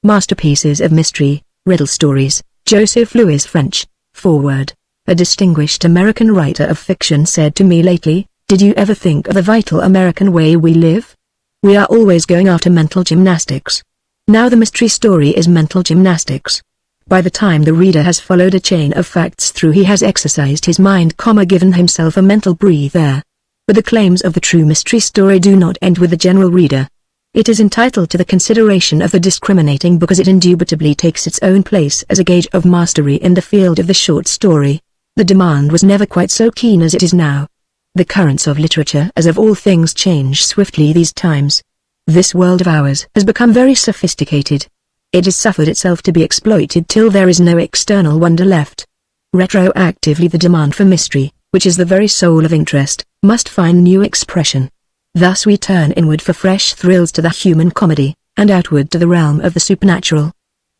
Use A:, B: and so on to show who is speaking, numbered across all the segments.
A: Masterpieces of Mystery, Riddle Stories, Joseph Louis French. Foreword. A distinguished American writer of fiction said to me lately, "Did you ever think of the vital American way we live? We are always going after mental gymnastics. Now the mystery story is mental gymnastics. By the time the reader has followed a chain of facts through, he has exercised his mind, given himself a mental breather. But the claims of the true mystery story do not end with the general reader. It is entitled to the consideration of the discriminating because it indubitably takes its own place as a gauge of mastery in the field of the short story. The demand was never quite so keen as it is now. The currents of literature, as of all things, change swiftly these times. This world of ours has become very sophisticated. It has suffered itself to be exploited till there is no external wonder left. Retroactively the demand for mystery, which is the very soul of interest, must find new expression. Thus we turn inward for fresh thrills to the human comedy, and outward to the realm of the supernatural.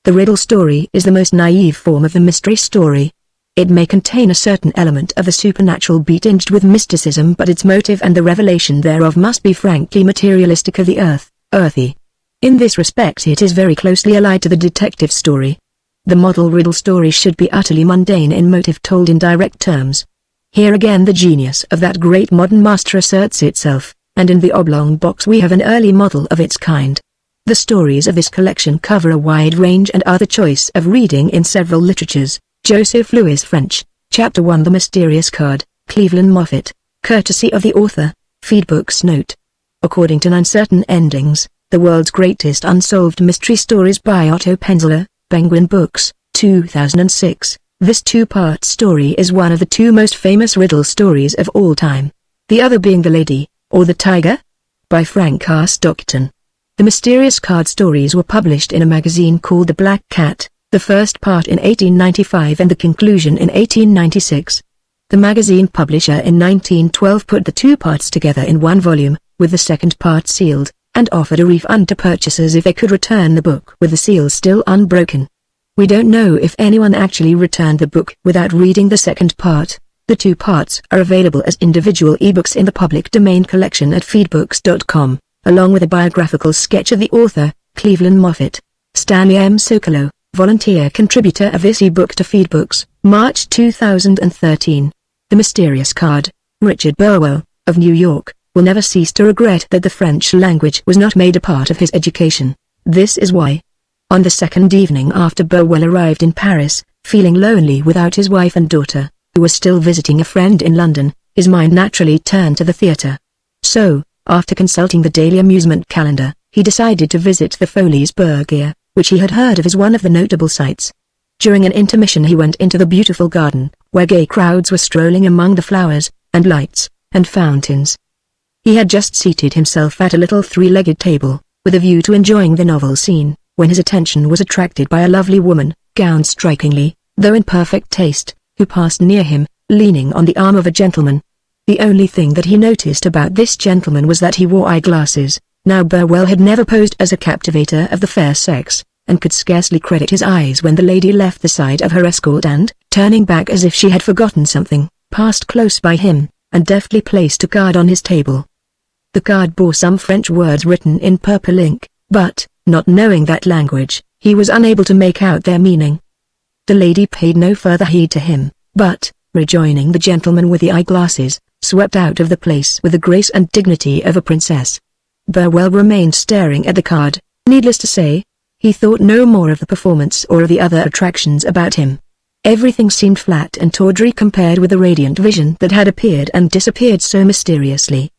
A: The riddle story is the most naive form of the mystery story. It may contain a certain element of the supernatural tinged with mysticism, but its motive and the revelation thereof must be frankly materialistic, of the earthy. In this respect it is very closely allied to the detective story. The model riddle story should be utterly mundane in motive, told in direct terms. Here again the genius of that great modern master asserts itself, and in the oblong box we have an early model of its kind. The stories of this collection cover a wide range and are the choice of reading in several literatures. Joseph Louis French, Chapter 1, The Mysterious Card, Cleveland Moffett, courtesy of the author. Feedbooks note. According to Uncertain Endings, the world's greatest unsolved mystery stories by Otto Penzler, MagneonBooks, 2006. This two-part story is one of the two most famous riddle stories of all time. The other being The Lady, or the Tiger? By Frank R. Stockton. The mysterious card stories were published in a magazine called The Black Cat, the first part in 1895 and the conclusion in 1896. The magazine publisher in 1912 put the two parts together in one volume, with the second part sealed, and offered a refund to purchasers if they could return the book with the seal still unbroken. We don't know if anyone actually returned the book without reading the second part. The two parts are available as individual ebooks in the public domain collection at feedbooks.com, along with a biographical sketch of the author, Cleveland Moffett. Stanley M. Socolow, volunteer contributor of this ebook to Feedbooks, March 2013. The Mysterious Card. Richard Burwell, of New York, will never cease to regret that the French language was not made a part of his education. This is why. On the second evening after Burwell arrived in Paris, feeling lonely without his wife and daughter, who was still visiting a friend in London, his mind naturally turned to the theatre. So, after consulting the daily amusement calendar, he decided to visit the Folies Bergère, which he had heard of as one of the notable sights. During an intermission he went into the beautiful garden, where gay crowds were strolling among the flowers, and lights, and fountains. He had just seated himself at a little three-legged table, with a view to enjoying the novel scene, when his attention was attracted by a lovely woman, gowned strikingly, though in perfect taste, who passed near him, leaning on the arm of a gentleman. The only thing that he noticed about this gentleman was that he wore eyeglasses. Now Burwell had never posed as a captivator of the fair sex, and could scarcely credit his eyes when the lady left the side of her escort and, turning back as if she had forgotten something, passed close by him, and deftly placed a card on his table. The card bore some French words written in purple ink, but, not knowing that language, he was unable to make out their meaning. The lady paid no further heed to him, but, rejoining the gentleman with the eyeglasses, swept out of the place with the grace and dignity of a princess. Burwell remained staring at the card. Needless to say, he thought no more of the performance or of the other attractions about him. Everything seemed flat and tawdry compared with the radiant vision that had appeared and disappeared so mysteriously.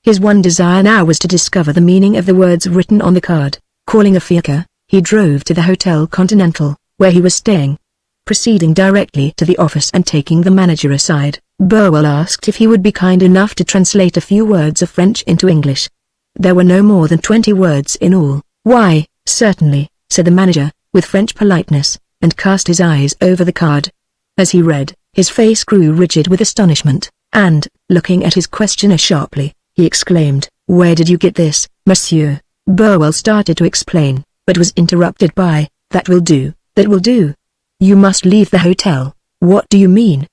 A: His one desire now was to discover the meaning of the words written on the card. Calling a fiacre, he drove to the Hotel Continental, where he was staying. Proceeding directly to the office and taking the manager aside, Burwell asked if he would be kind enough to translate a few words of French into English. There were no more than 20 words in all. "Why, certainly," said the manager, with French politeness, and cast his eyes over the card. As he read, his face grew rigid with astonishment, and, looking at his questioner sharply, he exclaimed, "Where did you get this, monsieur?" Burwell started to explain, but was interrupted by, "That will do, that will do. You must leave the hotel." "What do you mean?"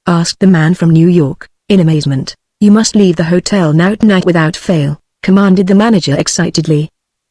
A: asked the man from New York, in amazement. "You must leave the hotel now tonight without fail," commanded the manager excitedly.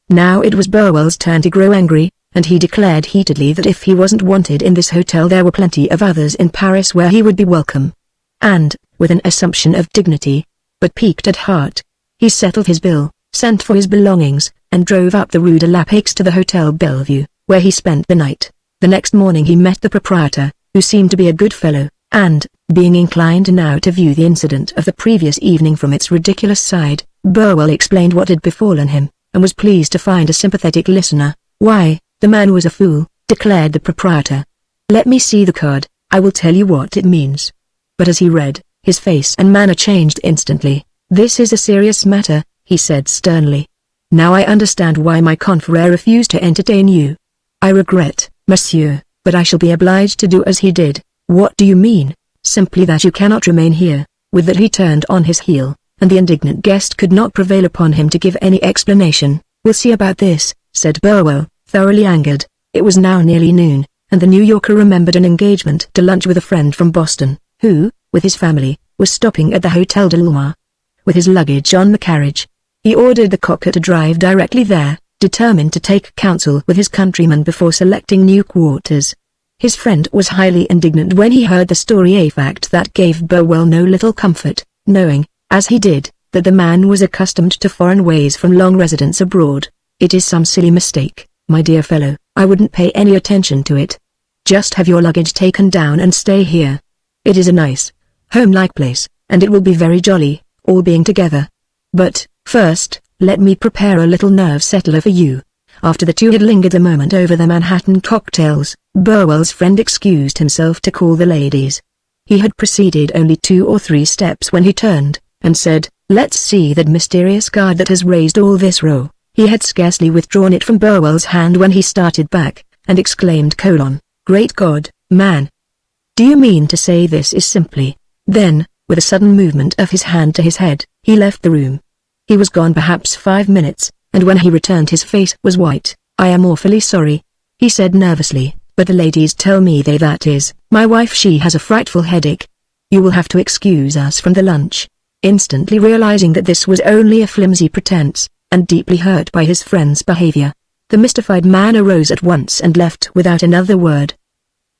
A: Now it was Burwell's turn to grow angry. and he declared heatedly that if he wasn't wanted in this hotel there were plenty of others in Paris where he would be welcome. And, with an assumption of dignity, but piqued at heart, he settled his bill, sent for his belongings, and drove up the Rue de la Paix to the Hotel Bellevue, where he spent the night. The next morning he met the proprietor, who seemed to be a good fellow, and, being inclined now to view the incident of the previous evening from its ridiculous side, Burwell explained what had befallen him, and was pleased to find a sympathetic listener. "Why, the man was a fool," declared the proprietor. "Let me see the card, I will tell you what it means." But as he read, his face and manner changed instantly. "This is a serious matter," he said sternly. "Now I understand why my confrère refused to entertain you. I regret, monsieur, but I shall be obliged to do as he did." "What do you mean?" "Simply that you cannot remain here." With that he turned on his heel, and the indignant guest could not prevail upon him to give any explanation. "We'll see about this," said Burwell, thoroughly angered. It was now nearly noon, and the New Yorker remembered an engagement to lunch with a friend from Boston, who, with his family, was stopping at the Hotel de Loire. With his luggage on the carriage, he ordered the cocker to drive directly there, determined to take counsel with his countryman before selecting new quarters. His friend was highly indignant when he heard the story, a fact that gave Burwell no little comfort, knowing, as he did, that the man was accustomed to foreign ways from long residence abroad. "It is some silly mistake, my dear fellow, I wouldn't pay any attention to it. Just have your luggage taken down and stay here. It is a nice, home-like place, and it will be very jolly, all being together. But, first, let me prepare a little nerve settler for you." After the two had lingered a moment over the Manhattan cocktails, Burwell's friend excused himself to call the ladies. He had proceeded only 2 or 3 steps when he turned, and said, "Let's see that mysterious card that has raised all this row." He had scarcely withdrawn it from Burwell's hand when he started back, and exclaimed, "Great God, man! Do you mean to say this is simply—" Then, with a sudden movement of his hand to his head, he left the room. He was gone perhaps 5 minutes, and when he returned his face was white. "I am awfully sorry," he said nervously, "but the ladies tell me that is, my wife, she has a frightful headache. You will have to excuse us from the lunch." Instantly realizing that this was only a flimsy pretense, and deeply hurt by his friend's behavior, the mystified man arose at once and left without another word.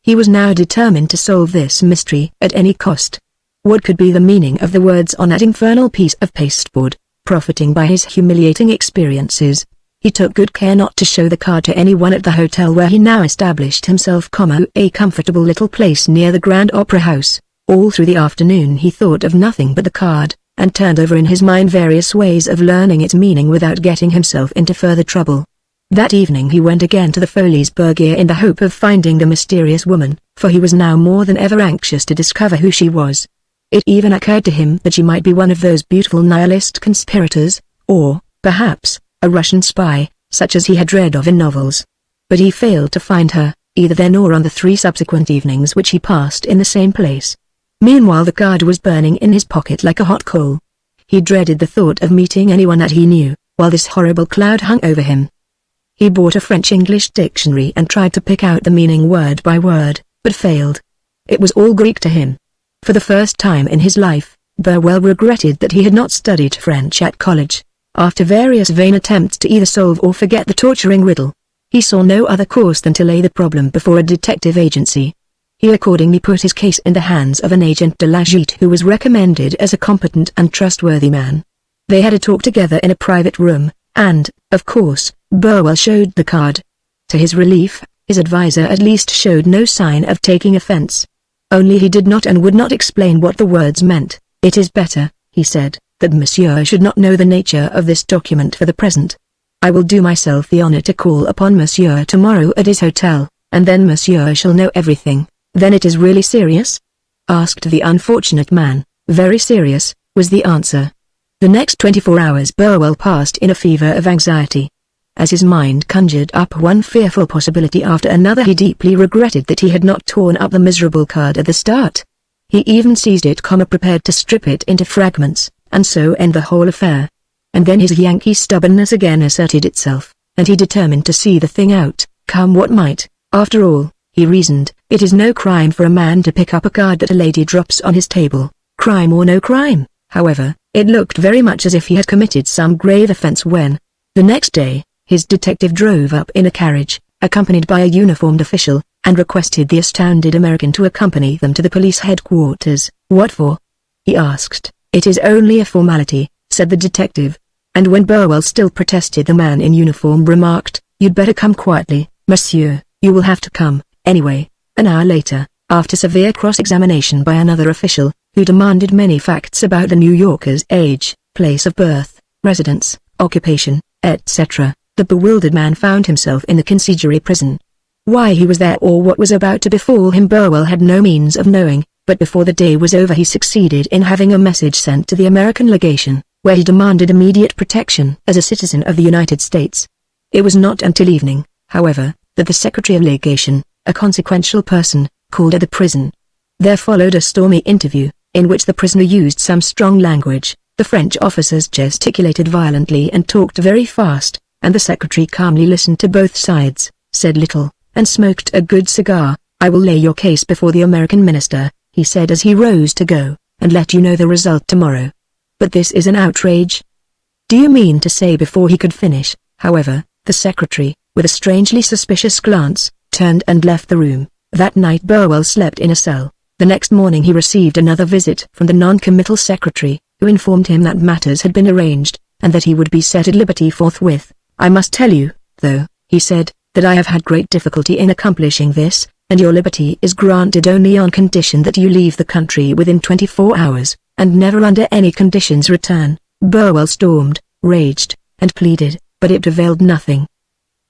A: He was now determined to solve this mystery at any cost. What could be the meaning of the words on that infernal piece of pasteboard? Profiting by his humiliating experiences, he took good care not to show the card to anyone at the hotel where he now established himself, a comfortable little place near the Grand Opera House. All through the afternoon he thought of nothing but the card, and turned over in his mind various ways of learning its meaning without getting himself into further trouble. That evening he went again to the Follies Bergère in the hope of finding the mysterious woman, for he was now more than ever anxious to discover who she was. It even occurred to him that she might be one of those beautiful nihilist conspirators, or, perhaps, a Russian spy, such as he had read of in novels. But he failed to find her, either then or on the 3 subsequent evenings which he passed in the same place. Meanwhile the card was burning in his pocket like a hot coal. He dreaded the thought of meeting anyone that he knew, while this horrible cloud hung over him. He bought a French-English dictionary and tried to pick out the meaning word by word, but failed. It was all Greek to him. For the first time in his life, Burwell regretted that he had not studied French at college. After various vain attempts to either solve or forget the torturing riddle, he saw no other course than to lay the problem before a detective agency. He accordingly put his case in the hands of an agent de la Gite who was recommended as a competent and trustworthy man. They had a talk together in a private room, and, of course, Burwell showed the card. To his relief, his advisor at least showed no sign of taking offense. Only he did not and would not explain what the words meant. "It is better," he said, "that monsieur should not know the nature of this document for the present. I will do myself the honor to call upon monsieur tomorrow at his hotel, and then monsieur shall know everything." "Then it is really serious?" asked the unfortunate man. "Very serious," was the answer. The next 24 hours Burwell passed in a fever of anxiety. As his mind conjured up one fearful possibility after another, he deeply regretted that he had not torn up the miserable card at the start. He even seized it, prepared to strip it into fragments, and so end the whole affair. And then his Yankee stubbornness again asserted itself, and he determined to see the thing out, come what might. After all, he reasoned, it is no crime for a man to pick up a card that a lady drops on his table. Crime or no crime, however, it looked very much as if he had committed some grave offense when, the next day, his detective drove up in a carriage, accompanied by a uniformed official, and requested the astounded American to accompany them to the police headquarters. "What for?" he asked. "It is only a formality," said the detective. And when Burwell still protested, the man in uniform remarked, "You'd better come quietly, monsieur, you will have to come, anyway." An hour later, after severe cross-examination by another official, who demanded many facts about the New Yorker's age, place of birth, residence, occupation, etc., the bewildered man found himself in the consigliere prison. Why he was there or what was about to befall him Burwell had no means of knowing, but before the day was over he succeeded in having a message sent to the American legation, where he demanded immediate protection as a citizen of the United States. It was not until evening, however, that the Secretary of Legation, a consequential person, called at the prison. There followed a stormy interview, in which the prisoner used some strong language, the French officers gesticulated violently and talked very fast, and the secretary calmly listened to both sides, said little, and smoked a good cigar. "I will lay your case before the American minister," he said as he rose to go, "and let you know the result tomorrow. But this is an outrage." "Do you mean to say?" Before he could finish, however, the secretary, with a strangely suspicious glance, turned and left the room. That night Burwell slept in a cell. The next morning he received another visit from the non-committal secretary, who informed him that matters had been arranged, and that he would be set at liberty forthwith. "I must tell you, though," he said, "that I have had great difficulty in accomplishing this, and your liberty is granted only on condition that you leave the country within 24 hours, and never under any conditions return." Burwell stormed, raged, and pleaded, but it availed nothing.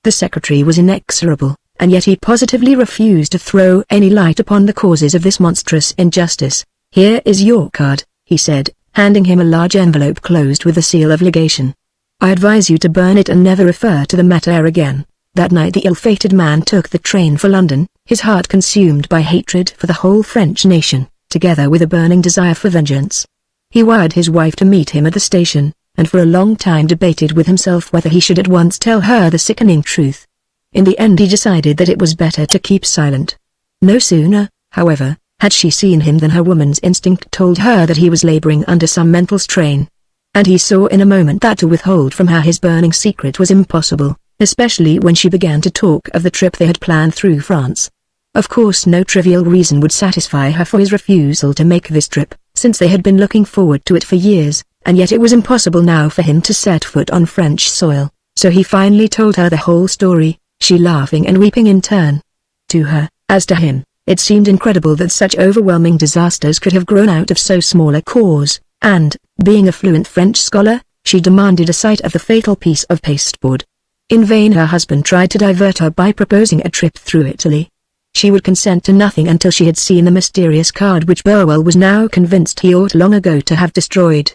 A: The secretary was inexorable, and yet he positively refused to throw any light upon the causes of this monstrous injustice. "Here is your card," he said, handing him a large envelope closed with the seal of legation. "I advise you to burn it and never refer to the matter again." That night the ill-fated man took the train for London, his heart consumed by hatred for the whole French nation, together with a burning desire for vengeance. He wired his wife to meet him at the station, and for a long time debated with himself whether he should at once tell her the sickening truth. In the end he decided that it was better to keep silent. No sooner, however, had she seen him than her woman's instinct told her that he was laboring under some mental strain. And he saw in a moment that to withhold from her his burning secret was impossible, especially when she began to talk of the trip they had planned through France. Of course no trivial reason would satisfy her for his refusal to make this trip, since they had been looking forward to it for years, and yet it was impossible now for him to set foot on French soil, so he finally told her the whole story, she laughing and weeping in turn. To her, as to him, it seemed incredible that such overwhelming disasters could have grown out of so small a cause, and, being a fluent French scholar, she demanded a sight of the fatal piece of pasteboard. In vain her husband tried to divert her by proposing a trip through Italy. She would consent to nothing until she had seen the mysterious card which Burwell was now convinced he ought long ago to have destroyed.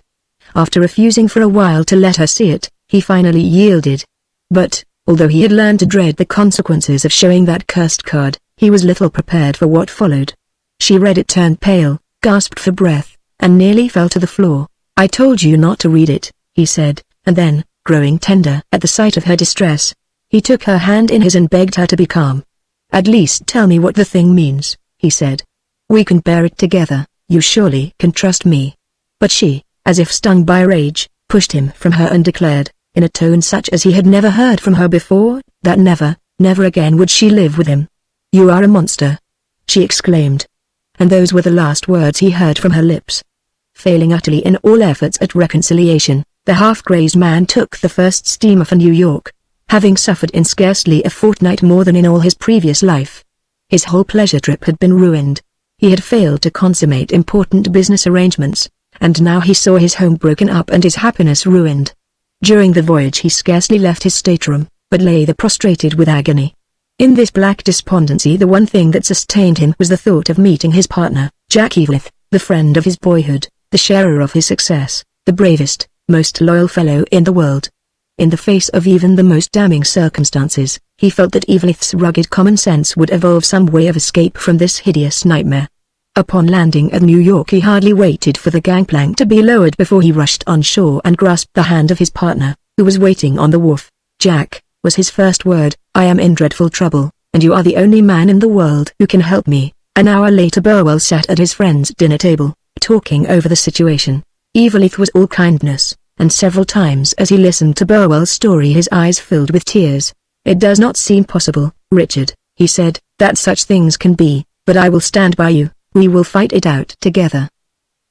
A: After refusing for a while to let her see it, he finally yielded. But, although he had learned to dread the consequences of showing that cursed card, he was little prepared for what followed. She read it, turned pale, gasped for breath, and nearly fell to the floor. "I told you not to read it," he said, and then, growing tender at the sight of her distress, he took her hand in his and begged her to be calm. "At least tell me what the thing means," he said. "We can bear it together, you surely can trust me." But she, as if stung by rage, pushed him from her and declared, in a tone such as he had never heard from her before, that never, never again would she live with him. "You are a monster!" she exclaimed. And those were the last words he heard from her lips. Failing utterly in all efforts at reconciliation, the half-crazed man took the first steamer for New York, having suffered in scarcely a fortnight more than in all his previous life. His whole pleasure trip had been ruined. He had failed to consummate important business arrangements, and now he saw his home broken up and his happiness ruined. During the voyage he scarcely left his stateroom, but lay there prostrated with agony. In this black despondency the one thing that sustained him was the thought of meeting his partner, Jack Evelith, the friend of his boyhood, the sharer of his success, the bravest, most loyal fellow in the world. In the face of even the most damning circumstances, he felt that Evelith's rugged common sense would evolve some way of escape from this hideous nightmare. Upon landing at New York he hardly waited for the gangplank to be lowered before he rushed on shore and grasped the hand of his partner, who was waiting on the wharf. "Jack," was his first word, "I am in dreadful trouble, and you are the only man in the world who can help me." An hour later Burwell sat at his friend's dinner table, talking over the situation. Evelith was all kindness, and several times as he listened to Burwell's story his eyes filled with tears. "It does not seem possible, Richard," he said, "that such things can be, but I will stand by you. We will fight it out together."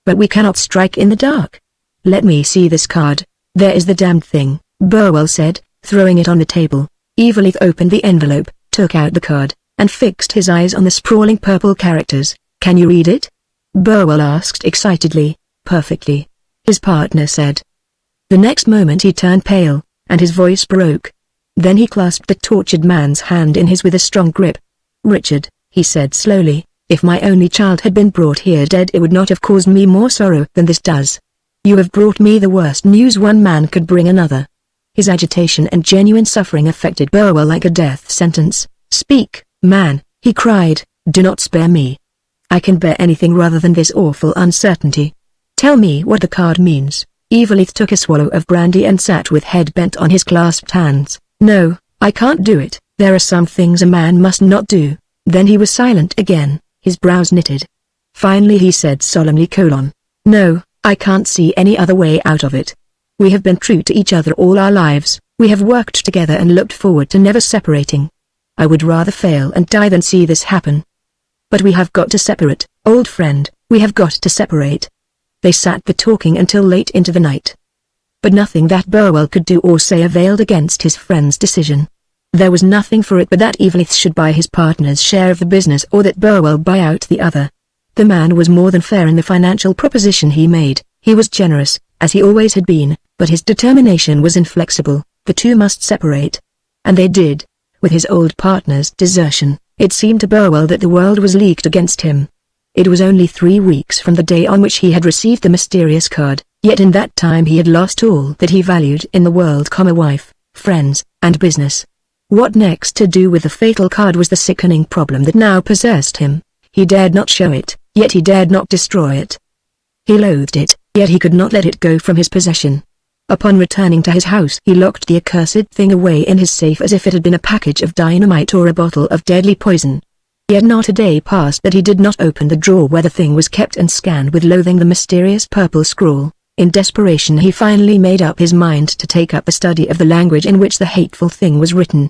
A: "But we cannot strike in the dark." "Let me see this card." "There is the damned thing," Burwell said, throwing it on the table. Evilith opened the envelope, took out the card, and fixed his eyes on the sprawling purple characters. "Can you read it?" Burwell asked excitedly. "Perfectly," his partner said. The next moment he turned pale, and his voice broke. Then he clasped the tortured man's hand in his with a strong grip. "Richard," he said slowly, "if my only child had been brought here dead, it would not have caused me more sorrow than this does. You have brought me the worst news one man could bring another." His agitation and genuine suffering affected Burwell like a death sentence. "Speak, man," he cried, "do not spare me. I can bear anything rather than this awful uncertainty. Tell me what the card means." Evilith took a swallow of brandy and sat with head bent on his clasped hands. "No, I can't do it. There are some things a man must not do." Then he was silent again, his brows knitted. Finally he said solemnly: "No, I can't see any other way out of it. We have been true to each other all our lives, we have worked together and looked forward to never separating. I would rather fail and die than see this happen. But we have got to separate, old friend, we have got to separate." They sat there talking until late into the night. But nothing that Burwell could do or say availed against his friend's decision. There was nothing for it but that Evilith should buy his partner's share of the business or that Burwell buy out the other. The man was more than fair in the financial proposition he made. He was generous, as he always had been, but his determination was inflexible. The two must separate. And they did. With his old partner's desertion, it seemed to Burwell that the world was leagued against him. It was only 3 weeks from the day on which he had received the mysterious card, yet in that time he had lost all that he valued in the world: a wife, friends, and business. What next to do with the fatal card was the sickening problem that now possessed him. He dared not show it, yet he dared not destroy it. He loathed it, yet he could not let it go from his possession. Upon returning to his house he locked the accursed thing away in his safe as if it had been a package of dynamite or a bottle of deadly poison. Yet not a day passed that he did not open the drawer where the thing was kept and scanned with loathing the mysterious purple scrawl. In desperation he finally made up his mind to take up the study of the language in which the hateful thing was written.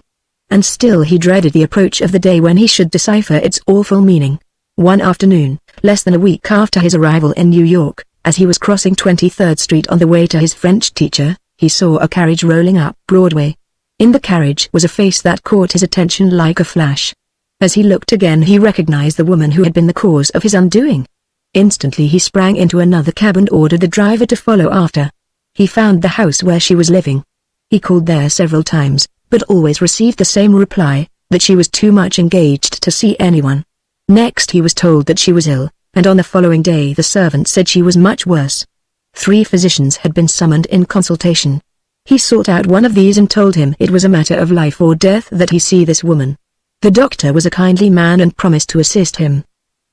A: And still he dreaded the approach of the day when he should decipher its awful meaning. One afternoon, less than a week after his arrival in New York, as he was crossing 23rd Street on the way to his French teacher, he saw a carriage rolling up Broadway. In the carriage was a face that caught his attention like a flash. As he looked again he recognized the woman who had been the cause of his undoing. Instantly he sprang into another cab and ordered the driver to follow after. He found the house where she was living. He called there several times, but always received the same reply, that she was too much engaged to see anyone. Next he was told that she was ill, and on the following day the servant said she was much worse. 3 physicians had been summoned in consultation. He sought out one of these and told him it was a matter of life or death that he see this woman. The doctor was a kindly man and promised to assist him.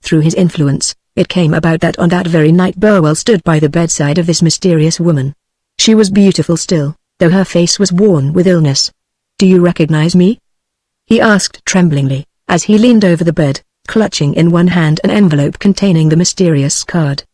A: Through his influence, it came about that on that very night Burwell stood by the bedside of this mysterious woman. She was beautiful still, though her face was worn with illness. "Do you recognize me?" he asked tremblingly, as he leaned over the bed, clutching in one hand an envelope containing the mysterious card.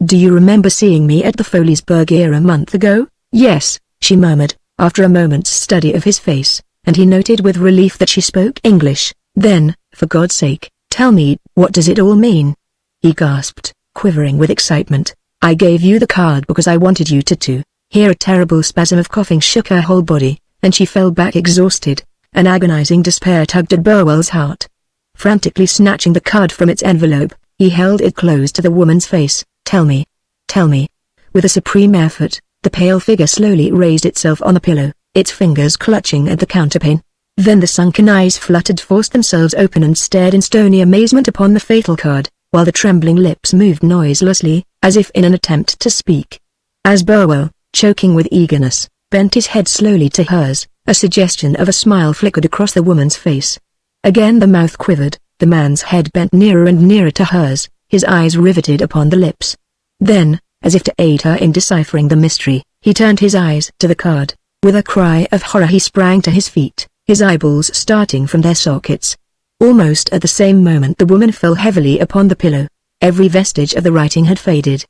A: "Do you remember seeing me at the Folliesburg Inn a month ago?" "Yes," she murmured, after a moment's study of his face, and he noted with relief that she spoke English. "Then, for God's sake, tell me, what does it all mean?" he gasped, quivering with excitement. "I gave you the card because I wanted you to." Here a terrible spasm of coughing shook her whole body, and she fell back exhausted. An agonizing despair tugged at Burwell's heart. Frantically snatching the card from its envelope, he held it close to the woman's face. "Tell me. Tell me." With a supreme effort, the pale figure slowly raised itself on the pillow, its fingers clutching at the counterpane. Then the sunken eyes forced themselves open and stared in stony amazement upon the fatal card, while the trembling lips moved noiselessly, as if in an attempt to speak. As Burwell, choking with eagerness, bent his head slowly to hers, a suggestion of a smile flickered across the woman's face. Again the mouth quivered, the man's head bent nearer and nearer to hers, his eyes riveted upon the lips. Then, as if to aid her in deciphering the mystery, he turned his eyes to the card. With a cry of horror he sprang to his feet, his eyeballs starting from their sockets. Almost at the same moment the woman fell heavily upon the pillow. Every vestige of the writing had faded.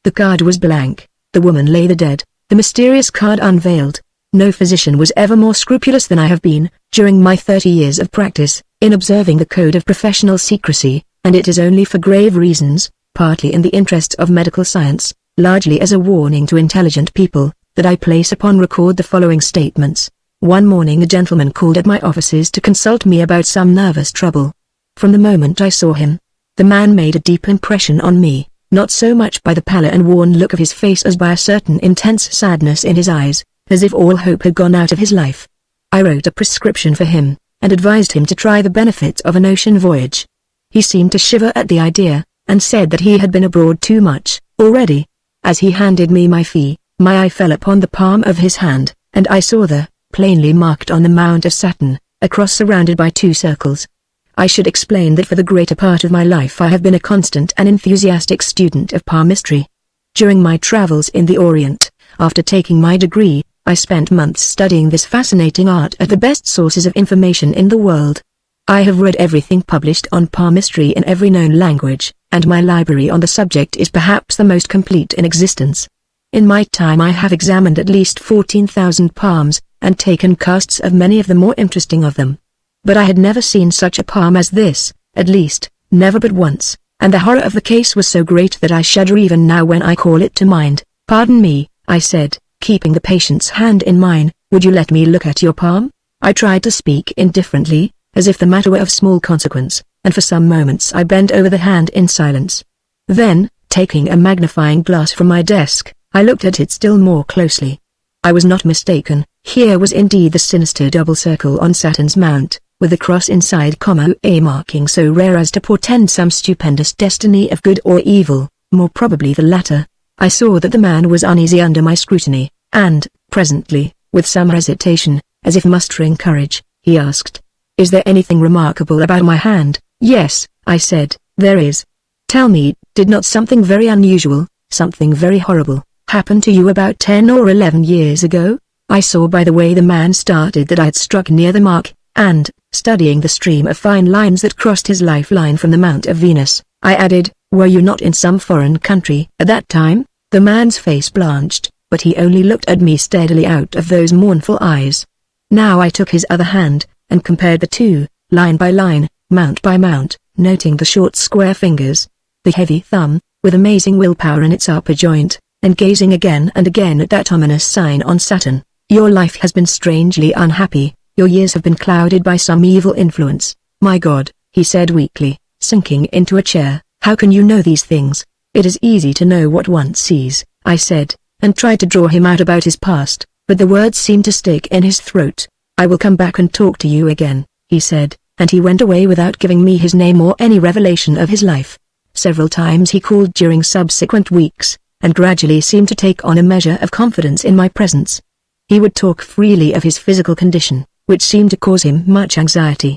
A: The card was blank, the woman lay dead, the mysterious card unveiled. No physician was ever more scrupulous than I have been, during my 30 years of practice, in observing the code of professional secrecy, and it is only for grave reasons, partly in the interests of medical science, largely as a warning to intelligent people, that I place upon record the following statements. One morning a gentleman called at my offices to consult me about some nervous trouble. From the moment I saw him, the man made a deep impression on me, not so much by the pallor and worn look of his face as by a certain intense sadness in his eyes, as if all hope had gone out of his life. I wrote a prescription for him, and advised him to try the benefits of an ocean voyage. He seemed to shiver at the idea, and said that he had been abroad too much, already. As he handed me my fee, my eye fell upon the palm of his hand, and I saw the, plainly marked on the mount of Saturn, a cross surrounded by 2 circles. I should explain that for the greater part of my life I have been a constant and enthusiastic student of palmistry. During my travels in the Orient, after taking my degree, I spent months studying this fascinating art at the best sources of information in the world. I have read everything published on palmistry in every known language, and my library on the subject is perhaps the most complete in existence. In my time I have examined at least 14,000 palms, and taken casts of many of the more interesting of them. But I had never seen such a palm as this, at least, never but once, and the horror of the case was so great that I shudder even now when I call it to mind. "Pardon me," I said, keeping the patient's hand in mine, "would you let me look at your palm?" I tried to speak indifferently, as if the matter were of small consequence, and for some moments I bent over the hand in silence. Then, taking a magnifying glass from my desk, I looked at it still more closely. I was not mistaken. Here was indeed the sinister double circle on Saturn's mount, with the cross inside, a marking so rare as to portend some stupendous destiny of good or evil, more probably the latter. I saw that the man was uneasy under my scrutiny, and, presently, with some hesitation, as if mustering courage, he asked, "Is there anything remarkable about my hand?" "Yes," I said, "there is." "Tell me, did not something very unusual, something very horrible, happen to you about 10 or 11 years ago?" I saw by the way the man started that I had struck near the mark, and, studying the stream of fine lines that crossed his lifeline from the Mount of Venus, I added, "Were you not in some foreign country at that time?" The man's face blanched, but he only looked at me steadily out of those mournful eyes. Now I took his other hand, and compared the two, line by line, mount by mount, noting the short square fingers, the heavy thumb, with amazing willpower in its upper joint, and gazing again and again at that ominous sign on Saturn. "Your life has been strangely unhappy, your years have been clouded by some evil influence." "My God," he said weakly, sinking into a chair, "how can you know these things?" "It is easy to know what one sees," I said, and tried to draw him out about his past, but the words seemed to stick in his throat. "I will come back and talk to you again," he said, and he went away without giving me his name or any revelation of his life. Several times he called during subsequent weeks, and gradually seemed to take on a measure of confidence in my presence. He would talk freely of his physical condition, which seemed to cause him much anxiety.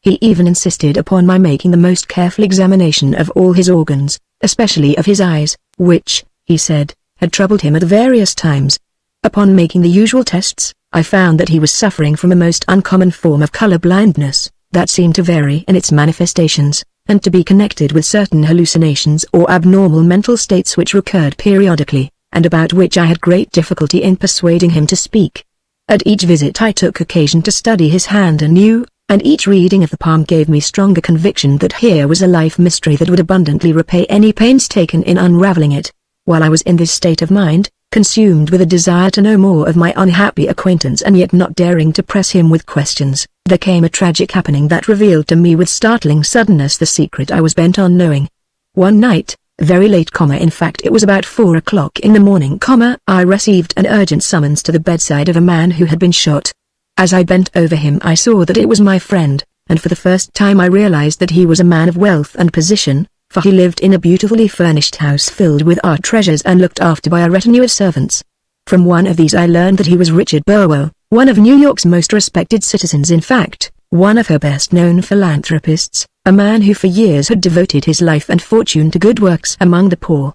A: He even insisted upon my making the most careful examination of all his organs, especially of his eyes, which, he said, had troubled him at various times. Upon making the usual tests, I found that he was suffering from a most uncommon form of color blindness, that seemed to vary in its manifestations, and to be connected with certain hallucinations or abnormal mental states which recurred periodically, and about which I had great difficulty in persuading him to speak. At each visit I took occasion to study his hand anew, and each reading of the palm gave me stronger conviction that here was a life mystery that would abundantly repay any pains taken in unraveling it. While I was in this state of mind, consumed with a desire to know more of my unhappy acquaintance and yet not daring to press him with questions, there came a tragic happening that revealed to me with startling suddenness the secret I was bent on knowing. One night, very late, in fact it was about 4 o'clock in the morning, I received an urgent summons to the bedside of a man who had been shot. As I bent over him I saw that it was my friend, and for the first time I realized that he was a man of wealth and position, for he lived in a beautifully furnished house filled with art treasures and looked after by a retinue of servants. From one of these I learned that he was Richard Burwell, one of New York's most respected citizens, in fact, one of her best-known philanthropists, a man who for years had devoted his life and fortune to good works among the poor.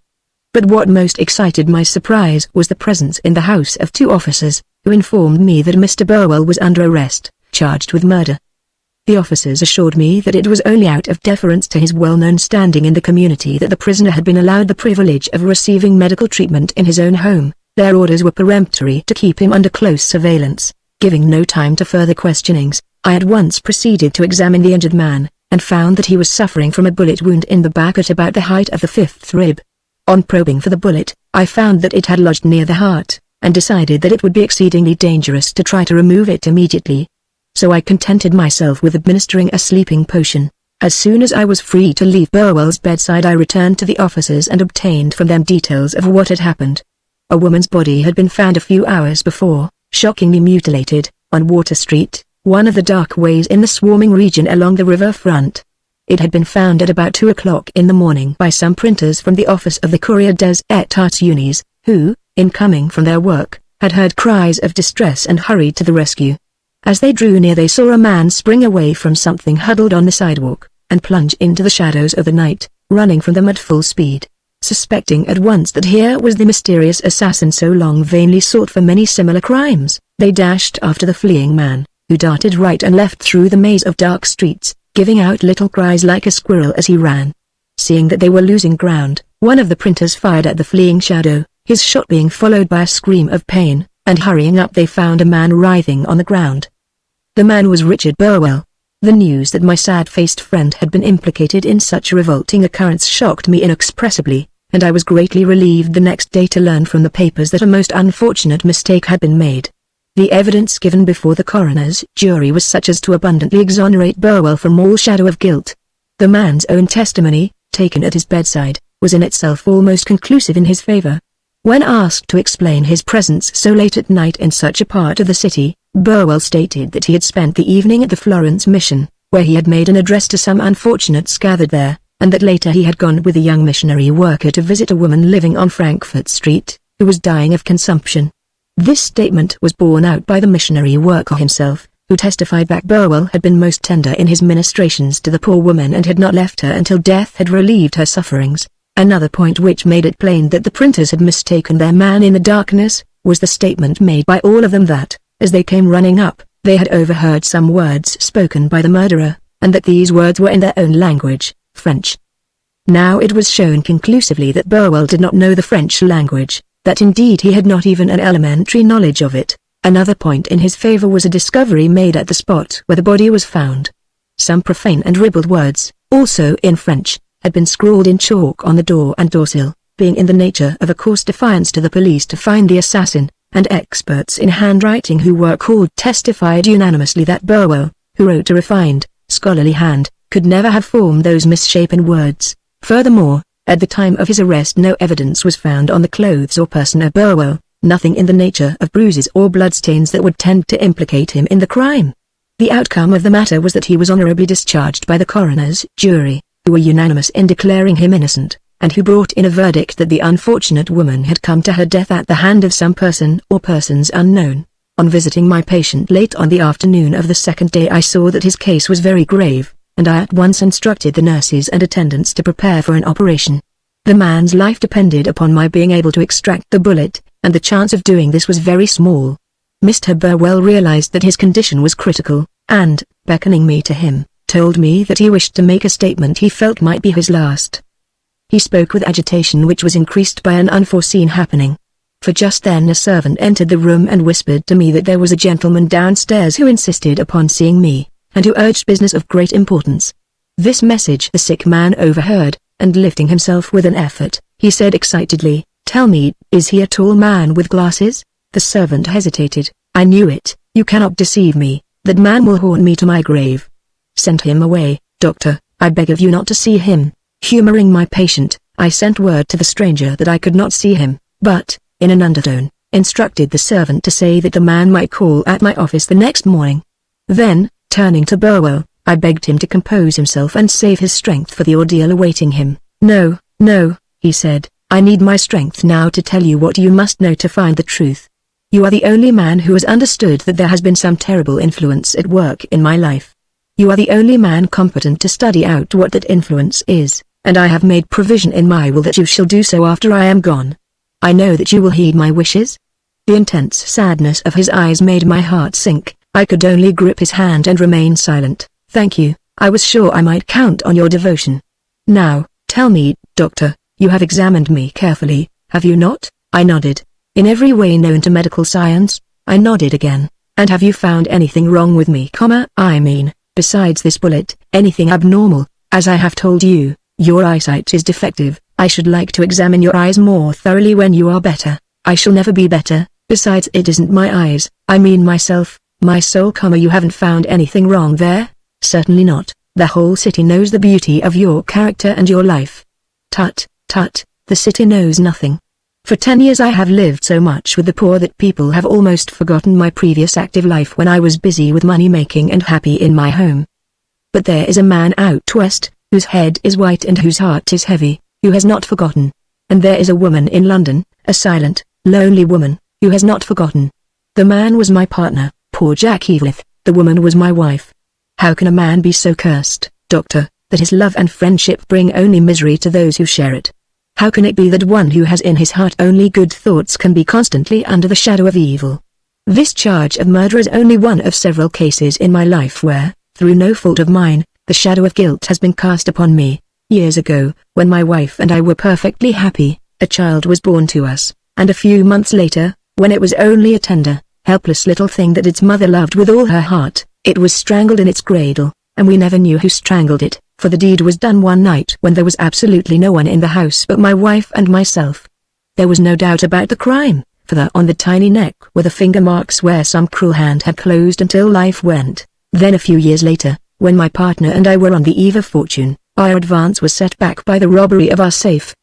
A: But what most excited my surprise was the presence in the house of 2 officers, who informed me that Mr. Burwell was under arrest, charged with murder. The officers assured me that it was only out of deference to his well-known standing in the community that the prisoner had been allowed the privilege of receiving medical treatment in his own home, Their orders were peremptory to keep him under close surveillance. Giving no time to further questionings, I at once proceeded to examine the injured man, and found that he was suffering from a bullet wound in the back at about the height of the fifth rib. On probing for the bullet, I found that it had lodged near the heart, and decided that it would be exceedingly dangerous to try to remove it immediately. So I contented myself with administering a sleeping potion. As soon as I was free to leave Burwell's bedside, I returned to the officers and obtained from them details of what had happened. A woman's body had been found a few hours before, shockingly mutilated, on Water Street, one of the dark ways in the swarming region along the river front. It had been found at about 2 o'clock in the morning by some printers from the office of the Courrier des Etats Unis, who, in coming from their work, had heard cries of distress and hurried to the rescue. As they drew near, they saw a man spring away from something huddled on the sidewalk, and plunge into the shadows of the night, running from them at full speed. Suspecting at once that here was the mysterious assassin so long vainly sought for many similar crimes, they dashed after the fleeing man, who darted right and left through the maze of dark streets, giving out little cries like a squirrel as he ran. Seeing that they were losing ground, one of the printers fired at the fleeing shadow, his shot being followed by a scream of pain, and hurrying up they found a man writhing on the ground. The man was Richard Burwell. The news that my sad-faced friend had been implicated in such a revolting occurrence shocked me inexpressibly, and I was greatly relieved the next day to learn from the papers that a most unfortunate mistake had been made. The evidence given before the coroner's jury was such as to abundantly exonerate Burwell from all shadow of guilt. The man's own testimony, taken at his bedside, was in itself almost conclusive in his favor. When asked to explain his presence so late at night in such a part of the city, Burwell stated that he had spent the evening at the Florence Mission, where he had made an address to some unfortunates gathered there, and that later he had gone with a young missionary worker to visit a woman living on Frankfurt Street, who was dying of consumption. This statement was borne out by the missionary worker himself, who testified that Burwell had been most tender in his ministrations to the poor woman and had not left her until death had relieved her sufferings. Another point which made it plain that the printers had mistaken their man in the darkness, was the statement made by all of them that, as they came running up, they had overheard some words spoken by the murderer, and that these words were in their own language, French. Now it was shown conclusively that Burwell did not know the French language, that indeed he had not even an elementary knowledge of it. Another point in his favor was a discovery made at the spot where the body was found. Some profane and ribald words, also in French, had been scrawled in chalk on the door and doorsill, being in the nature of a coarse defiance to the police to find the assassin, and experts in handwriting who were called testified unanimously that Burwell, who wrote a refined, scholarly hand, could never have formed those misshapen words. Furthermore, at the time of his arrest no evidence was found on the clothes or person of Burwell, nothing in the nature of bruises or bloodstains that would tend to implicate him in the crime. The outcome of the matter was that he was honorably discharged by the coroner's jury, who were unanimous in declaring him innocent, and who brought in a verdict that the unfortunate woman had come to her death at the hand of some person or persons unknown. On visiting my patient late on the afternoon of the second day, I saw that his case was very grave, and I at once instructed the nurses and attendants to prepare for an operation. The man's life depended upon my being able to extract the bullet, and the chance of doing this was very small. Mr. Burwell realized that his condition was critical, and, beckoning me to him, told me that he wished to make a statement he felt might be his last. He spoke with agitation which was increased by an unforeseen happening. For just then a servant entered the room and whispered to me that there was a gentleman downstairs who insisted upon seeing me, and who urged business of great importance. This message the sick man overheard, and lifting himself with an effort, he said excitedly, "Tell me, is he a tall man with glasses?" The servant hesitated. "I knew it, you cannot deceive me, that man will haunt me to my grave. Send him away, doctor, I beg of you not to see him." Humoring my patient, I sent word to the stranger that I could not see him, but, in an undertone, instructed the servant to say that the man might call at my office the next morning. Then, turning to Burwell, I begged him to compose himself and save his strength for the ordeal awaiting him. "No, no," he said, "I need my strength now to tell you what you must know to find the truth. You are the only man who has understood that there has been some terrible influence at work in my life. You are the only man competent to study out what that influence is, and I have made provision in my will that you shall do so after I am gone. I know that you will heed my wishes." The intense sadness of his eyes made my heart sink. I could only grip his hand and remain silent. "Thank you, I was sure I might count on your devotion. Now, tell me, doctor, you have examined me carefully, have you not?" I nodded. in every way known to medical science. I nodded again. And have you found anything wrong with me, I mean, besides this bullet, anything abnormal? As I have told you, your eyesight is defective. I should like to examine your eyes more thoroughly when you are better. I shall never be better. Besides, it isn't my eyes, I mean myself, my soul, you haven't found anything wrong there? Certainly not. The whole city knows the beauty of your character and your life. Tut, tut, the city knows nothing. For 10 years I have lived so much with the poor that people have almost forgotten my previous active life when I was busy with money making and happy in my home. But there is a man out west, whose head is white and whose heart is heavy, who has not forgotten. And there is a woman in London, a silent, lonely woman, who has not forgotten. The man was my partner, poor Jack Heathcliff. The woman was my wife. How can a man be so cursed, doctor, that his love and friendship bring only misery to those who share it? How can it be that one who has in his heart only good thoughts can be constantly under the shadow of evil? This charge of murder is only one of several cases in my life where, through no fault of mine, the shadow of guilt has been cast upon me. Years ago, when my wife and I were perfectly happy, a child was born to us, and a few months later, when it was only a tender, helpless little thing that its mother loved with all her heart, it was strangled in its cradle, and we never knew who strangled it, for the deed was done one night when there was absolutely no one in the house but my wife and myself. There was no doubt about the crime, for there on the tiny neck were the finger marks where some cruel hand had closed until life went. Then a few years later, when my partner and I were on the eve of fortune, our advance was set back by the robbery of our safe.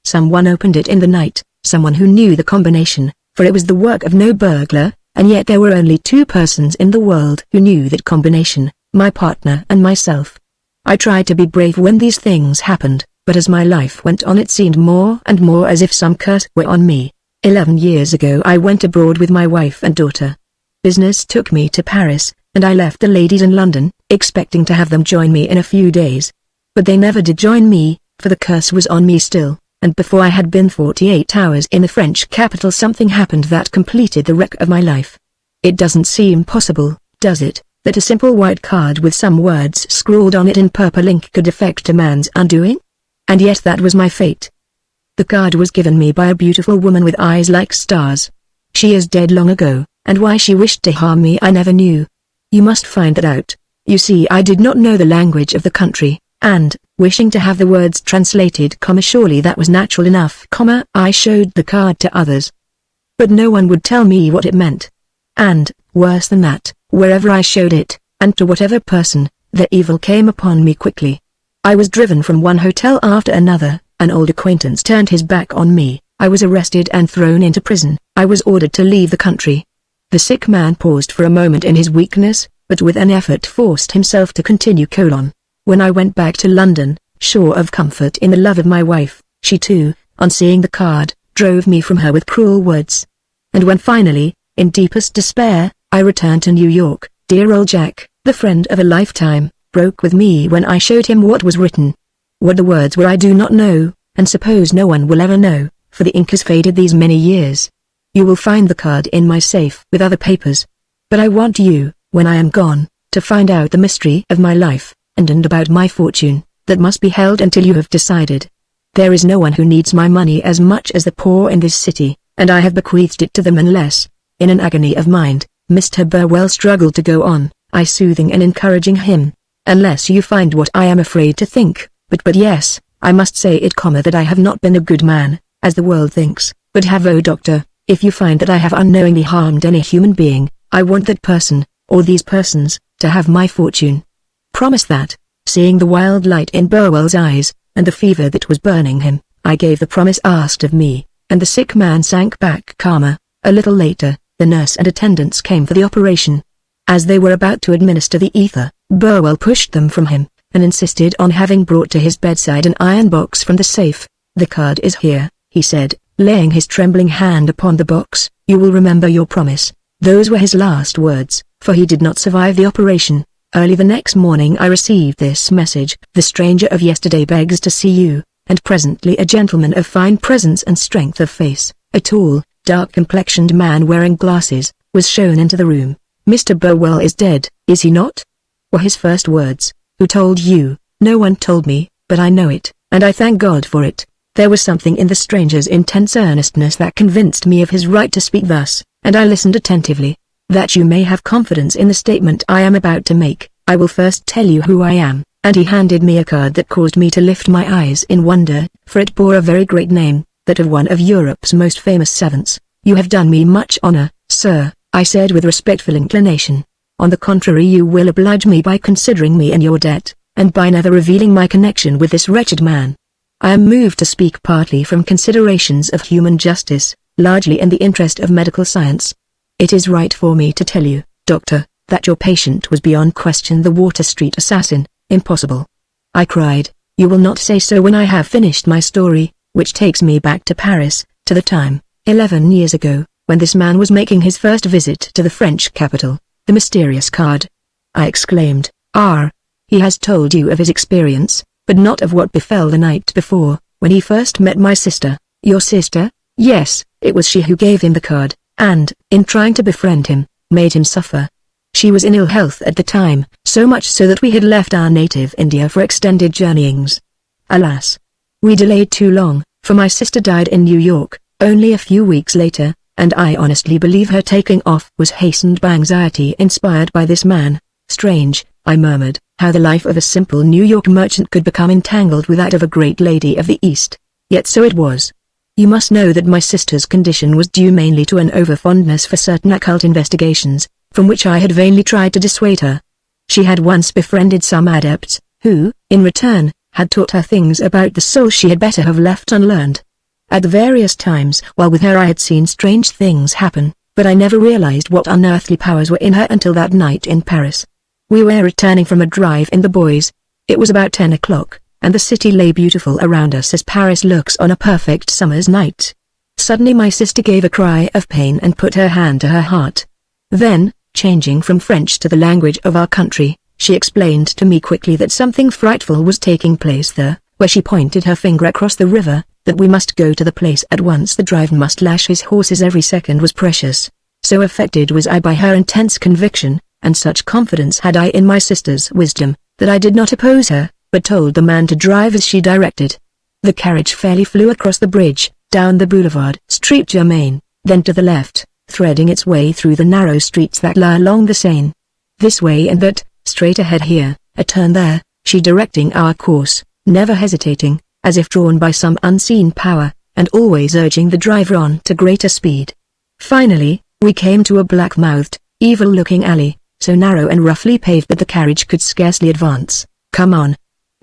A: Someone opened it in the night, someone who knew the combination, for it was the work of no burglar, and yet there were only 2 persons in the world who knew that combination, my partner and myself. I tried to be brave when these things happened, but as my life went on it seemed more and more as if some curse were on me. 11 years ago I went abroad with my wife and daughter. Business took me to Paris, and I left the ladies in London, expecting to have them join me in a few days. But they never did join me, for the curse was on me still, and before I had been 48 hours in the French capital something happened that completed the wreck of my life. It doesn't seem possible, does it, that a simple white card with some words scrawled on it in purple ink could effect a man's undoing? And yet that was my fate. The card was given me by a beautiful woman with eyes like stars. She is dead long ago, and why she wished to harm me I never knew. You must find that out. You see, I did not know the language of the country, and, wishing to have the words translated, surely that was natural enough, I showed the card to others. But no one would tell me what it meant. And, worse than that, wherever I showed it, and to whatever person, the evil came upon me quickly. I was driven from one hotel after another, an old acquaintance turned his back on me, I was arrested and thrown into prison, I was ordered to leave the country. The sick man paused for a moment in his weakness, but with an effort forced himself to continue. When I went back to London, sure of comfort in the love of my wife, she too, on seeing the card, drove me from her with cruel words. And when finally, in deepest despair, I returned to New York, dear old Jack, the friend of a lifetime, broke with me when I showed him what was written. What the words were I do not know, and suppose no one will ever know, for the ink has faded these many years. You will find the card in my safe with other papers. But I want you, when I am gone, to find out the mystery of my life, and about my fortune, that must be held until you have decided. There is no one who needs my money as much as the poor in this city, and I have bequeathed it to them unless, in an agony of mind, Mr. Burwell struggled to go on, I soothing and encouraging him, unless you find what I am afraid to think, but yes, I must say it, that I have not been a good man, as the world thinks, but have, oh doctor, if you find that I have unknowingly harmed any human being, I want that person, or these persons, to have my fortune. Promise that. Seeing the wild light in Burwell's eyes, and the fever that was burning him, I gave the promise asked of me, and the sick man sank back calmer. A little later, the nurse and attendants came for the operation. As they were about to administer the ether, Burwell pushed them from him, and insisted on having brought to his bedside an iron box from the safe. The card is here, he said, laying his trembling hand upon the box. You will remember your promise. Those were his last words, for he did not survive the operation. Early the next morning I received this message: the stranger of yesterday begs to see you, and presently a gentleman of fine presence and strength of face, a tall, dark-complexioned man wearing glasses, was shown into the room. Mr. Burwell is dead, is he not? Were his first words. Who told you? No one told me, but I know it, and I thank God for it. There was something in the stranger's intense earnestness that convinced me of his right to speak thus, and I listened attentively. That you may have confidence in the statement I am about to make, I will first tell you who I am, and he handed me a card that caused me to lift my eyes in wonder, for it bore a very great name, that of one of Europe's most famous savants. You have done me much honor, sir, I said with respectful inclination. On the contrary, you will oblige me by considering me in your debt, and by never revealing my connection with this wretched man. I am moved to speak partly from considerations of human justice, largely in the interest of medical science. It is right for me to tell you, doctor, that your patient was beyond question the Water Street assassin. Impossible. I cried. You will not say so when I have finished my story, which takes me back to Paris, to the time, 11 years ago, when this man was making his first visit to the French capital. The mysterious card, I exclaimed. He has told you of his experience, but not of what befell the night before, when he first met my sister. Your sister? Yes, it was she who gave him the card, and, in trying to befriend him, made him suffer. She was in ill health at the time, so much so that we had left our native India for extended journeyings. Alas! We delayed too long, for my sister died in New York, only a few weeks later, and I honestly believe her taking off was hastened by anxiety inspired by this man. Strange, I murmured, how the life of a simple New York merchant could become entangled with that of a great lady of the East. Yet so it was. You must know that my sister's condition was due mainly to an over-fondness for certain occult investigations, from which I had vainly tried to dissuade her. She had once befriended some adepts, who, in return, had taught her things about the soul she had better have left unlearned. At various times while with her I had seen strange things happen, but I never realized what unearthly powers were in her until that night in Paris. We were returning from a drive in the Bois. It was about 10 o'clock, and the city lay beautiful around us as Paris looks on a perfect summer's night. Suddenly my sister gave a cry of pain and put her hand to her heart. Then, changing from French to the language of our country, she explained to me quickly that something frightful was taking place there, where she pointed her finger across the river, that we must go to the place at once. The driver must lash his horses, every second was precious. So affected was I by her intense conviction, and such confidence had I in my sister's wisdom, that I did not oppose her, but told the man to drive as she directed. The carriage fairly flew across the bridge, down the boulevard Street Germain, then to the left, threading its way through the narrow streets that lie along the Seine. This way and that, straight ahead here, a turn there, she directing our course, never hesitating, as if drawn by some unseen power, and always urging the driver on to greater speed. Finally, we came to a black-mouthed, evil-looking alley, so narrow and roughly paved that the carriage could scarcely advance. Come on!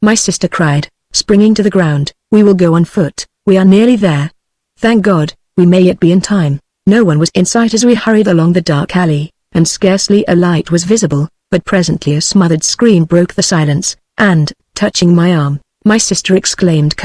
A: My sister cried, springing to the ground. We will go on foot, we are nearly there. Thank God, we may yet be in time. No one was in sight as we hurried along the dark alley, and scarcely a light was visible, but presently a smothered scream broke the silence, and, touching my arm, my sister exclaimed: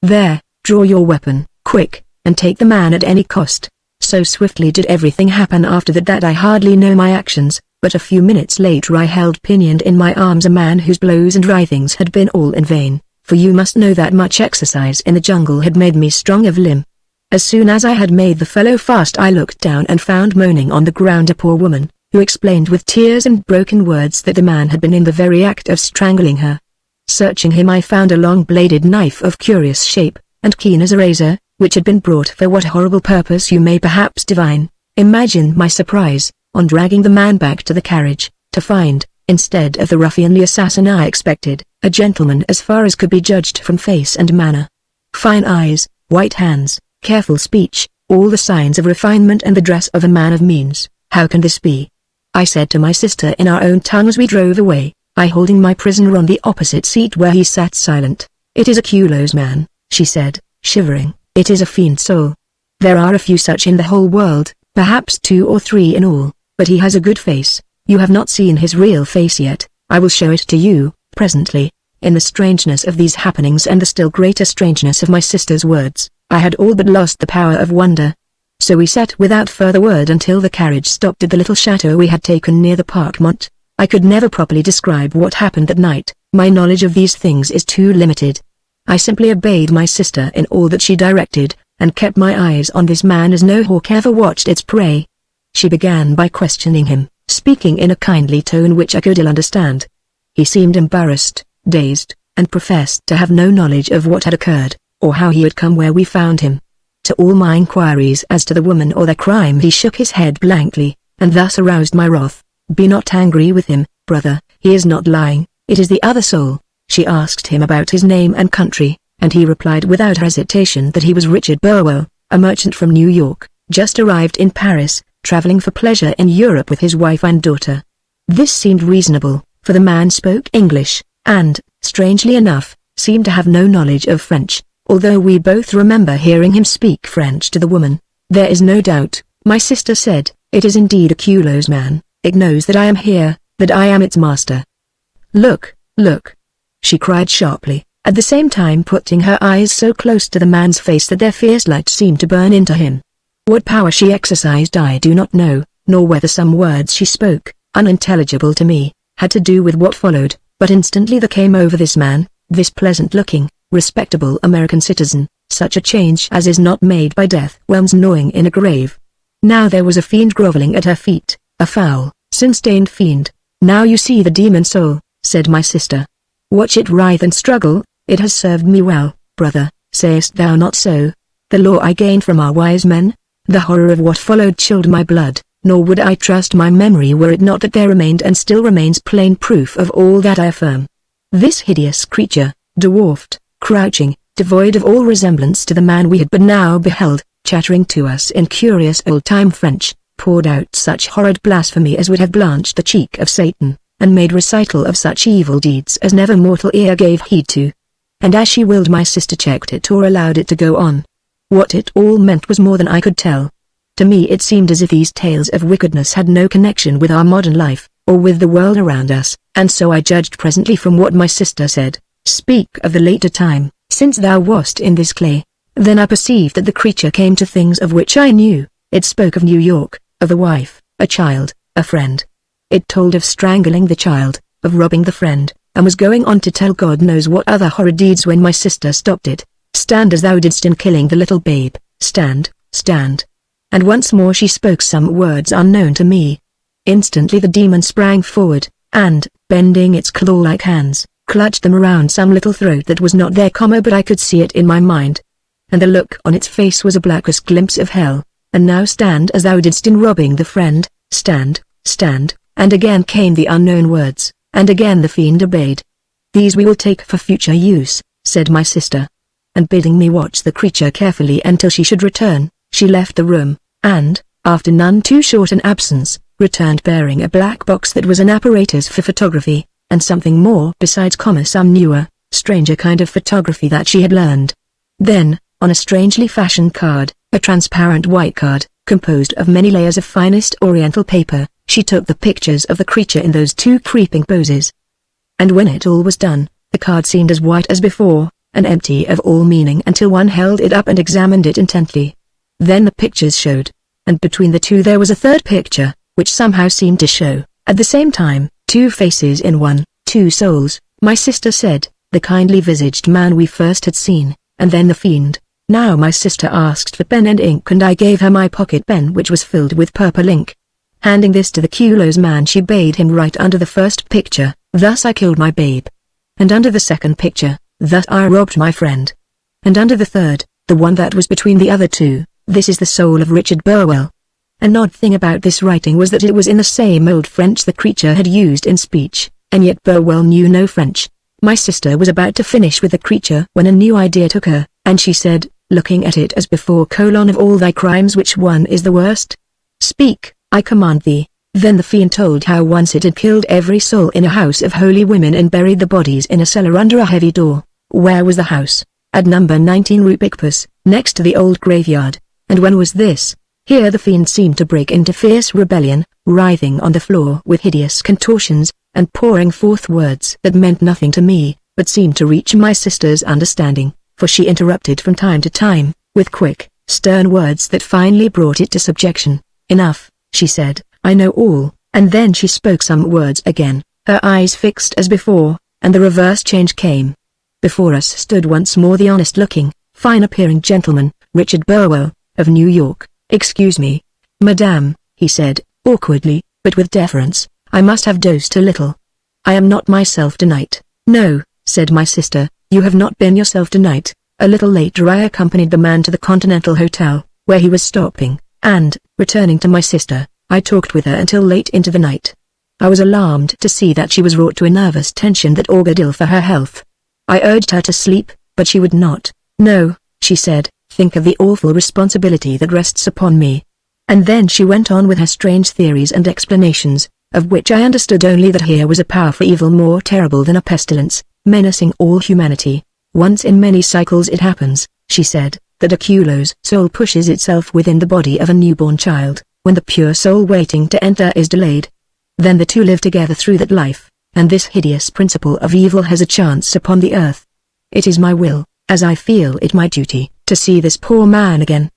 A: There, draw your weapon, quick, and take the man at any cost. So swiftly did everything happen after that I hardly know my actions, but a few minutes later I held pinioned in my arms a man whose blows and writhings had been all in vain, for you must know that much exercise in the jungle had made me strong of limb. As soon as I had made the fellow fast I looked down and found moaning on the ground a poor woman, who explained with tears and broken words that the man had been in the very act of strangling her. Searching him I found a long-bladed knife of curious shape, and keen as a razor, which had been brought for what horrible purpose you may perhaps divine. Imagine my surprise, on dragging the man back to the carriage, to find, instead of the ruffianly assassin I expected, a gentleman as far as could be judged from face and manner. Fine eyes, white hands, careful speech, all the signs of refinement and the dress of a man of means. How can this be? I said to my sister in our own tongue as we drove away, I holding my prisoner on the opposite seat where he sat silent. It is a Culot's man, she said, shivering. It is a fiend soul. There are a few such in the whole world, perhaps 2 or 3 in all, but he has a good face. You have not seen his real face yet. I will show it to you, presently. In the strangeness of these happenings and the still greater strangeness of my sister's words, I had all but lost the power of wonder. So we sat without further word until the carriage stopped at the little chateau we had taken near the Parc Mont. I could never properly describe what happened that night, my knowledge of these things is too limited. I simply obeyed my sister in all that she directed, and kept my eyes on this man as no hawk ever watched its prey. She began by questioning him, speaking in a kindly tone which I could ill understand. He seemed embarrassed, dazed, and professed to have no knowledge of what had occurred. or how he had come where we found him. To all my inquiries as to the woman or the crime he shook his head blankly, and thus aroused my wrath. "Be not angry with him, brother, he is not lying, it is the other soul." She asked him about his name and country, and he replied without hesitation that he was Richard Burwell, a merchant from New York, just arrived in Paris, traveling for pleasure in Europe with his wife and daughter. This seemed reasonable, for the man spoke English, and, strangely enough, seemed to have no knowledge of French, although we both remember hearing him speak French to the woman. "There is no doubt," my sister said, "it is indeed a Culo's man. It knows that I am here, that I am its master. Look, look!" she cried sharply, at the same time putting her eyes so close to the man's face that their fierce light seemed to burn into him. What power she exercised I do not know, nor whether some words she spoke, unintelligible to me, had to do with what followed, but instantly there came over this man, this pleasant-looking, respectable American citizen, such a change as is not made by death worms gnawing in a grave. Now there was a fiend groveling at her feet, a foul, sin-stained fiend. "Now you see the demon soul," said my sister. "Watch it writhe and struggle, it has served me well, brother, sayest thou not so? The law I gained from our wise men? The horror of what followed chilled my blood, nor would I trust my memory were it not that there remained and still remains plain proof of all that I affirm. This hideous creature, dwarfed, crouching, devoid of all resemblance to the man we had but now beheld, chattering to us in curious old-time French, poured out such horrid blasphemy as would have blanched the cheek of Satan, and made recital of such evil deeds as never mortal ear gave heed to. And as she willed, my sister checked it or allowed it to go on. What it all meant was more than I could tell. To me it seemed as if these tales of wickedness had no connection with our modern life, or with the world around us, and so I judged presently from what my sister said. "Speak of the later time, since thou wast in this clay." Then I perceived that the creature came to things of which I knew. It spoke of New York, of a wife, a child, a friend. It told of strangling the child, of robbing the friend, and was going on to tell God knows what other horrid deeds when my sister stopped it. "Stand as thou didst in killing the little babe, stand, stand." And once more she spoke some words unknown to me. Instantly the demon sprang forward, and, bending its claw-like hands, clutched them around some little throat that was not there, but I could see it in my mind. And the look on its face was a blackest glimpse of hell. "And now stand as thou didst in robbing the friend, stand, stand," and again came the unknown words, and again the fiend obeyed. "These we will take for future use," said my sister. And bidding me watch the creature carefully until she should return, she left the room, and, after none too short an absence, returned bearing a black box that was an apparatus for photography, and something more besides, some newer, stranger kind of photography that she had learned. Then, on a strangely fashioned card, a transparent white card, composed of many layers of finest oriental paper, she took the pictures of the creature in those two creeping poses. And when it all was done, the card seemed as white as before, and empty of all meaning until one held it up and examined it intently. Then the pictures showed, and between the two there was a third picture, which somehow seemed to show, at the same time, two faces in one, two souls. My sister said, the kindly-visaged man we first had seen, and then the fiend. Now my sister asked for pen and ink, and I gave her my pocket pen, which was filled with purple ink. Handing this to the Culo's man, she bade him write under the first picture, "Thus I killed my babe." And under the second picture, "Thus I robbed my friend." And under the third, the one that was between the other two, "This is the soul of Richard Burwell." An odd thing about this writing was that it was in the same old French the creature had used in speech, and yet Burwell knew no French. My sister was about to finish with the creature when a new idea took her, and she said, looking at it as before, "Of all thy crimes which one is the worst? Speak, I command thee." Then the fiend told how once it had killed every soul in a house of holy women and buried the bodies in a cellar under a heavy door. Where was the house? At number 19 Rue Picpus, next to the old graveyard. And when was this? Here the fiend seemed to break into fierce rebellion, writhing on the floor with hideous contortions, and pouring forth words that meant nothing to me, but seemed to reach my sister's understanding, for she interrupted from time to time, with quick, stern words that finally brought it to subjection. "Enough," she said, "I know all," and then she spoke some words again, her eyes fixed as before, and the reverse change came. Before us stood once more the honest-looking, fine-appearing gentleman, Richard Burwell, of New York. "Excuse me, madame," he said, awkwardly, but with deference, "I must have dosed a little. I am not myself tonight." "No," said my sister, "you have not been yourself tonight. A little later I accompanied the man to the Continental Hotel, where he was stopping, and, returning to my sister, I talked with her until late into the night. I was alarmed to see that she was wrought to a nervous tension that augured ill for her health. I urged her to sleep, but she would not. "No," she said, "think of the awful responsibility that rests upon me." And then she went on with her strange theories and explanations, of which I understood only that here was a powerful evil more terrible than a pestilence, menacing all humanity. "Once in many cycles it happens," she said, "that a Kulo's soul pushes itself within the body of a newborn child, when the pure soul waiting to enter is delayed. Then the two live together through that life, and this hideous principle of evil has a chance upon the earth. It is my will, as I feel it my duty, to see this poor man again.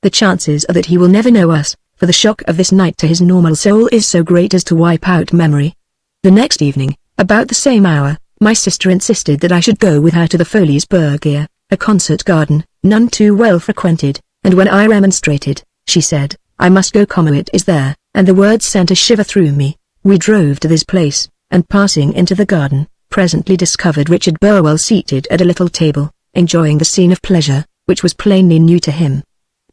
A: The chances are that he will never know us, for the shock of this night to his normal soul is so great as to wipe out memory." The next evening, about the same hour, my sister insisted that I should go with her to the Foliesberger, a concert garden, none too well frequented, and when I remonstrated, she said, "I must go. It is there," and the words sent a shiver through me. We drove to this place, and passing into the garden, presently discovered Richard Burwell seated at a little table, enjoying the scene of pleasure, which was plainly new to him.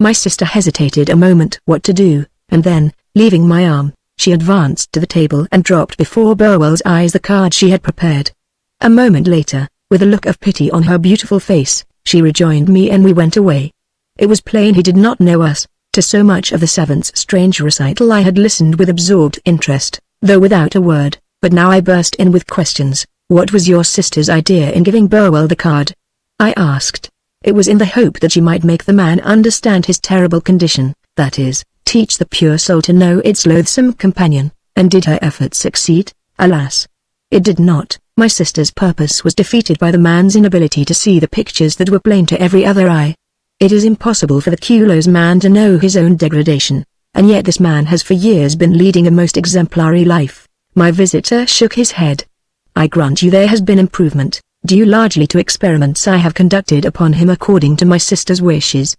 A: My sister hesitated a moment what to do, and then, leaving my arm, she advanced to the table and dropped before Burwell's eyes the card she had prepared. A moment later, with a look of pity on her beautiful face, she rejoined me and we went away. It was plain he did not know us. To so much of the savant's strange recital I had listened with absorbed interest, though without a word, but now I burst in with questions. "What was your sister's idea in giving Burwell the card?" I asked. "It was in the hope that she might make the man understand his terrible condition, that is, teach the pure soul to know its loathsome companion, and did her efforts succeed?" Alas! It did not. My sister's purpose was defeated by the man's inability to see the pictures that were plain to every other eye. It is impossible for the Kulo's man to know his own degradation, and yet this man has for years been leading a most exemplary life. My visitor shook his head. "I grant you there has been improvement, due largely to experiments I have conducted upon him according to my sister's wishes.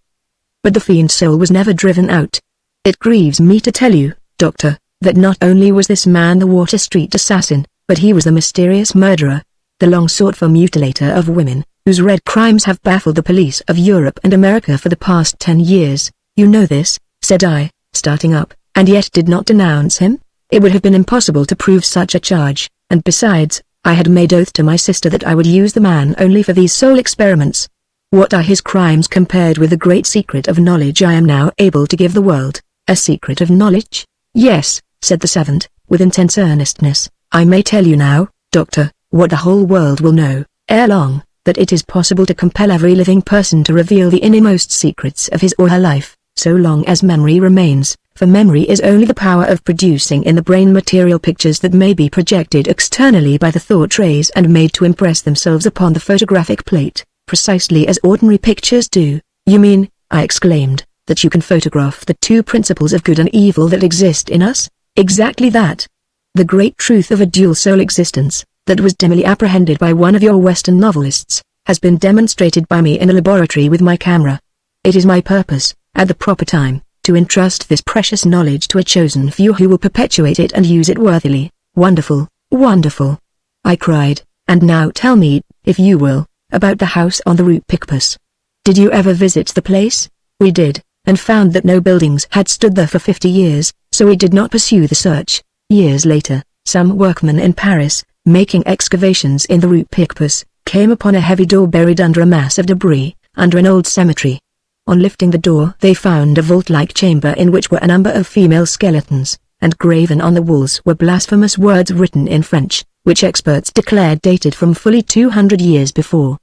A: But the fiend's soul was never driven out. It grieves me to tell you, Doctor, that not only was this man the Water Street assassin, but he was the mysterious murderer, the long-sought-for mutilator of women, whose red crimes have baffled the police of Europe and America for the past 10 years. You know this," said I, starting up, "and yet did not denounce him? It would have been impossible to prove such a charge, and besides, I had made oath to my sister that I would use the man only for these sole experiments. What are his crimes compared with the great secret of knowledge I am now able to give the world?" "A secret of knowledge?" "Yes," said the savant, with intense earnestness. "I may tell you now, Doctor, what the whole world will know, ere long, that it is possible to compel every living person to reveal the innermost secrets of his or her life, so long as memory remains, for memory is only the power of producing in the brain material pictures that may be projected externally by the thought rays and made to impress themselves upon the photographic plate, precisely as ordinary pictures do." "You mean," I exclaimed, "that you can photograph the two principles of good and evil that exist in us?" "Exactly that. The great truth of a dual soul existence, that was dimly apprehended by one of your Western novelists, has been demonstrated by me in a laboratory with my camera. It is my purpose, at the proper time, to entrust this precious knowledge to a chosen few who will perpetuate it and use it worthily." "Wonderful, wonderful!" I cried. "And now tell me, if you will, about the house on the Rue Picpus. Did you ever visit the place?" "We did, and found that no buildings had stood there for 50 years, so we did not pursue the search. Years later, some workmen in Paris, making excavations in the Rue Picpus, came upon a heavy door buried under a mass of debris, under an old cemetery. On lifting the door they found a vault-like chamber in which were a number of female skeletons, and graven on the walls were blasphemous words written in French, which experts declared dated from fully 200 years before.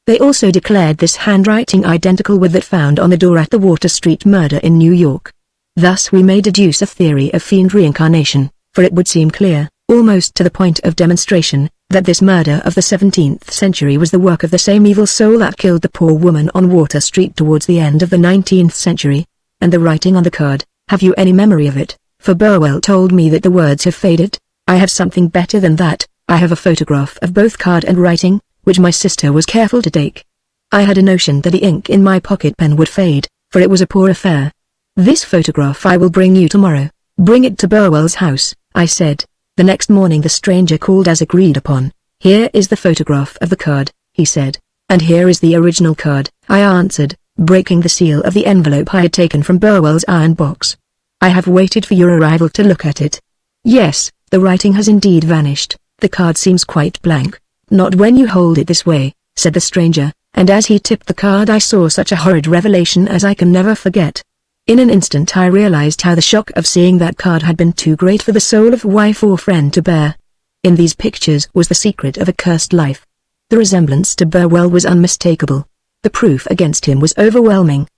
A: They also declared this handwriting identical with that found on the door at the Water Street murder in New York. Thus we may deduce a theory of fiend reincarnation, for it would seem clear, almost to the point of demonstration, that this murder of the 17th century was the work of the same evil soul that killed the poor woman on Water Street towards the end of the 19th century. And the writing on the card, have you any memory of it? For Burwell told me that the words have faded. I have something better than that. I have a photograph of both card and writing, which my sister was careful to take. I had a notion that the ink in my pocket pen would fade, for it was a poor affair. This photograph I will bring you tomorrow. Bring it to Burwell's house, I said. The next morning the stranger called as agreed upon. Here is the photograph of the card, he said. "And here is the original card," I answered, breaking the seal of the envelope I had taken from Burwell's iron box. "I have waited for your arrival to look at it." "Yes, the writing has indeed vanished. The card seems quite blank." "Not when you hold it this way," said the stranger, and as he tipped the card I saw such a horrid revelation as I can never forget. In an instant I realized how the shock of seeing that card had been too great for the soul of wife or friend to bear. In these pictures was the secret of a cursed life. The resemblance to Burwell was unmistakable. The proof against him was overwhelming.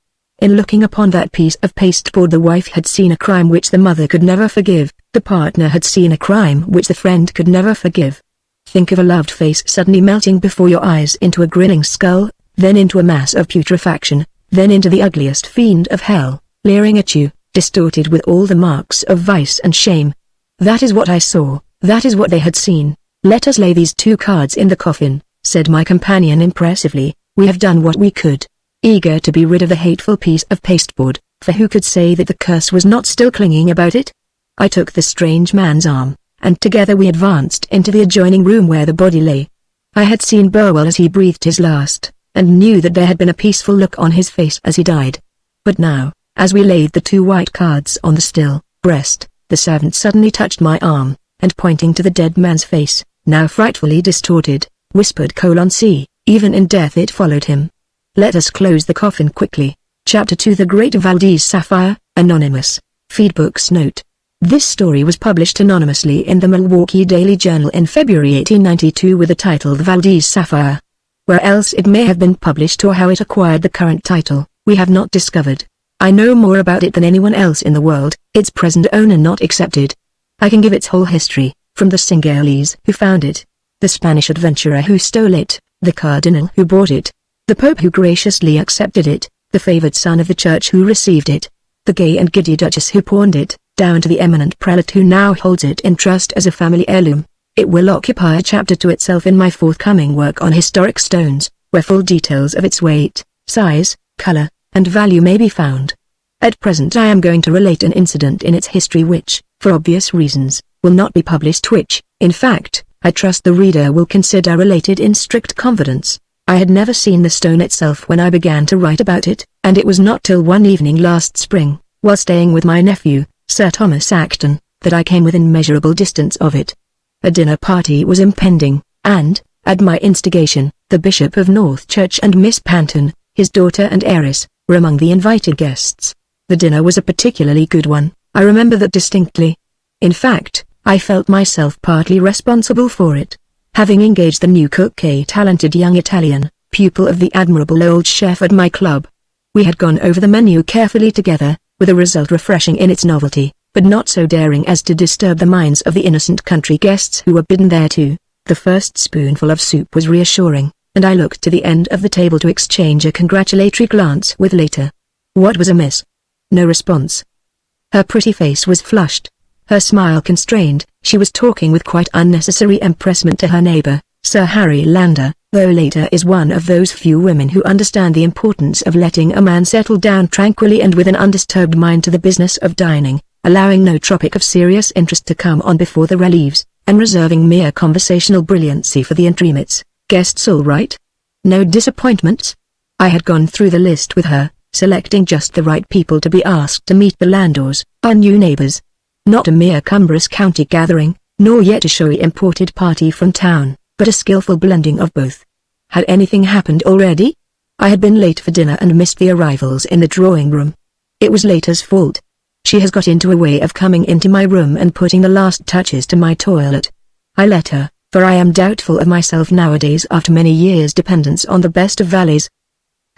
A: In looking upon that piece of pasteboard, the wife had seen a crime which the mother could never forgive, the partner had seen a crime which the friend could never forgive. Think of a loved face suddenly melting before your eyes into a grinning skull, then into a mass of putrefaction, then into the ugliest fiend of hell, leering at you, distorted with all the marks of vice and shame. That is what I saw, that is what they had seen. "Let us lay these two cards in the coffin," said my companion impressively. "We have done what we could." Eager to be rid of the hateful piece of pasteboard, for who could say that the curse was not still clinging about it? I took the strange man's arm, and together we advanced into the adjoining room where the body lay. I had seen Burwell as he breathed his last, and knew that there had been a peaceful look on his face as he died. But now, as we laid the two white cards on the still breast, the servant suddenly touched my arm, and pointing to the dead man's face, now frightfully distorted, whispered: "See, even in death it followed him." Let us close the coffin quickly. Chapter 2: The Great Valdez Sapphire, Anonymous. Feedbooks Note: this story was published anonymously in the Milwaukee Daily Journal in February 1892 with the title The Valdez Sapphire. Where else it may have been published or how it acquired the current title, we have not discovered. I know more about it than anyone else in the world, its present owner not excepted. I can give its whole history, from the Cingalese who found it, the Spanish adventurer who stole it, the cardinal who bought it, the pope who graciously accepted it, the favored son of the church who received it, the gay and giddy duchess who pawned it, down to the eminent prelate who now holds it in trust as a family heirloom. It will occupy a chapter to itself in my forthcoming work on historic stones, where full details of its weight, size, color, and value may be found. At present I am going to relate an incident in its history which, for obvious reasons, will not be published, which, in fact, I trust the reader will consider related in strict confidence. I had never seen the stone itself when I began to write about it, and it was not till one evening last spring, while staying with my nephew, Sir Thomas Acton, that I came within measurable distance of it. A dinner party was impending, and, at my instigation, the Bishop of Northchurch and Miss Panton, his daughter and heiress, were among the invited guests. The dinner was a particularly good one, I remember that distinctly. In fact, I felt myself partly responsible for it. Having engaged the new cook, a talented young Italian, pupil of the admirable old chef at my club. We had gone over the menu carefully together, with a result refreshing in its novelty, but not so daring as to disturb the minds of the innocent country guests who were bidden thereto. The first spoonful of soup was reassuring, and I looked to the end of the table to exchange a congratulatory glance with Leta. What was amiss? No response. Her pretty face was flushed, her smile constrained. She was talking with quite unnecessary empressement to her neighbor, Sir Harry Lander, though Leta is one of those few women who understand the importance of letting a man settle down tranquilly and with an undisturbed mind to the business of dining, allowing no tropic of serious interest to come on before the relieves, and reserving mere conversational brilliancy for the entremets. Guests all right? No disappointments? I had gone through the list with her, selecting just the right people to be asked to meet the Landors, our new neighbors. Not a mere cumbrous county gathering, nor yet a showy imported party from town, but a skillful blending of both. Had anything happened already? I had been late for dinner and missed the arrivals in the drawing room. It was Leta's fault. She has got into a way of coming into my room and putting the last touches to my toilet. I let her, for I am doubtful of myself nowadays after many years' dependence on the best of valets.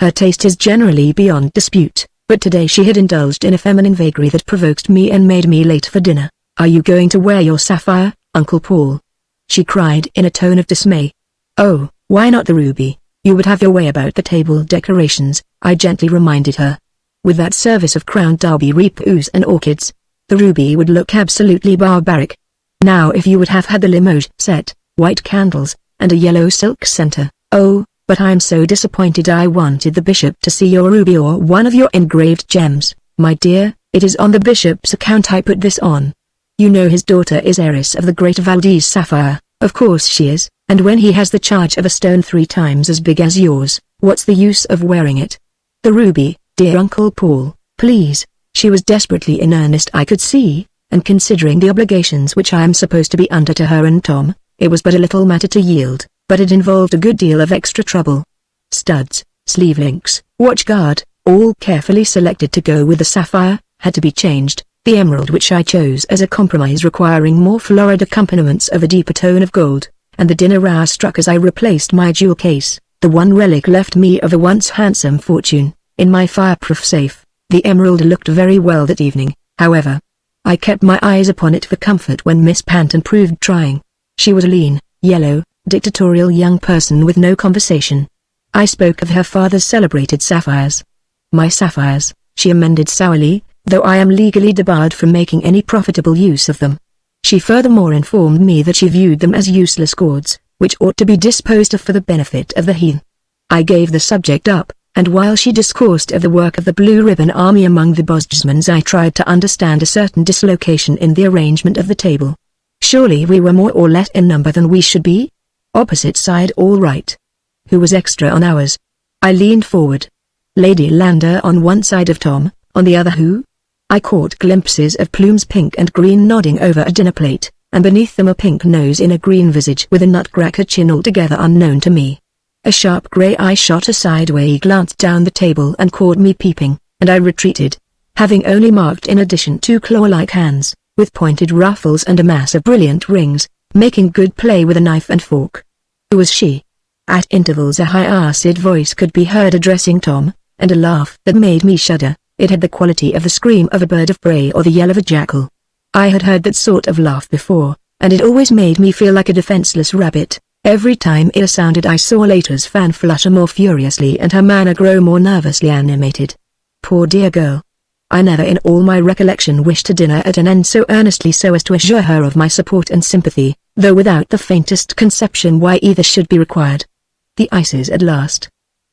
A: Her taste is generally beyond dispute, but today she had indulged in a feminine vagary that provoked me and made me late for dinner. "Are you going to wear your sapphire, Uncle Paul?" she cried in a tone of dismay. "Oh, why not the ruby? You would have your way about the table decorations," I gently reminded her. "With that service of Crown Derby repousse and orchids, the ruby would look absolutely barbaric. Now if you would have had the Limoges set, white candles, and a yellow silk center, oh, but I am so disappointed. I wanted the bishop to see your ruby or one of your engraved gems. My dear, it is on the bishop's account I put this on. You know his daughter is heiress of the great Valdez sapphire, Of course she is, and when he has the charge of a stone 3 times as big as yours, what's the use of wearing it? The ruby, dear Uncle Paul, please. She was desperately in earnest, I could see, and considering the obligations which I am supposed to be under to her and Tom, it was but a little matter to yield, but it involved a good deal of extra trouble. Studs, sleeve links, watch guard, all carefully selected to go with the sapphire, had to be changed, the emerald which I chose as a compromise requiring more florid accompaniments of a deeper tone of gold, and the dinner hour struck as I replaced my jewel case, the one relic left me of a once handsome fortune, in my fireproof safe. The emerald looked very well that evening, however. I kept my eyes upon it for comfort when Miss Panton proved trying. She was a lean, yellow, dictatorial young person with no conversation. I spoke of her father's celebrated sapphires. My sapphires, she amended sourly, though I am legally debarred from making any profitable use of them. She furthermore informed me that she viewed them as useless gauds, which ought to be disposed of for the benefit of the heathen. I gave the subject up, and while she discoursed of the work of the Blue Ribbon Army among the Bosjesmans, I tried to understand a certain dislocation in the arrangement of the table. Surely we were more or less in number than we should be? Opposite side all right. Who was extra on ours? I leaned forward. Lady Lander on one side of Tom, on the other who? I caught glimpses of plumes pink and green nodding over a dinner plate, and beneath them a pink nose in a green visage with a nutcracker chin altogether unknown to me. A sharp grey eye shot a sideway glance down the table and caught me peeping, and I retreated, having only marked in addition 2 claw-like hands, with pointed ruffles and a mass of brilliant rings, making good play with a knife and fork. Who was she? At intervals a high-acid voice could be heard addressing Tom, and a laugh that made me shudder. It had the quality of the scream of a bird of prey or the yell of a jackal. I had heard that sort of laugh before, and it always made me feel like a defenseless rabbit. Every time it sounded I saw Lata's fan flutter more furiously and her manner grow more nervously animated. Poor dear girl. I never in all my recollection wished her dinner at an end so earnestly so as to assure her of my support and sympathy, though without the faintest conception why either should be required. The ices at last.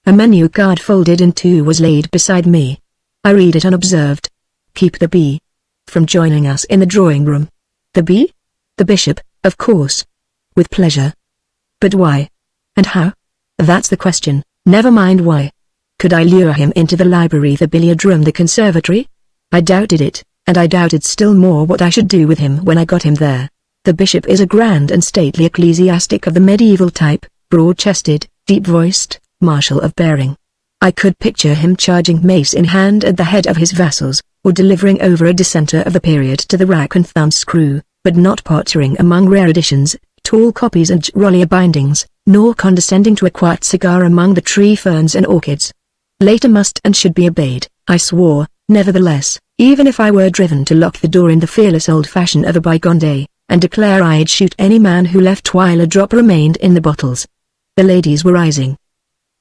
A: A menu card folded in 2 was laid beside me. I read it unobserved. Keep the B. From joining us in the drawing room. The B? The bishop, of course. With pleasure. But why? And how? That's the question, never mind why. Could I lure him into the library, the billiard room, the conservatory? I doubted it, and I doubted still more what I should do with him when I got him there. The bishop is a grand and stately ecclesiastic of the medieval type, broad-chested, deep-voiced, martial of bearing. I could picture him charging mace in hand at the head of his vassals, or delivering over a dissenter of the period to the rack and thumbscrew, but not pottering among rare editions, tall copies and Rollier bindings, nor condescending to a quiet cigar among the tree ferns and orchids. Later must and should be obeyed, I swore, nevertheless, even if I were driven to lock the door in the fearless old fashion of a bygone day, and declare I'd shoot any man who left while a drop remained in the bottles. The ladies were rising.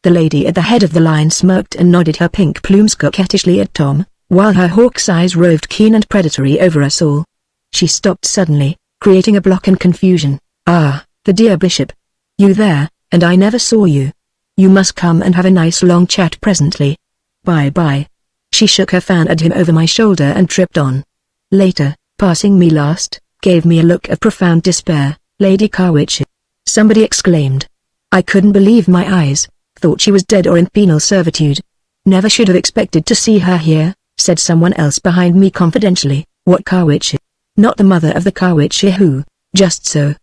A: The lady at the head of the line smirked and nodded her pink plumes coquettishly at Tom, while her hawk's eyes roved keen and predatory over us all. She stopped suddenly, creating a block and confusion. Ah, the dear bishop. You there, and I never saw you. You must come and have a nice long chat presently. Bye-bye. She shook her fan at him over my shoulder and tripped on. Later, passing me last, gave me a look of profound despair. Lady Carwitch. Somebody exclaimed. I couldn't believe my eyes, thought she was dead or in penal servitude. Never should have expected to see her here, said someone else behind me confidentially. What Carwitch? Not the mother of the Carwitch who, just so.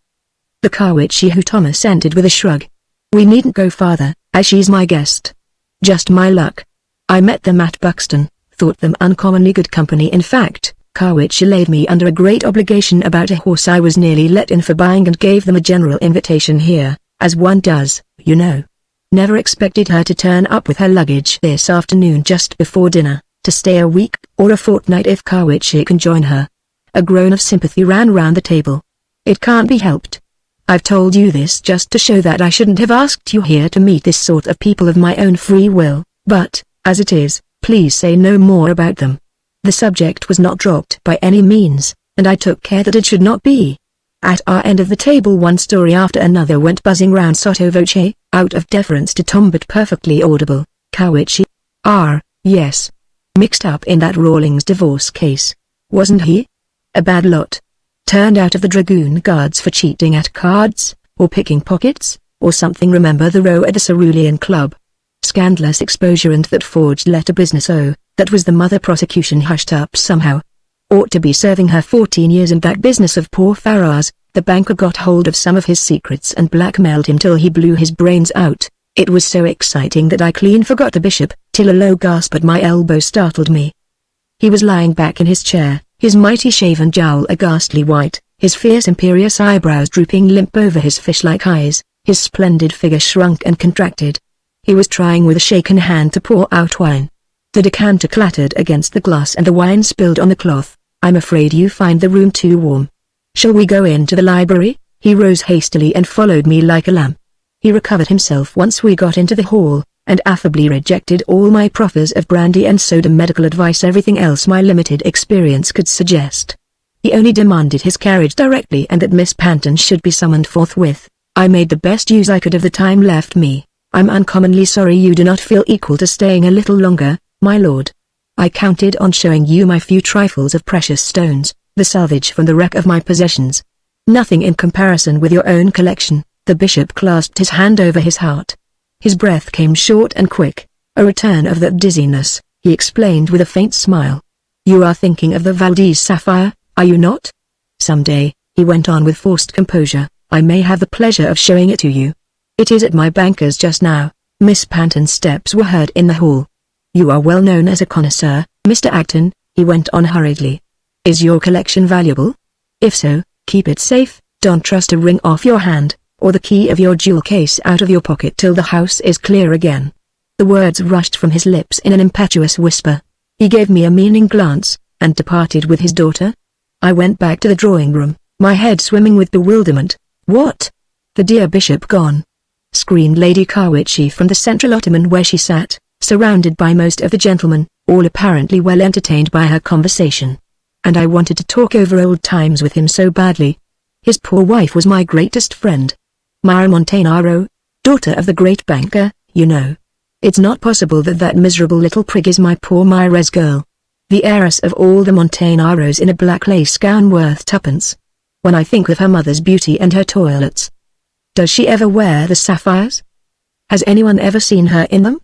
A: The Carwitch who, Tom assented with a shrug. We needn't go farther, as she's my guest. Just my luck. I met them at Buxton, thought them uncommonly good company. In fact, Carwitch laid me under a great obligation about a horse I was nearly let in for buying and gave them a general invitation here, as one does, you know. Never expected her to turn up with her luggage this afternoon just before dinner, to stay a week or a fortnight if Carwitch can join her. A groan of sympathy ran round the table. It can't be helped. I've told you this just to show that I shouldn't have asked you here to meet this sort of people of my own free will, but, as it is, please say no more about them. The subject was not dropped by any means, and I took care that it should not be. At our end of the table one story after another went buzzing round sotto voce, out of deference to Tom but perfectly audible. Carwitch. Yes. Mixed up in that Rawlings divorce case. Wasn't he? A bad lot. Turned out of the Dragoon Guards for cheating at cards, or picking pockets, or something. Remember the row at the Cerulean Club? Scandalous exposure and that forged letter business. Oh, that was the mother. Prosecution hushed up somehow. Ought to be serving her 14 years in that business of poor Farrar's. The banker got hold of some of his secrets and blackmailed him till he blew his brains out. It was so exciting that I clean forgot the bishop, till a low gasp at my elbow startled me. He was lying back in his chair, his mighty shaven jowl a ghastly white, his fierce imperious eyebrows drooping limp over his fish-like eyes, his splendid figure shrunk and contracted. He was trying with a shaken hand to pour out wine. The decanter clattered against the glass and the wine spilled on the cloth. I'm afraid you find the room too warm. Shall we go into the library? He rose hastily and followed me like a lamb. He recovered himself once we got into the hall, and affably rejected all my proffers of brandy and soda, medical advice, everything else my limited experience could suggest. He only demanded his carriage directly and that Miss Panton should be summoned forthwith. I made the best use I could of the time left me. I'm uncommonly sorry you do not feel equal to staying a little longer, my lord. I counted on showing you my few trifles of precious stones, the salvage from the wreck of my possessions. Nothing in comparison with your own collection. The bishop clasped his hand over his heart. His breath came short and quick. A return of that dizziness, he explained with a faint smile. You are thinking of the Valdez sapphire, are you not? Someday, he went on with forced composure, I may have the pleasure of showing it to you. It is at my banker's just now. Miss Panton's steps were heard in the hall. You are well known as a connoisseur, Mr. Acton, he went on hurriedly. Is your collection valuable? If so, keep it safe, don't trust a ring off your hand, or the key of your jewel case out of your pocket till the house is clear again. The words rushed from his lips in an impetuous whisper. He gave me a meaning glance, and departed with his daughter. I went back to the drawing room, my head swimming with bewilderment. What? The dear bishop gone? Screamed Lady Carwitchy from the central ottoman where she sat, surrounded by most of the gentlemen, all apparently well entertained by her conversation. And I wanted to talk over old times with him so badly. His poor wife was my greatest friend. Myra Montanaro, daughter of the great banker, you know. It's not possible that that miserable little prig is my poor Myra's girl. The heiress of all the Montanaros in a black lace gown worth twopence. When I think of her mother's beauty and her toilets. Does she ever wear the sapphires? Has anyone ever seen her in them?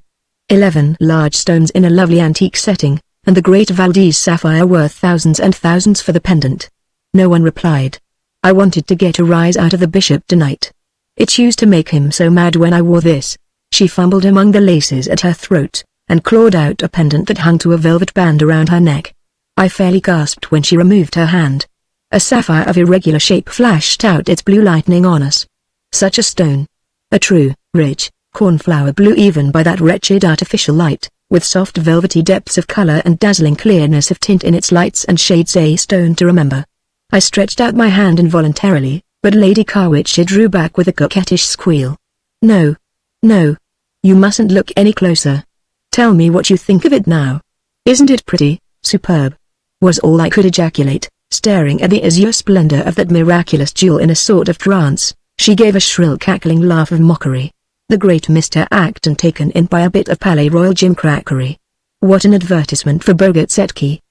A: 11 large stones in a lovely antique setting, and the great Valdez sapphire worth thousands and thousands for the pendant. No one replied. I wanted to get a rise out of the bishop tonight. It used to make him so mad when I wore this. She fumbled among the laces at her throat, and clawed out a pendant that hung to a velvet band around her neck. I fairly gasped when she removed her hand. A sapphire of irregular shape flashed out its blue lightning on us. Such a stone. A true, rich, cornflower blue even by that wretched artificial light, with soft velvety depths of color and dazzling clearness of tint in its lights and shades. A stone to remember. I stretched out my hand involuntarily, but Lady Carwitchy drew back with a coquettish squeal. No. No. You mustn't look any closer. Tell me what you think of it now. Isn't it pretty, superb? Was all I could ejaculate, staring at the azure splendor of that miraculous jewel in a sort of trance. She gave a shrill cackling laugh of mockery. The great Mr. Acton taken in by a bit of Palais Royal gimcrackery. What an advertisement for Bogatsetsky.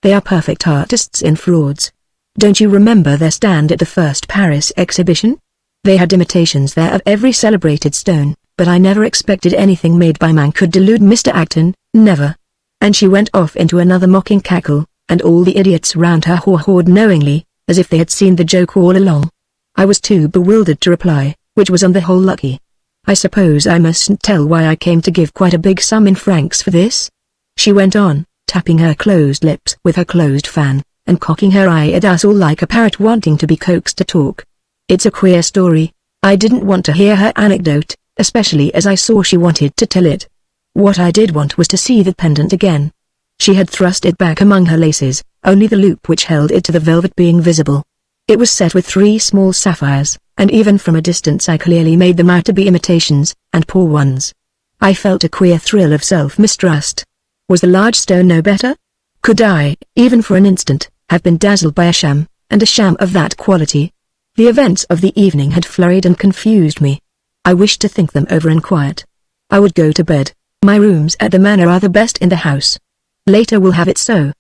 A: They are perfect artists in frauds. Don't you remember their stand at the first Paris exhibition? They had imitations there of every celebrated stone, but I never expected anything made by man could delude Mr. Acton, never. And she went off into another mocking cackle, and all the idiots round her haw-hawed knowingly, as if they had seen the joke all along. I was too bewildered to reply, which was on the whole lucky. I suppose I mustn't tell why I came to give quite a big sum in francs for this? She went on, tapping her closed lips with her closed fan, and cocking her eye at us all like a parrot wanting to be coaxed to talk. It's a queer story. I didn't want to hear her anecdote, especially as I saw she wanted to tell it. What I did want was to see the pendant again. She had thrust it back among her laces, only the loop which held it to the velvet being visible. It was set with 3 small sapphires, and even from a distance I clearly made them out to be imitations, and poor ones. I felt a queer thrill of self-mistrust. Was the large stone no better? Could I, even for an instant, have been dazzled by a sham, and a sham of that quality? The events of the evening had flurried and confused me. I wished to think them over in quiet. I would go to bed. My rooms at the manor are the best in the house. Later will have it so.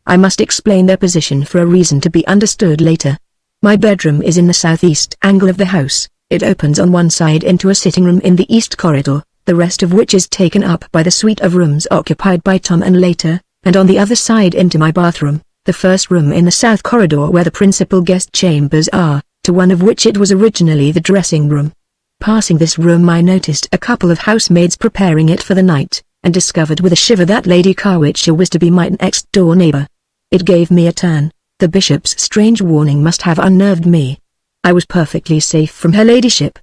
A: I must explain their position for a reason to be understood later. My bedroom is in the southeast angle of the house. It opens on one side into a sitting room in the east corridor, the rest of which is taken up by the suite of rooms occupied by Tom and later, and on the other side into my bathroom, the first room in the south corridor where the principal guest chambers are, to one of which it was originally the dressing room. Passing this room I noticed a couple of housemaids preparing it for the night, and discovered with a shiver that Lady Carwitcher was to be my next-door neighbor. It gave me a turn. The bishop's strange warning must have unnerved me. I was perfectly safe from her ladyship.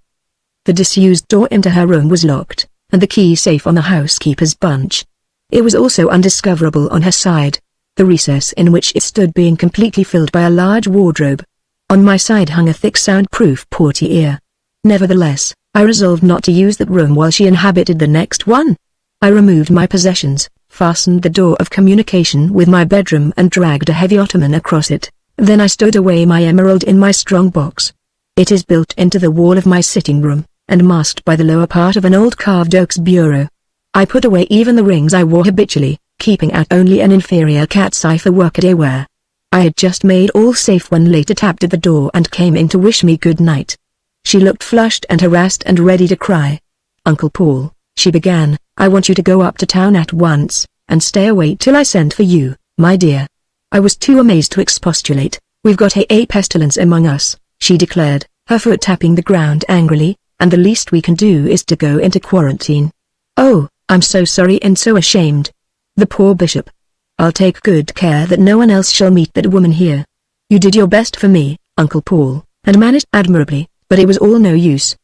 A: The disused door into her room was locked, and the key safe on the housekeeper's bunch. It was also undiscoverable on her side, the recess in which it stood being completely filled by a large wardrobe. On my side hung a thick soundproof portiere. Nevertheless, I resolved not to use that room while she inhabited the next one. I removed my possessions, fastened the door of communication with my bedroom and dragged a heavy ottoman across it. Then I stowed away my emerald in my strong box. It is built into the wall of my sitting room, and masked by the lower part of an old carved oak's bureau. I put away even the rings I wore habitually, keeping out only an inferior cat's eye for workaday wear. I had just made all safe when Leta tapped at the door and came in to wish me good night. She looked flushed and harassed and ready to cry. "Uncle Paul," she began, "I want you to go up to town at once, and stay away till I send for you, my dear." I was too amazed to expostulate. "We've got a pestilence among us," she declared, her foot tapping the ground angrily, "and the least we can do is to go into quarantine." "Oh, I'm so sorry and so ashamed. The poor bishop. I'll take good care that no one else shall meet that woman here. You did your best for me, Uncle Paul, and managed admirably, but it was all no use.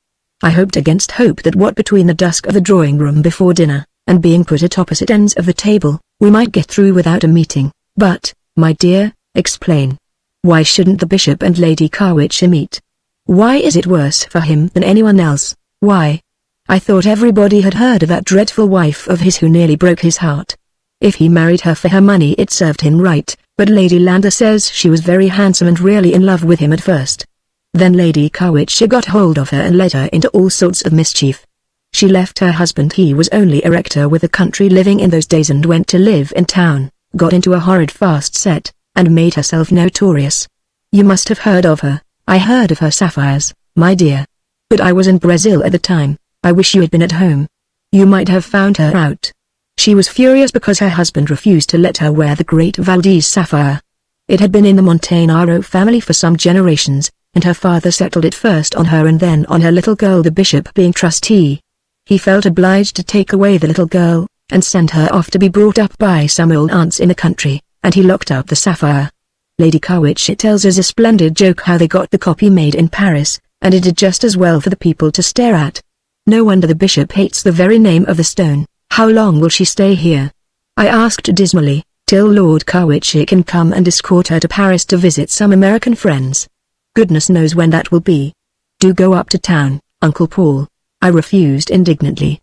A: I hoped against hope that what between the dusk of the drawing-room before dinner, and being put at opposite ends of the table, we might get through without a meeting. But, my dear, explain. Why shouldn't the bishop and Lady Carwitcher meet? Why is it worse for him than anyone else? Why? I thought everybody had heard of that dreadful wife of his who nearly broke his heart. If he married her for her money it served him right, but Lady Lander says she was very handsome and really in love with him at first. Then Lady Carwitcher got hold of her and led her into all sorts of mischief. She left her husband, he was only a rector with a country living in those days, and went to live in town, got into a horrid fast set, and made herself notorious. You must have heard of her. I heard of her sapphires, my dear. But I was in Brazil at the time. I wish you had been at home. You might have found her out. She was furious because her husband refused to let her wear the great Valdez sapphire. It had been in the Montanaro family for some generations, and her father settled it first on her and then on her little girl, the bishop being trustee. He felt obliged to take away the little girl, and send her off to be brought up by some old aunts in the country, and he locked up the sapphire. Lady Carwitcher tells us a splendid joke how they got the copy made in Paris, and it did just as well for the people to stare at. No wonder the bishop hates the very name of the stone. How long will she stay here? I asked dismally. Till Lord Carwitcher can come and escort her to Paris to visit some American friends. Goodness knows when that will be. Do go up to town, Uncle Paul. I refused indignantly.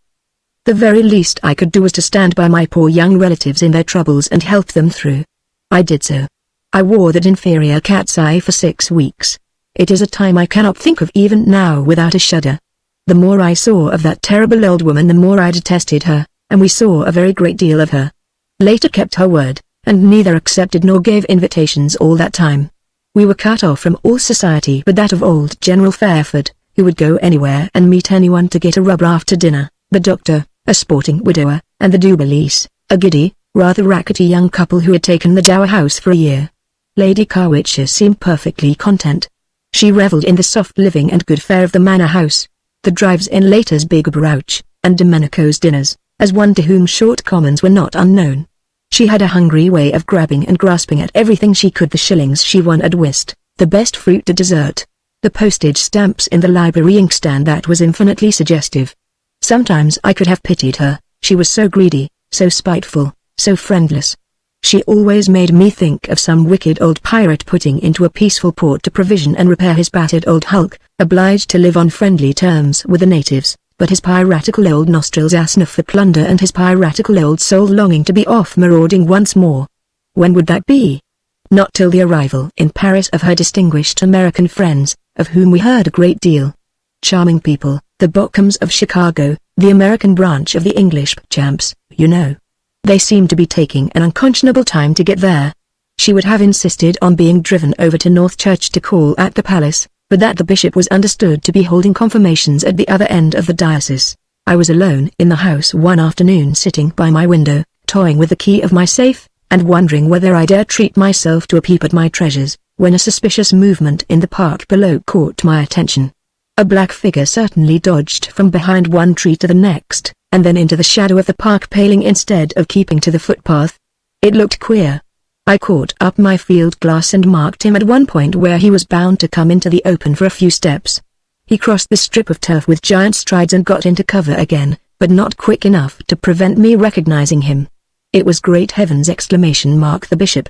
A: The very least I could do was to stand by my poor young relatives in their troubles and help them through. I did so. I wore that inferior cat's eye for 6 weeks. It is a time I cannot think of even now without a shudder. The more I saw of that terrible old woman the more I detested her, and we saw a very great deal of her. Later kept her word, and neither accepted nor gave invitations all that time. We were cut off from all society but that of old General Fairford, who would go anywhere and meet anyone to get a rub after dinner, the doctor, a sporting widower, and the Duberlys, a giddy, rather rackety young couple who had taken the dower house for a year. Lady Carwitcher seemed perfectly content. She revelled in the soft living and good fare of the manor house, the drives in Leta's big barouche, and Domenico's dinners, as one to whom short commons were not unknown. She had a hungry way of grabbing and grasping at everything she could. The shillings she won at whist, the best fruit to dessert, the postage stamps in the library inkstand that was infinitely suggestive. Sometimes I could have pitied her, she was so greedy, so spiteful, so friendless. She always made me think of some wicked old pirate putting into a peaceful port to provision and repair his battered old hulk, obliged to live on friendly terms with the natives, but his piratical old nostrils a snuff for plunder and his piratical old soul longing to be off marauding once more. When would that be? Not till the arrival in Paris of her distinguished American friends, of whom we heard a great deal. Charming people, the Bockhams of Chicago, the American branch of the English champs, you know. They seemed to be taking an unconscionable time to get there. She would have insisted on being driven over to North Church to call at the palace, but that the bishop was understood to be holding confirmations at the other end of the diocese. I was alone in the house one afternoon sitting by my window, toying with the key of my safe, and wondering whether I dare treat myself to a peep at my treasures, when a suspicious movement in the park below caught my attention. A black figure certainly dodged from behind one tree to the next, and then into the shadow of the park paling instead of keeping to the footpath. It looked queer. I caught up my field glass and marked him at one point where he was bound to come into the open for a few steps. He crossed the strip of turf with giant strides and got into cover again, but not quick enough to prevent me recognizing him. It was Great Heavens! The bishop.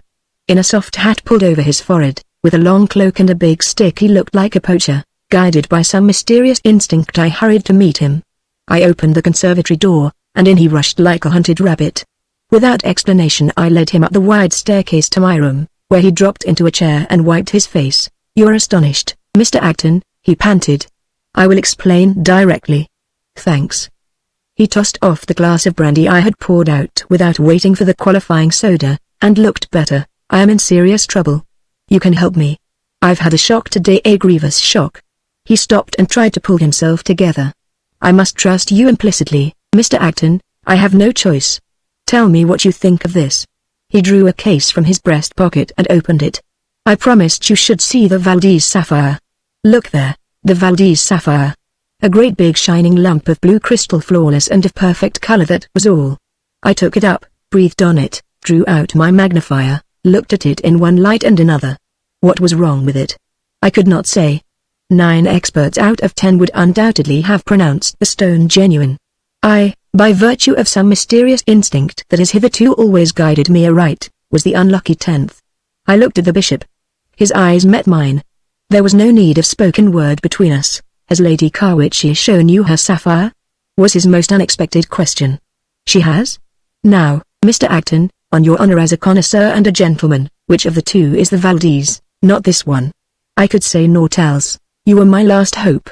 A: In a soft hat pulled over his forehead, with a long cloak and a big stick, he looked like a poacher. Guided by some mysterious instinct, I hurried to meet him. I opened the conservatory door, and in he rushed like a hunted rabbit. Without explanation I led him up the wide staircase to my room, where he dropped into a chair and wiped his face. "You're astonished, Mr. Acton," he panted. "I will explain directly." "Thanks." He tossed off the glass of brandy I had poured out without waiting for the qualifying soda, and looked better. "I am in serious trouble. You can help me. I've had a shock today, a grievous shock." He stopped and tried to pull himself together. "I must trust you implicitly, Mr. Acton. I have no choice. Tell me what you think of this." He drew a case from his breast pocket and opened it. "I promised you should see the Valdez sapphire. Look there, the Valdez sapphire. A great big shining lump of blue crystal, flawless and of perfect color, that was all." I took it up, breathed on it, drew out my magnifier, looked at it in one light and another. What was wrong with it? I could not say. 9 experts out of 10 would undoubtedly have pronounced the stone genuine. I, by virtue of some mysterious instinct that has hitherto always guided me aright, was the unlucky 10th. I looked at the bishop. His eyes met mine. There was no need of spoken word between us. "Has Lady Carwitchet shown you her sapphire?" was his most unexpected question. "She has? Now, Mr. Acton, on your honor as a connoisseur and a gentleman, which of the two is the Valdez?" "Not this one." I could say naught else. "You were my last hope."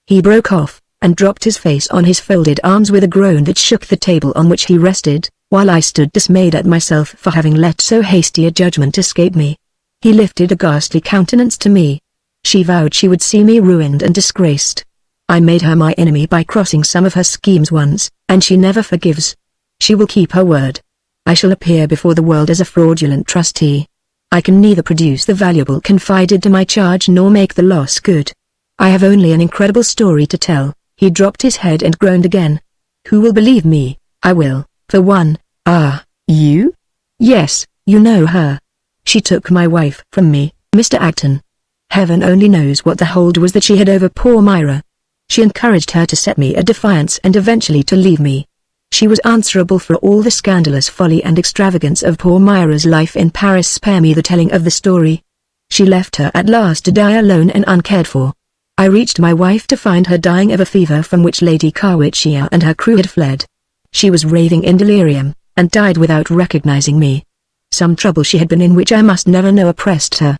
A: He broke off, and dropped his face on his folded arms with a groan that shook the table on which he rested, while I stood dismayed at myself for having let so hasty a judgment escape me. He lifted a ghastly countenance to me. "She vowed she would see me ruined and disgraced. I made her my enemy by crossing some of her schemes once, and she never forgives. She will keep her word. I shall appear before the world as a fraudulent trustee. I can neither produce the valuable confided to my charge nor make the loss good. I have only an incredible story to tell." He dropped his head and groaned again. "Who will believe me? I will, for one." "Ah, you?" "Yes, you know her. She took my wife from me, Mr. Acton. Heaven only knows what the hold was that she had over poor Myra. She encouraged her to set me at defiance and eventually to leave me. She was answerable for all the scandalous folly and extravagance of poor Myra's life in Paris. Spare me the telling of the story. She left her at last to die alone and uncared for. I reached my wife to find her dying of a fever from which Lady Carwitchet and her crew had fled. She was raving in delirium, and died without recognizing me. Some trouble she had been in which I must never know oppressed her.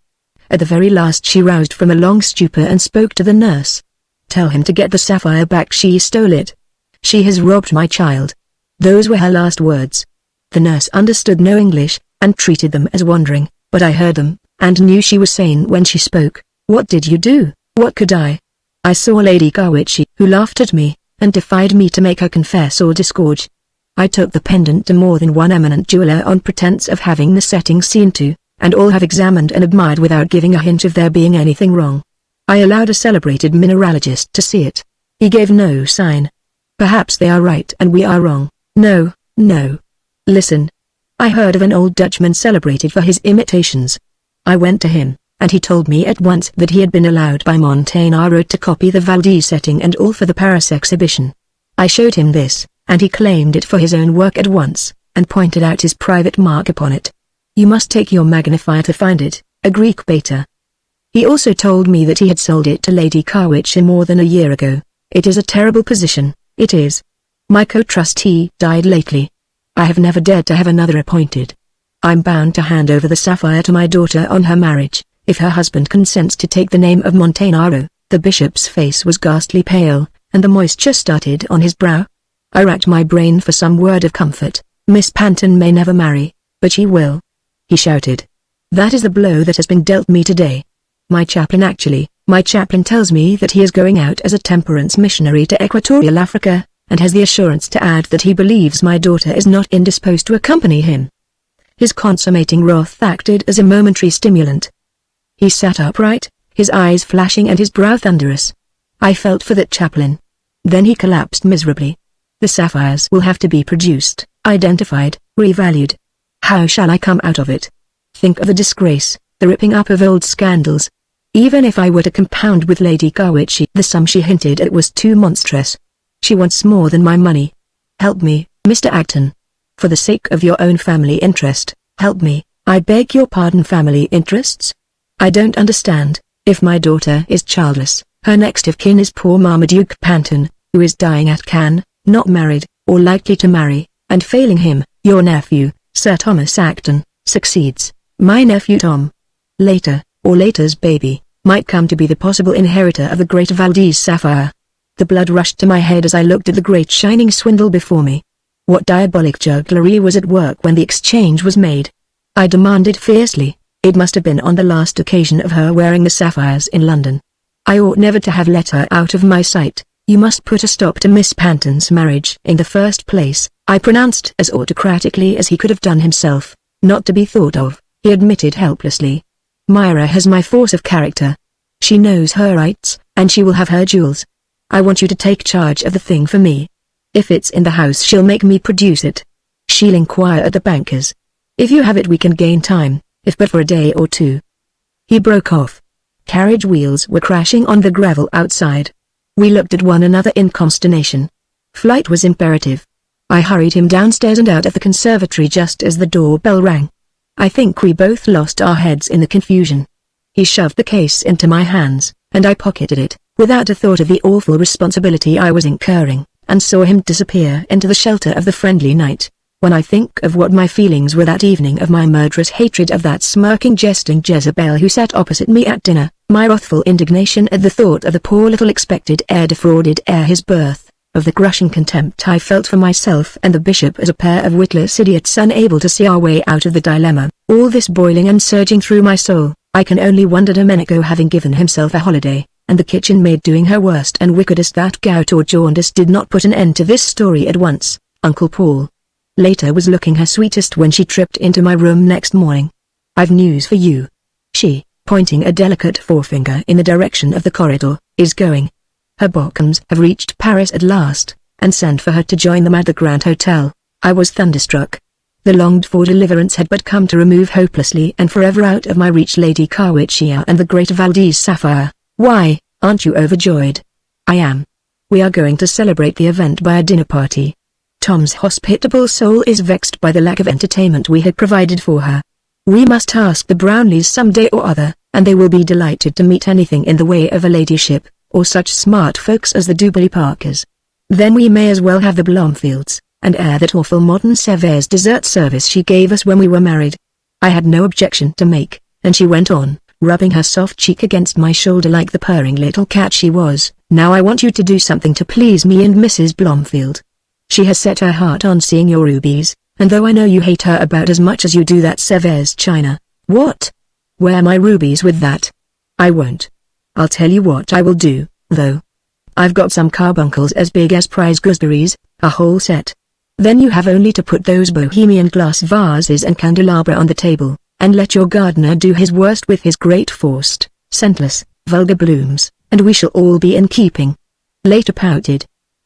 A: At the very last she roused from a long stupor and spoke to the nurse. "Tell him to get the sapphire back. She stole it. She has robbed my child." Those were her last words. The nurse understood no English, and treated them as wandering, but I heard them, and knew she was sane when she spoke. "What did you do?" "What could I? I saw Lady Carwitchet, who laughed at me, and defied me to make her confess or disgorge. I took the pendant to more than one eminent jeweler on pretense of having the setting seen to, and all have examined and admired without giving a hint of there being anything wrong. I allowed a celebrated mineralogist to see it. He gave no sign. Perhaps they are right and we are wrong." "No, no. Listen. I heard of an old Dutchman celebrated for his imitations. I went to him, and he told me at once that he had been allowed by Montanaro to copy the Valdez setting and all for the Paris exhibition. I showed him this, and he claimed it for his own work at once, and pointed out his private mark upon it. You must take your magnifier to find it, a Greek beta. He also told me that he had sold it to Lady Carwitchet more than a year ago. It is a terrible position, it is. My co-trustee died lately. I have never dared to have another appointed. I'm bound to hand over the sapphire to my daughter on her marriage, if her husband consents to take the name of Montanaro." The bishop's face was ghastly pale, and the moisture started on his brow. I racked my brain for some word of comfort. "Miss Panton may never marry, but she will," he shouted. That is the blow that has been dealt me today. My chaplain tells me that he is going out as a temperance missionary to Equatorial Africa, and has the assurance to add that he believes my daughter is not indisposed to accompany him. His consummating wrath acted as a momentary stimulant. He sat upright, his eyes flashing and his brow thunderous. I felt for that chaplain. Then he collapsed miserably. The sapphires will have to be produced, identified, revalued. How shall I come out of it? Think of the disgrace, the ripping up of old scandals. Even if I were to compound with Lady Carwitchy, the sum she hinted at was too monstrous. She wants more than my money. Help me, Mr. Acton. For the sake of your own family interest, help me. I beg your pardon, family interests? I don't understand. If my daughter is childless, her next of kin is poor Marmaduke Panton, who is dying at Cannes, not married, or likely to marry, and failing him, your nephew, Sir Thomas Acton, succeeds. My nephew Tom, later's baby, might come to be the possible inheritor of the great Valdez sapphire. The blood rushed to my head as I looked at the great shining swindle before me. What diabolic jugglery was at work when the exchange was made? I demanded fiercely. It must have been on the last occasion of her wearing the sapphires in London. I ought never to have let her out of my sight. You must put a stop to Miss Panton's marriage in the first place, I pronounced as autocratically as he could have done himself. Not to be thought of, he admitted helplessly. Myra has my force of character. She knows her rights, and she will have her jewels. I want you to take charge of the thing for me. If it's in the house, she'll make me produce it. She'll inquire at the bankers. If you have it, we can gain time, if but for a day or two. He broke off. Carriage wheels were crashing on the gravel outside. We looked at one another in consternation. Flight was imperative. I hurried him downstairs and out of the conservatory just as the doorbell rang. I think we both lost our heads in the confusion. He shoved the case into my hands, and I pocketed it, without a thought of the awful responsibility I was incurring, and saw him disappear into the shelter of the friendly night. When I think of what my feelings were that evening, of my murderous hatred of that smirking, jesting Jezebel who sat opposite me at dinner, my wrathful indignation at the thought of the poor little expected heir defrauded ere his birth, of the crushing contempt I felt for myself and the bishop as a pair of witless idiots unable to see our way out of the dilemma, all this boiling and surging through my soul, I can only wonder Domenico having given himself a holiday, and the kitchen maid doing her worst and wickedest, that gout or jaundice did not put an end to this story at once. Uncle Paul later was looking her sweetest when she tripped into my room next morning. I've news for you. She, pointing a delicate forefinger in the direction of the corridor, is going. Her Bockums have reached Paris at last, and sent for her to join them at the Grand Hotel. I was thunderstruck. The longed-for deliverance had but come to remove hopelessly and forever out of my reach Lady Carwitchia and the great Valdez sapphire. Why, aren't you overjoyed? I am. We are going to celebrate the event by a dinner party. Tom's hospitable soul is vexed by the lack of entertainment we had provided for her. We must ask the Brownleys some day or other, and they will be delighted to meet anything in the way of a ladyship, or such smart folks as the Duberry Parkers. Then we may as well have the Blomfields, and air that awful modern Sevres dessert service she gave us when we were married. I had no objection to make, and she went on, rubbing her soft cheek against my shoulder like the purring little cat she was. Now I want you to do something to please me and Mrs. Blomfield. She has set her heart on seeing your rubies, and though I know you hate her about as much as you do that Sevres china. What? Wear my rubies with that? I won't. I'll tell you what I will do, though. I've got some carbuncles as big as prize gooseberries, a whole set. Then you have only to put those bohemian glass vases and candelabra on the table, and let your gardener do his worst with his great forced, scentless, vulgar blooms, and we shall all be in keeping. Later pouted.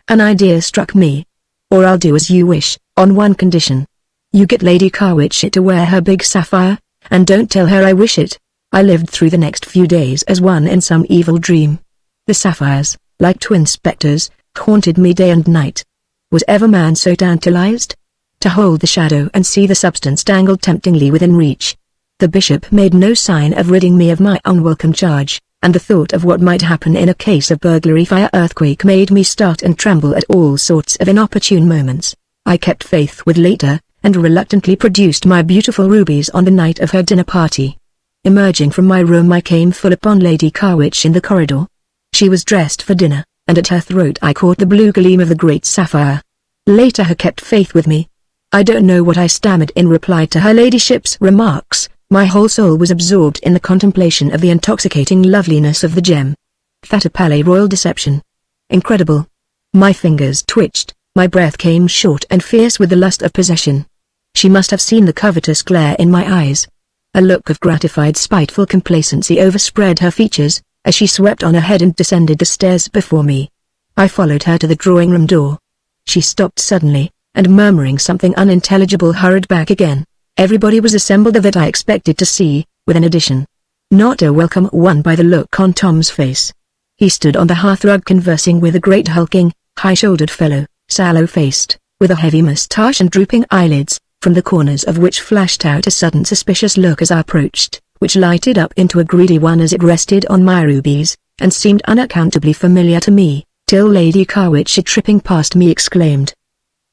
A: An idea struck me. Or I'll do as you wish, on one condition. You get Lady Carwitchy to wear her big sapphire, and don't tell her I wish it. I lived through the next few days as one in some evil dream. The sapphires, like twin spectres, haunted me day and night. Was ever man so tantalized? To hold the shadow and see the substance dangled temptingly within reach. The bishop made no sign of ridding me of my unwelcome charge, and the thought of what might happen in a case of burglary fire earthquake made me start and tremble at all sorts of inopportune moments. I kept faith with later, and reluctantly produced my beautiful rubies on the night of her dinner party. Emerging from my room I came full upon Lady Carwitch in the corridor. She was dressed for dinner, and at her throat I caught the blue gleam of the great sapphire. Later her kept faith with me. I don't know what I stammered in reply to her ladyship's remarks, My whole soul was absorbed in the contemplation of the intoxicating loveliness of the gem. That a Palais Royal deception. Incredible. My fingers twitched, my breath came short and fierce with the lust of possession. She must have seen the covetous glare in my eyes. A look of gratified spiteful complacency overspread her features, as she swept on ahead and descended the stairs before me. I followed her to the drawing-room door. She stopped suddenly, and murmuring something unintelligible hurried back again. Everybody was assembled that I expected to see, with an addition. Not a welcome one by the look on Tom's face. He stood on the hearthrug conversing with a great hulking, high-shouldered fellow, sallow-faced, with a heavy moustache and drooping eyelids, from the corners of which flashed out a sudden suspicious look as I approached, which lighted up into a greedy one as it rested on my rubies, and seemed unaccountably familiar to me, till Lady Carwitchet tripping past me exclaimed,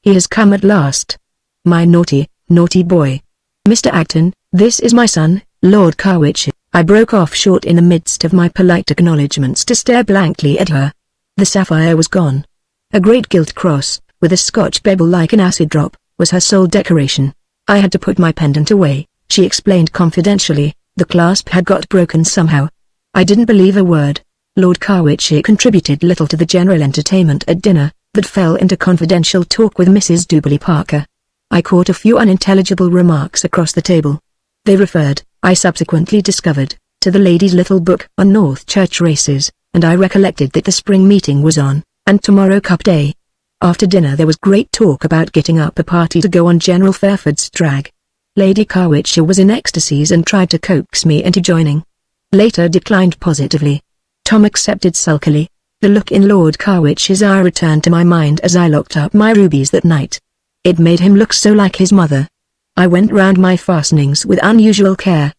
A: "He has come at last. My naughty, naughty boy. Mr. Acton, this is my son, Lord Carwitchet." I broke off short in the midst of my polite acknowledgments to stare blankly at her. The sapphire was gone. A great gilt cross, with a Scotch bevel like an acid drop, was her sole decoration. I had to put my pendant away, she explained confidentially. The clasp had got broken somehow. I didn't believe a word. Lord Carwitchet contributed little to the general entertainment at dinner, but fell into confidential talk with Mrs. Duberly Parker. I caught a few unintelligible remarks across the table. They referred, I subsequently discovered, to the ladies' little book on North Church races, and I recollected that the spring meeting was on, and tomorrow Cup Day. After dinner there was great talk about getting up a party to go on General Fairford's drag. Lady Carwitchet was in ecstasies and tried to coax me into joining. Later declined positively. Tom accepted sulkily. The look in Lord Carwitchet's eye returned to my mind as I locked up my rubies that night. It made him look so like his mother. I went round my fastenings with unusual care.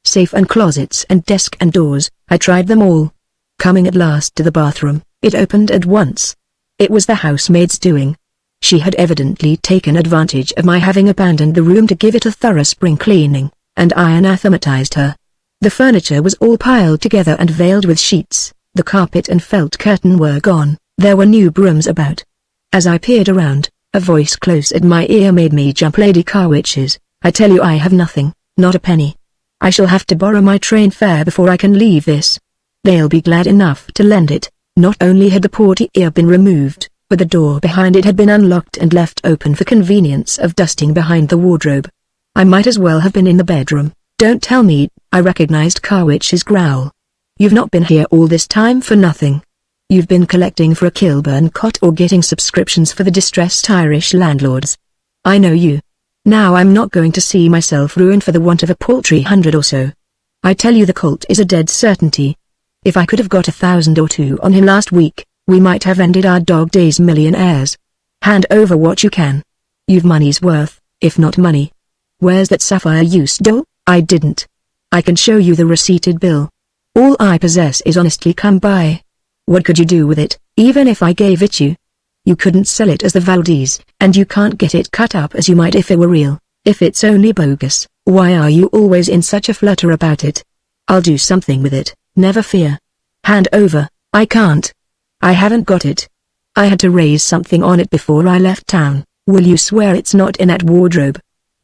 A: Safe and closets and desk and doors, I tried them all. Coming at last to the bathroom, it opened at once. It was the housemaid's doing. She had evidently taken advantage of my having abandoned the room to give it a thorough spring cleaning, and I anathematized her. The furniture was all piled together and veiled with sheets, the carpet and felt curtain were gone, there were new brooms about. As I peered around, a voice close at my ear made me jump. "Lady Carwitchet, I tell you I have nothing, not a penny. I shall have to borrow my train fare before I can leave this." "They'll be glad enough to lend it." Not only had the portiere been removed, but the door behind it had been unlocked and left open for convenience of dusting behind the wardrobe. I might as well have been in the bedroom. "Don't tell me," I recognized Carwitchet's growl. "You've not been here all this time for nothing. You've been collecting for a Kilburn cot or getting subscriptions for the distressed Irish landlords. I know you. Now I'm not going to see myself ruined for the want of a paltry 100 or so. I tell you the colt is a dead certainty. If I could have got 1,000 or 2 on him last week, we might have ended our dog days millionaires. Hand over what you can. You've money's worth, if not money. Where's that sapphire you stole?" "I didn't. I can show you the receipted bill. All I possess is honestly come by." "What could you do with it, even if I gave it you?" "You couldn't sell it as the Valdez, and you can't get it cut up as you might if it were real. If it's only bogus, why are you always in such a flutter about it?" "I'll do something with it, never fear." "Hand over." "I can't. I haven't got it. I had to raise something on it before I left town." "Will you swear it's not in that wardrobe?"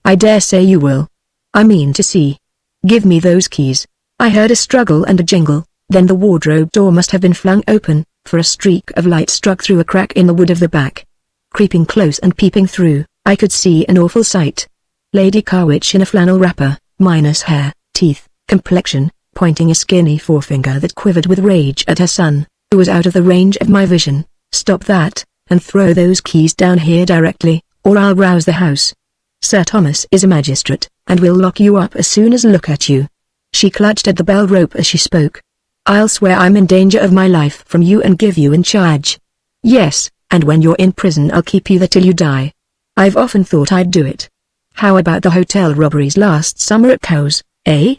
A: "I dare say you will. I mean to see. Give me those keys." I heard a struggle and a jingle, then the wardrobe door must have been flung open, for a streak of light struck through a crack in the wood of the back. Creeping close and peeping through, I could see an awful sight. Lady Carwitchet in a flannel wrapper, minus hair, teeth, complexion, pointing a skinny forefinger that quivered with rage at her son, who was out of the range of my vision. "Stop that, and throw those keys down here directly, or I'll rouse the house. Sir Thomas is a magistrate, and will lock you up as soon as look at you." She clutched at the bell rope as she spoke. "I'll swear I'm in danger of my life from you and give you in charge. Yes, and when you're in prison I'll keep you there till you die. I've often thought I'd do it. How about the hotel robberies last summer at Cowes, eh?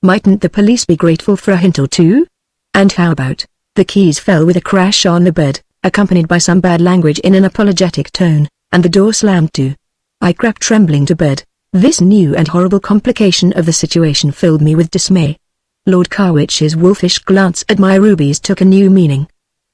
A: Mightn't the police be grateful for a hint or two? And how about—" The keys fell with a crash on the bed, accompanied by some bad language in an apologetic tone, and the door slammed to. I crept trembling to bed. This new and horrible complication of the situation filled me with dismay. Lord Carwitchet's wolfish glance at my rubies took a new meaning.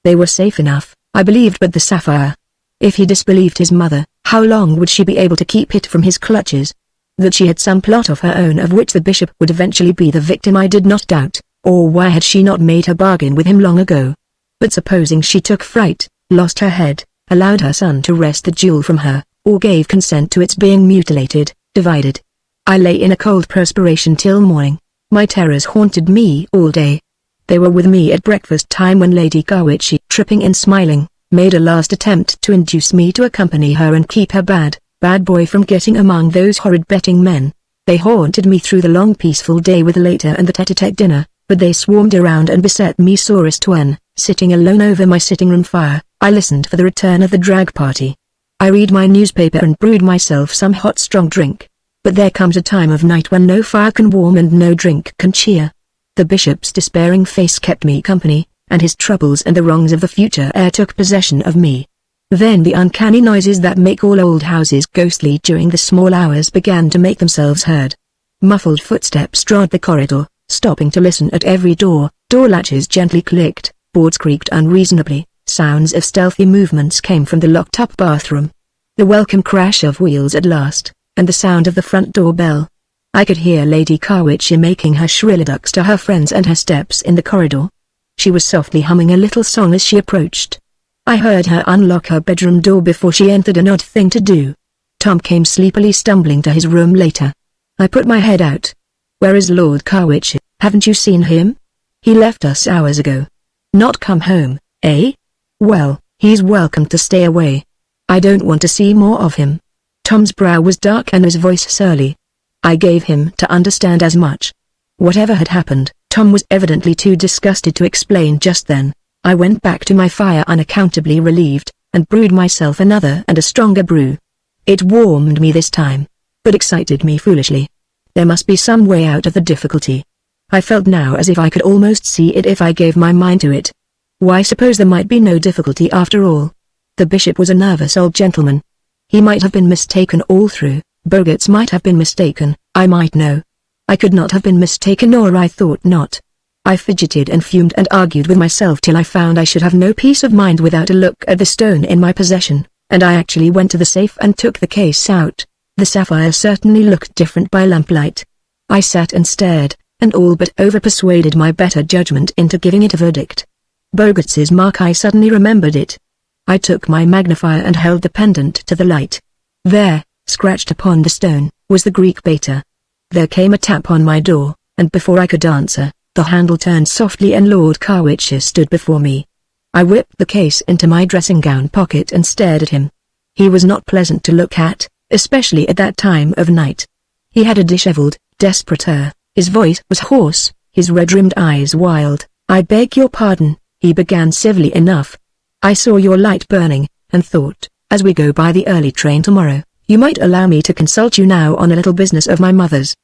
A: They were safe enough, I believed, but the sapphire. If he disbelieved his mother, how long would she be able to keep it from his clutches? That she had some plot of her own of which the bishop would eventually be the victim I did not doubt, or why had she not made her bargain with him long ago? But supposing she took fright, lost her head, allowed her son to wrest the jewel from her, or gave consent to its being mutilated, divided. I lay in a cold perspiration till morning. My terrors haunted me all day. They were with me at breakfast time when Lady Carwitchet, tripping and smiling, made a last attempt to induce me to accompany her and keep her bad boy from getting among those horrid betting men. They haunted me through the long peaceful day with later and the tete-a-tete dinner, but they swarmed around and beset me sorest when, sitting alone over my sitting room fire, I listened for the return of the drag party. I read my newspaper and brewed myself some hot strong drink. But there comes a time of night when no fire can warm and no drink can cheer. The bishop's despairing face kept me company, and his troubles and the wrongs of the future heir took possession of me. Then the uncanny noises that make all old houses ghostly during the small hours began to make themselves heard. Muffled footsteps trod the corridor, stopping to listen at every door, door latches gently clicked, boards creaked unreasonably, sounds of stealthy movements came from the locked-up bathroom. The welcome crash of wheels at last, and the sound of the front door bell. I could hear Lady Carwitchet making her shrill ducks to her friends and her steps in the corridor. She was softly humming a little song as she approached. I heard her unlock her bedroom door before she entered, an odd thing to do. Tom came sleepily stumbling to his room later. I put my head out. "Where is Lord Carwitchet? Haven't you seen him? He left us hours ago." "Not come home, eh? Well, he's welcome to stay away. I don't want to see more of him." Tom's brow was dark and his voice surly. I gave him to understand as much. Whatever had happened, Tom was evidently too disgusted to explain just then. I went back to my fire unaccountably relieved, and brewed myself another and a stronger brew. It warmed me this time, but excited me foolishly. There must be some way out of the difficulty. I felt now as if I could almost see it if I gave my mind to it. Why, suppose there might be no difficulty after all? The bishop was a nervous old gentleman. He might have been mistaken all through. Bogarts might have been mistaken, I might know. I could not have been mistaken, or I thought not. I fidgeted and fumed and argued with myself till I found I should have no peace of mind without a look at the stone in my possession, and I actually went to the safe and took the case out. The sapphire certainly looked different by lamplight. I sat and stared, and all but over-persuaded my better judgment into giving it a verdict. Bogarts's mark, I suddenly remembered it. I took my magnifier and held the pendant to the light. There, scratched upon the stone, was the Greek beta. There came a tap on my door, and before I could answer, the handle turned softly and Lord Carwitchet stood before me. I whipped the case into my dressing-gown pocket and stared at him. He was not pleasant to look at, especially at that time of night. He had a disheveled, desperate air, his voice was hoarse, his red-rimmed eyes wild. "I beg your pardon," he began civilly enough. "I saw your light burning, and thought, as we go by the early train tomorrow, you might allow me to consult you now on a little business of my mother's."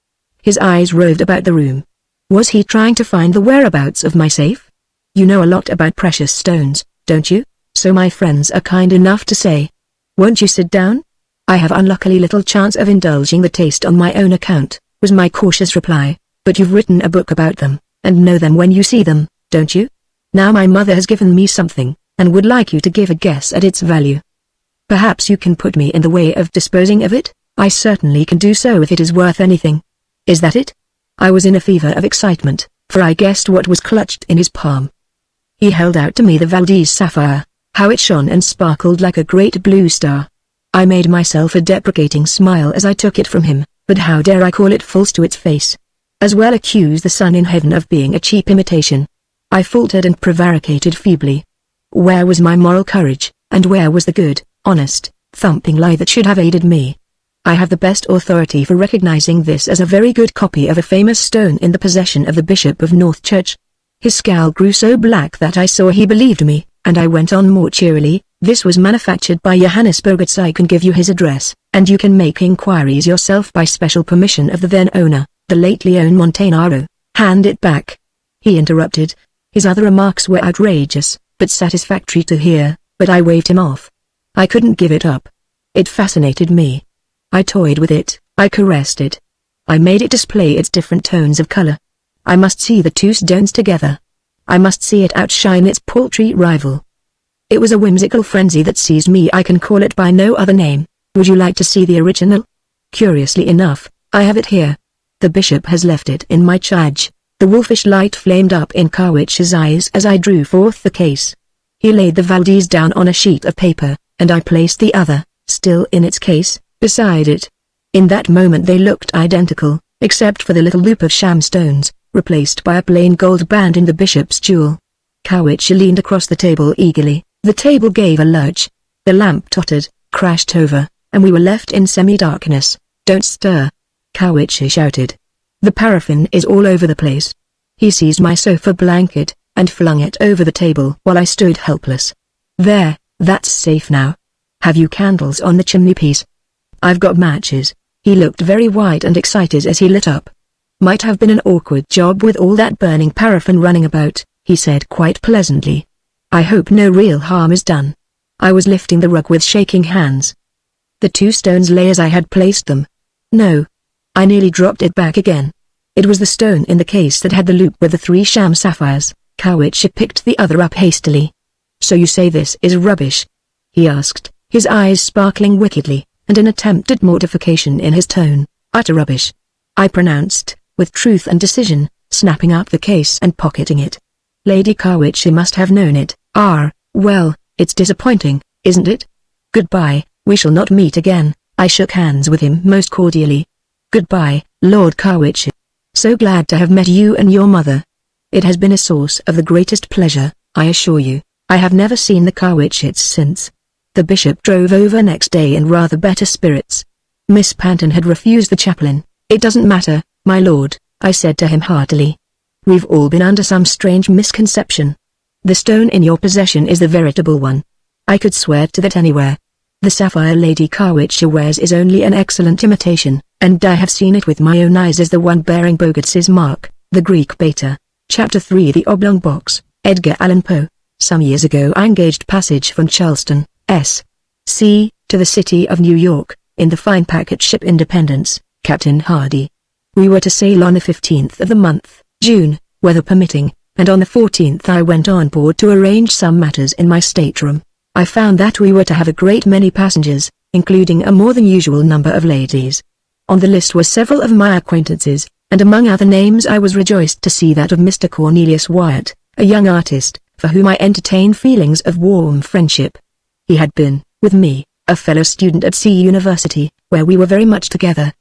A: His eyes roved about the room. Was he trying to find the whereabouts of my safe? "You know a lot about precious stones, don't you? So my friends are kind enough to say. Won't you sit down?" "I have unluckily little chance of indulging the taste on my own account," was my cautious reply, "but you've written a book about them, and know them when you see them, don't you? Now my mother has given me something, and would like you to give a guess at its value. Perhaps you can put me in the way of disposing of it." "I certainly can do so if it is worth anything." "Is that it?" I was in a fever of excitement, for I guessed what was clutched in his palm. He held out to me the Valdez sapphire. How it shone and sparkled like a great blue star. I made myself a deprecating smile as I took it from him, but how dare I call it false to its face? As well accuse the sun in heaven of being a cheap imitation. I faltered and prevaricated feebly. Where was my moral courage, and where was the good, honest, thumping lie that should have aided me? I have the best authority for recognizing this as a very good copy of a famous stone in the possession of the Bishop of Northchurch. His scowl grew so black that I saw he believed me, and I went on more cheerily. "This was manufactured by Johannes Bogarts. I can give you his address, and you can make inquiries yourself by special permission of the then owner, the late Leon Montanaro." "Hand it back," he interrupted. His other remarks were outrageous, but satisfactory to hear, but I waved him off. I couldn't give it up. It fascinated me. I toyed with it, I caressed it. I made it display its different tones of color. I must see the two stones together. I must see it outshine its paltry rival. It was a whimsical frenzy that seized me. I can call it by no other name. Would you like to see the original? Curiously enough, I have it here. The bishop has left it in my charge. The wolfish light flamed up in Carwitch's eyes as I drew forth the case. He laid the Valdez down on a sheet of paper, and I placed the other, still in its case, beside it. In that moment they looked identical, except for the little loop of sham stones, replaced by a plain gold band in the bishop's jewel. Carwitch leaned across the table eagerly. The table gave a lurch. The lamp tottered, crashed over, and we were left in semi-darkness. "Don't stir!" Carwitch shouted. "The paraffin is all over the place." He seized my sofa blanket, and flung it over the table while I stood helpless. "There, that's safe now. Have you candles on the chimney-piece?" "I've got matches." He looked very white and excited as he lit up. "Might have been an awkward job with all that burning paraffin running about," he said quite pleasantly. "I hope no real harm is done." I was lifting the rug with shaking hands. The 2 stones lay as I had placed them. No. I nearly dropped it back again. It was the stone in the case that had the loop with the 3 sham sapphires. Carwitch picked the other up hastily. "So you say this is rubbish?" he asked, his eyes sparkling wickedly, and an attempt at mortification in his tone. "Utter rubbish," I pronounced, with truth and decision, snapping up the case and pocketing it. Lady Carwitch must have known it. Well, it's disappointing, isn't it? Goodbye, we shall not meet again." I shook hands with him most cordially. "Goodbye, Lord Carwitch. So glad to have met you and your mother. It has been a source of the greatest pleasure, I assure you." I have never seen the Carwitchets since. The bishop drove over next day in rather better spirits. Miss Panton had refused the chaplain. "It doesn't matter, my lord," I said to him heartily. "We've all been under some strange misconception. The stone in your possession is the veritable one. I could swear to that anywhere. The sapphire Lady Carwitch wears is only an excellent imitation, and I have seen it with my own eyes as the one bearing Bogart's mark, the Greek beta." Chapter 3 The Oblong Box, Edgar Allan Poe. Some years ago I engaged passage from Charleston, S.C., to the city of New York, in the fine packet ship Independence, Captain Hardy. We were to sail on the 15th of the month, June, weather permitting, and on the 14th I went on board to arrange some matters in my stateroom. I found that we were to have a great many passengers, including a more than usual number of ladies. On the list were several of my acquaintances, and among other names I was rejoiced to see that of Mr. Cornelius Wyatt, a young artist, for whom I entertained feelings of warm friendship. He had been, with me, a fellow student at C University, where we were very much together.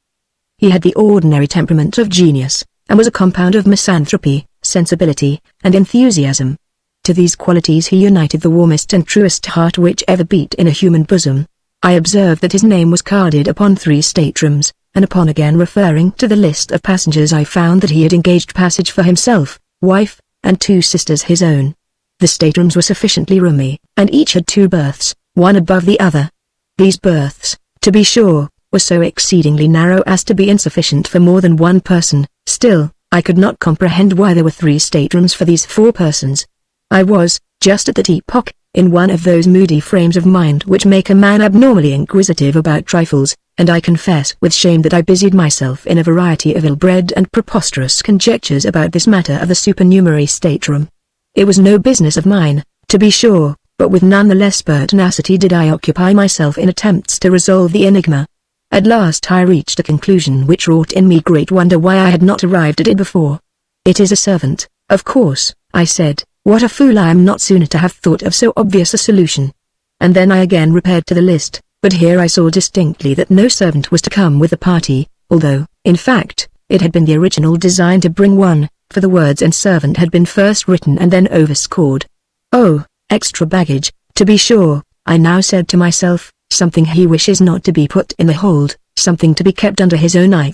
A: He had the ordinary temperament of genius, and was a compound of misanthropy, sensibility, and enthusiasm. To these qualities he united the warmest and truest heart which ever beat in a human bosom. I observed that his name was carded upon 3 staterooms, and upon again referring to the list of passengers I found that he had engaged passage for himself, wife, and 2 sisters his own. The staterooms were sufficiently roomy, and each had 2 berths, one above the other. These berths, to be sure, were so exceedingly narrow as to be insufficient for more than one person. Still, I could not comprehend why there were 3 staterooms for these 4 persons. I was, just at that epoch, in one of those moody frames of mind which make a man abnormally inquisitive about trifles, and I confess with shame that I busied myself in a variety of ill-bred and preposterous conjectures about this matter of the supernumerary stateroom. It was no business of mine, to be sure, but with none the less pertinacity did I occupy myself in attempts to resolve the enigma. At last I reached a conclusion which wrought in me great wonder why I had not arrived at it before. "It is a servant, of course," I said. "What a fool I am not sooner to have thought of so obvious a solution." And then I again repaired to the list, but here I saw distinctly that no servant was to come with the party, although, in fact, it had been the original design to bring one, for the words "and servant" had been first written and then overscored. "Oh, extra baggage, to be sure," I now said to myself, "something he wishes not to be put in the hold, something to be kept under his own eye,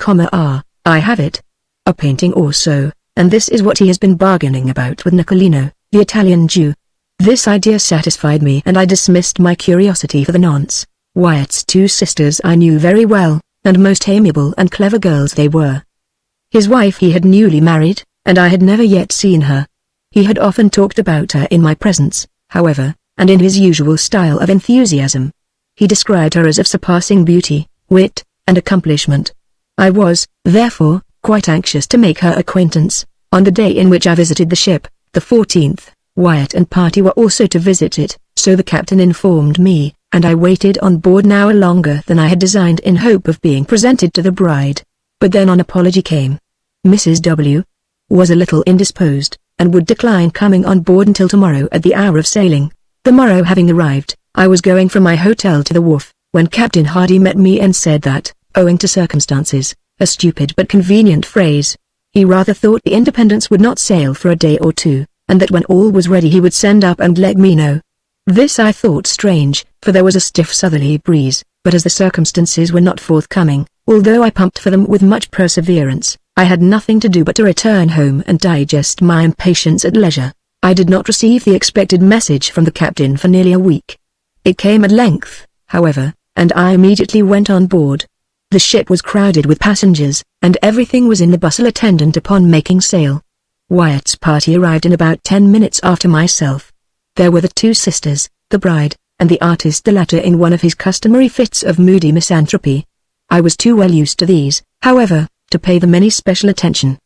A: I have it. A painting or so, and this is what he has been bargaining about with Nicolino, the Italian Jew." This idea satisfied me and I dismissed my curiosity for the nonce. Wyatt's 2 sisters I knew very well, and most amiable and clever girls they were. His wife he had newly married, and I had never yet seen her. He had often talked about her in my presence, however, and in his usual style of enthusiasm. He described her as of surpassing beauty, wit, and accomplishment. I was, therefore, quite anxious to make her acquaintance. On the day in which I visited the ship, the 14th, Wyatt and party were also to visit it, so the captain informed me, and I waited on board an hour longer than I had designed in hope of being presented to the bride. but then an apology came. Mrs. W. was a little indisposed, and would decline coming on board until tomorrow at the hour of sailing. The morrow having arrived, I was going from my hotel to the wharf, when Captain Hardy met me and said that, owing to circumstances, a stupid but convenient phrase, he rather thought the Independence would not sail for a day or two, and that when all was ready he would send up and let me know. This I thought strange, for there was a stiff southerly breeze, but as the circumstances were not forthcoming, although I pumped for them with much perseverance, I had nothing to do but to return home and digest my impatience at leisure. I did not receive the expected message from the captain for nearly a week. It came at length, however, and I immediately went on board. The ship was crowded with passengers, and everything was in the bustle attendant upon making sail. Wyatt's party arrived in about 10 minutes after myself. There were the two sisters, the bride, and the artist, the latter in one of his customary fits of moody misanthropy. I was too well used to these, however, to pay them any special attention.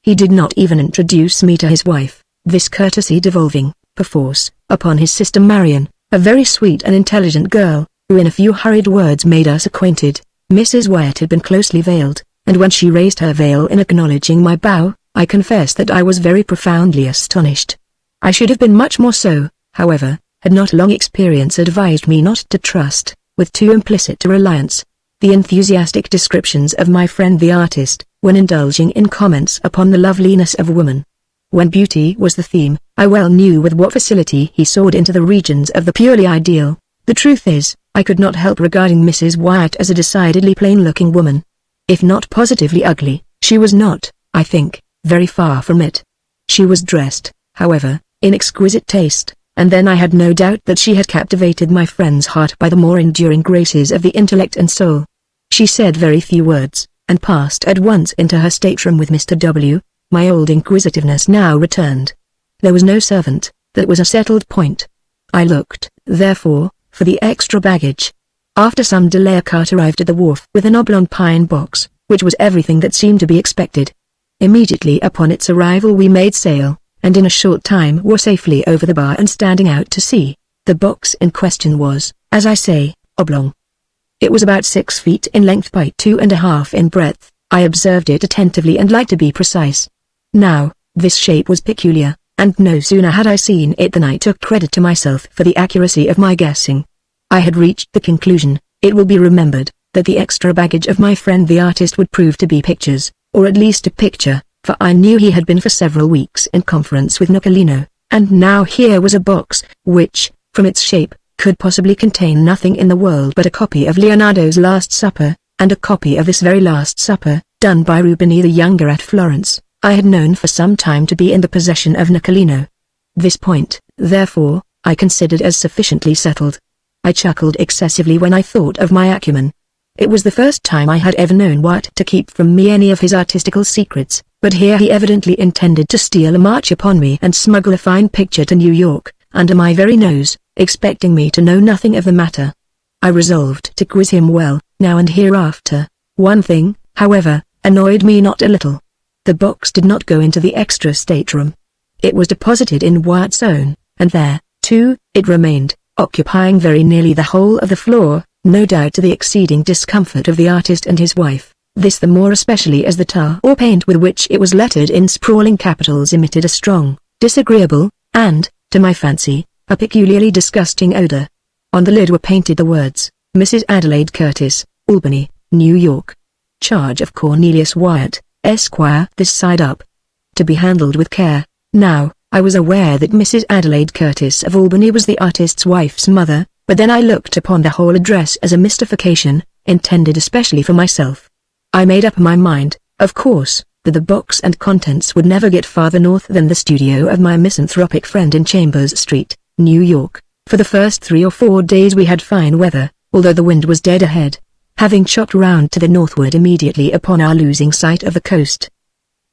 A: He did not even introduce me to his wife, this courtesy devolving, perforce, upon his sister Marion, a very sweet and intelligent girl, who in a few hurried words made us acquainted. Mrs. Wyatt had been closely veiled, and when she raised her veil in acknowledging my bow, I confess that I was very profoundly astonished. I should have been much more so, however, had not long experience advised me not to trust, with too implicit a reliance, the enthusiastic descriptions of my friend the artist, when indulging in comments upon the loveliness of woman. When beauty was the theme, I well knew with what facility he soared into the regions of the purely ideal. The truth is, I could not help regarding Mrs. Wyatt as a decidedly plain-looking woman. If not positively ugly, she was not, I think, very far from it. She was dressed, however, in exquisite taste, and then I had no doubt that she had captivated my friend's heart by the more enduring graces of the intellect and soul. She said very few words, and passed at once into her stateroom with Mr. W. My old inquisitiveness now returned. There was no servant, that was a settled point. I looked, therefore, for the extra baggage. After some delay a cart arrived at the wharf with an oblong pine box, which was everything that seemed to be expected. Immediately upon its arrival we made sail, and in a short time were safely over the bar and standing out to sea. The box in question was, as I say, oblong. It was about 6 feet in length by 2.5 in breadth. I observed it attentively and liked to be precise. Now, this shape was peculiar, and no sooner had I seen it than I took credit to myself for the accuracy of my guessing. I had reached the conclusion, it will be remembered, that the extra baggage of my friend the artist would prove to be pictures, or at least a picture, for I knew he had been for several weeks in conference with Nicolino, and now here was a box, which, from its shape, could possibly contain nothing in the world but a copy of Leonardo's Last Supper, and a copy of this very Last Supper, done by Rubini the Younger at Florence, I had known for some time to be in the possession of Nicolino. This point, therefore, I considered as sufficiently settled. I chuckled excessively when I thought of my acumen. It was the first time I had ever known Watt to keep from me any of his artistical secrets, but here he evidently intended to steal a march upon me and smuggle a fine picture to New York, under my very nose, expecting me to know nothing of the matter. I resolved to quiz him well, now and hereafter. One thing, however, annoyed me not a little. The box did not go into the extra stateroom. It was deposited in Wyatt's own, and there, too, it remained, occupying very nearly the whole of the floor, no doubt to the exceeding discomfort of the artist and his wife, this the more especially as the tar or paint with which it was lettered in sprawling capitals emitted a strong, disagreeable, and, to my fancy, a peculiarly disgusting odor. On the lid were painted the words, Mrs. Adelaide Curtis, Albany, New York. Charge of Cornelius Wyatt, Esquire. This side up. To be handled with care. Now, I was aware that Mrs. Adelaide Curtis of Albany was the artist's wife's mother, but then I looked upon the whole address as a mystification, intended especially for myself. I made up my mind, of course, that the box and contents would never get farther north than the studio of my misanthropic friend in Chambers Street, New York. For the first 3 or 4 days we had fine weather, although the wind was dead ahead, having chopped round to the northward immediately upon our losing sight of the coast.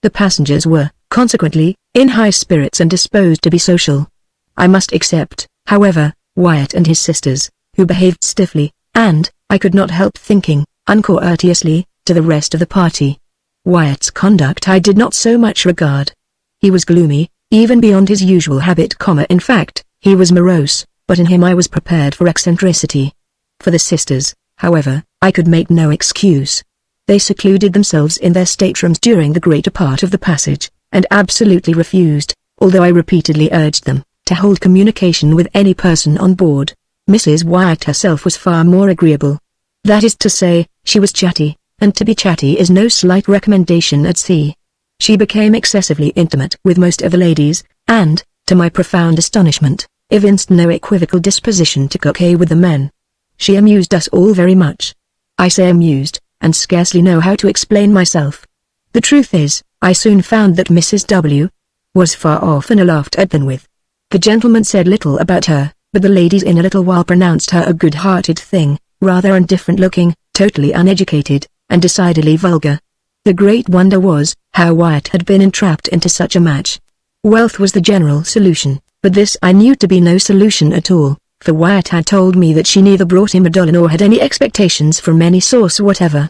A: The passengers were, consequently, in high spirits and disposed to be social. I must except, however, Wyatt and his sisters, who behaved stiffly, and, I could not help thinking, uncourteously, to the rest of the party. Wyatt's conduct I did not so much regard. He was gloomy, even beyond his usual habit, in fact, he was morose, but in him I was prepared for eccentricity. For the sisters, however, I could make no excuse. They secluded themselves in their staterooms during the greater part of the passage, and absolutely refused, although I repeatedly urged them, to hold communication with any person on board. Mrs. Wyatt herself was far more agreeable. That is to say, she was chatty, and to be chatty is no slight recommendation at sea. She became excessively intimate with most of the ladies, and, to my profound astonishment, evinced no equivocal disposition to coquet with the men. She amused us all very much. I say amused, and scarcely know how to explain myself. The truth is, I soon found that Mrs. W. was far oftener laughed at than with. The gentlemen said little about her, but the ladies in a little while pronounced her a good-hearted thing, rather indifferent-looking, totally uneducated, and decidedly vulgar. The great wonder was, how Wyatt had been entrapped into such a match. Wealth was the general solution, but this I knew to be no solution at all, for Wyatt had told me that she neither brought him a dollar nor had any expectations from any source whatever.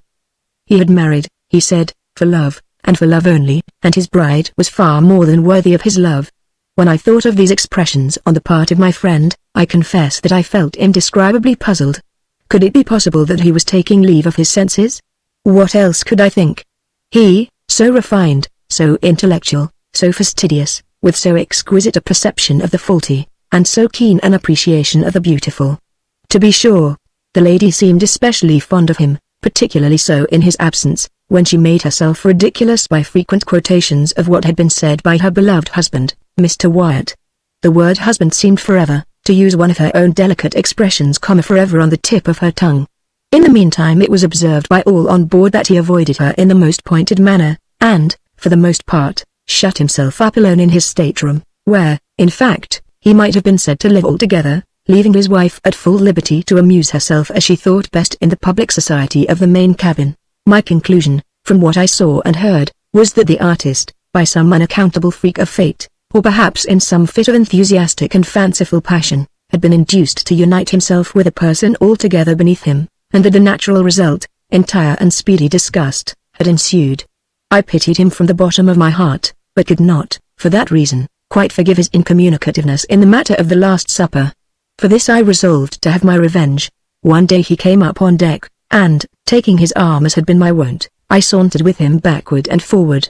A: He had married, he said, for love, and for love only, and his bride was far more than worthy of his love. When I thought of these expressions on the part of my friend, I confess that I felt indescribably puzzled. Could it be possible that he was taking leave of his senses? What else could I think? He, so refined, so intellectual, so fastidious, with so exquisite a perception of the faulty, and so keen an appreciation of the beautiful. To be sure, the lady seemed especially fond of him, particularly so in his absence, when she made herself ridiculous by frequent quotations of what had been said by her beloved husband, Mr. Wyatt. The word husband seemed forever, to use one of her own delicate expressions, forever on the tip of her tongue. In the meantime it was observed by all on board that he avoided her in the most pointed manner, and, for the most part, shut himself up alone in his stateroom, where, in fact, he might have been said to live altogether, leaving his wife at full liberty to amuse herself as she thought best in the public society of the main cabin. My conclusion, from what I saw and heard, was that the artist, by some unaccountable freak of fate, or perhaps in some fit of enthusiastic and fanciful passion, had been induced to unite himself with a person altogether beneath him, and that the natural result, entire and speedy disgust, had ensued. I pitied him from the bottom of my heart, but could not, for that reason, quite forgive his incommunicativeness in the matter of the Last Supper. For this I resolved to have my revenge. One day he came up on deck, and, taking his arm as had been my wont, I sauntered with him backward and forward.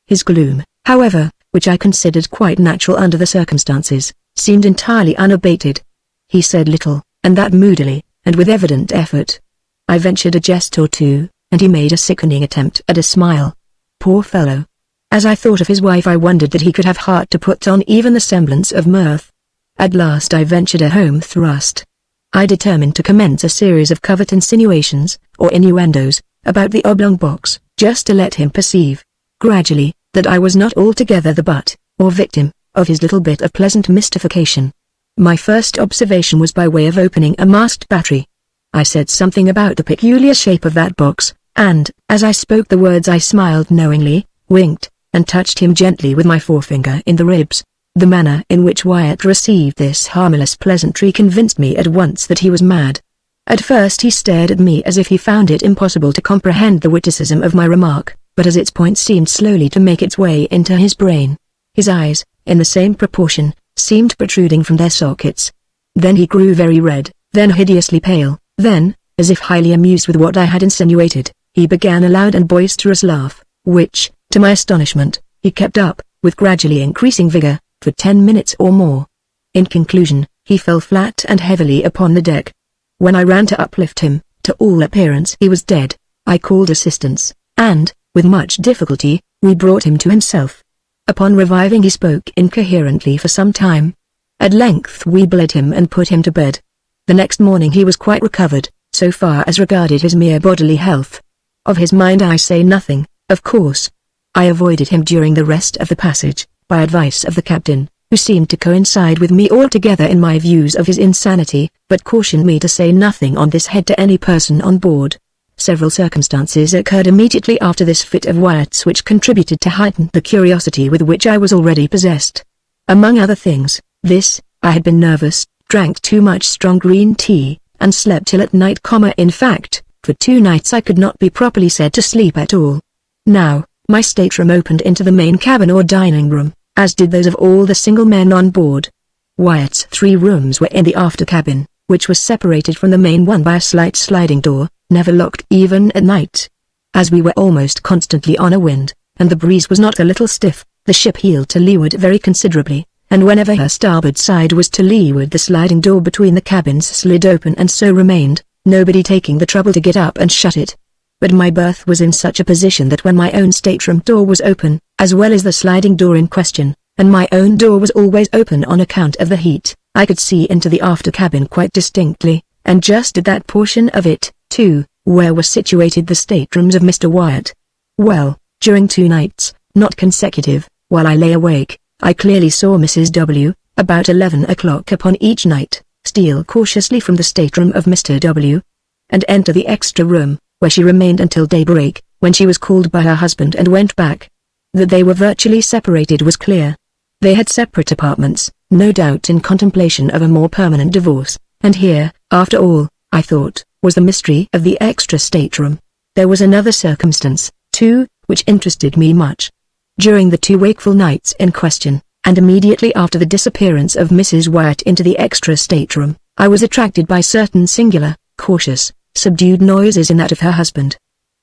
A: His gloom, however, which I considered quite natural under the circumstances, seemed entirely unabated. He said little, and that moodily, and with evident effort. I ventured a jest or two, and he made a sickening attempt at a smile. Poor fellow! As I thought of his wife I wondered that he could have heart to put on even the semblance of mirth. At last I ventured a home thrust. I determined to commence a series of covert insinuations, or innuendos, about the oblong box, just to let him perceive, gradually, that I was not altogether the butt, or victim, of his little bit of pleasant mystification. My first observation was by way of opening a masked battery. I said something about the peculiar shape of that box, and, as I spoke the words I smiled knowingly, winked, and touched him gently with my forefinger in the ribs. The manner in which Wyatt received this harmless pleasantry convinced me at once that he was mad. At first he stared at me as if he found it impossible to comprehend the witticism of my remark, but as its point seemed slowly to make its way into his brain, his eyes, in the same proportion, seemed protruding from their sockets. Then he grew very red, then hideously pale, then, as if highly amused with what I had insinuated, he began a loud and boisterous laugh, which, to my astonishment, he kept up, with gradually increasing vigor, for 10 minutes or more. In conclusion, he fell flat and heavily upon the deck. When I ran to uplift him, to all appearance he was dead. I called assistance, and, with much difficulty, we brought him to himself. Upon reviving he spoke incoherently for some time. At length we bled him and put him to bed. The next morning he was quite recovered, so far as regarded his mere bodily health. Of his mind I say nothing, of course. I avoided him during the rest of the passage, by advice of the captain, who seemed to coincide with me altogether in my views of his insanity, but cautioned me to say nothing on this head to any person on board. Several circumstances occurred immediately after this fit of Wyatt's which contributed to heighten the curiosity with which I was already possessed. Among other things, this, I had been nervous, drank too much strong green tea, and slept till at night, in fact, for 2 nights I could not be properly said to sleep at all. Now, my stateroom opened into the main cabin or dining room, as did those of all the single men on board. Wyatt's 3 rooms were in the after cabin, which was separated from the main one by a slight sliding door, never locked even at night. As we were almost constantly on a wind, and the breeze was not a little stiff, the ship heeled to leeward very considerably, and whenever her starboard side was to leeward the sliding door between the cabins slid open and so remained, nobody taking the trouble to get up and shut it. But my berth was in such a position that when my own stateroom door was open, as well as the sliding door in question, and my own door was always open on account of the heat, I could see into the after cabin quite distinctly, and just at that portion of it, too, where were situated the staterooms of Mr. Wyatt. Well, during 2 nights, not consecutive, while I lay awake, I clearly saw Mrs. W., about 11 o'clock upon each night, steal cautiously from the stateroom of Mr. W. and enter the extra room, where she remained until daybreak, when she was called by her husband and went back. That they were virtually separated was clear. They had separate apartments, no doubt in contemplation of a more permanent divorce, and here, after all, I thought, was the mystery of the extra stateroom. There was another circumstance, too, which interested me much. During the 2 wakeful nights in question, and immediately after the disappearance of Mrs. Wyatt into the extra stateroom, I was attracted by certain singular, cautious, subdued noises in that of her husband.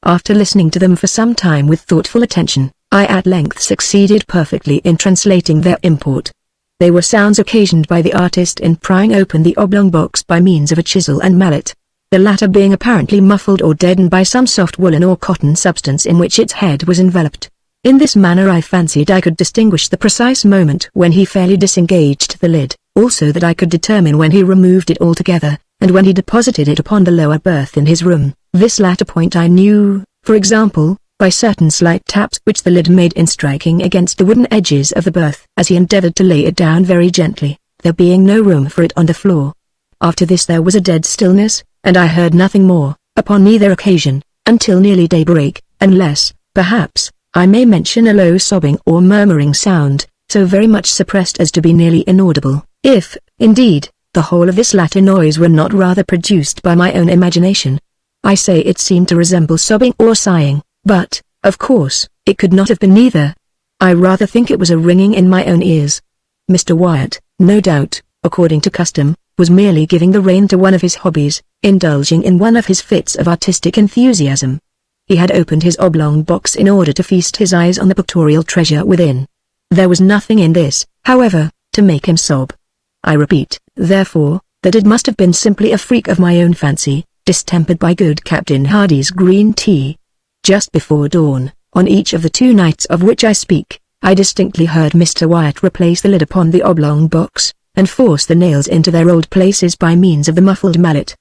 A: After listening to them for some time with thoughtful attention, I at length succeeded perfectly in translating their import. They were sounds occasioned by the artist in prying open the oblong box by means of a chisel and mallet, the latter being apparently muffled or deadened by some soft woolen or cotton substance in which its head was enveloped. In this manner I fancied I could distinguish the precise moment when he fairly disengaged the lid, also that I could determine when he removed it altogether, and when he deposited it upon the lower berth in his room. This latter point I knew, for example, by certain slight taps which the lid made in striking against the wooden edges of the berth as he endeavored to lay it down very gently, there being no room for it on the floor. After this there was a dead stillness, and I heard nothing more, upon neither occasion, until nearly daybreak, unless, perhaps, I may mention a low sobbing or murmuring sound, so very much suppressed as to be nearly inaudible, if, indeed, the whole of this latter noise were not rather produced by my own imagination. I say it seemed to resemble sobbing or sighing, but, of course, it could not have been neither. I rather think it was a ringing in my own ears. Mr. Wyatt, no doubt, according to custom, was merely giving the rein to one of his hobbies, indulging in one of his fits of artistic enthusiasm. He had opened his oblong box in order to feast his eyes on the pictorial treasure within. There was nothing in this, however, to make him sob. I repeat, therefore, that it must have been simply a freak of my own fancy, distempered by good Captain Hardy's green tea. Just before dawn, on each of the 2 nights of which I speak, I distinctly heard Mr. Wyatt replace the lid upon the oblong box, and force the nails into their old places by means of the muffled mallet.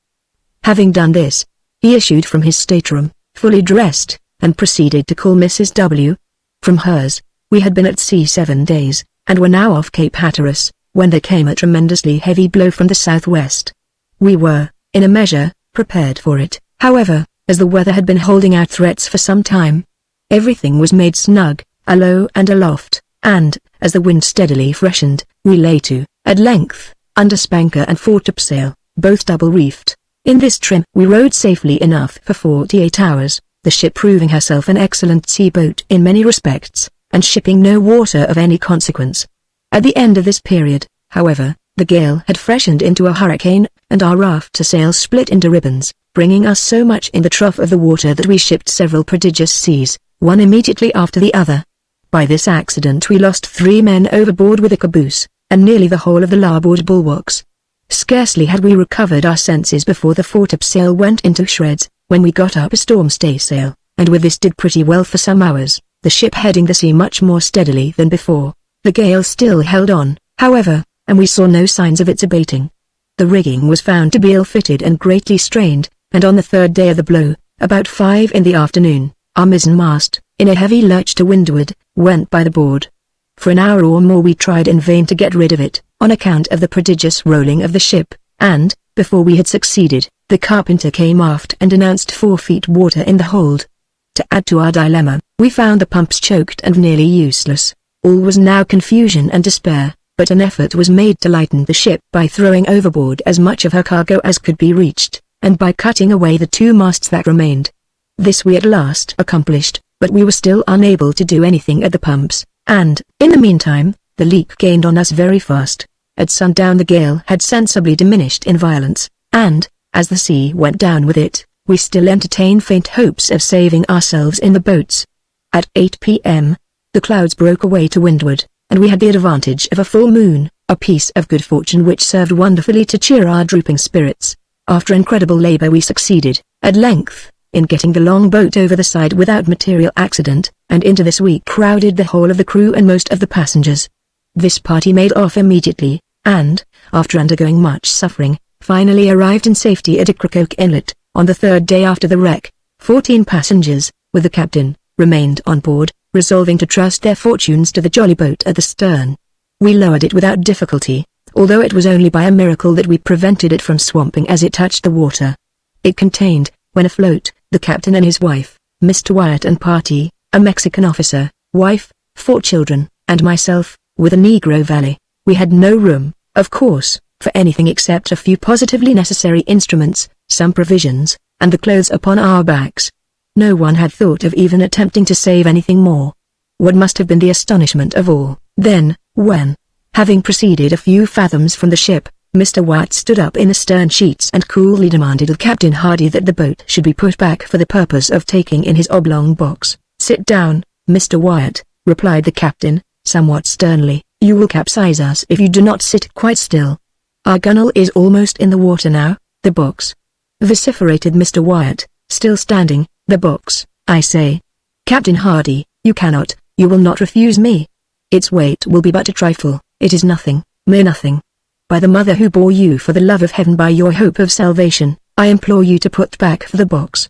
A: Having done this, he issued from his stateroom, fully dressed, and proceeded to call Mrs. W. From hers, we had been at sea 7 days, and were now off Cape Hatteras, when there came a tremendously heavy blow from the southwest. We were, in a measure, prepared for it, however, as the weather had been holding out threats for some time. Everything was made snug, alow and aloft, and, as the wind steadily freshened, we lay to, at length, under spanker and foretopsail, both double-reefed. In this trim we rode safely enough for 48 hours, the ship proving herself an excellent sea-boat in many respects, and shipping no water of any consequence. At the end of this period, however, the gale had freshened into a hurricane, and our raft sail split into ribbons, bringing us so much in the trough of the water that we shipped several prodigious seas, one immediately after the other. By this accident we lost 3 men overboard with the caboose, and nearly the whole of the larboard bulwarks. Scarcely had we recovered our senses before the foretopsail went into shreds, when we got up a storm staysail, and with this did pretty well for some hours, the ship heading the sea much more steadily than before. The gale still held on, however, and we saw no signs of its abating. The rigging was found to be ill-fitted and greatly strained, and on the 3rd day of the blow, about 5 in the afternoon, our mizzen-mast, in a heavy lurch to windward, went by the board. For an hour or more we tried in vain to get rid of it, on account of the prodigious rolling of the ship, and, before we had succeeded, the carpenter came aft and announced 4 feet water in the hold. To add to our dilemma, we found the pumps choked and nearly useless. All was now confusion and despair, but an effort was made to lighten the ship by throwing overboard as much of her cargo as could be reached, and by cutting away the 2 masts that remained. This we at last accomplished, but we were still unable to do anything at the pumps, and, in the meantime, the leak gained on us very fast. At sundown the gale had sensibly diminished in violence, and, as the sea went down with it, we still entertained faint hopes of saving ourselves in the boats. At 8 p.m., the clouds broke away to windward, and we had the advantage of a full moon, a piece of good fortune which served wonderfully to cheer our drooping spirits. After incredible labor we succeeded, at length, in getting the long boat over the side without material accident, and into this we crowded the whole of the crew and most of the passengers. This party made off immediately, and, after undergoing much suffering, finally arrived in safety at Ocracoke Inlet. On the third day after the wreck, 14 passengers, with the captain, remained on board, resolving to trust their fortunes to the jolly boat at the stern. We lowered it without difficulty, although it was only by a miracle that we prevented it from swamping as it touched the water. It contained, when afloat, the captain and his wife, Mr. Wyatt and party, a Mexican officer, wife, 4 children, and myself, with a Negro valet. We had no room, of course, for anything except a few positively necessary instruments, some provisions, and the clothes upon our backs. No one had thought of even attempting to save anything more. What must have been the astonishment of all, then, when, having proceeded a few fathoms from the ship, Mr. Wyatt stood up in the stern sheets and coolly demanded of Captain Hardy that the boat should be put back for the purpose of taking in his oblong box. "Sit down, Mr. Wyatt," replied the captain, somewhat sternly. "You will capsize us if you do not sit quite still. Our gunwale is almost in the water now." "The box," vociferated Mr. Wyatt, still standing. "The box, I say. Captain Hardy, you will not refuse me. Its weight will be but a trifle. It is nothing, mere nothing. By the mother who bore you for the love of heaven, by your hope of salvation, I implore you to put back for the box."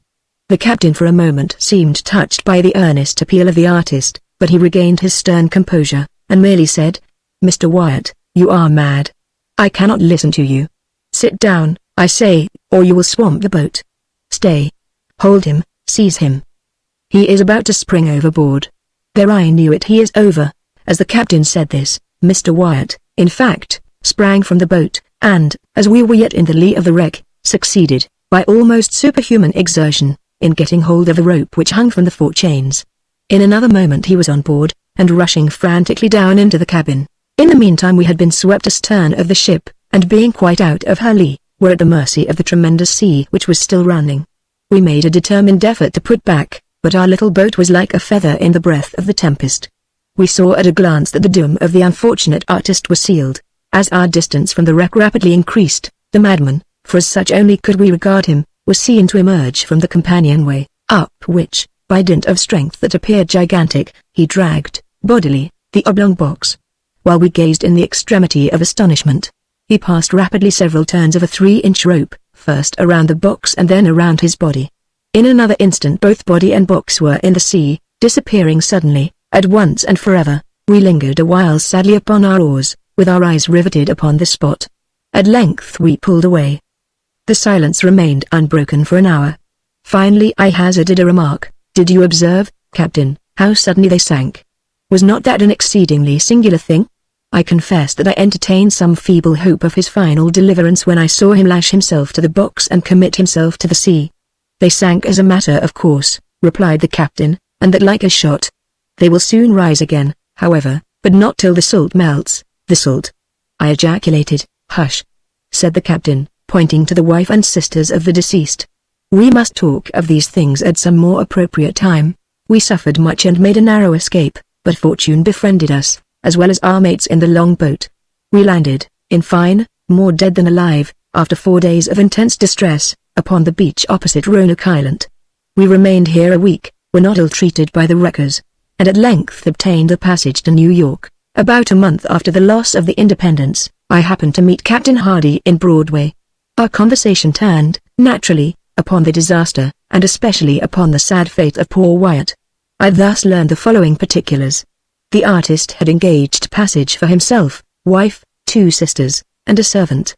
A: The captain for a moment seemed touched by the earnest appeal of the artist, but he regained his stern composure, and merely said, "Mr. Wyatt, you are mad. I cannot listen to you. Sit down, I say, or you will swamp the boat. Stay. Hold him, seize him. He is about to spring overboard." There, I knew it. He is over. As the captain said this, Mr. Wyatt, in fact, sprang from the boat, and, as we were yet in the lee of the wreck, succeeded, by almost superhuman exertion, in getting hold of the rope which hung from the fore chains. In another moment he was on board, and rushing frantically down into the cabin. In the meantime we had been swept astern of the ship, and being quite out of her lee, were at the mercy of the tremendous sea which was still running. We made a determined effort to put back, but our little boat was like a feather in the breath of the tempest. We saw at a glance that the doom of the unfortunate artist was sealed. As our distance from the wreck rapidly increased, the madman, for as such only could we regard him, was seen to emerge from the companionway, up which, by dint of strength that appeared gigantic, he dragged, bodily, the oblong box. While we gazed in the extremity of astonishment, he passed rapidly several turns of a 3-inch rope, first around the box and then around his body. In another instant both body and box were in the sea, disappearing suddenly, at once and forever. We lingered a while sadly upon our oars, with our eyes riveted upon the spot. At length we pulled away. The silence remained unbroken for an hour. Finally I hazarded a remark. "Did you observe, Captain, how suddenly they sank? Was not that an exceedingly singular thing?" I confess that I entertained some feeble hope of his final deliverance when I saw him lash himself to the box and commit himself to the sea. "They sank as a matter of course," replied the captain, "and that like a shot. They will soon rise again, however, but not till the salt melts." "The salt?" I ejaculated. "Hush," said the captain, pointing to the wife and sisters of the deceased. "We must talk of these things at some more appropriate time. We suffered much and made a narrow escape, but fortune befriended us, as well as our mates in the long boat. We landed, in fine, more dead than alive, after 4 days of intense distress, upon the beach opposite Roanoke Island. We remained here a week, were not ill-treated by the wreckers, and at length obtained a passage to New York. About a month after the loss of the Independence, I happened to meet Captain Hardy in Broadway. Our conversation turned, naturally, upon the disaster, and especially upon the sad fate of poor Wyatt. I thus learned the following particulars. The artist had engaged passage for himself, wife, 2 sisters, and a servant.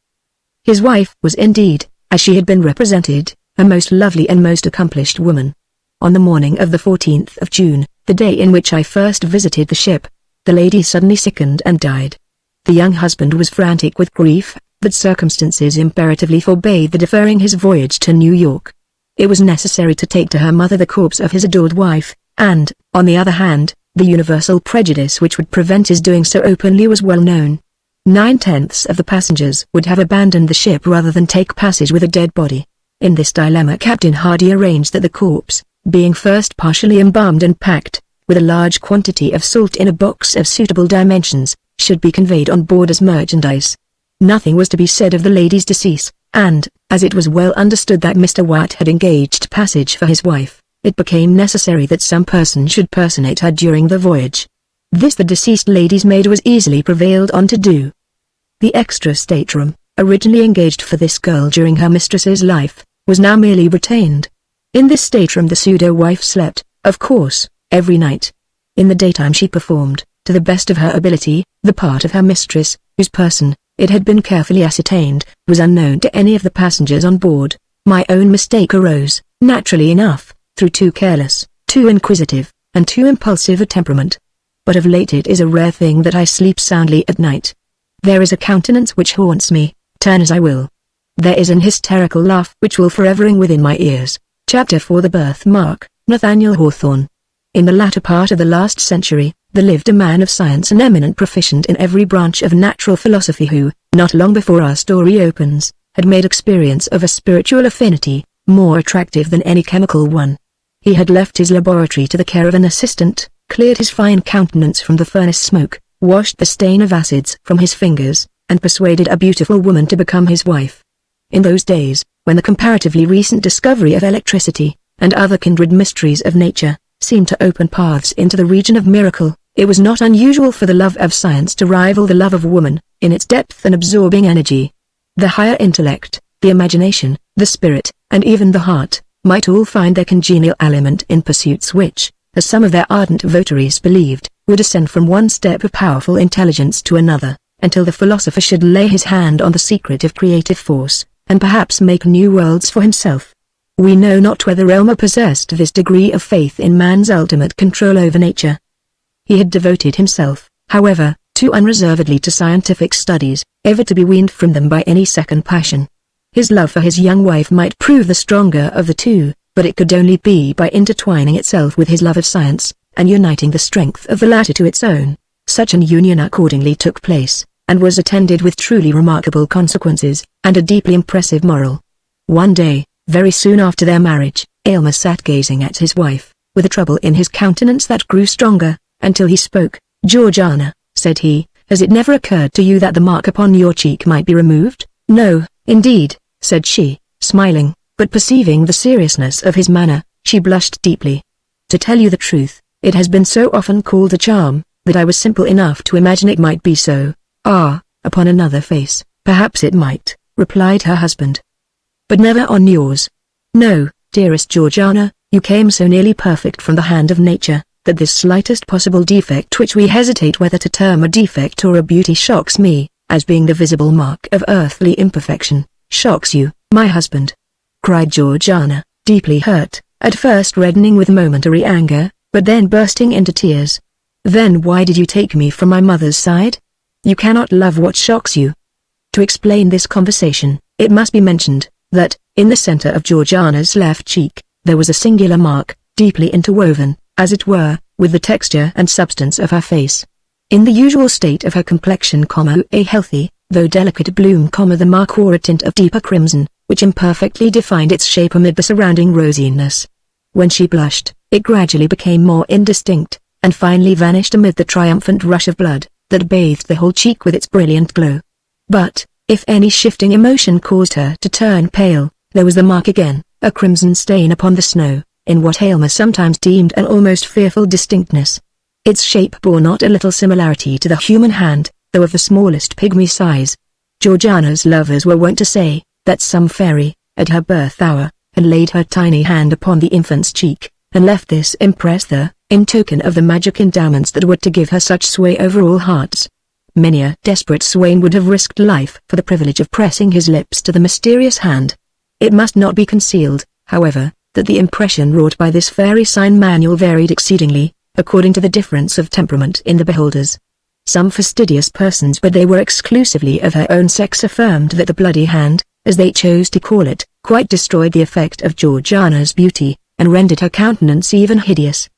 A: His wife was indeed, as she had been represented, a most lovely and most accomplished woman. On the morning of the 14th of June, the day in which I first visited the ship, the lady suddenly sickened and died. The young husband was frantic with grief, but circumstances imperatively forbade the deferring his voyage to New York. It was necessary to take to her mother the corpse of his adored wife, and, on the other hand, the universal prejudice which would prevent his doing so openly was well known. 9/10 of the passengers would have abandoned the ship rather than take passage with a dead body. In this dilemma Captain Hardy arranged that the corpse, being first partially embalmed and packed, with a large quantity of salt in a box of suitable dimensions, should be conveyed on board as merchandise. Nothing was to be said of the lady's decease, and, as it was well understood that Mr. White had engaged passage for his wife, it became necessary that some person should personate her during the voyage. This the deceased lady's maid was easily prevailed on to do. The extra stateroom, originally engaged for this girl during her mistress's life, was now merely retained. In this stateroom the pseudo-wife slept, of course, every night. In the daytime she performed, to the best of her ability, the part of her mistress, whose person, it had been carefully ascertained, was unknown to any of the passengers on board. My own mistake arose, naturally enough, through too careless, too inquisitive, and too impulsive a temperament. But of late it is a rare thing that I sleep soundly at night. There is a countenance which haunts me, turn as I will. There is an hysterical laugh which will forever ring within my ears. Chapter 4 The Birthmark, Nathaniel Hawthorne. In the latter part of the last century, there lived a man of science and eminent proficient in every branch of natural philosophy who, not long before our story opens, had made experience of a spiritual affinity, more attractive than any chemical one. He had left his laboratory to the care of an assistant, cleared his fine countenance from the furnace smoke, washed the stain of acids from his fingers, and persuaded a beautiful woman to become his wife. In those days, when the comparatively recent discovery of electricity, and other kindred mysteries of nature, seemed to open paths into the region of miracle, it was not unusual for the love of science to rival the love of woman, in its depth and absorbing energy. The higher intellect, the imagination, the spirit, and even the heart, might all find their congenial element in pursuits which, as some of their ardent votaries believed, would ascend from one step of powerful intelligence to another, until the philosopher should lay his hand on the secret of creative force, and perhaps make new worlds for himself. We know not whether Elmer possessed this degree of faith in man's ultimate control over nature. He had devoted himself, however, too unreservedly to scientific studies, ever to be weaned from them by any second passion. His love for his young wife might prove the stronger of the two, but it could only be by intertwining itself with his love of science, and uniting the strength of the latter to its own. Such an union accordingly took place, and was attended with truly remarkable consequences, and a deeply impressive moral. One day, very soon after their marriage, Aylmer sat gazing at his wife, with a trouble in his countenance that grew stronger, until he spoke. "Georgiana," said he, "has it never occurred to you that the mark upon your cheek might be removed?" "No, indeed," said she, smiling, but perceiving the seriousness of his manner, she blushed deeply. "To tell you the truth, it has been so often called a charm, that I was simple enough to imagine it might be so." "Ah, upon another face, perhaps it might," replied her husband. "But never on yours. No, dearest Georgiana, you came so nearly perfect from the hand of nature, that this slightest possible defect which we hesitate whether to term a defect or a beauty shocks me, as being the visible mark of earthly imperfection." "Shocks you, my husband?" cried Georgiana, deeply hurt, at first reddening with momentary anger, but then bursting into tears. "Then why did you take me from my mother's side? You cannot love what shocks you." To explain this conversation, it must be mentioned, that, in the center of Georgiana's left cheek, there was a singular mark, deeply interwoven, as it were, with the texture and substance of her face. In the usual state of her complexion, a healthy, though delicate bloom, the mark wore a tint of deeper crimson, which imperfectly defined its shape amid the surrounding rosiness. When she blushed, it gradually became more indistinct, and finally vanished amid the triumphant rush of blood, that bathed the whole cheek with its brilliant glow. But, if any shifting emotion caused her to turn pale, there was the mark again, a crimson stain upon the snow, in what Aylmer sometimes deemed an almost fearful distinctness. Its shape bore not a little similarity to the human hand, though of the smallest pygmy size. Georgiana's lovers were wont to say, that some fairy, at her birth hour, had laid her tiny hand upon the infant's cheek, and left this impress there, in token of the magic endowments that were to give her such sway over all hearts. Many a desperate swain would have risked life for the privilege of pressing his lips to the mysterious hand. It must not be concealed, however, that the impression wrought by this fairy sign manual varied exceedingly, according to the difference of temperament in the beholders. Some fastidious persons, but they were exclusively of her own sex, affirmed that the bloody hand, as they chose to call it, quite destroyed the effect of Georgiana's beauty, and rendered her countenance even hideous.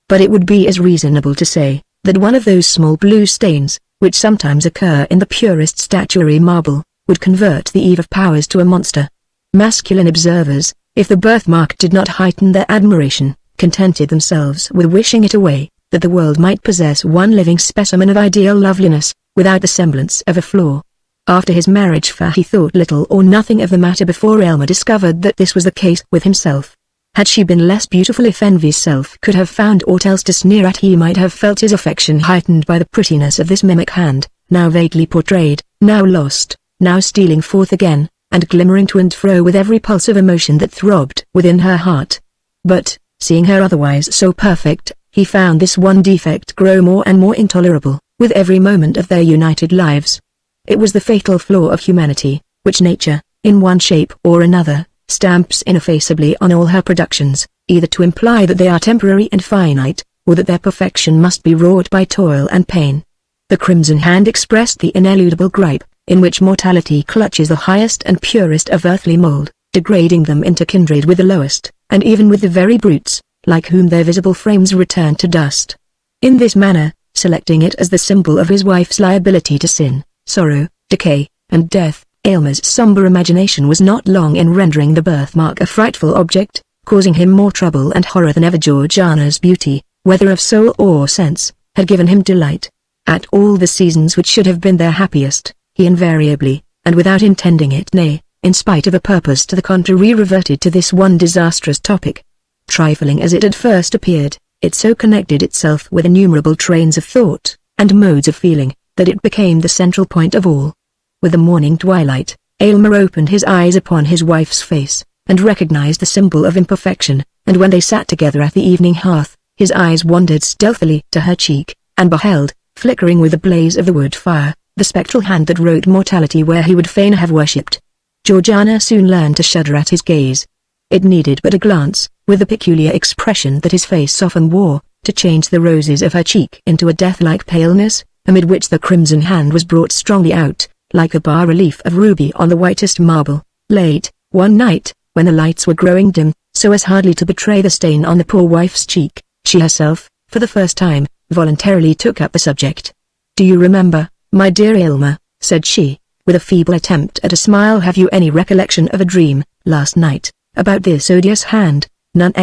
A: But it would be as reasonable to say, that one of those small blue stains, which sometimes occur in the purest statuary marble, would convert the Eve of Powers to a monster. Masculine observers, if the birthmark did not heighten their admiration, contented themselves with wishing it away, that the world might possess one living specimen of ideal loveliness, without the semblance of a flaw. After his marriage he thought little or nothing of the matter before Elmer discovered that this was the case with himself. Had she been less beautiful, if envy's self could have found aught else to sneer at, he might have felt his affection heightened by the prettiness of this mimic hand, now vaguely portrayed, now lost, now stealing forth again, and glimmering to and fro with every pulse of emotion that throbbed within her heart. But, seeing her otherwise so perfect, he found this one defect grow more and more intolerable, with every moment of their united lives. It was the fatal flaw of humanity, which nature, in one shape or another, stamps ineffaceably on all her productions, either to imply that they are temporary and finite, or that their perfection must be wrought by toil and pain. The crimson hand expressed the ineludible gripe, in which mortality clutches the highest and purest of earthly mold, degrading them into kindred with the lowest, and even with the very brutes, like whom their visible frames return to dust. In this manner, selecting it as the symbol of his wife's liability to sin, sorrow, decay, and death, Aylmer's somber imagination was not long in rendering the birthmark a frightful object, causing him more trouble and horror than ever. Georgiana's beauty, whether of soul or sense, had given him delight. At all the seasons which should have been their happiest, he invariably, and without intending it, nay, in spite of a purpose to the contrary, reverted to this one disastrous topic. Trifling as it at first appeared, it so connected itself with innumerable trains of thought, and modes of feeling, that it became the central point of all. With the morning twilight, Aylmer opened his eyes upon his wife's face, and recognized the symbol of imperfection, and when they sat together at the evening hearth, his eyes wandered stealthily to her cheek, and beheld, flickering with the blaze of the wood fire, the spectral hand that wrote mortality where he would fain have worshipped. Georgiana soon learned to shudder at his gaze. It needed but a glance, with the peculiar expression that his face often wore, to change the roses of her cheek into a death-like paleness, amid which the crimson hand was brought strongly out, like a bas-relief of ruby on the whitest marble. Late, one night, when the lights were growing dim, so as hardly to betray the stain on the poor wife's cheek, she herself, for the first time, voluntarily took up the subject. "Do you remember, my dear Aylmer," said she, with a feeble attempt at a smile, "have you any recollection of a dream, last night, about this odious hand?" "None!"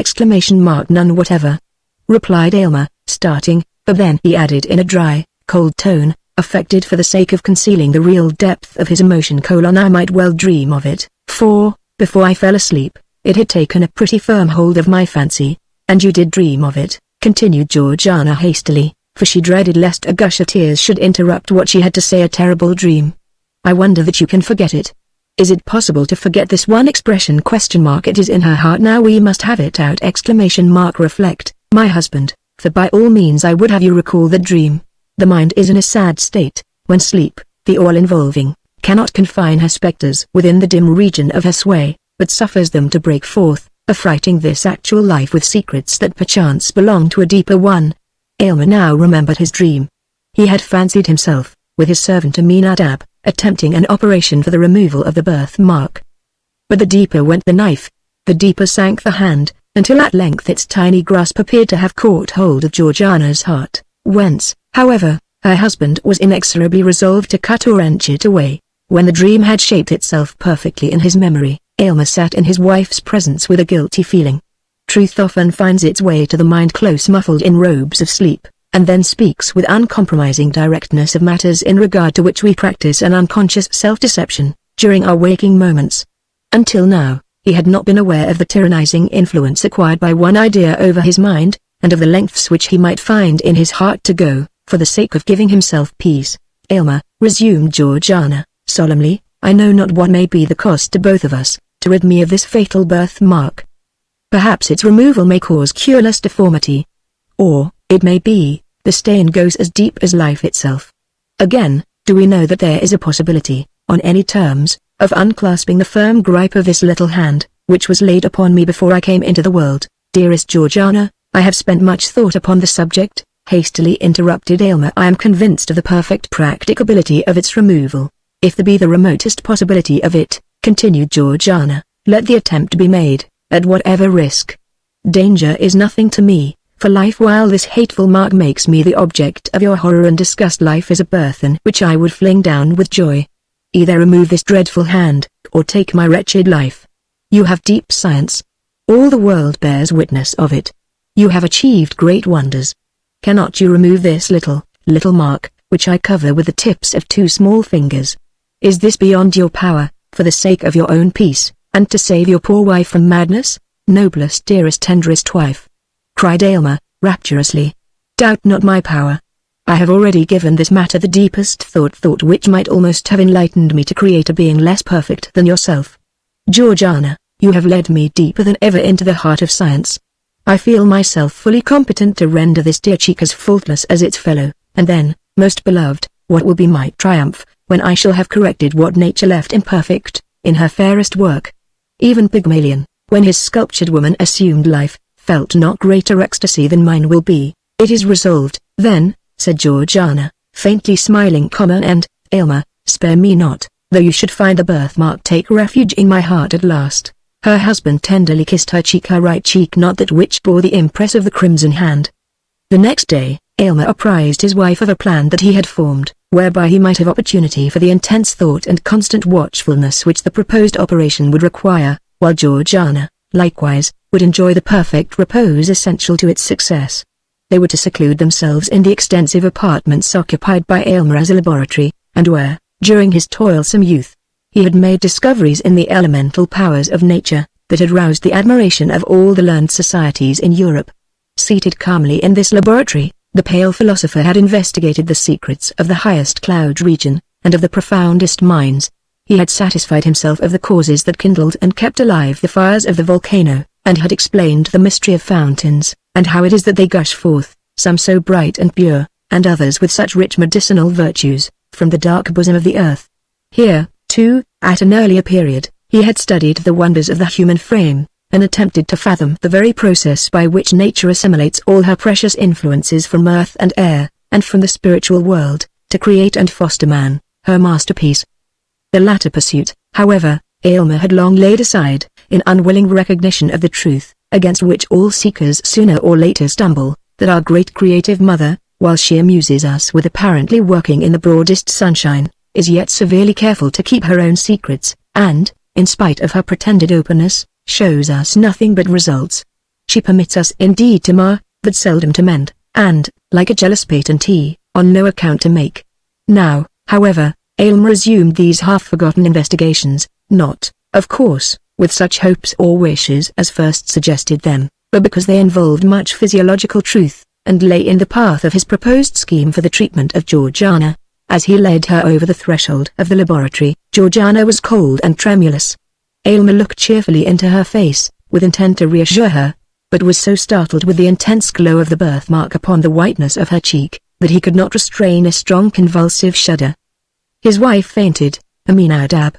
A: "None whatever," replied Aylmer, starting, but then he added in a dry, cold tone, affected for the sake of concealing the real depth of his emotion: "I might well dream of it, for, before I fell asleep, it had taken a pretty firm hold of my fancy." "And you did dream of it," continued Georgiana hastily, for she dreaded lest a gush of tears should interrupt what she had to say. "A terrible dream. I wonder that you can forget it. Is it possible to forget this one expression? It is in her heart now. We must have it out! Reflect, my husband, for by all means I would have you recall the dream. The mind is in a sad state, when sleep, the all-involving, cannot confine her spectres within the dim region of her sway, but suffers them to break forth, affrighting this actual life with secrets that perchance belong to a deeper one." Aylmer now remembered his dream. He had fancied himself, with his servant Aminadab, attempting an operation for the removal of the birthmark. But the deeper went the knife, the deeper sank the hand, until at length its tiny grasp appeared to have caught hold of Georgiana's heart, whence, however, her husband was inexorably resolved to cut or wrench it away. When the dream had shaped itself perfectly in his memory, Aylmer sat in his wife's presence with a guilty feeling. Truth often finds its way to the mind close muffled in robes of sleep, and then speaks with uncompromising directness of matters in regard to which we practice an unconscious self-deception, during our waking moments. Until now, he had not been aware of the tyrannizing influence acquired by one idea over his mind, and of the lengths which he might find in his heart to go, for the sake of giving himself peace. "Aylmer," resumed Georgiana, solemnly, "I know not what may be the cost to both of us, to rid me of this fatal birthmark. Perhaps its removal may cause cureless deformity. Or, it may be, the stain goes as deep as life itself. Again, do we know that there is a possibility, on any terms, of unclasping the firm gripe of this little hand, which was laid upon me before I came into the world?" "Dearest Georgiana, I have spent much thought upon the subject," hastily interrupted Aylmer. "I am convinced of the perfect practicability of its removal. If there be the remotest possibility of it," continued Georgiana, "let the attempt be made, at whatever risk. Danger is nothing to me, for life while this hateful mark makes me the object of your horror and disgust, life is a burthen which I would fling down with joy. Either remove this dreadful hand, or take my wretched life. You have deep science. All the world bears witness of it. You have achieved great wonders. Cannot you remove this little mark, which I cover with the tips of 2 small fingers? Is this beyond your power, for the sake of your own peace, and to save your poor wife from madness? Noblest, dearest, tenderest wife!" cried Aylmer, rapturously. "Doubt not my power. I have already given this matter the deepest thought which might almost have enlightened me to create a being less perfect than yourself. Georgiana, you have led me deeper than ever into the heart of science. I feel myself fully competent to render this dear cheek as faultless as its fellow, and then, most beloved, what will be my triumph, when I shall have corrected what nature left imperfect, in her fairest work? Even Pygmalion, when his sculptured woman assumed life, felt not greater ecstasy than mine will be. It is resolved, then," said Georgiana, faintly smiling, "and, Aylmer, spare me not, though you should find the birthmark take refuge in my heart at last." Her husband tenderly kissed her right cheek, not that which bore the impress of the crimson hand. The next day, Aylmer apprised his wife of a plan that he had formed, whereby he might have opportunity for the intense thought and constant watchfulness which the proposed operation would require, while Georgiana, likewise, would enjoy the perfect repose essential to its success. They were to seclude themselves in the extensive apartments occupied by Aylmer as a laboratory, and where, during his toilsome youth, he had made discoveries in the elemental powers of nature, that had roused the admiration of all the learned societies in Europe. Seated calmly in this laboratory, the pale philosopher had investigated the secrets of the highest cloud region, and of the profoundest mines. He had satisfied himself of the causes that kindled and kept alive the fires of the volcano, and had explained the mystery of fountains, and how it is that they gush forth, some so bright and pure, and others with such rich medicinal virtues, from the dark bosom of the earth. Here, too, at an earlier period, he had studied the wonders of the human frame, and attempted to fathom the very process by which nature assimilates all her precious influences from earth and air, and from the spiritual world, to create and foster man, her masterpiece. The latter pursuit, however, Aylmer had long laid aside, in unwilling recognition of the truth, against which all seekers sooner or later stumble, that our great creative mother, while she amuses us with apparently working in the broadest sunshine, is yet severely careful to keep her own secrets, and, in spite of her pretended openness, shows us nothing but results. She permits us indeed to mar, but seldom to mend, and, like a jealous patentee, on no account to make. Now, however, Aylmer resumed these half-forgotten investigations, not, of course, with such hopes or wishes as first suggested them, but because they involved much physiological truth, and lay in the path of his proposed scheme for the treatment of Georgiana. As he led her over the threshold of the laboratory, Georgiana was cold and tremulous. Aylmer looked cheerfully into her face, with intent to reassure her, but was so startled with the intense glow of the birthmark upon the whiteness of her cheek, that he could not restrain a strong convulsive shudder. His wife fainted. "Aminadab!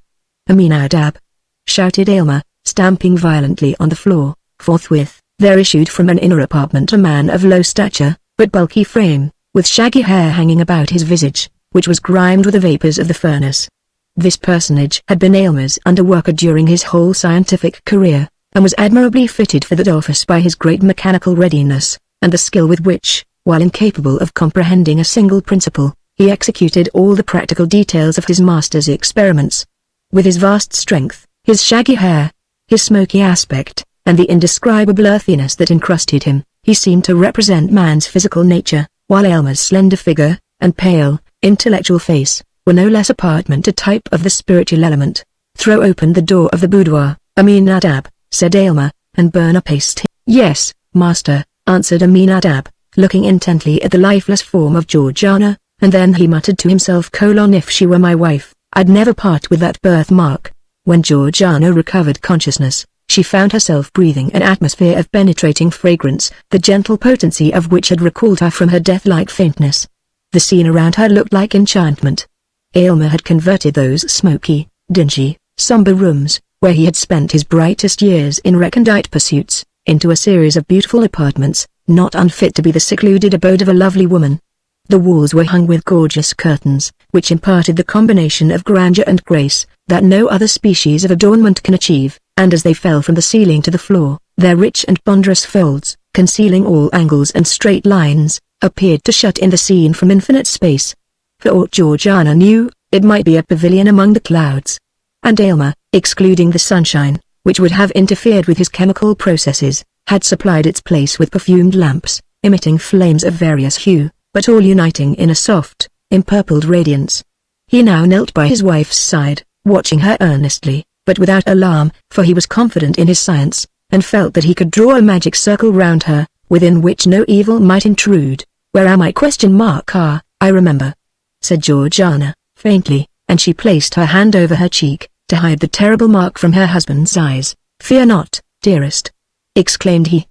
A: Aminadab!" shouted Aylmer, stamping violently on the floor. Forthwith, there issued from an inner apartment a man of low stature, but bulky frame, with shaggy hair hanging about his visage, which was grimed with the vapors of the furnace. This personage had been Aylmer's underworker during his whole scientific career, and was admirably fitted for that office by his great mechanical readiness, and the skill with which, while incapable of comprehending a single principle, he executed all the practical details of his master's experiments. With his vast strength, his shaggy hair, his smoky aspect, and the indescribable earthiness that encrusted him, he seemed to represent man's physical nature, while Aylmer's slender figure, and pale, intellectual face, were no less a type of the spiritual element. "Throw open the door of the boudoir, Aminadab," said Aylmer, "and burn a paste." "Yes, master," answered Aminadab, looking intently at the lifeless form of Georgiana, and then he muttered to himself: "If she were my wife, I'd never part with that birthmark." When Georgiana recovered consciousness, she found herself breathing an atmosphere of penetrating fragrance, the gentle potency of which had recalled her from her death-like faintness. The scene around her looked like enchantment. Aylmer had converted those smoky, dingy, somber rooms, where he had spent his brightest years in recondite pursuits, into a series of beautiful apartments, not unfit to be the secluded abode of a lovely woman. The walls were hung with gorgeous curtains, which imparted the combination of grandeur and grace, that no other species of adornment can achieve, and as they fell from the ceiling to the floor, their rich and ponderous folds, concealing all angles and straight lines, appeared to shut in the scene from infinite space. For aught Georgiana knew, it might be a pavilion among the clouds. And Aylmer, excluding the sunshine, which would have interfered with his chemical processes, had supplied its place with perfumed lamps, emitting flames of various hue, but all uniting in a soft, empurpled radiance. He now knelt by his wife's side, watching her earnestly, but without alarm, for he was confident in his science, and felt that he could draw a magic circle round her, within which no evil might intrude. "Where am I? I remember," said Georgiana, faintly, and she placed her hand over her cheek, to hide the terrible mark from her husband's eyes. "Fear not, dearest," exclaimed he.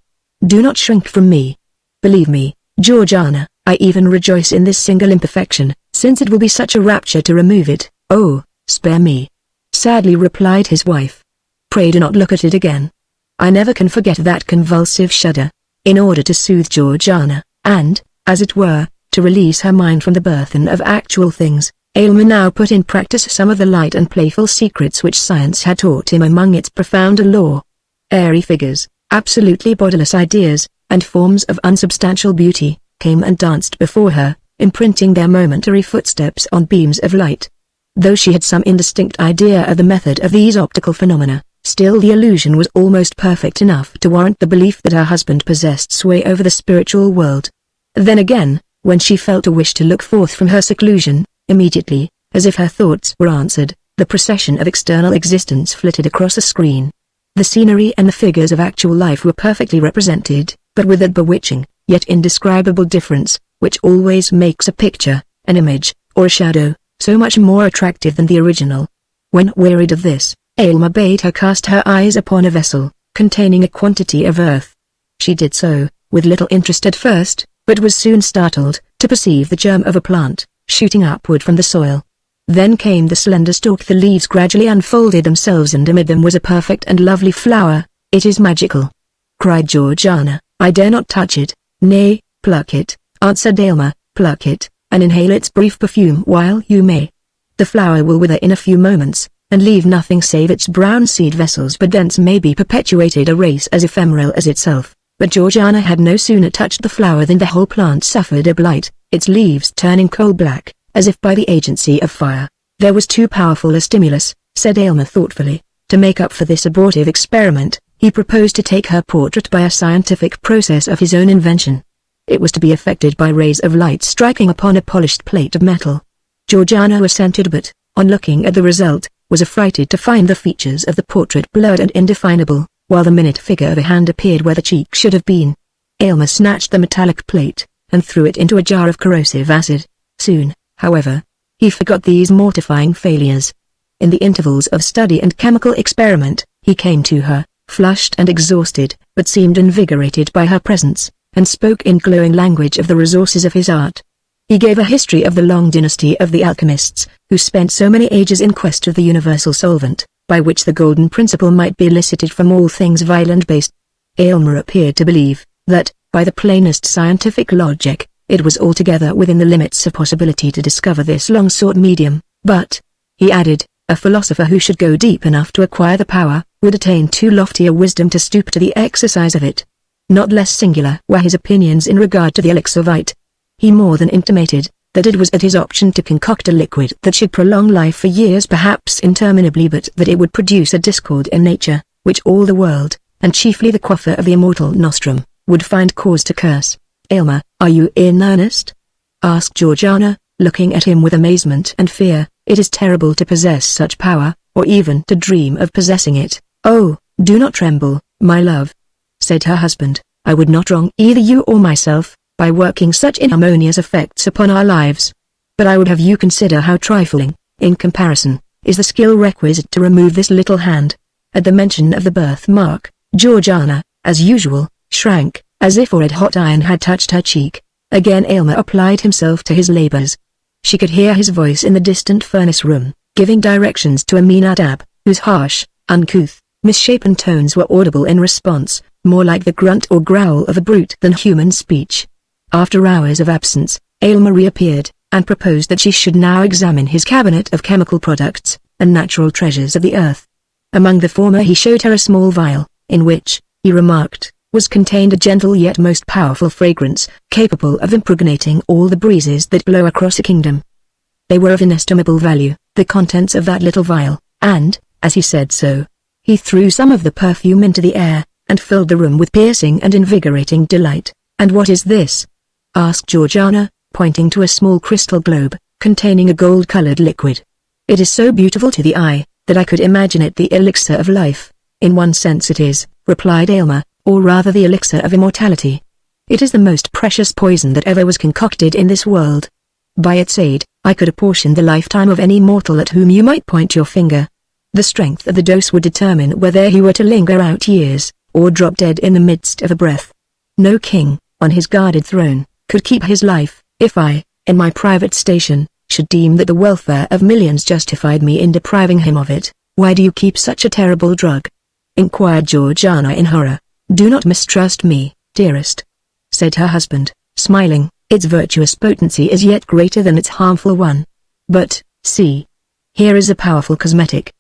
A: "Do not shrink from me. Believe me, Georgiana, I even rejoice in this single imperfection, since it will be such a rapture to remove it." "Oh, spare me," sadly replied his wife. "Pray do not look at it again. I never can forget that convulsive shudder." In order to soothe Georgiana, and, as it were, to release her mind from the burthen of actual things, Aylmer now put in practice some of the light and playful secrets which science had taught him among its profounder lore. Airy figures, absolutely bodiless ideas, and forms of unsubstantial beauty, came and danced before her, imprinting their momentary footsteps on beams of light. Though she had some indistinct idea of the method of these optical phenomena, still the illusion was almost perfect enough to warrant the belief that her husband possessed sway over the spiritual world. Then again, when she felt a wish to look forth from her seclusion, immediately, as if her thoughts were answered, the procession of external existence flitted across a screen. The scenery and the figures of actual life were perfectly represented, but with that bewitching, yet indescribable difference, which always makes a picture, an image, or a shadow, so much more attractive than the original. When wearied of this, Aylmer bade her cast her eyes upon a vessel, containing a quantity of earth. She did so, with little interest at first, but was soon startled, to perceive the germ of a plant, shooting upward from the soil. Then came the slender stalk. The leaves gradually unfolded themselves, and amid them was a perfect and lovely flower. "It is magical," cried Georgiana. "I dare not touch it." "Nay, pluck it," answered Aylmer. "Pluck it, and inhale its brief perfume while you may. The flower will wither in a few moments, and leave nothing save its brown seed vessels, but thence may be perpetuated a race as ephemeral as itself." But Georgiana had no sooner touched the flower than the whole plant suffered a blight, its leaves turning coal-black, as if by the agency of fire. "There was too powerful a stimulus," said Aylmer thoughtfully. To make up for this abortive experiment, he proposed to take her portrait by a scientific process of his own invention. It was to be effected by rays of light striking upon a polished plate of metal. Georgiana assented, but, on looking at the result, was affrighted to find the features of the portrait blurred and indefinable, while the minute figure of a hand appeared where the cheek should have been. Aylmer snatched the metallic plate, and threw it into a jar of corrosive acid. Soon, however, he forgot these mortifying failures. In the intervals of study and chemical experiment, he came to her, flushed and exhausted, but seemed invigorated by her presence, and spoke in glowing language of the resources of his art. He gave a history of the long dynasty of the alchemists, who spent so many ages in quest of the universal solvent, by which the golden principle might be elicited from all things vile and base. Aylmer appeared to believe, that, by the plainest scientific logic, it was altogether within the limits of possibility to discover this long-sought medium, but, he added, a philosopher who should go deep enough to acquire the power, would attain too lofty a wisdom to stoop to the exercise of it. Not less singular were his opinions in regard to the elixir vitae. He more than intimated, that it was at his option to concoct a liquid that should prolong life for years, perhaps interminably, but that it would produce a discord in nature, which all the world, and chiefly the quaffer of the immortal nostrum, would find cause to curse. "Aylmer, are you in earnest?" asked Georgiana, looking at him with amazement and fear. "It is terrible to possess such power, or even to dream of possessing it." "Oh, do not tremble, my love," said her husband. "I would not wrong either you or myself, by working such inharmonious effects upon our lives. But I would have you consider how trifling, in comparison, is the skill requisite to remove this little hand." At the mention of the birthmark, Georgiana, as usual, shrank, as if a red-hot iron had touched her cheek. Again Aylmer applied himself to his labors. She could hear his voice in the distant furnace room, giving directions to Aminadab, whose harsh, uncouth, misshapen tones were audible in response, more like the grunt or growl of a brute than human speech. After hours of absence, Aylmer reappeared, and proposed that she should now examine his cabinet of chemical products, and natural treasures of the earth. Among the former he showed her a small vial, in which, he remarked, was contained a gentle yet most powerful fragrance, capable of impregnating all the breezes that blow across a kingdom. They were of inestimable value, the contents of that little vial, and, as he said so, He threw some of the perfume into the air, and filled the room with piercing and invigorating delight. "And what is this?" asked Georgiana, pointing to a small crystal globe, containing a gold-colored liquid. "It is so beautiful to the eye, that I could imagine it the elixir of life." "In one sense it is," replied Aylmer, "or rather the elixir of immortality. It is the most precious poison that ever was concocted in this world. By its aid, I could apportion the lifetime of any mortal at whom you might point your finger. The strength of the dose would determine whether he were to linger out years, or drop dead in the midst of a breath. No king, on his guarded throne, could keep his life, if I, in my private station, should deem that the welfare of millions justified me in depriving him of it." "Why do you keep such a terrible drug?" inquired Georgiana in horror. "Do not mistrust me, dearest," said her husband, smiling. "Its virtuous potency is yet greater than its harmful one. But, see. Here is a powerful cosmetic.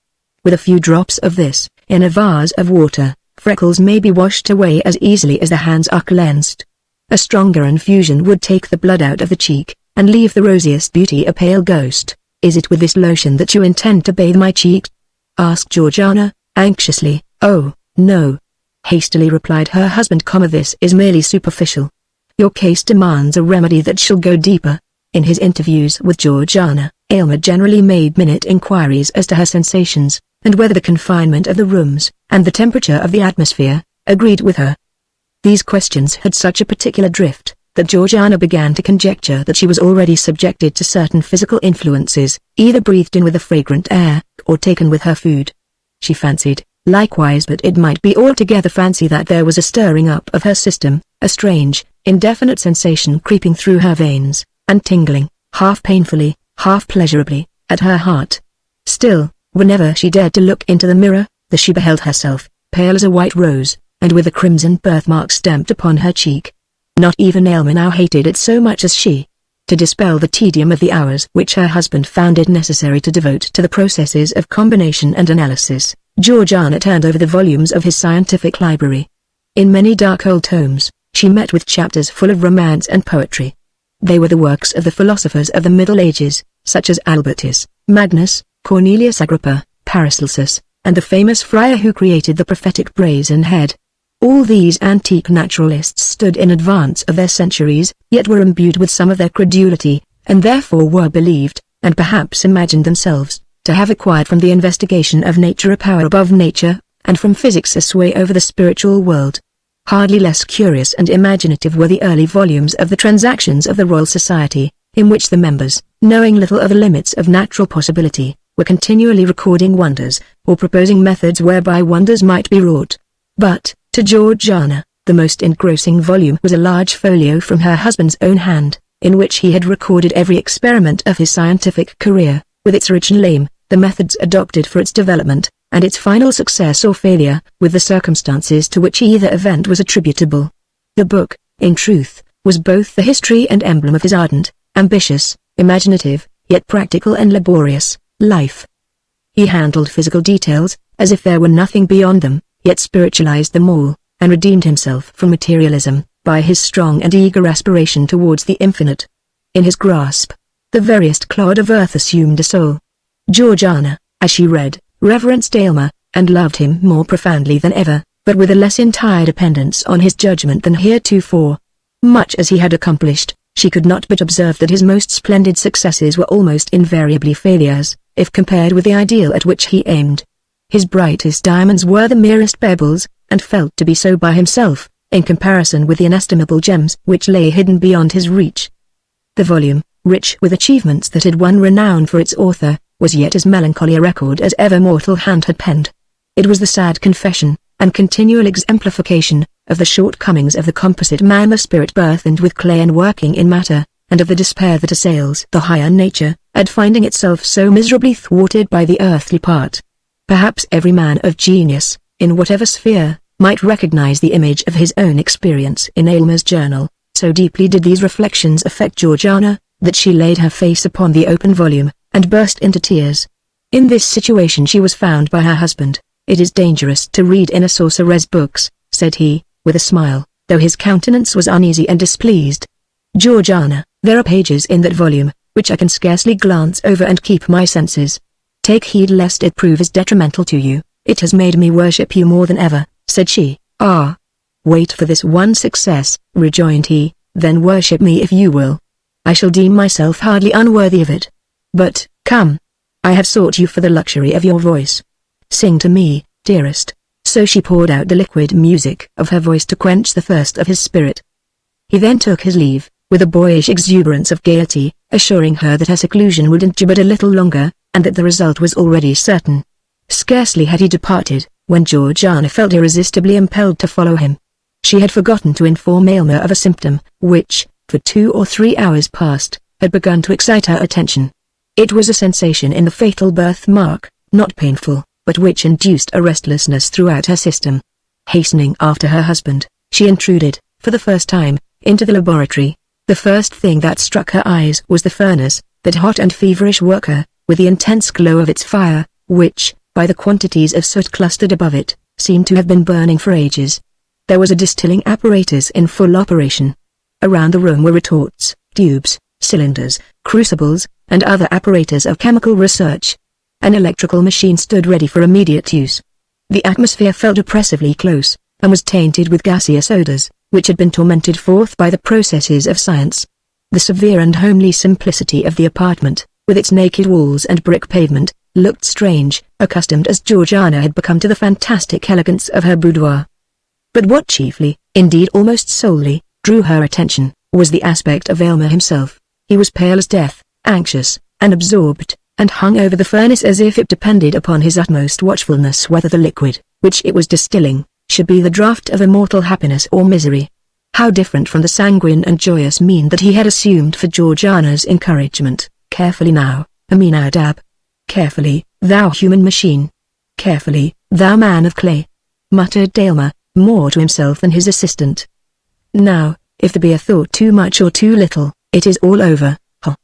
A: With a few drops of this, in a vase of water, freckles may be washed away as easily as the hands are cleansed. A stronger infusion would take the blood out of the cheek, and leave the rosiest beauty a pale ghost. Is it with this lotion that you intend to bathe my cheeks?" asked Georgiana, anxiously. "Oh, no," hastily replied her husband. "This is merely superficial. Your case demands a remedy that shall go deeper." In his interviews with Georgiana, Aylmer generally made minute inquiries as to her sensations, and whether the confinement of the rooms, and the temperature of the atmosphere, agreed with her. These questions had such a particular drift, that Georgiana began to conjecture that she was already subjected to certain physical influences, either breathed in with the fragrant air, or taken with her food. She fancied, likewise, but it might be altogether fancy, that there was a stirring up of her system, a strange, indefinite sensation creeping through her veins, and tingling, half painfully, half pleasurably, at her heart. Still, whenever she dared to look into the mirror, she beheld herself, pale as a white rose, and with a crimson birthmark stamped upon her cheek. Not even Aylmer now hated it so much as she. To dispel the tedium of the hours which her husband found it necessary to devote to the processes of combination and analysis, Georgiana turned over the volumes of his scientific library. In many dark old tomes, she met with chapters full of romance and poetry. They were the works of the philosophers of the Middle Ages, such as Albertus, Magnus, Cornelius Agrippa, Paracelsus, and the famous friar who created the prophetic brazen head. All these antique naturalists stood in advance of their centuries, yet were imbued with some of their credulity, and therefore were believed, and perhaps imagined themselves, to have acquired from the investigation of nature a power above nature, and from physics a sway over the spiritual world. Hardly less curious and imaginative were the early volumes of the Transactions of the Royal Society, in which the members, knowing little of the limits of natural possibility, were continually recording wonders, or proposing methods whereby wonders might be wrought. But, to Georgiana, the most engrossing volume was a large folio from her husband's own hand, in which he had recorded every experiment of his scientific career, with its original aim, the methods adopted for its development, and its final success or failure, with the circumstances to which either event was attributable. The book, in truth, was both the history and emblem of his ardent, ambitious, imaginative, yet practical and laborious, life. He handled physical details, as if there were nothing beyond them, yet spiritualized them all, and redeemed himself from materialism, by his strong and eager aspiration towards the infinite. In his grasp, the veriest clod of earth assumed a soul. Georgiana, as she read, reverenced Aylmer, and loved him more profoundly than ever, but with a less entire dependence on his judgment than heretofore. Much as he had accomplished, she could not but observe that his most splendid successes were almost invariably failures, if compared with the ideal at which he aimed. His brightest diamonds were the merest pebbles, and felt to be so by himself, in comparison with the inestimable gems which lay hidden beyond his reach. The volume, rich with achievements that had won renown for its author, was yet as melancholy a record as ever mortal hand had penned. It was the sad confession, and continual exemplification, of the shortcomings of the composite man, the spirit burthened with clay and working in matter, and of the despair that assails the higher nature, at finding itself so miserably thwarted by the earthly part. Perhaps every man of genius, in whatever sphere, might recognize the image of his own experience in Aylmer's journal. So deeply did these reflections affect Georgiana, that she laid her face upon the open volume, and burst into tears. In this situation she was found by her husband. "It is dangerous to read in a sorcerer's books," said he, with a smile, though his countenance was uneasy and displeased. "Georgiana, there are pages in that volume, which I can scarcely glance over and keep my senses. Take heed lest it prove as detrimental to you, It has made me worship you more than ever, said she. Ah. Wait for this one success, rejoined he, then worship me if you will. I shall deem myself hardly unworthy of it. But, come. I have sought you for the luxury of your voice. Sing to me, dearest. So she poured out the liquid music of her voice to quench the thirst of his spirit. He then took his leave, with a boyish exuberance of gaiety, assuring her that her seclusion would endure but a little longer, and that the result was already certain. Scarcely had he departed, when Georgiana felt irresistibly impelled to follow him. She had forgotten to inform Aylmer of a symptom, which, for 2 or 3 hours past, had begun to excite her attention. It was a sensation in the fatal birthmark, not painful, but which induced a restlessness throughout her system. Hastening after her husband, she intruded, for the first time, into the laboratory. The first thing that struck her eyes was the furnace, that hot and feverish worker, with the intense glow of its fire, which, by the quantities of soot clustered above it, seemed to have been burning for ages. There was a distilling apparatus in full operation. Around the room were retorts, tubes, cylinders, crucibles, and other apparatus of chemical research. An electrical machine stood ready for immediate use. The atmosphere felt oppressively close, and was tainted with gaseous odors, which had been tormented forth by the processes of science. The severe and homely simplicity of the apartment, with its naked walls and brick pavement, looked strange, accustomed as Georgiana had become to the fantastic elegance of her boudoir. But what chiefly, indeed almost solely, drew her attention, was the aspect of Aylmer himself. He was pale as death, anxious, and absorbed, and hung over the furnace as if it depended upon his utmost watchfulness whether the liquid, which it was distilling, should be the draught of immortal happiness or misery. How different from the sanguine and joyous mien that he had assumed for Georgiana's encouragement. Carefully now, Aminadab. Carefully, thou human machine. Carefully, thou man of clay. Muttered Aylmer, more to himself than his assistant. Now, if there be a thought too much or too little, it is all over. Ha,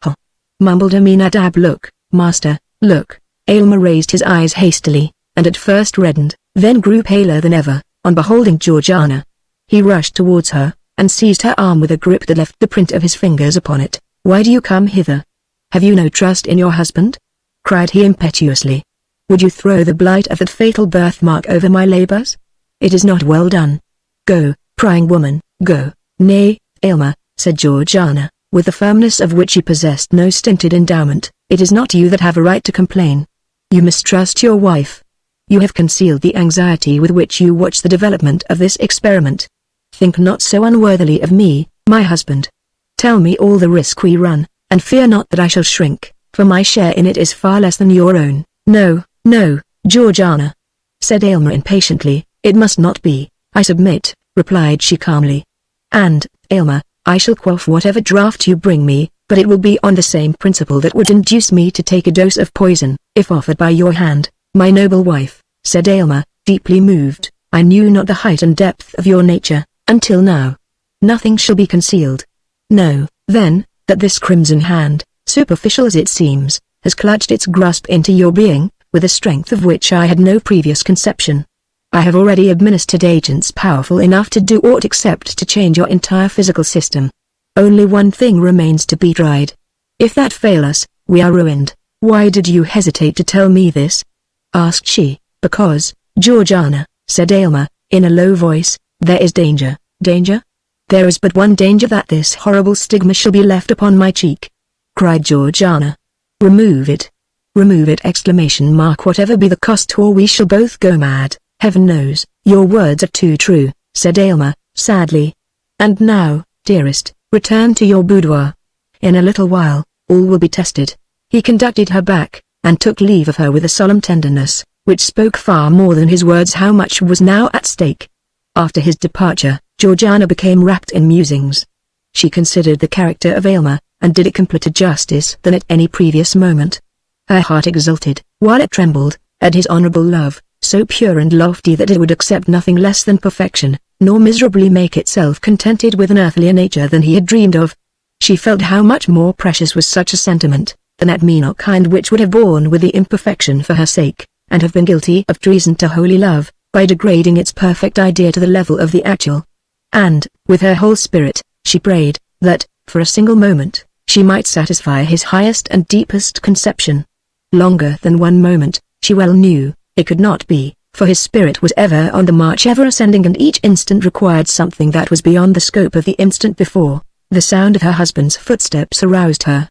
A: ha. Mumbled Aminadab. Look, master, look. Aylmer raised his eyes hastily, and at first reddened, then grew paler than ever, on beholding Georgiana. He rushed towards her, and seized her arm with a grip that left the print of his fingers upon it. Why do you come hither? Have you no trust in your husband? Cried he impetuously. Would you throw the blight of that fatal birthmark over my labors? It is not well done. Go, prying woman, go. Nay, Aylmer, said Georgiana, with the firmness of which she possessed no stinted endowment, it is not you that have a right to complain. You mistrust your wife. You have concealed the anxiety with which you watch the development of this experiment. Think not so unworthily of me, my husband. Tell me all the risk we run, and fear not that I shall shrink, for my share in it is far less than your own. No, no, Georgiana, said Aylmer impatiently, it must not be, I submit, replied she calmly. And, Aylmer, I shall quaff whatever draught you bring me, but it will be on the same principle that would induce me to take a dose of poison, if offered by your hand, my noble wife, said Aylmer, deeply moved. I knew not the height and depth of your nature, until now. Nothing shall be concealed. Know, then, that this crimson hand, superficial as it seems, has clutched its grasp into your being, with a strength of which I had no previous conception. I have already administered agents powerful enough to do aught except to change your entire physical system. Only one thing remains to be tried. If that fail us, we are ruined. Why did you hesitate to tell me this? Asked she. Because, Georgiana, said Aylmer, in a low voice, there is danger. Danger? There is but one danger, that this horrible stigma shall be left upon my cheek. Cried Georgiana. Remove it. Remove it! Whatever be the cost, or we shall both go mad. Heaven knows, your words are too true, said Aylmer, sadly. And now, dearest, return to your boudoir. In a little while, all will be tested. He conducted her back, and took leave of her with a solemn tenderness, which spoke far more than his words how much was now at stake. After his departure, Georgiana became wrapped in musings. She considered the character of Aylmer, and did it completer justice than at any previous moment. Her heart exulted, while it trembled, at his honorable love, so pure and lofty that it would accept nothing less than perfection, nor miserably make itself contented with an earthlier nature than he had dreamed of. She felt how much more precious was such a sentiment, than that meaner kind which would have borne with the imperfection for her sake, and have been guilty of treason to holy love, by degrading its perfect idea to the level of the actual. And, with her whole spirit, she prayed, that, for a single moment, she might satisfy his highest and deepest conception. Longer than one moment, she well knew, It could not be, for his spirit was ever on the march, ever ascending, and each instant required something that was beyond the scope of the instant before. The sound of her husband's footsteps aroused her.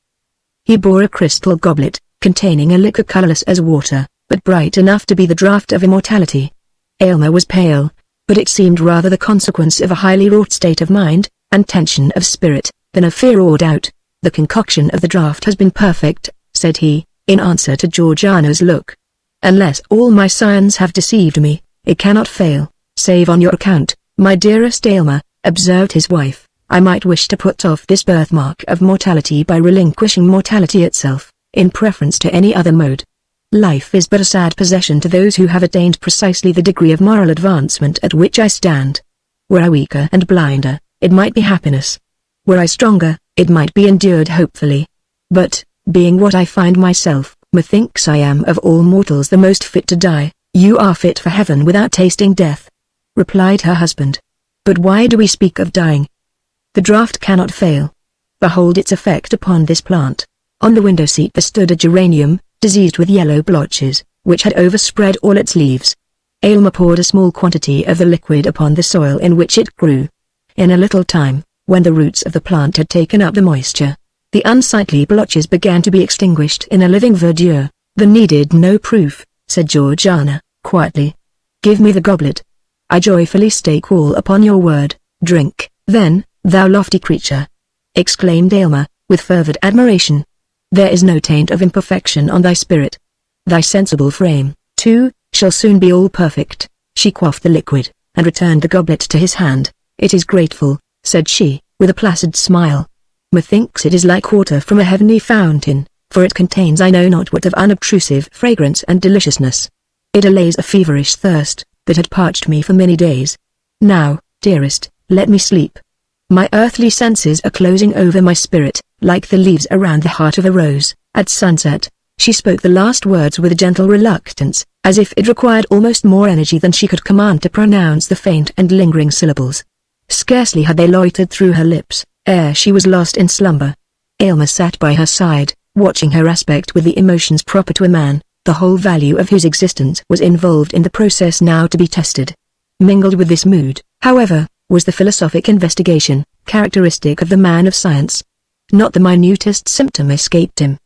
A: He bore a crystal goblet, containing a liquor colorless as water, but bright enough to be the draught of immortality. Aylmer was pale, but it seemed rather the consequence of a highly wrought state of mind, and tension of spirit, than of fear or doubt. "The concoction of the draught has been perfect," said he, in answer to Georgiana's look. "Unless all my signs have deceived me, it cannot fail, save on your account, my dearest Aylmer," observed his wife. "I might wish to put off this birthmark of mortality by relinquishing mortality itself, in preference to any other mode. Life is but a sad possession to those who have attained precisely the degree of moral advancement at which I stand. Were I weaker and blinder, it might be happiness. Were I stronger, it might be endured hopefully. But, being what I find myself, methinks I am of all mortals the most fit to die." "You are fit for heaven without tasting death," replied her husband. "But why do we speak of dying? The draught cannot fail. Behold its effect upon this plant." On the window seat there stood a geranium, diseased with yellow blotches, which had overspread all its leaves. Aylmer poured a small quantity of the liquid upon the soil in which it grew. In a little time, when the roots of the plant had taken up the moisture, the unsightly blotches began to be extinguished in a living verdure. "The needed no proof," said Georgiana, quietly. "Give me the goblet. I joyfully stake all upon your word." "Drink, then, thou lofty creature!" exclaimed Aylmer, with fervid admiration. "There is no taint of imperfection on thy spirit. Thy sensible frame, too, shall soon be all perfect." She quaffed the liquid, and returned the goblet to his hand. "It is grateful," said she, with a placid smile. "Methinks it is like water from a heavenly fountain, for it contains I know not what of unobtrusive fragrance and deliciousness. It allays a feverish thirst, that had parched me for many days. Now, dearest, let me sleep. My earthly senses are closing over my spirit, like the leaves around the heart of a rose." At sunset, she spoke the last words with a gentle reluctance, as if it required almost more energy than she could command to pronounce the faint and lingering syllables. Scarcely had they loitered through her lips, ere she was lost in slumber. Aylmer sat by her side, watching her aspect with the emotions proper to a man, the whole value of whose existence was involved in the process now to be tested. Mingled with this mood, however, was the philosophic investigation, characteristic of the man of science. Not the minutest symptom escaped him.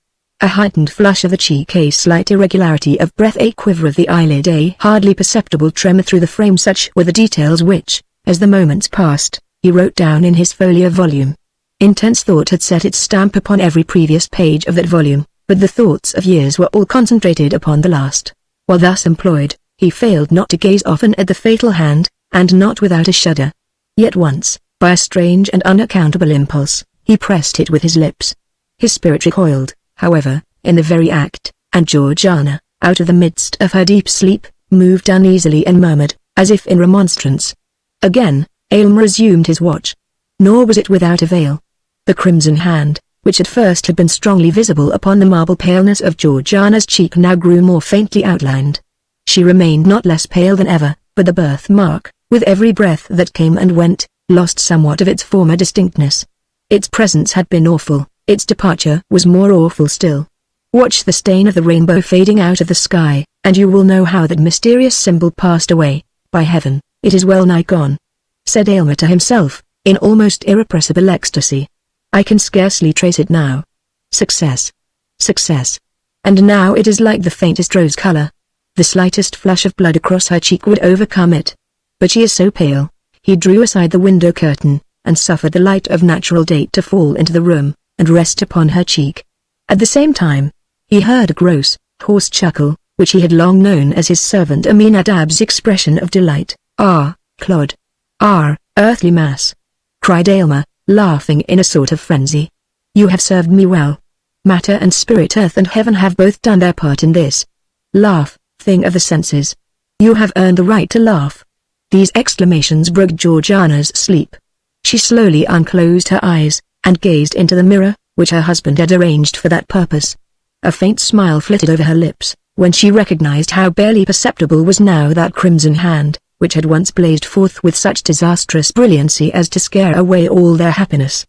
A: A heightened flush of the cheek, a slight irregularity of breath, a quiver of the eyelid, a hardly perceptible tremor through the frame, such were the details which, as the moments passed, he wrote down in his folio volume. Intense thought had set its stamp upon every previous page of that volume, but the thoughts of years were all concentrated upon the last. While thus employed, he failed not to gaze often at the fatal hand, and not without a shudder. Yet once, by a strange and unaccountable impulse, he pressed it with his lips. His spirit recoiled, however, in the very act, and Georgiana, out of the midst of her deep sleep, moved uneasily and murmured, as if in remonstrance. Again, Aylmer resumed his watch. Nor was it without avail. The crimson hand, which at first had been strongly visible upon the marble paleness of Georgiana's cheek, now grew more faintly outlined. She remained not less pale than ever, but the birthmark, with every breath that came and went, lost somewhat of its former distinctness. Its presence had been awful, its departure was more awful still. Watch the stain of the rainbow fading out of the sky, and you will know how that mysterious symbol passed away. By heaven, it is well nigh gone, said Aylmer to himself, in almost irrepressible ecstasy. I can scarcely trace it now. Success. Success. And now it is like the faintest rose color. The slightest flush of blood across her cheek would overcome it. But she is so pale. He drew aside the window curtain, and suffered the light of natural day to fall into the room, and rest upon her cheek. At the same time, he heard a gross, hoarse chuckle, which he had long known as his servant Aminadab's expression of delight. "Ah, clod! Ah, earthly mass!" cried Aylmer, laughing in a sort of frenzy. "You have served me well. Matter and spirit, earth and heaven, have both done their part in this. Laugh, thing of the senses. You have earned the right to laugh." These exclamations broke Georgiana's sleep. She slowly unclosed her eyes, and gazed into the mirror, which her husband had arranged for that purpose. A faint smile flitted over her lips, when she recognized how barely perceptible was now that crimson hand, which had once blazed forth with such disastrous brilliancy as to scare away all their happiness.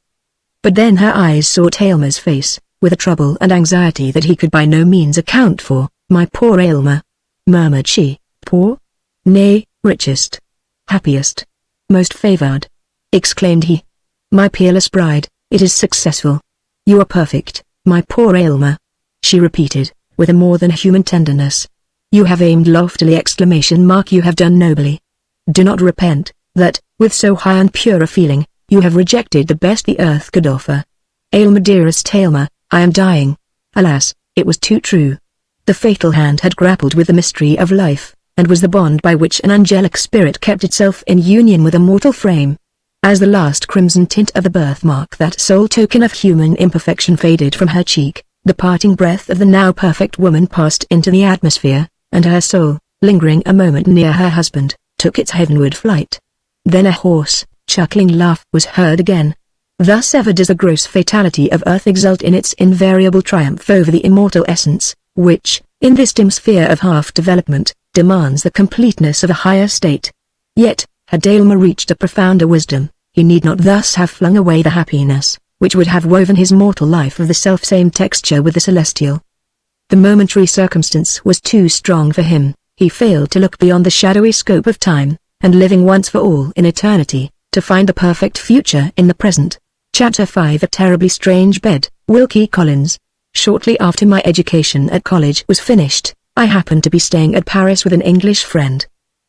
A: But then her eyes sought Aylmer's face, with a trouble and anxiety that he could by no means account for. "My poor Aylmer," murmured she. Poor? Nay, richest. Happiest. Most favored. Exclaimed he. My peerless bride, it is successful. You are perfect, my poor Aylmer. She repeated, with a more than human tenderness. You have aimed loftily! You have done nobly. Do not repent, that, with so high and pure a feeling, you have rejected the best the earth could offer. Aylmer, dearest Aylmer, I am dying. Alas, it was too true. The fatal hand had grappled with the mystery of life, and was the bond by which an angelic spirit kept itself in union with a mortal frame. As the last crimson tint of the birthmark, that sole token of human imperfection, faded from her cheek, the parting breath of the now perfect woman passed into the atmosphere, and her soul, lingering a moment near her husband, took its heavenward flight. Then a hoarse, chuckling laugh was heard again. Thus ever does the gross fatality of earth exult in its invariable triumph over the immortal essence, which, in this dim sphere of half-development, demands the completeness of a higher state. Yet, had Aylmer reached a profounder wisdom, he need not thus have flung away the happiness, which would have woven his mortal life of the self-same texture with the celestial. The momentary circumstance was too strong for him. He failed to look beyond the shadowy scope of time, and living once for all in eternity, to find the perfect future in the present. Chapter 5. A terribly strange bed. Wilkie Collins. Shortly after my education at college was finished, I happened to be staying at Paris with an English friend.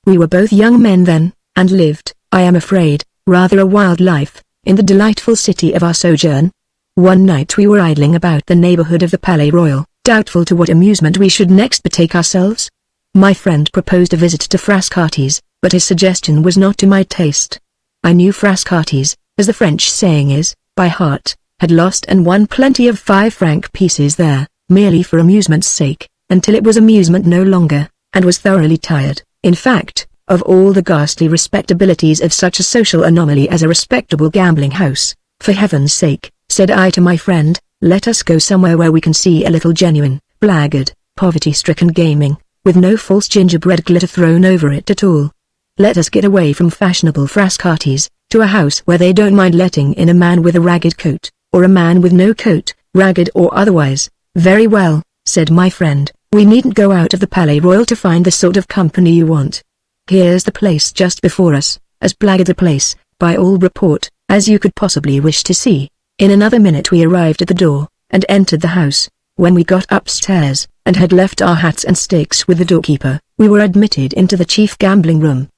A: We were both young men then, and lived, I am afraid, rather a wild life, in the delightful city of our sojourn. One night we were idling about the neighborhood of the Palais Royal, doubtful to what amusement we should next betake ourselves. My friend proposed a visit to Frascati's, but his suggestion was not to my taste. I knew Frascati's, as the French saying is, by heart, had lost and won plenty of 5-franc pieces there, merely for amusement's sake, until it was amusement no longer, and was thoroughly tired, in fact, of all the ghastly respectabilities of such a social anomaly as a respectable gambling house. For heaven's sake, said I to my friend, let us go somewhere where we can see a little genuine, blackguard, poverty-stricken gaming, with no false gingerbread glitter thrown over it at all. Let us get away from fashionable Frascati's, to a house where they don't mind letting in a man with a ragged coat, or a man with no coat, ragged or otherwise. Very well, said my friend, we needn't go out of the Palais Royal to find the sort of company you want. Here's the place just before us, as blackguard a place, by all report, as you could possibly wish to see. In another minute we arrived at the door, and entered the house. When we got upstairs, and had left our hats and sticks with the doorkeeper, we were admitted into the chief gambling room.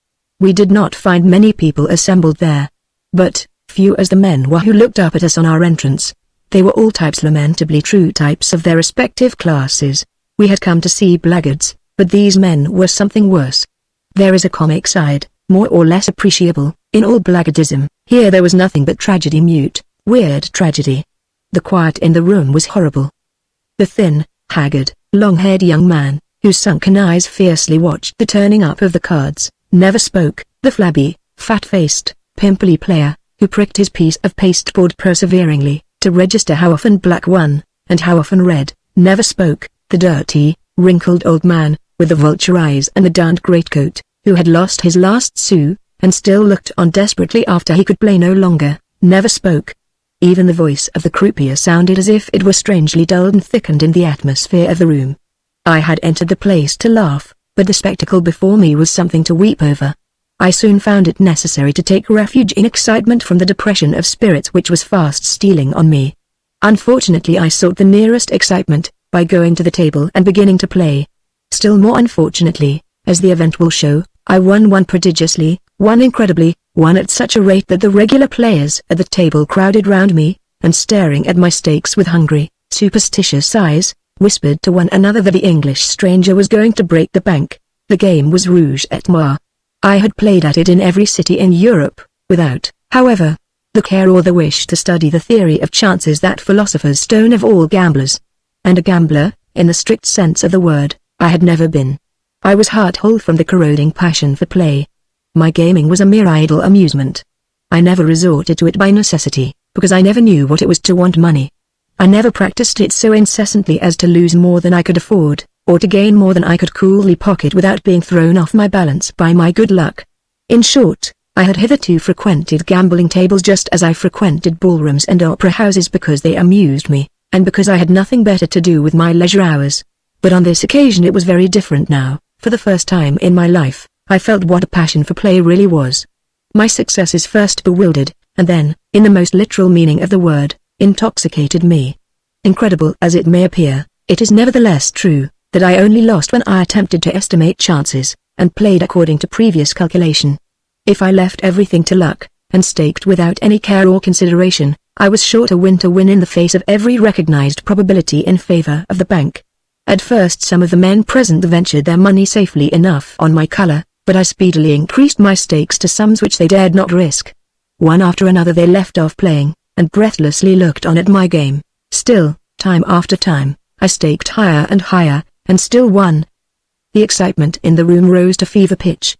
A: We did not find many people assembled there, but, few as the men were who looked up at us on our entrance. They were all types, lamentably true types of their respective classes. We had come to see blackguards, but these men were something worse. There is a comic side, more or less appreciable, in all blackguardism. Here there was nothing but tragedy, mute, weird tragedy. The quiet in the room was horrible. The thin, haggard, long-haired young man, whose sunken eyes fiercely watched the turning up of the cards, never spoke. The flabby, fat-faced, pimply player, who pricked his piece of pasteboard perseveringly, to register how often black won, and how often red, never spoke. The dirty, wrinkled old man, with the vulture eyes and the darned greatcoat, who had lost his last sou, and still looked on desperately after he could play no longer, never spoke. Even the voice of the croupier sounded as if it were strangely dulled and thickened in the atmosphere of the room. I had entered the place to laugh, but the spectacle before me was something to weep over. I soon found it necessary to take refuge in excitement from the depression of spirits which was fast stealing on me. Unfortunately I sought the nearest excitement, by going to the table and beginning to play. Still more unfortunately, as the event will show, I won prodigiously, won incredibly, won at such a rate that the regular players at the table crowded round me, and staring at my stakes with hungry, superstitious eyes, whispered to one another that the English stranger was going to break the bank. The game was rouge et noir. I had played at it in every city in Europe, without, however, the care or the wish to study the theory of chances, that philosopher's stone of all gamblers. And a gambler, in the strict sense of the word, I had never been. I was heart-whole from the corroding passion for play. My gaming was a mere idle amusement. I never resorted to it by necessity, because I never knew what it was to want money. I never practiced it so incessantly as to lose more than I could afford, or to gain more than I could coolly pocket without being thrown off my balance by my good luck. In short, I had hitherto frequented gambling tables just as I frequented ballrooms and opera houses because they amused me, and because I had nothing better to do with my leisure hours. But on this occasion it was very different now, For the first time in my life, I felt what a passion for play really was. My successes first bewildered, and then, in the most literal meaning of the word, intoxicated me. Incredible as it may appear, it is nevertheless true, that I only lost when I attempted to estimate chances, and played according to previous calculation. If I left everything to luck, and staked without any care or consideration, I was sure to win in the face of every recognized probability in favor of the bank. At first some of the men present ventured their money safely enough on my color, but I speedily increased my stakes to sums which they dared not risk. One after another they left off playing, and breathlessly looked on at my game. Still, time after time, I staked higher and higher, and still won. The excitement in the room rose to fever pitch.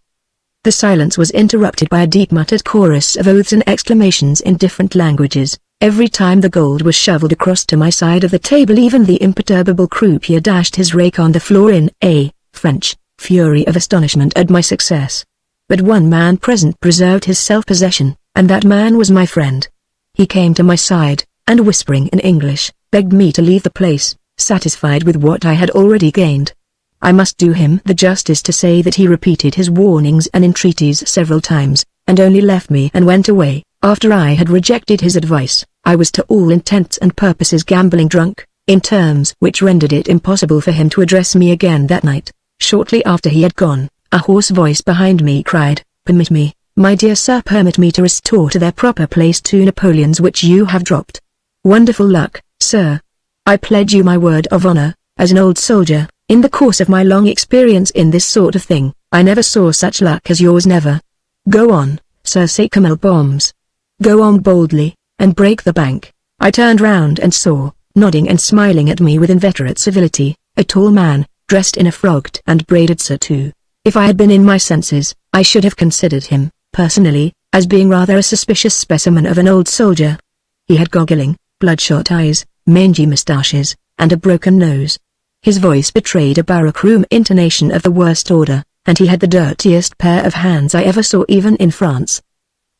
A: The silence was interrupted by a deep muttered chorus of oaths and exclamations in different languages. Every time the gold was shoveled across to my side of the table, even the imperturbable croupier dashed his rake on the floor in a French fury of astonishment at my success. But one man present preserved his self-possession, and that man was my friend. He came to my side, and whispering in English, begged me to leave the place, satisfied with what I had already gained. I must do him the justice to say that he repeated his warnings and entreaties several times, and only left me and went away, after I had rejected his advice. I was to all intents and purposes gambling drunk, in terms which rendered it impossible for him to address me again that night. Shortly after he had gone, a hoarse voice behind me cried, "Permit me, my dear sir, permit me to restore to their proper place 2 Napoleons which you have dropped." "Wonderful luck, sir. I pledge you my word of honor, as an old soldier, in the course of my long experience in this sort of thing, I never saw such luck as yours, never. Go on, Sir Sacamel Bombs. Go on boldly, and break the bank." I turned round and saw, nodding and smiling at me with inveterate civility, a tall man, dressed in a frogged and braided surtout. If I had been in my senses, I should have considered him, personally, as being rather a suspicious specimen of an old soldier. He had goggling, bloodshot eyes, mangy moustaches, and a broken nose. His voice betrayed a barrack-room intonation of the worst order, and he had the dirtiest pair of hands I ever saw even in France.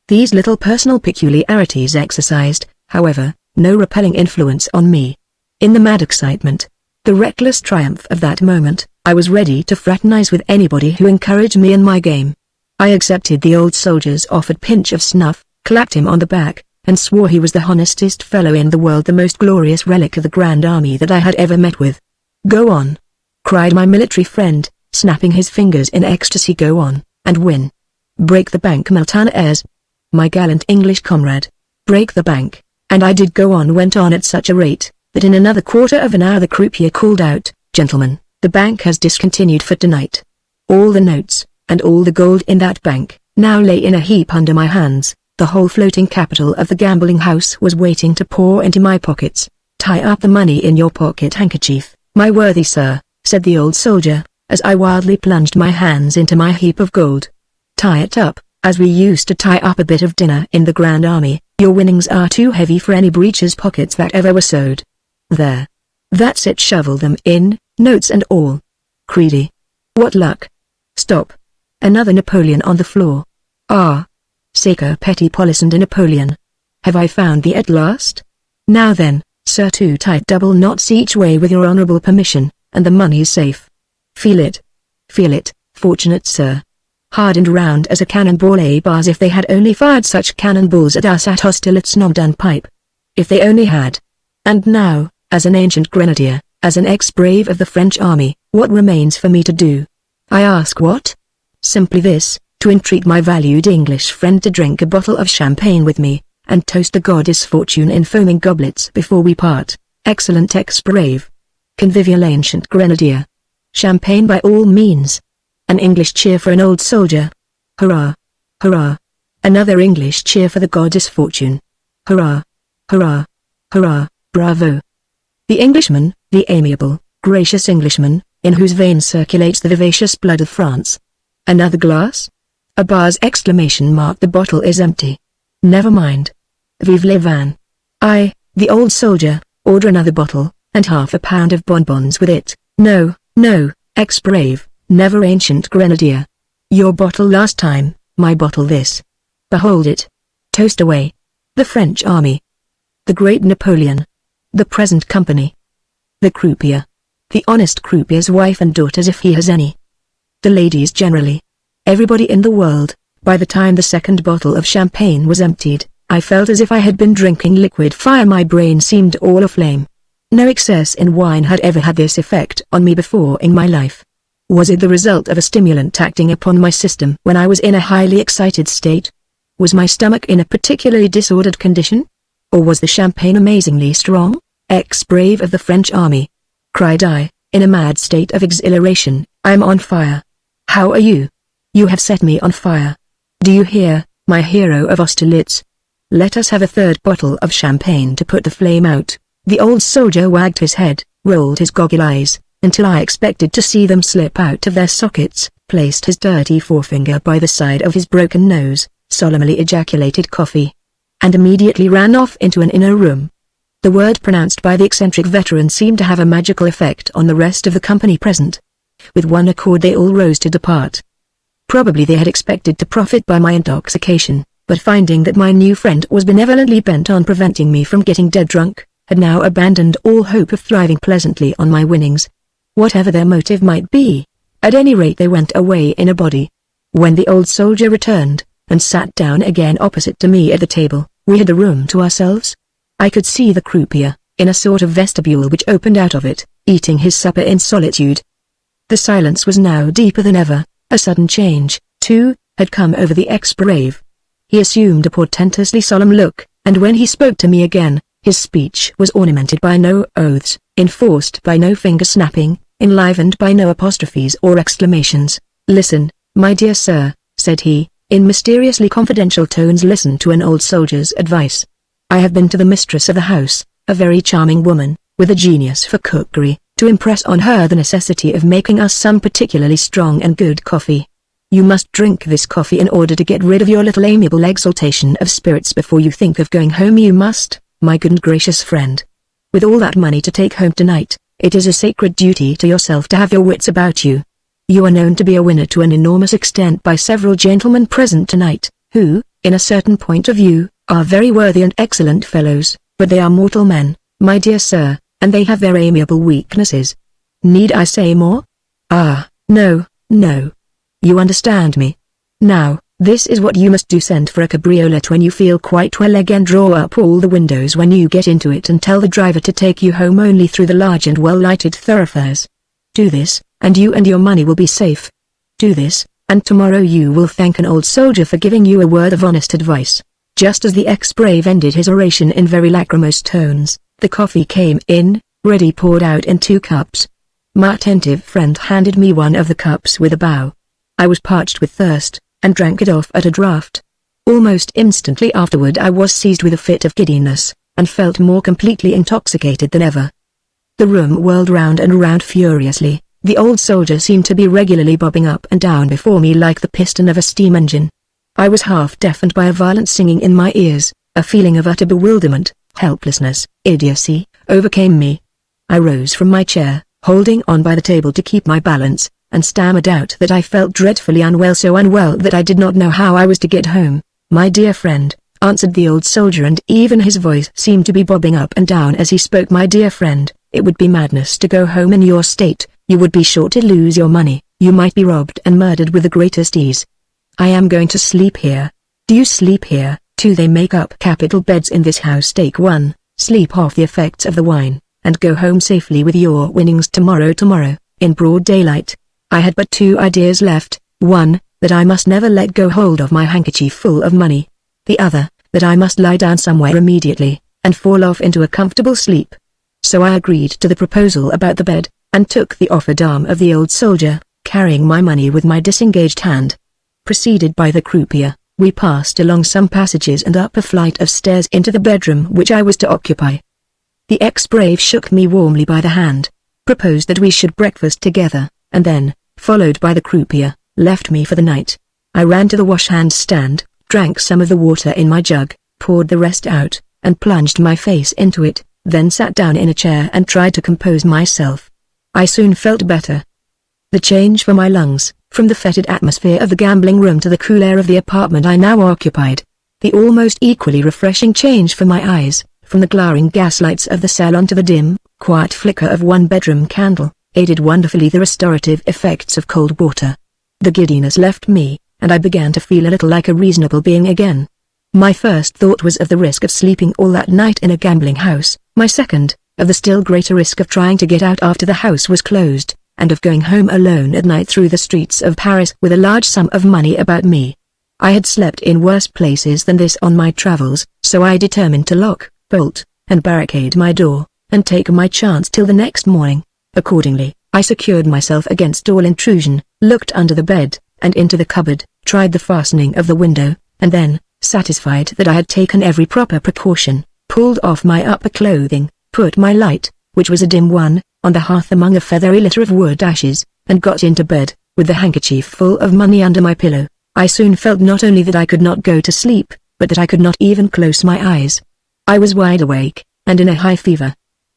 A: These little personal peculiarities exercised, however, no repelling influence on me. In the mad excitement, the reckless triumph of that moment, I was ready to fraternize with anybody who encouraged me in my game. I accepted the old soldier's offered pinch of snuff, clapped him on the back, and swore he was the honestest fellow in the world, the most glorious relic of the Grand Army that I had ever met with. "Go on," cried my military friend, snapping his fingers in ecstasy. "Go on, and win. Break the bank, Miltanaires. My gallant English comrade. Break the bank." And I did go on, went on at such a rate, that in another quarter of an hour the croupier called out, "Gentlemen, the bank has discontinued for tonight. All the notes, and all the gold in that bank, now lay in a heap under my hands. The whole floating capital of the gambling house was waiting to pour into my pockets. Tie up the money in your pocket handkerchief, my worthy sir," said the old soldier, as I wildly plunged my hands into my heap of gold. "Tie it up, as we used to tie up a bit of dinner in the Grand Army. Your winnings are too heavy for any breeches pockets that ever were sewed. There. That's it, shovel them in, notes and all. Creedy. What luck. Stop. Another Napoleon on the floor. Ah. Sacre Petit Polis and a Napoleon. Have I found thee at last? Now then, sir, 2 tight double knots each way with your honorable permission, and the money's safe. Feel it. Feel it, fortunate sir. Hardened round as a cannonball, bars. If they had only fired such cannonballs at us at Austerlitz Nom Pipe. If they only had. And now, as an ancient grenadier, as an ex-brave of the French army, what remains for me to do? I ask what? Simply this, to entreat my valued English friend to drink a bottle of champagne with me, and toast the goddess Fortune in foaming goblets before we part. Excellent ex-brave. Convivial ancient grenadier. Champagne by all means. An English cheer for an old soldier. Hurrah! Hurrah! Another English cheer for the goddess Fortune. Hurrah! Hurrah! Hurrah! Bravo! The Englishman, the amiable, gracious Englishman, in whose veins circulates the vivacious blood of France. Another glass? A bar's exclamation mark. The bottle is empty. Never mind. Vive les vins. I, the old soldier, order another bottle, and half a pound of bonbons with it. No, no, ex-brave, never ancient grenadier. Your bottle last time, my bottle this. Behold it. Toast away. The French army. The great Napoleon. The present company. The croupier. The honest croupier's wife and daughters if he has any. the ladies generally. Everybody in the world. By the time the second bottle of champagne was emptied, I felt as if I had been drinking liquid fire. My brain seemed all aflame. No excess in wine had ever had this effect on me before in my life. Was it the result of a stimulant acting upon my system when I was in a highly excited state? Was my stomach in a particularly disordered condition? Or was the champagne amazingly strong? "Ex-brave of the French army!" cried I, in a mad state of exhilaration, "I'm on fire. How are you? You have set me on fire. Do you hear, my hero of Austerlitz? Let us have a third bottle of champagne to put the flame out." The old soldier wagged his head, rolled his goggle eyes, until I expected to see them slip out of their sockets, placed his dirty forefinger by the side of his broken nose, solemnly ejaculated "coffee," and immediately ran off into an inner room. The word pronounced by the eccentric veteran seemed to have a magical effect on the rest of the company present. With one accord they all rose to depart. Probably they had expected to profit by my intoxication, but finding that my new friend was benevolently bent on preventing me from getting dead drunk, had now abandoned all hope of thriving pleasantly on my winnings. Whatever their motive might be, at any rate they went away in a body. When the old soldier returned, and sat down again opposite to me at the table, we had the room to ourselves. I could see the croupier, in a sort of vestibule which opened out of it, eating his supper in solitude. The silence was now deeper than ever. A sudden change, too, had come over the ex-brave. He assumed a portentously solemn look, and when he spoke to me again, his speech was ornamented by no oaths, enforced by no finger-snapping, enlivened by no apostrophes or exclamations. "Listen, my dear sir," said he, in mysteriously confidential tones. "Listen to an old soldier's advice. I have been to the mistress of the house, a very charming woman, with a genius for cookery, to impress on her the necessity of making us some particularly strong and good coffee. You must drink this coffee in order to get rid of your little amiable exaltation of spirits before you think of going home. You must, my good and gracious friend. With all that money to take home tonight, it is a sacred duty to yourself to have your wits about you. You are known to be a winner to an enormous extent by several gentlemen present tonight, who, in a certain point of view, are very worthy and excellent fellows, but they are mortal men, my dear sir, and they have their amiable weaknesses. Need I say more? Ah, no, no. You understand me. Now, this is what you must do: send for a cabriolet when you feel quite well again, draw up all the windows when you get into it, and tell the driver to take you home only through the large and well-lighted thoroughfares. Do this, and you and your money will be safe. Do this, and tomorrow you will thank an old soldier for giving you a word of honest advice." Just as the ex-brave ended his oration in very lachrymose tones, the coffee came in, ready poured out in 2 cups. My attentive friend handed me one of the cups with a bow. I was parched with thirst, and drank it off at a draught. Almost instantly afterward I was seized with a fit of giddiness, and felt more completely intoxicated than ever. The room whirled round and round furiously. The old soldier seemed to be regularly bobbing up and down before me like the piston of a steam engine. I was half deafened by a violent singing in my ears. A feeling of utter bewilderment, helplessness, idiocy, overcame me. I rose from my chair, holding on by the table to keep my balance, and stammered out that I felt dreadfully unwell, so unwell that I did not know how I was to get home. "My dear friend," answered the old soldier, and even his voice seemed to be bobbing up and down as he spoke, "my dear friend, it would be madness to go home in your state. You would be sure to lose your money, you might be robbed and murdered with the greatest ease. I am going to sleep here. Do you sleep here, too? They make up capital beds in this house. Take one, sleep off the effects of the wine, and go home safely with your winnings tomorrow, in broad daylight." I had but 2 ideas left: one, that I must never let go hold of my handkerchief full of money; the other, that I must lie down somewhere immediately, and fall off into a comfortable sleep. So I agreed to the proposal about the bed, and took the offered arm of the old soldier, carrying my money with my disengaged hand. Preceded by the croupier, we passed along some passages and up a flight of stairs into the bedroom which I was to occupy. The ex-brave shook me warmly by the hand, proposed that we should breakfast together, and then, followed by the croupier, left me for the night. I ran to the wash-hand stand, drank some of the water in my jug, poured the rest out, and plunged my face into it, then sat down in a chair and tried to compose myself. I soon felt better. The change for my lungs, from the fetid atmosphere of the gambling room to the cool air of the apartment I now occupied, the almost equally refreshing change for my eyes, from the glaring gaslights of the salon to the dim, quiet flicker of one bedroom candle, aided wonderfully the restorative effects of cold water. The giddiness left me, and I began to feel a little like a reasonable being again. My first thought was of the risk of sleeping all that night in a gambling house, my second, of the still greater risk of trying to get out after the house was closed, and of going home alone at night through the streets of Paris with a large sum of money about me. I had slept in worse places than this on my travels, so I determined to lock, bolt, and barricade my door, and take my chance till the next morning. Accordingly, I secured myself against all intrusion, looked under the bed, and into the cupboard, tried the fastening of the window, and then, satisfied that I had taken every proper precaution, pulled off my upper clothing, put my light, which was a dim one, on the hearth among a feathery litter of wood ashes, and got into bed, with the handkerchief full of money under my pillow. I soon felt not only that I could not go to sleep, but that I could not even close my eyes. I was wide awake, and in a high fever.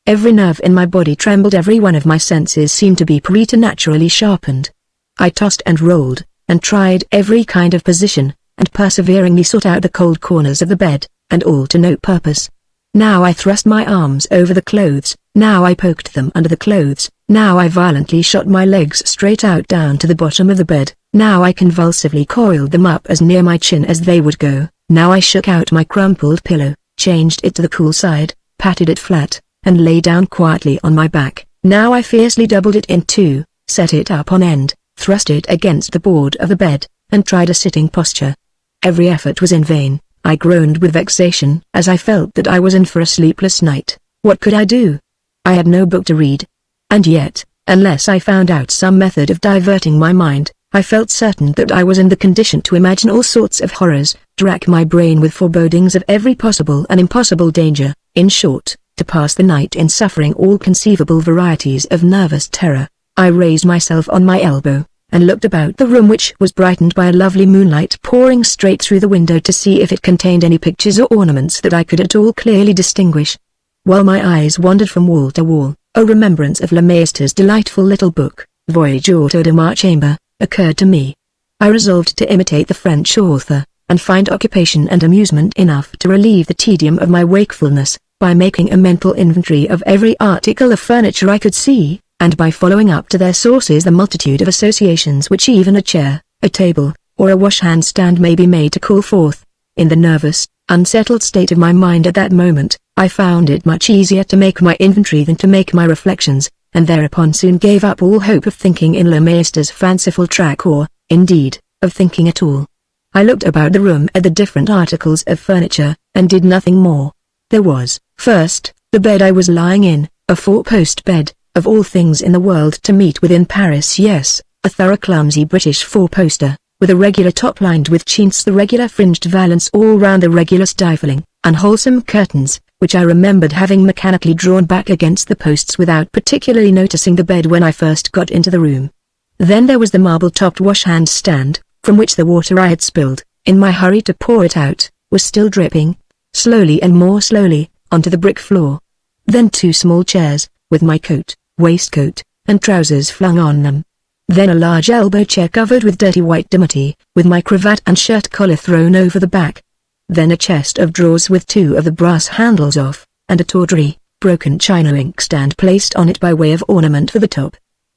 A: Every nerve in my body trembled, every one of my senses seemed to be preternaturally sharpened. I tossed and rolled, and tried every kind of position, and perseveringly sought out the cold corners of the bed, and all to no purpose. Now I thrust my arms over the clothes, now I poked them under the clothes, now I violently shot my legs straight out down to the bottom of the bed, now I convulsively coiled them up as near my chin as they would go, now I shook out my crumpled pillow, changed it to the cool side, patted it flat, and lay down quietly on my back, now I fiercely doubled it in two, set it up on end, thrust it against the board of the bed, and tried a sitting posture. Every effort was in vain. I groaned with vexation as I felt that I was in for a sleepless night. What could I do? I had no book to read. And yet, unless I found out some method of diverting my mind, I felt certain that I was in the condition to imagine all sorts of horrors, to rack my brain with forebodings of every possible and impossible danger, in short, to pass the night in suffering all conceivable varieties of nervous terror. I raised myself on my elbow, and looked about the room, which was brightened by a lovely moonlight pouring straight through the window, to see if it contained any pictures or ornaments that I could at all clearly distinguish. While my eyes wandered from wall to wall, a remembrance of Le Maister's delightful little book, Voyage Auto de Ma Chamber, occurred to me. I resolved to imitate the French author, and find occupation and amusement enough to relieve the tedium of my wakefulness, by making a mental inventory of every article of furniture I could see, and by following up to their sources the multitude of associations which even a chair, a table, or a washhand stand may be made to call forth. In the nervous, unsettled state of my mind at that moment, I found it much easier to make my inventory than to make my reflections, and thereupon soon gave up all hope of thinking in Le Maister's fanciful track, or, indeed, of thinking at all. I looked about the room at the different articles of furniture, and did nothing more. There was, first, the bed I was lying in, a four-post bed, of all things in the world to meet with in Paris. Yes, a thorough clumsy British four-poster, with a regular top lined with chintz, the regular fringed valance all round, the regular stifling, unwholesome curtains, which I remembered having mechanically drawn back against the posts without particularly noticing the bed when I first got into the room. Then there was the marble-topped washhand stand, from which the water I had spilled, in my hurry to pour it out, was still dripping, slowly and more slowly, onto the brick floor. Then two small chairs, with my coat, waistcoat, and trousers flung on them. Then a large elbow chair covered with dirty white dimity, with my cravat and shirt collar thrown over the back. Then a chest of drawers with two of the brass handles off, and a tawdry, broken china inkstand placed on it by way of ornament for the top.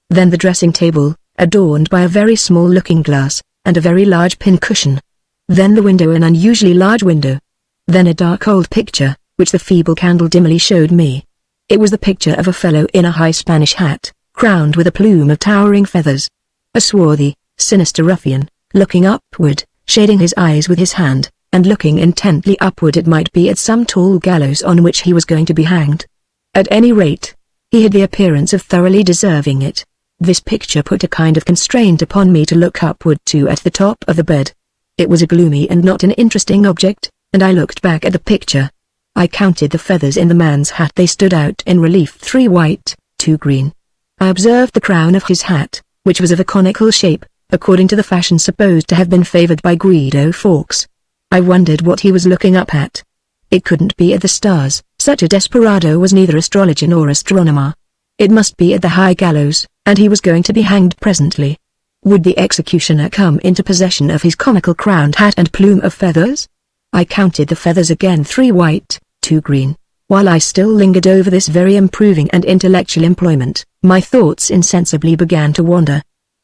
A: Then the dressing table, adorned by a very small looking glass, and a very large pincushion. Then the window, an unusually large window. Then a dark old picture, which the feeble candle dimly showed me. It was the picture of a fellow in a high Spanish hat, crowned with a plume of towering feathers. A swarthy, sinister ruffian, looking upward, shading his eyes with his hand, and looking intently upward, it might be at some tall gallows on which he was going to be hanged. At any rate, he had the appearance of thoroughly deserving it. This picture put a kind of constraint upon me to look upward to at the top of the bed. It was a gloomy and not an interesting object, and I looked back at the picture. I counted the feathers in the man's hat. They stood out in relief, 3 white, 2 green. I observed the crown of his hat, which was of a conical shape, according to the fashion supposed to have been favored by Guido Fawkes. I wondered what he was looking up at. It couldn't be at the stars. Such a desperado was neither astrologer nor astronomer. It must be at the high gallows, and he was going to be hanged presently. Would the executioner come into possession of his comical crowned hat and plume of feathers? I counted the feathers again, 3 white, 2 green. While I still lingered over this very improving and intellectual employment, my thoughts insensibly began to wander.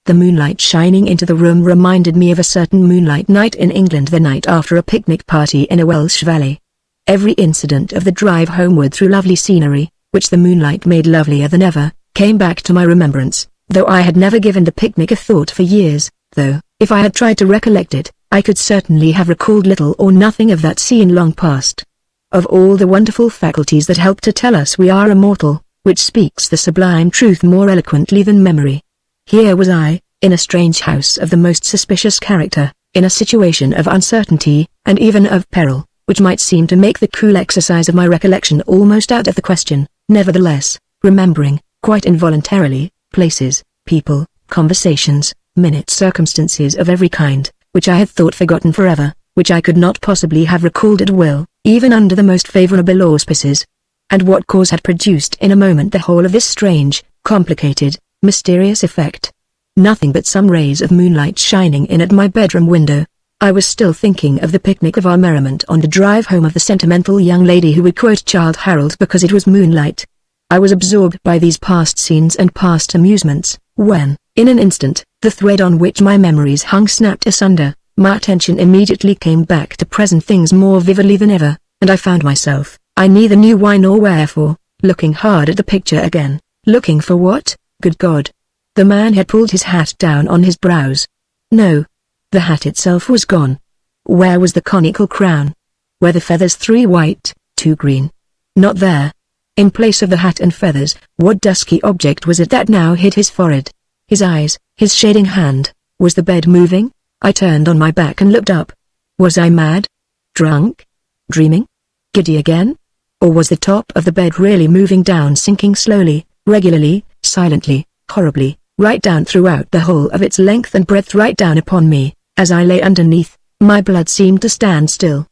A: The moonlight shining into the room reminded me of a certain moonlight night in England the night after a picnic party in a Welsh valley. Every incident of the drive homeward through lovely scenery, which the moonlight made lovelier than ever, came back to my remembrance, though I had never given the picnic a thought for years, though, if I had tried to recollect it, I could certainly have recalled little or nothing of that scene long past. Of all the wonderful faculties that help to tell us we are immortal, which speaks the sublime truth more eloquently than memory? Here was I, in a strange house of the most suspicious character, in a situation of uncertainty, and even of peril, which might seem to make the cool exercise of my recollection almost out of the question, nevertheless, remembering, quite involuntarily, places, people, conversations, minute circumstances of every kind, which I had thought forgotten forever, which I could not possibly have recalled at will, even under the most favorable auspices. And what cause had produced in a moment the whole of this strange, complicated, mysterious effect? Nothing but some rays of moonlight shining in at my bedroom window. I was still thinking of the picnic of our merriment on the drive home, of the sentimental young lady who would quote Childe Harold because it was moonlight. I was absorbed by these past scenes and past amusements, when, in an instant, the thread on which my memories hung snapped asunder. My attention immediately came back to present things more vividly than ever, and I found myself, I neither knew why nor wherefore, looking hard at the picture again. Looking for what? Good God! The man had pulled his hat down on his brows. No. The hat itself was gone. Where was the conical crown? Were the feathers 3 white, 2 green? Not there. In place of the hat and feathers, what dusky object was it that now hid his forehead, his eyes, his shading hand? Was the bed moving? I turned on my back and looked up. Was I mad? Drunk? Dreaming? Giddy again? Or was the top of the bed really moving down, sinking slowly, regularly, silently, horribly, right down throughout the whole of its length and breadth, right down upon me? As I lay underneath, my blood seemed to stand still.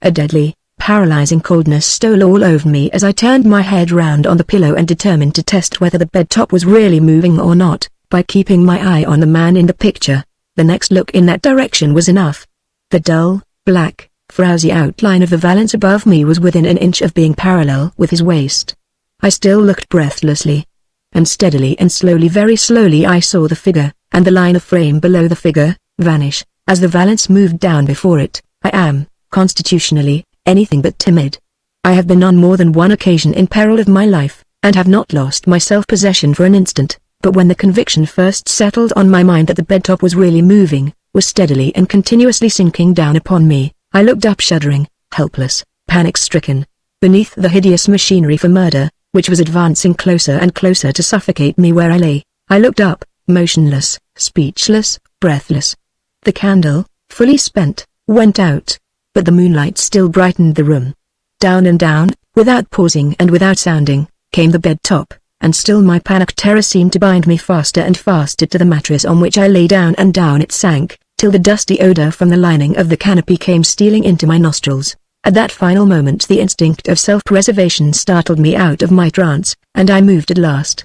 A: A deadly, paralyzing coldness stole all over me as I turned my head round on the pillow and determined to test whether the bed top was really moving or not, by keeping my eye on the man in the picture. The next look in that direction was enough. The dull, black, frowsy outline of the valance above me was within an inch of being parallel with his waist. I still looked breathlessly. And steadily and slowly, very slowly, I saw the figure, and the line of frame below the figure, vanish, as the valance moved down before it. I am, constitutionally, anything but timid. I have been on more than one occasion in peril of my life, and have not lost my self-possession for an instant, but when the conviction first settled on my mind that the bed top was really moving, was steadily and continuously sinking down upon me, I looked up shuddering, helpless, panic-stricken. Beneath the hideous machinery for murder, which was advancing closer and closer to suffocate me where I lay, I looked up, motionless, speechless, breathless. The candle, fully spent, went out, but the moonlight still brightened the room. Down and down, without pausing and without sounding, came the bed top, and still my panic terror seemed to bind me faster and faster to the mattress on which I lay down, and down it sank, till the dusty odor from the lining of the canopy came stealing into my nostrils. At that final moment the instinct of self-preservation startled me out of my trance, and I moved at last.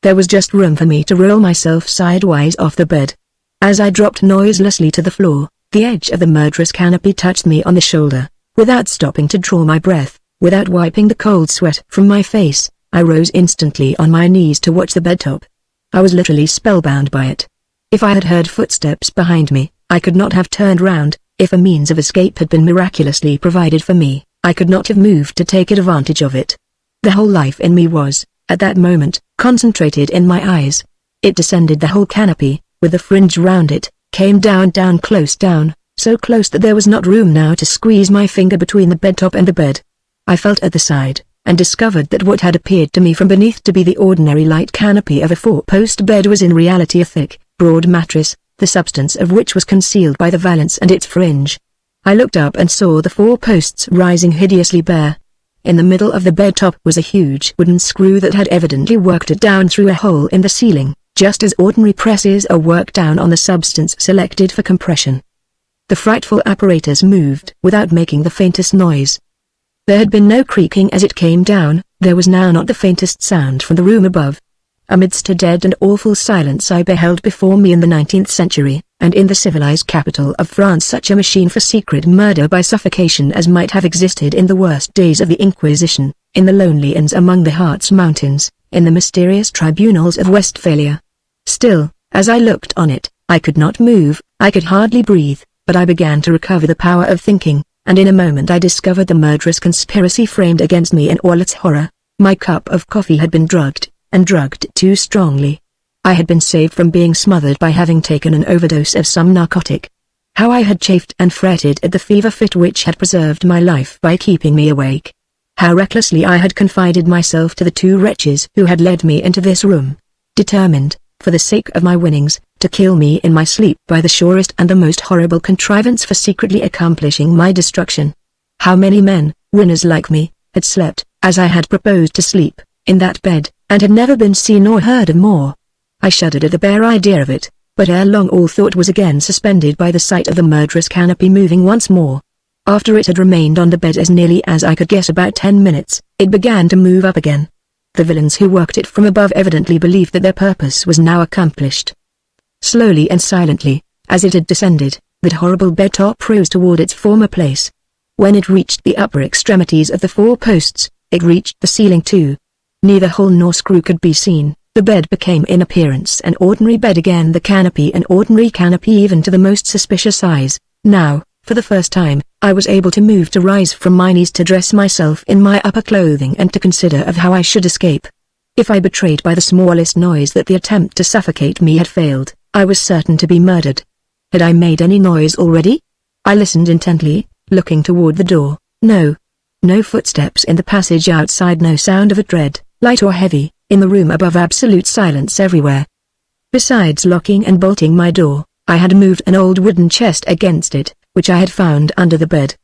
A: There was just room for me to roll myself sidewise off the bed. As I dropped noiselessly to the floor, the edge of the murderous canopy touched me on the shoulder. Without stopping to draw my breath, without wiping the cold sweat from my face, I rose instantly on my knees to watch the bed top. I was literally spellbound by it. If I had heard footsteps behind me, I could not have turned round. If a means of escape had been miraculously provided for me, I could not have moved to take advantage of it. The whole life in me was, at that moment, concentrated in my eyes. It descended the whole canopy, with the fringe round it, came down, close down, so close that there was not room now to squeeze my finger between the bed top and the bed. I felt at the side, and discovered that what had appeared to me from beneath to be the ordinary light canopy of a 4-post bed was in reality a thick, broad mattress, the substance of which was concealed by the valance and its fringe. I looked up and saw the 4 posts rising hideously bare. In the middle of the bed top was a huge wooden screw that had evidently worked it down through a hole in the ceiling, just as ordinary presses are worked down on the substance selected for compression. The frightful apparatus moved without making the faintest noise. There had been no creaking as it came down, there was now not the faintest sound from the room above. Amidst a dead and awful silence I beheld before me in the 19th century, and in the civilized capital of France, such a machine for secret murder by suffocation as might have existed in the worst days of the Inquisition, in the lonely inns among the Harz Mountains, in the mysterious tribunals of Westphalia. Still, As I looked on it, I could not move, I could hardly breathe, but I began to recover the power of thinking, and in a moment I discovered the murderous conspiracy framed against me in all its horror. My cup of coffee had been drugged, and drugged too strongly. I had been saved from being smothered by having taken an overdose of some narcotic. How I had chafed and fretted at the fever fit which had preserved my life by keeping me awake. How recklessly I had confided myself to the two wretches who had led me into this room, determined, for the sake of my winnings, to kill me in my sleep by the surest and the most horrible contrivance for secretly accomplishing my destruction. How many men, winners like me, had slept, as I had proposed to sleep, in that bed, and had never been seen or heard of more. I shuddered at the bare idea of it, but ere long all thought was again suspended by the sight of the murderous canopy moving once more. After it had remained on the bed as nearly as I could guess about 10 minutes, it began to move up again. The villains who worked it from above evidently believed that their purpose was now accomplished. Slowly and silently, as it had descended, that horrible bed top rose toward its former place. When it reached the upper extremities of the 4 posts, it reached the ceiling too. Neither hole nor screw could be seen. The bed became in appearance an ordinary bed again, the canopy an ordinary canopy even to the most suspicious eyes. Now, for the first time, I was able to move, to rise from my knees, to dress myself in my upper clothing and to consider of how I should escape. If I betrayed by the smallest noise that the attempt to suffocate me had failed, I was certain to be murdered. Had I made any noise already? I listened intently, looking toward the door. No. No footsteps in the passage outside, no sound of a tread, light or heavy. In the room above, absolute silence everywhere. Besides locking and bolting my door, I had moved an old wooden chest against it, which I had found under the bed.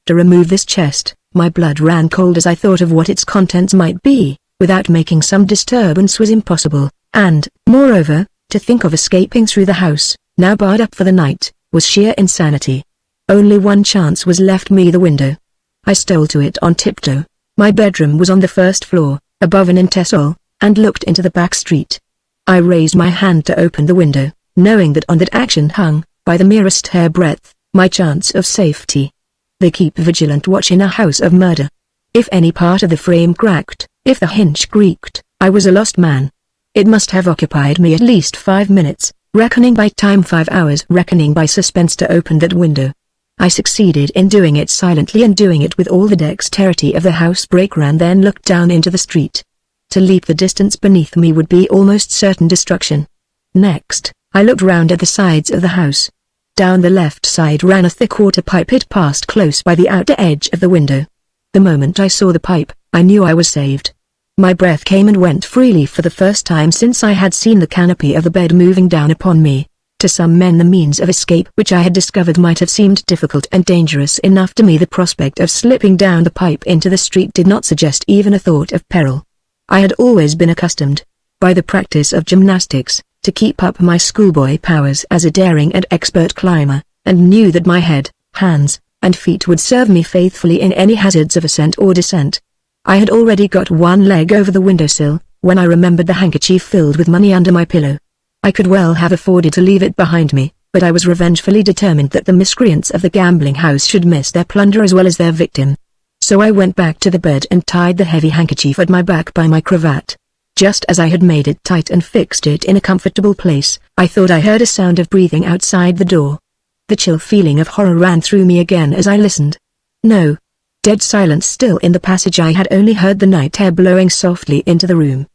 A: To remove this chest, my blood ran cold as I thought of what its contents might be, without making some disturbance was impossible, and, moreover, to think of escaping through the house, now barred up for the night, was sheer insanity. Only one chance was left me, the window. I stole to it on tiptoe. My bedroom was on the 1st floor, above an entresol, and looked into the back street. I raised my hand to open the window, knowing that on that action hung, by the merest hairbreadth, my chance of safety. They keep vigilant watch in a house of murder. If any part of the frame cracked, if the hinge creaked, I was a lost man. It must have occupied me at least 5 minutes, reckoning by time 5 hours, reckoning by suspense, to open that window. I succeeded in doing it silently and doing it with all the dexterity of the housebreaker, and then looked down into the street. To leap the distance beneath me would be almost certain destruction. Next, I looked round at the sides of the house. Down the left side ran a thick water pipe. It passed close by the outer edge of the window. The moment I saw the pipe, I knew I was saved. My breath came and went freely for the first time since I had seen the canopy of the bed moving down upon me. To some men the means of escape which I had discovered might have seemed difficult and dangerous enough. To me the prospect of slipping down the pipe into the street did not suggest even a thought of peril. I had always been accustomed, by the practice of gymnastics, to keep up my schoolboy powers as a daring and expert climber, and knew that my head, hands, and feet would serve me faithfully in any hazards of ascent or descent. I had already got one leg over the windowsill, when I remembered the handkerchief filled with money under my pillow. I could well have afforded to leave it behind me, but I was revengefully determined that the miscreants of the gambling house should miss their plunder as well as their victim. So I went back to the bed and tied the heavy handkerchief at my back by my cravat. Just as I had made it tight and fixed it in a comfortable place, I thought I heard a sound of breathing outside the door. The chill feeling of horror ran through me again as I listened. No. Dead silence still in the passage. I had only heard the night air blowing softly into the room.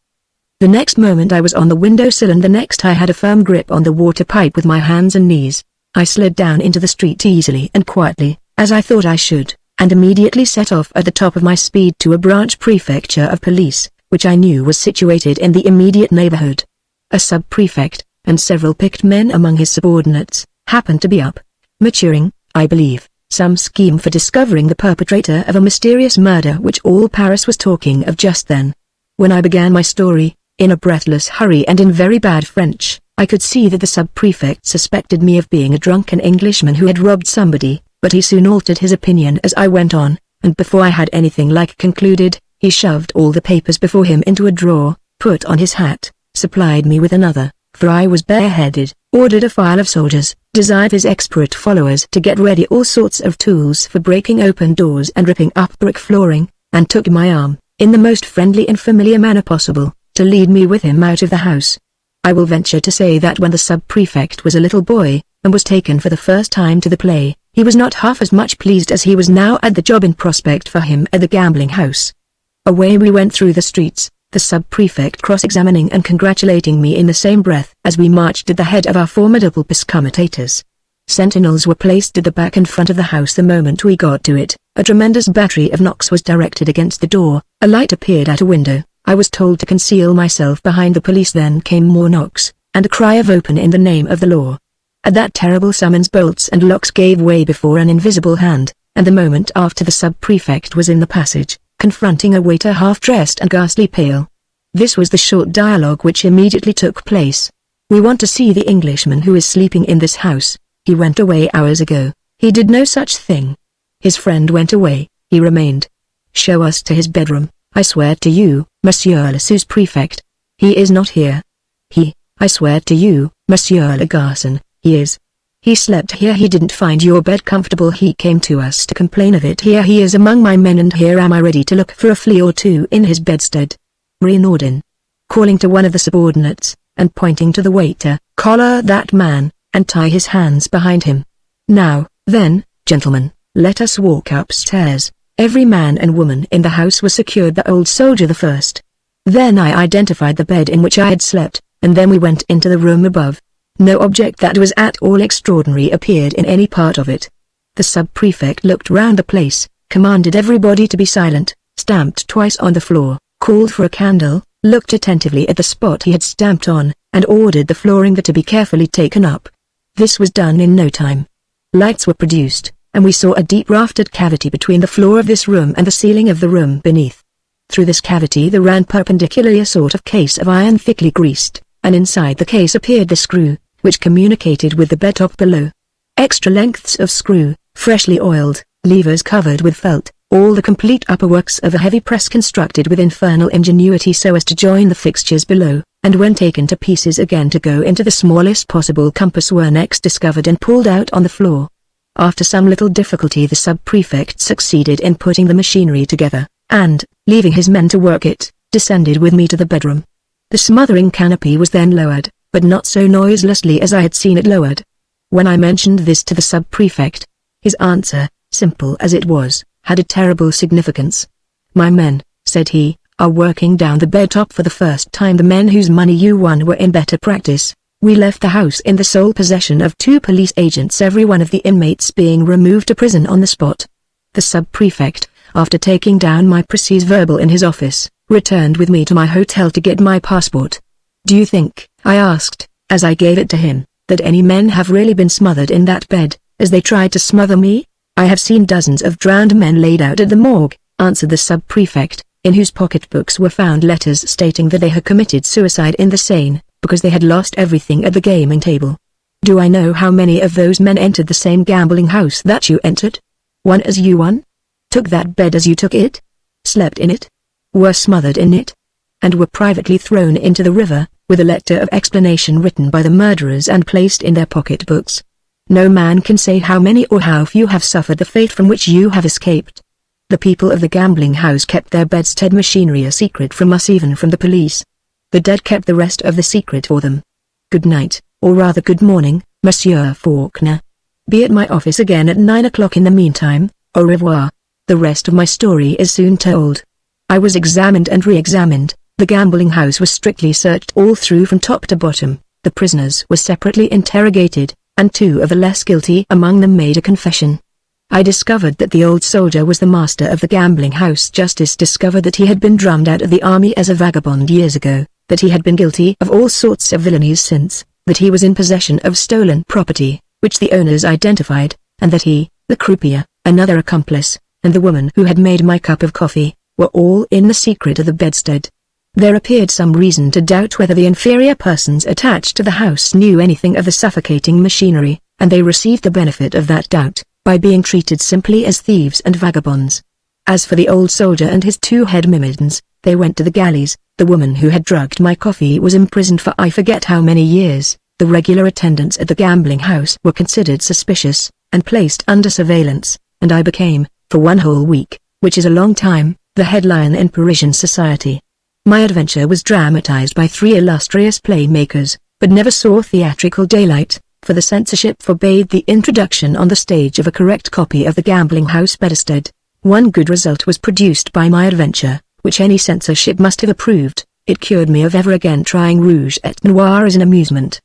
A: The next moment I was on the windowsill, and the next I had a firm grip on the water pipe with my hands and knees. I slid down into the street easily and quietly, as I thought I should, and immediately set off at the top of my speed to a branch prefecture of police, which I knew was situated in the immediate neighborhood. A sub-prefect, and several picked men among his subordinates, happened to be up, maturing, I believe, some scheme for discovering the perpetrator of a mysterious murder which all Paris was talking of just then. When I began my story, in a breathless hurry and in very bad French, I could see that the sub-prefect suspected me of being a drunken Englishman who had robbed somebody, but he soon altered his opinion as I went on, and before I had anything like concluded, he shoved all the papers before him into a drawer, put on his hat, supplied me with another, for I was bareheaded, ordered a file of soldiers, desired his expert followers to get ready all sorts of tools for breaking open doors and ripping up brick flooring, and took my arm, in the most friendly and familiar manner possible, to lead me with him out of the house. I will venture to say that when the sub-prefect was a little boy, and was taken for the first time to the play, he was not half as much pleased as he was now at the job in prospect for him at the gambling house. Away we went through the streets, the sub-prefect cross-examining and congratulating me in the same breath as we marched at the head of our formidable piscomitators. Sentinels were placed at the back and front of the house the moment we got to it. A tremendous battery of knocks was directed against the door. A light appeared at a window. I was told to conceal myself behind the police. Then came more knocks, and a cry of "Open in the name of the law." At that terrible summons, bolts and locks gave way before an invisible hand, and the moment after the sub-prefect was in the passage, confronting a waiter half-dressed and ghastly pale. This was the short dialogue which immediately took place. "We want to see the Englishman who is sleeping in this house. He went away hours ago. He did no such thing. His friend went away, he remained. Show us to his bedroom. I swear to you, Monsieur le sous-prefect, he is not here. I swear to you, Monsieur le garçon, he is. He slept here. He didn't find your bed comfortable. He came to us to complain of it. Here he is among my men, and here am I ready to look for a flea or two in his bedstead." Renaudin, calling to one of the subordinates, and pointing to the waiter, "Collar that man, and tie his hands behind him. Now, then, gentlemen, let us walk upstairs." Every man and woman in the house was secured, the old soldier the first. Then I identified the bed in which I had slept, and then we went into the room above. No object that was at all extraordinary appeared in any part of it. The sub-prefect looked round the place, commanded everybody to be silent, stamped twice on the floor, called for a candle, looked attentively at the spot he had stamped on, and ordered the flooring to be carefully taken up. This was done in no time. Lights were produced, and we saw a deep raftered cavity between the floor of this room and the ceiling of the room beneath. Through this cavity there ran perpendicularly a sort of case of iron thickly greased, and inside the case appeared the screw, which communicated with the bed top below. Extra lengths of screw, freshly oiled, levers covered with felt, all the complete upper works of a heavy press constructed with infernal ingenuity so as to join the fixtures below, and when taken to pieces again to go into the smallest possible compass, were next discovered and pulled out on the floor. After some little difficulty the sub-prefect succeeded in putting the machinery together, and, leaving his men to work it, descended with me to the bedroom. The smothering canopy was then lowered, but not so noiselessly as I had seen it lowered. When I mentioned this to the sub-prefect, his answer, simple as it was, had a terrible significance. "My men," said he, "are working down the bed top for the first time. The men whose money you won were in better practice. We left the house in the sole possession of 2 police agents, every one of the inmates being removed to prison on the spot." The sub-prefect, after taking down my procès-verbal in his office, returned with me to my hotel to get my passport. "Do you think," I asked, as I gave it to him, "that any men have really been smothered in that bed, as they tried to smother me?" "I have seen dozens of drowned men laid out at the morgue," answered the sub-prefect, in whose pocketbooks were found letters stating that they had committed suicide in the Seine, because they had lost everything at the gaming table. "Do I know how many of those men entered the same gambling house that you entered? Won as you won? Took that bed as you took it? Slept in it? Were smothered in it? And were privately thrown into the river, with a letter of explanation written by the murderers and placed in their pocketbooks? No man can say how many or how few have suffered the fate from which you have escaped. The people of the gambling house kept their bedstead machinery a secret from us, even from the police. The dead kept the rest of the secret for them. Good night, or rather good morning, Monsieur Faulkner. Be at my office again at 9 o'clock. In the meantime, au revoir. The rest of my story is soon told. I was examined and re-examined. The gambling house was strictly searched all through from top to bottom. The prisoners were separately interrogated, and 2 of the less guilty among them made a confession. I discovered that the old soldier was the master of the gambling house. Justice discovered that he had been drummed out of the army as a vagabond years ago, that he had been guilty of all sorts of villainies since, that he was in possession of stolen property, which the owners identified, and that he, the croupier, another accomplice, and the woman who had made my cup of coffee, were all in the secret of the bedstead. There appeared some reason to doubt whether the inferior persons attached to the house knew anything of the suffocating machinery, and they received the benefit of that doubt, by being treated simply as thieves and vagabonds. As for the old soldier and his 2 head myrmidons, they went to the galleys. The woman who had drugged my coffee was imprisoned for I forget how many years. The regular attendants at the gambling house were considered suspicious, and placed under surveillance, and I became, for 1 whole week, which is a long time, the headline in Parisian society. My adventure was dramatized by 3 illustrious playmakers, but never saw theatrical daylight, for the censorship forbade the introduction on the stage of a correct copy of The Gambling House Bedstead. One good result was produced by my adventure, which any censorship must have approved. It cured me of ever again trying rouge et noir as an amusement.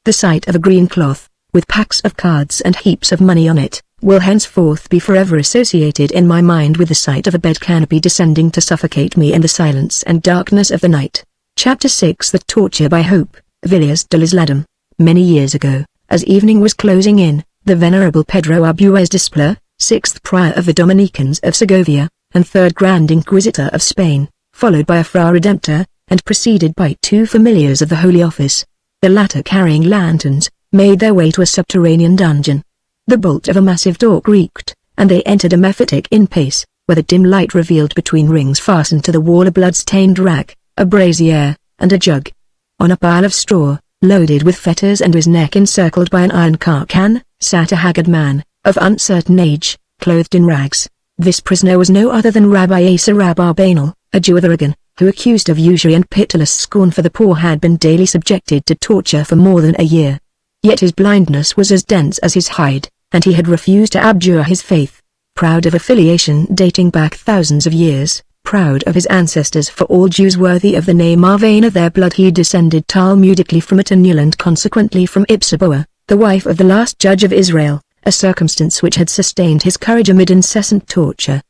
A: The sight of a green cloth, with packs of cards and heaps of money on it, will henceforth be forever associated in my mind with the sight of a bed canopy descending to suffocate me in the silence and darkness of the night. Chapter 6 The Torture by Hope, Villiers de Lisledam. Many years ago, as evening was closing in, the Venerable Pedro Arbues Displer, 6th Prior of the Dominicans of Segovia, and 3rd Grand Inquisitor of Spain, followed by a Fra Redemptor, and preceded by 2 familiars of the Holy Office, the latter carrying lanterns, made their way to a subterranean dungeon. The bolt of a massive door creaked, and they entered a mephitic inn pace, where the dim light revealed between rings fastened to the wall a blood-stained rack, a brazier, and a jug. On a pile of straw, loaded with fetters and his neck encircled by an iron carcan, sat a haggard man, of uncertain age, clothed in rags. This prisoner was no other than Rabbi Asa Rabbarbanel, a Jew of Oregon, who accused of usury and pitiless scorn for the poor had been daily subjected to torture for more than a year. Yet his blindness was as dense as his hide, and he had refused to abjure his faith. Proud of affiliation dating back thousands of years, proud of his ancestors, for all Jews worthy of the name are vain of their blood, he descended Talmudically from Otaniel and consequently from Ipsaboa, the wife of the last judge of Israel, a circumstance which had sustained his courage amid incessant torture.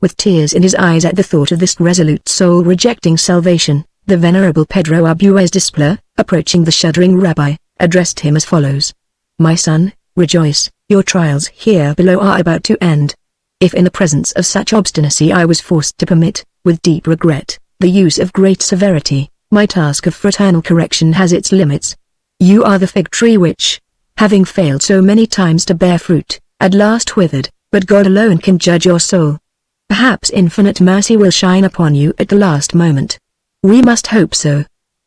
A: With tears in his eyes at the thought of this resolute soul rejecting salvation, the Venerable Pedro Arbues Displer, approaching the shuddering rabbi, addressed him as follows: "My son, rejoice, your trials here below are about to end. If in the presence of such obstinacy I was forced to permit, with deep regret, the use of great severity, my task of fraternal correction has its limits. You are the fig tree which, having failed so many times to bear fruit, at last withered, but God alone can judge your soul. Perhaps infinite mercy will shine upon you at the last moment. We must hope so.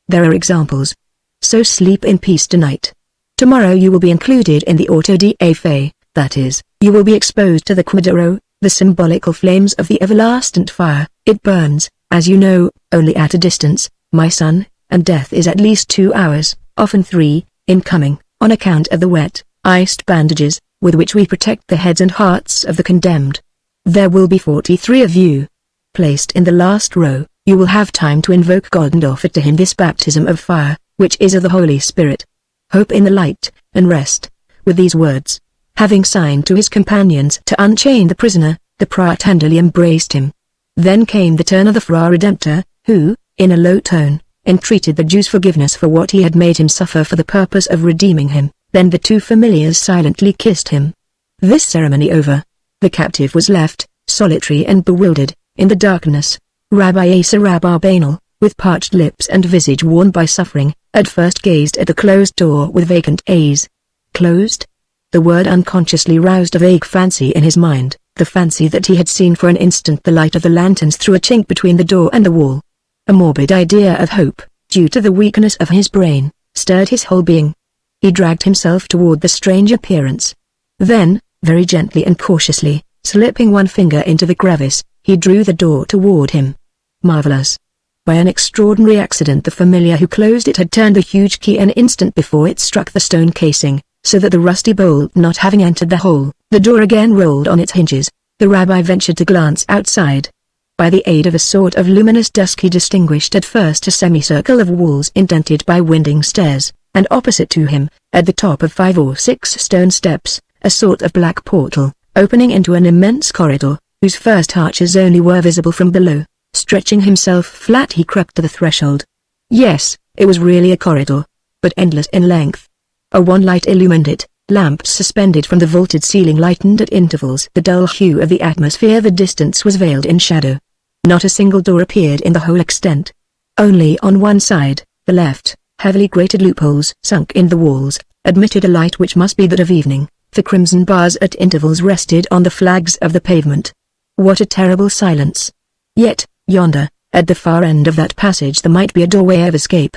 A: There are examples. So sleep in peace tonight. Tomorrow you will be included in the auto da fe, that is, you will be exposed to the quadero, the symbolical flames of the everlasting fire. It burns, as you know, only at a distance, my son, and death is at least 2 hours, often 3, in coming, on account of the wet, iced bandages, with which we protect the heads and hearts of the condemned. There will be 43 of you. Placed in the last row, you will have time to invoke God and offer to him this baptism of fire, which is of the Holy Spirit. Hope in the light, and rest." With these words, having signed to his companions to unchain the prisoner, the prior tenderly embraced him. Then came the turn of the Fra Redemptor, who, in a low tone, entreated the Jew's forgiveness for what he had made him suffer for the purpose of redeeming him. Then the 2 familiars silently kissed him. This ceremony over, the captive was left, solitary and bewildered, in the darkness. Rabbi Asa Rabbarbanel, with parched lips and visage worn by suffering, at first gazed at the closed door with vacant eyes. Closed? The word unconsciously roused a vague fancy in his mind, the fancy that he had seen for an instant the light of the lanterns through a chink between the door and the wall. A morbid idea of hope, due to the weakness of his brain, stirred his whole being. He dragged himself toward the strange appearance. Then, very gently and cautiously, slipping one finger into the crevice, he drew the door toward him. Marvelous! By an extraordinary accident the familiar who closed it had turned the huge key an instant before it struck the stone casing, so that the rusty bolt not having entered the hole, the door again rolled on its hinges. The rabbi ventured to glance outside. By the aid of a sort of luminous dusk he distinguished at first a semicircle of walls indented by winding stairs, and opposite to him, at the top of 5 or 6 stone steps, a sort of black portal, opening into an immense corridor, whose first arches only were visible from below. Stretching himself flat he crept to the threshold. Yes, it was really a corridor, but endless in length. A one light illumined it, lamps suspended from the vaulted ceiling lightened at intervals the dull hue of the atmosphere. The distance was veiled in shadow. Not a single door appeared in the whole extent. Only on one side, the left, heavily grated loopholes sunk in the walls, admitted a light which must be that of evening, for crimson bars at intervals rested on the flags of the pavement. What a terrible silence! Yet, yonder, at the far end of that passage there might be a doorway of escape.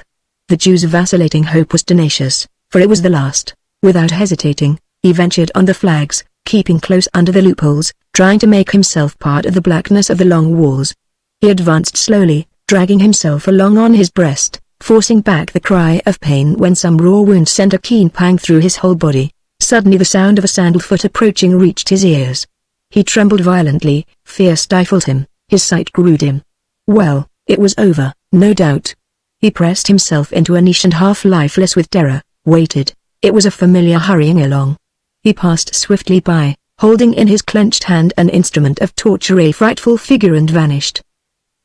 A: The Jew's vacillating hope was tenacious, for it was the last. Without hesitating, he ventured on the flags, keeping close under the loopholes, trying to make himself part of the blackness of the long walls. He advanced slowly, dragging himself along on his breast, forcing back the cry of pain when some raw wound sent a keen pang through his whole body. Suddenly the sound of a sandalfoot approaching reached his ears. He trembled violently, fear stifled him, his sight grew dim. Well, it was over, no doubt. He pressed himself into a niche and half lifeless with terror, waited. It was a familiar hurrying along. He passed swiftly by, holding in his clenched hand an instrument of torture, a frightful figure, and vanished.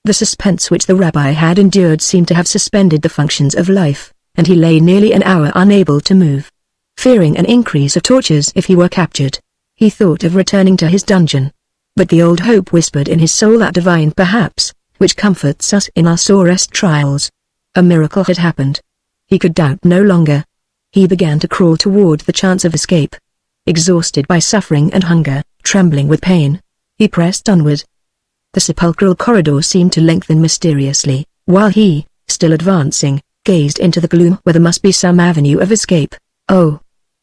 A: The suspense which the rabbi had endured seemed to have suspended the functions of life, and he lay nearly an hour unable to move. Fearing an increase of tortures if he were captured, he thought of returning to his dungeon. But the old hope whispered in his soul, that divine perhaps, which comforts us in our sorest trials. A miracle had happened. He could doubt no longer. He began to crawl toward the chance of escape. Exhausted by suffering and hunger, trembling with pain, he pressed onward. The sepulchral corridor seemed to lengthen mysteriously, while he, still advancing, gazed into the gloom where there must be some avenue of escape. Oh!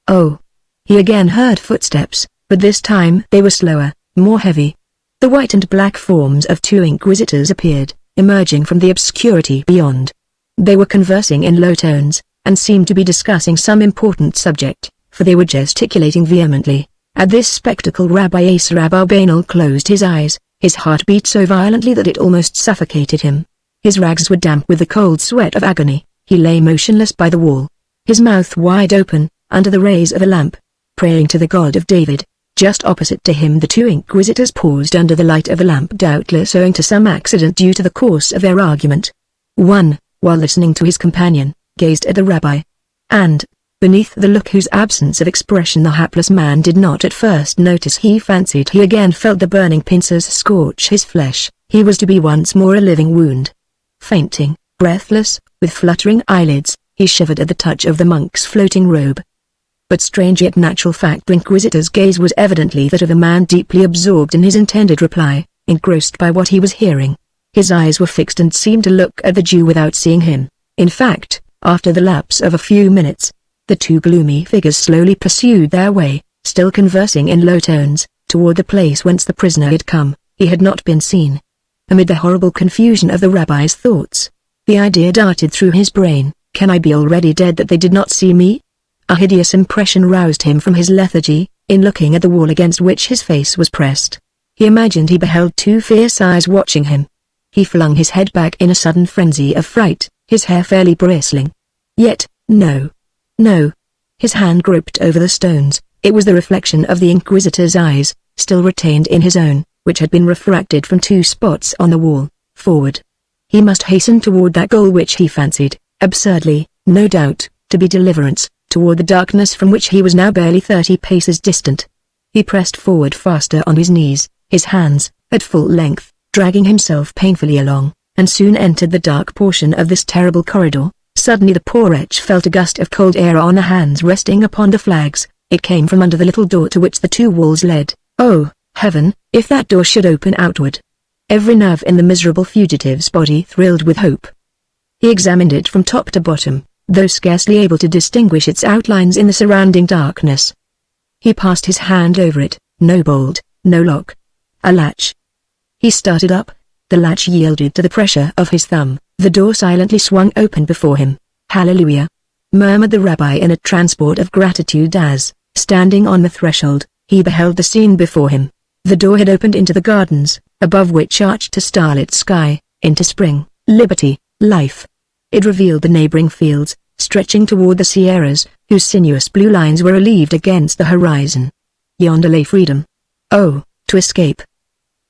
A: Oh! He again heard footsteps, but this time they were slower, more heavy. The white and black forms of two inquisitors appeared, emerging from the obscurity beyond. They were conversing in low tones, and seemed to be discussing some important subject, for they were gesticulating vehemently. At this spectacle Rabbi Asa Abarbanel closed his eyes, his heart beat so violently that it almost suffocated him. His rags were damp with the cold sweat of agony. He lay motionless by the wall, his mouth wide open, under the rays of a lamp, praying to the God of David. Just opposite to him the two inquisitors paused under the light of the lamp, doubtless owing to some accident due to the course of their argument. One, while listening to his companion, gazed at the rabbi. And, beneath the look whose absence of expression the hapless man did not at first notice, he fancied he again felt the burning pincers scorch his flesh. He was to be once more a living wound. Fainting, breathless, with fluttering eyelids, he shivered at the touch of the monk's floating robe. But strange yet natural fact, the inquisitor's gaze was evidently that of a man deeply absorbed in his intended reply, engrossed by what he was hearing. His eyes were fixed and seemed to look at the Jew without seeing him. In fact, after the lapse of a few minutes, the two gloomy figures slowly pursued their way, still conversing in low tones, toward the place whence the prisoner had come. He had not been seen. Amid the horrible confusion of the rabbi's thoughts, the idea darted through his brain, can I be already dead that they did not see me? A hideous impression roused him from his lethargy, in looking at the wall against which his face was pressed. He imagined he beheld two fierce eyes watching him. He flung his head back in a sudden frenzy of fright, his hair fairly bristling. Yet, no. No. His hand groped over the stones. It was the reflection of the inquisitor's eyes, still retained in his own, which had been refracted from two spots on the wall. Forward. He must hasten toward that goal which he fancied, absurdly, no doubt, to be deliverance, toward the darkness from which he was now barely 30 paces distant. He pressed forward faster on his knees, his hands, at full length, dragging himself painfully along, and soon entered the dark portion of this terrible corridor. Suddenly the poor wretch felt a gust of cold air on the hands resting upon the flags. It came from under the little door to which the two walls led. Oh, heaven, if that door should open outward! Every nerve in the miserable fugitive's body thrilled with hope. He examined it from top to bottom, though scarcely able to distinguish its outlines in the surrounding darkness. He passed his hand over it. No bolt, no lock. A latch. He started up. The latch yielded to the pressure of his thumb. The door silently swung open before him. Hallelujah! Murmured the rabbi in a transport of gratitude as, standing on the threshold, he beheld the scene before him. The door had opened into the gardens, above which arched a starlit sky, into spring, liberty, life. It revealed the neighboring fields, stretching toward the Sierras, whose sinuous blue lines were relieved against the horizon. Yonder lay freedom. Oh, to escape!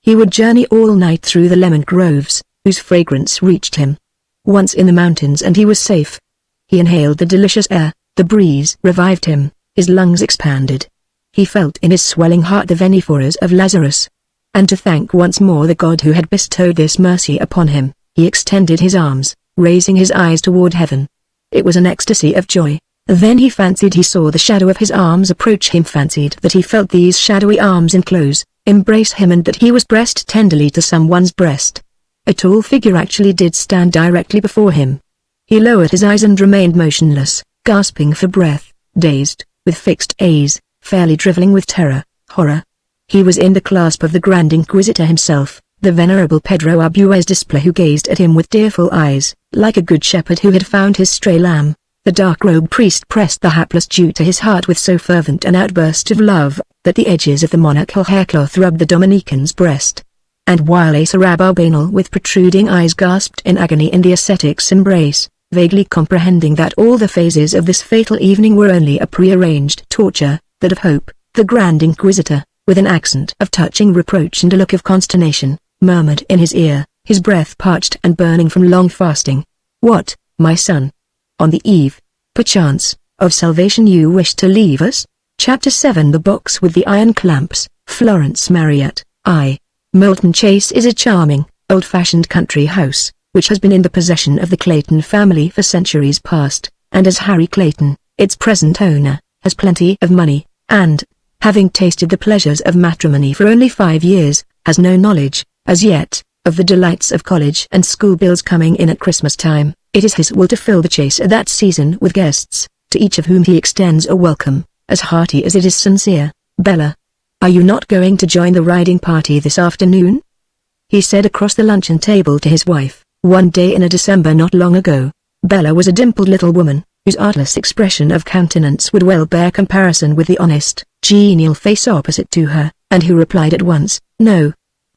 A: He would journey all night through the lemon groves, whose fragrance reached him. Once in the mountains and he was safe. He inhaled the delicious air, the breeze revived him, his lungs expanded. He felt in his swelling heart the veniphoras of Lazarus. And to thank once more the God who had bestowed this mercy upon him, he extended his arms, raising his eyes toward heaven. It was an ecstasy of joy. Then he fancied he saw the shadow of his arms approach him, fancied that he felt these shadowy arms enclose, embrace him, and that he was pressed tenderly to someone's breast. A tall figure actually did stand directly before him. He lowered his eyes and remained motionless, gasping for breath, dazed, with fixed gaze, fairly drivelling with terror, horror. He was in the clasp of the Grand Inquisitor himself, the venerable Pedro Abuez Display, who gazed at him with tearful eyes, like a good shepherd who had found his stray lamb. The dark-robed priest pressed the hapless Jew to his heart with so fervent an outburst of love, that the edges of the monarchical haircloth rubbed the Dominican's breast. And while a Sarabanal with protruding eyes gasped in agony in the ascetic's embrace, vaguely comprehending that all the phases of this fatal evening were only a prearranged torture, that of hope, the Grand Inquisitor, with an accent of touching reproach and a look of consternation, murmured in his ear, his breath parched and burning from long fasting, "What, my son? On the eve, perchance, of salvation you wish to leave us?" Chapter 7. The Box with the Iron Clamps. Florence Marriott, I. Milton Chase is a charming, old-fashioned country house, which has been in the possession of the Clayton family for centuries past, and as Harry Clayton, its present owner, has plenty of money, and, having tasted the pleasures of matrimony for only 5 years, has no knowledge, as yet, of the delights of college and school bills coming in at Christmas time, it is his will to fill the Chase at that season with guests, to each of whom he extends a welcome, as hearty as it is sincere. "Bella, are you not going to join the riding party this afternoon?" he said across the luncheon table to his wife, one day in a December not long ago. Bella was a dimpled little woman, whose artless expression of countenance would well bear comparison with the honest, genial face opposite to her, and who replied at once, "No.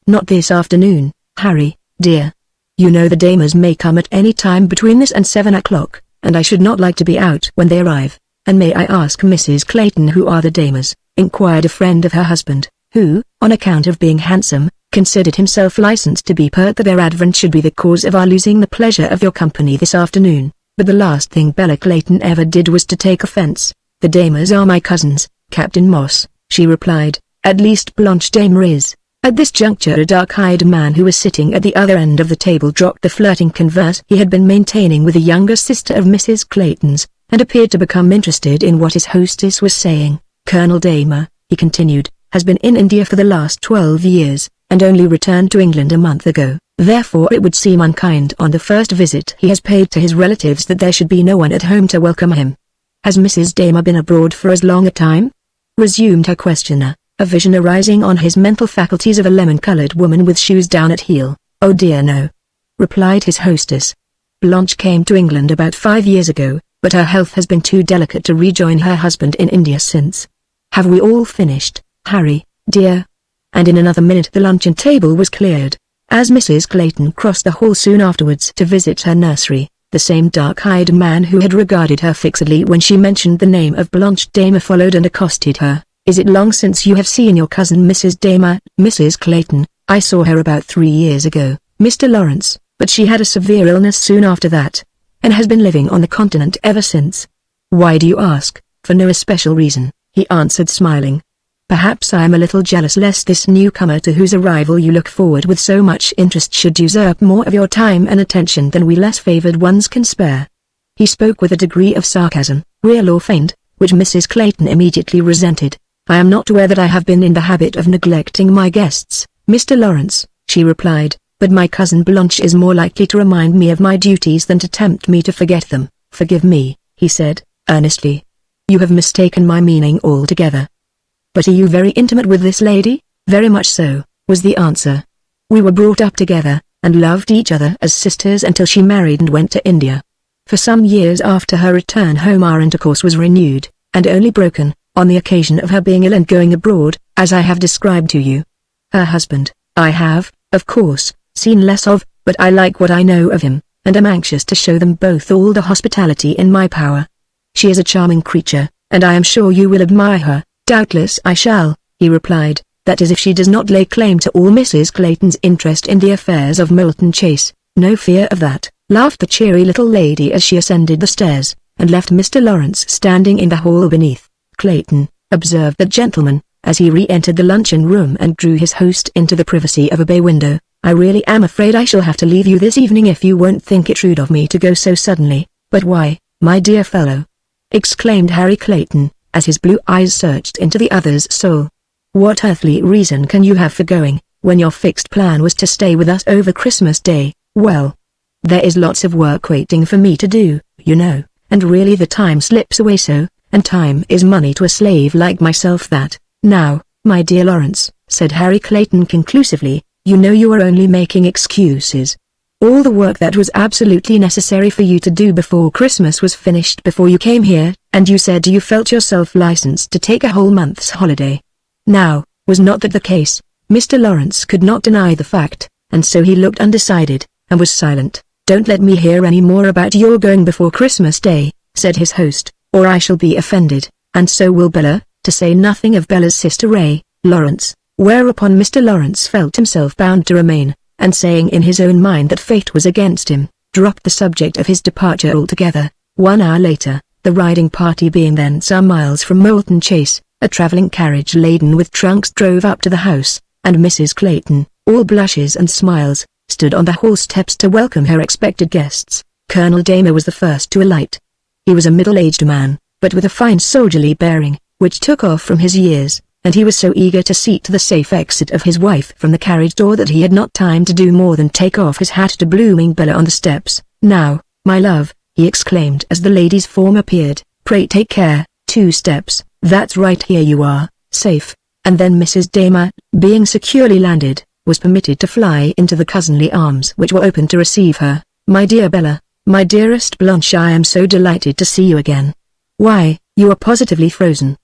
A: Not this afternoon, Harry, dear. You know the Damers may come at any time between this and 7 o'clock, and I should not like to be out when they arrive." "And may I ask Mrs. Clayton who are the Damers?" inquired a friend of her husband, who, on account of being handsome, considered himself licensed to be pert that their advent should be the cause of our losing the pleasure of your company this afternoon. But the last thing Bella Clayton ever did was to take offense. "The Damers are my cousins, Captain Moss," she replied, "at least Blanche Damer is." At this juncture a dark-eyed man who was sitting at the other end of the table dropped the flirting converse he had been maintaining with the younger sister of Mrs. Clayton's, and appeared to become interested in what his hostess was saying. "Colonel Damer," he continued, "has been in India for the last 12 years, and only returned to England a month ago. Therefore it would seem unkind on the first visit he has paid to his relatives that there should be no one at home to welcome him." "Has Mrs. Damer been abroad for as long a time?" resumed her questioner, a vision arising on his mental faculties of a lemon-colored woman with shoes down at heel. "Oh dear no," replied his hostess. "Blanche came to England about 5 years ago, but her health has been too delicate to rejoin her husband in India since. Have we all finished, Harry, dear?" And in another minute the luncheon table was cleared. As Mrs. Clayton crossed the hall soon afterwards to visit her nursery, the same dark-eyed man who had regarded her fixedly when she mentioned the name of Blanche Damer followed and accosted her. "Is it long since you have seen your cousin Mrs. Damer?" "Mrs. Clayton, I saw her about 3 years ago, Mr. Lawrence, but she had a severe illness soon after that, and has been living on the continent ever since." "Why do you ask?" "For no especial reason," he answered smiling. "Perhaps I am a little jealous lest this newcomer to whose arrival you look forward with so much interest should usurp more of your time and attention than we less favored ones can spare." He spoke with a degree of sarcasm, real or feigned, which Mrs. Clayton immediately resented. "I am not aware that I have been in the habit of neglecting my guests, Mr. Lawrence," she replied, "but my cousin Blanche is more likely to remind me of my duties than to tempt me to forget them." "Forgive me," he said, earnestly. "You have mistaken my meaning altogether." "But are you very intimate with this lady?" "Very much so," was the answer. "We were brought up together, and loved each other as sisters until she married and went to India. For some years after her return home our intercourse was renewed, and only broken, on the occasion of her being ill and going abroad, as I have described to you. Her husband, I have, of course, seen less of, but I like what I know of him, and am anxious to show them both all the hospitality in my power. She is a charming creature, and I am sure you will admire her." "Doubtless I shall," he replied, "that is if she does not lay claim to all Mrs. Clayton's interest in the affairs of Milton Chase." "No fear of that," laughed the cheery little lady as she ascended the stairs, and left Mr. Lawrence standing in the hall beneath. "Clayton," observed the gentleman, as he re-entered the luncheon room and drew his host into the privacy of a bay window, "I really am afraid I shall have to leave you this evening if you won't think it rude of me to go so suddenly." "But why, my dear fellow?" exclaimed Harry Clayton, as his blue eyes searched into the other's soul. "What earthly reason can you have for going, when your fixed plan was to stay with us over Christmas Day?" "Well, there is lots of work waiting for me to do, you know, and really the time slips away so, and time is money to a slave like myself that—" "Now, my dear Lawrence," said Harry Clayton conclusively, You know you are only making excuses. All the work that was absolutely necessary for you to do before Christmas was finished before you came here, and you said you felt yourself licensed to take a whole month's holiday. Now, was not that the case? Mr. Lawrence could not deny the fact, and so he looked undecided, and was silent. Don't let me hear any more about your going before Christmas Day, said his host, or I shall be offended, and so will Bella, to say nothing of Bella's sister Ray, Lawrence, whereupon Mr. Lawrence felt himself bound to remain, and saying in his own mind that fate was against him, dropped the subject of his departure altogether. 1 hour later, the riding party being then some miles from Moulton Chase, a travelling carriage laden with trunks drove up to the house, and Mrs. Clayton, all blushes and smiles, stood on the hall steps to welcome her expected guests. Colonel Damer was the first to alight. He was a middle-aged man, but with a fine soldierly bearing, which took off from his years, and he was so eager to see to the safe exit of his wife from the carriage door that he had not time to do more than take off his hat to blooming Bella on the steps. Now, my love, he exclaimed as the lady's form appeared, pray take care. 2 steps, that's right, here you are, safe. And then Mrs. Damer, being securely landed, was permitted to fly into the cousinly arms which were open to receive her. My dear Bella, my dearest Blanche, I am so delighted to see you again. Why, you are positively frozen.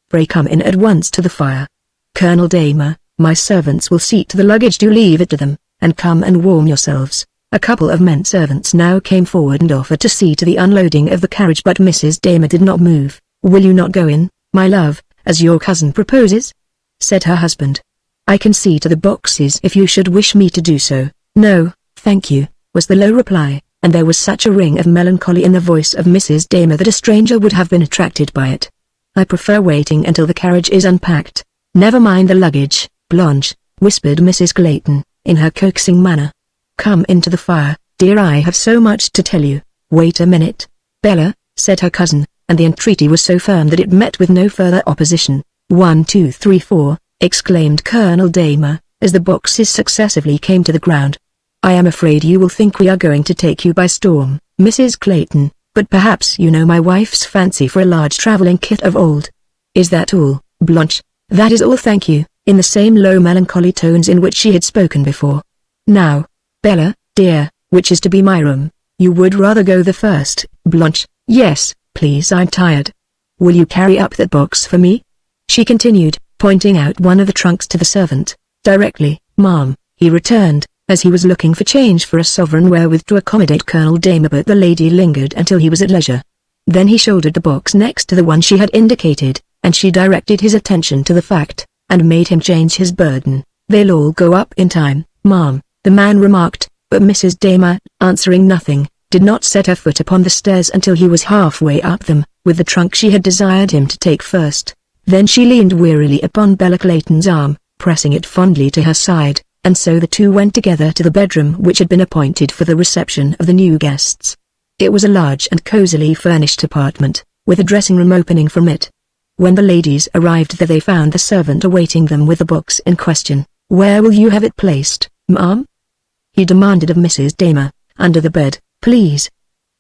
A: Pray come in at once to the fire. Colonel Damer, my servants will see to the luggage, do leave it to them, and come and warm yourselves. A couple of men servants now came forward and offered to see to the unloading of the carriage, but Mrs. Damer did not move. Will you not go in, my love, as your cousin proposes? Said her husband. I can see to the boxes if you should wish me to do so. No, thank you, was the low reply, and there was such a ring of melancholy in the voice of Mrs. Damer that a stranger would have been attracted by it. I prefer waiting until the carriage is unpacked. Never mind the luggage, Blanche, whispered Mrs. Clayton, in her coaxing manner. Come into the fire, dear, I have so much to tell you. Wait a minute, Bella, said her cousin, and the entreaty was so firm that it met with no further opposition. 1 2 3 4, exclaimed Colonel Damer, as the boxes successively came to the ground. I am afraid you will think we are going to take you by storm, Mrs. Clayton, but perhaps you know my wife's fancy for a large travelling kit of old. Is that all, Blanche? That is all, thank you, in the same low melancholy tones in which she had spoken before. Now, Bella, dear, which is to be my room? You would rather go the first, Blanche? Yes, please, I'm tired. Will you carry up that box for me? She continued, pointing out one of the trunks to the servant. Directly, ma'am, he returned, as he was looking for change for a sovereign wherewith to accommodate Colonel Damer, but the lady lingered until he was at leisure. Then he shouldered the box next to the one she had indicated, and she directed his attention to the fact, and made him change his burden. They'll all go up in time, ma'am, the man remarked, but Mrs. Damer, answering nothing, did not set her foot upon the stairs until he was halfway up them, with the trunk she had desired him to take first. Then she leaned wearily upon Bella Clayton's arm, pressing it fondly to her side, and so the two went together to the bedroom which had been appointed for the reception of the new guests. It was a large and cosily furnished apartment, with a dressing room opening from it. When the ladies arrived there they found the servant awaiting them with the box in question. Where will you have it placed, ma'am? He demanded of Mrs. Damer. Under the bed, please.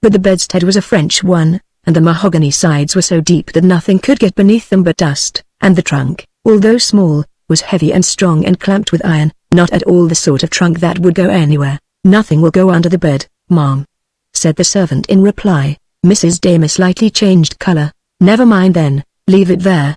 A: But the bedstead was a French one, and the mahogany sides were so deep that nothing could get beneath them but dust, and the trunk, although small, was heavy and strong and clamped with iron, not at all the sort of trunk that would go anywhere. Nothing will go under the bed, ma'am, said the servant in reply. Mrs. Damer slightly changed color. Never mind then, leave it there.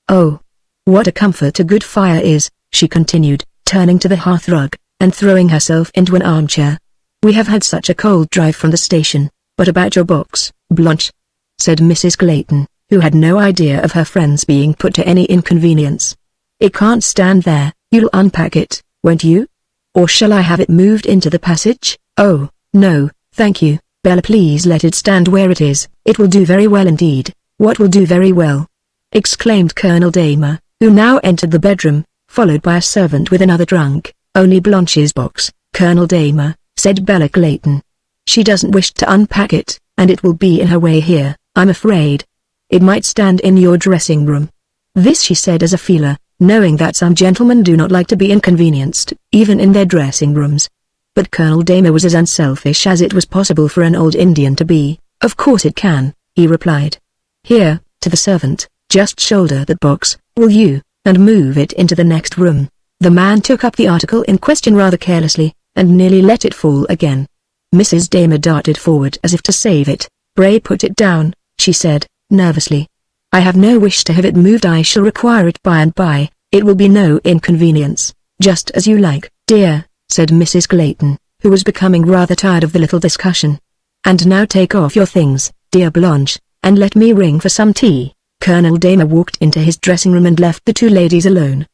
A: Oh, what a comfort a good fire is, she continued, turning to the hearthrug, and throwing herself into an armchair. We have had such a cold drive from the station. But about your box, Blanche, said Mrs. Clayton, who had no idea of her friends being put to any inconvenience. It can't stand there. You'll unpack it, won't you? Or shall I have it moved into the passage? Oh, no, thank you, Bella, please let it stand where it is. It will do very well indeed. What will do very well? Exclaimed Colonel Damer, who now entered the bedroom, followed by a servant with another trunk. Only Blanche's box, Colonel Damer, said Bella Clayton. She doesn't wish to unpack it, and it will be in her way here, I'm afraid. It might stand in your dressing room. This she said as a feeler, knowing that some gentlemen do not like to be inconvenienced, even in their dressing rooms. But Colonel Damer was as unselfish as it was possible for an old Indian to be. Of course it can, he replied. Here, to the servant, just shoulder that box, will you, and move it into the next room. The man took up the article in question rather carelessly, and nearly let it fall again. Mrs. Damer darted forward as if to save it. "Pray put it down," she said, nervously. "I have no wish to have it moved. I shall require it by and by. It will be no inconvenience." "Just as you like, dear," said Mrs. Clayton, who was becoming rather tired of the little discussion. "And now take off your things, dear Blanche, and let me ring for some tea." Colonel Damer walked into his dressing room and left the two ladies alone.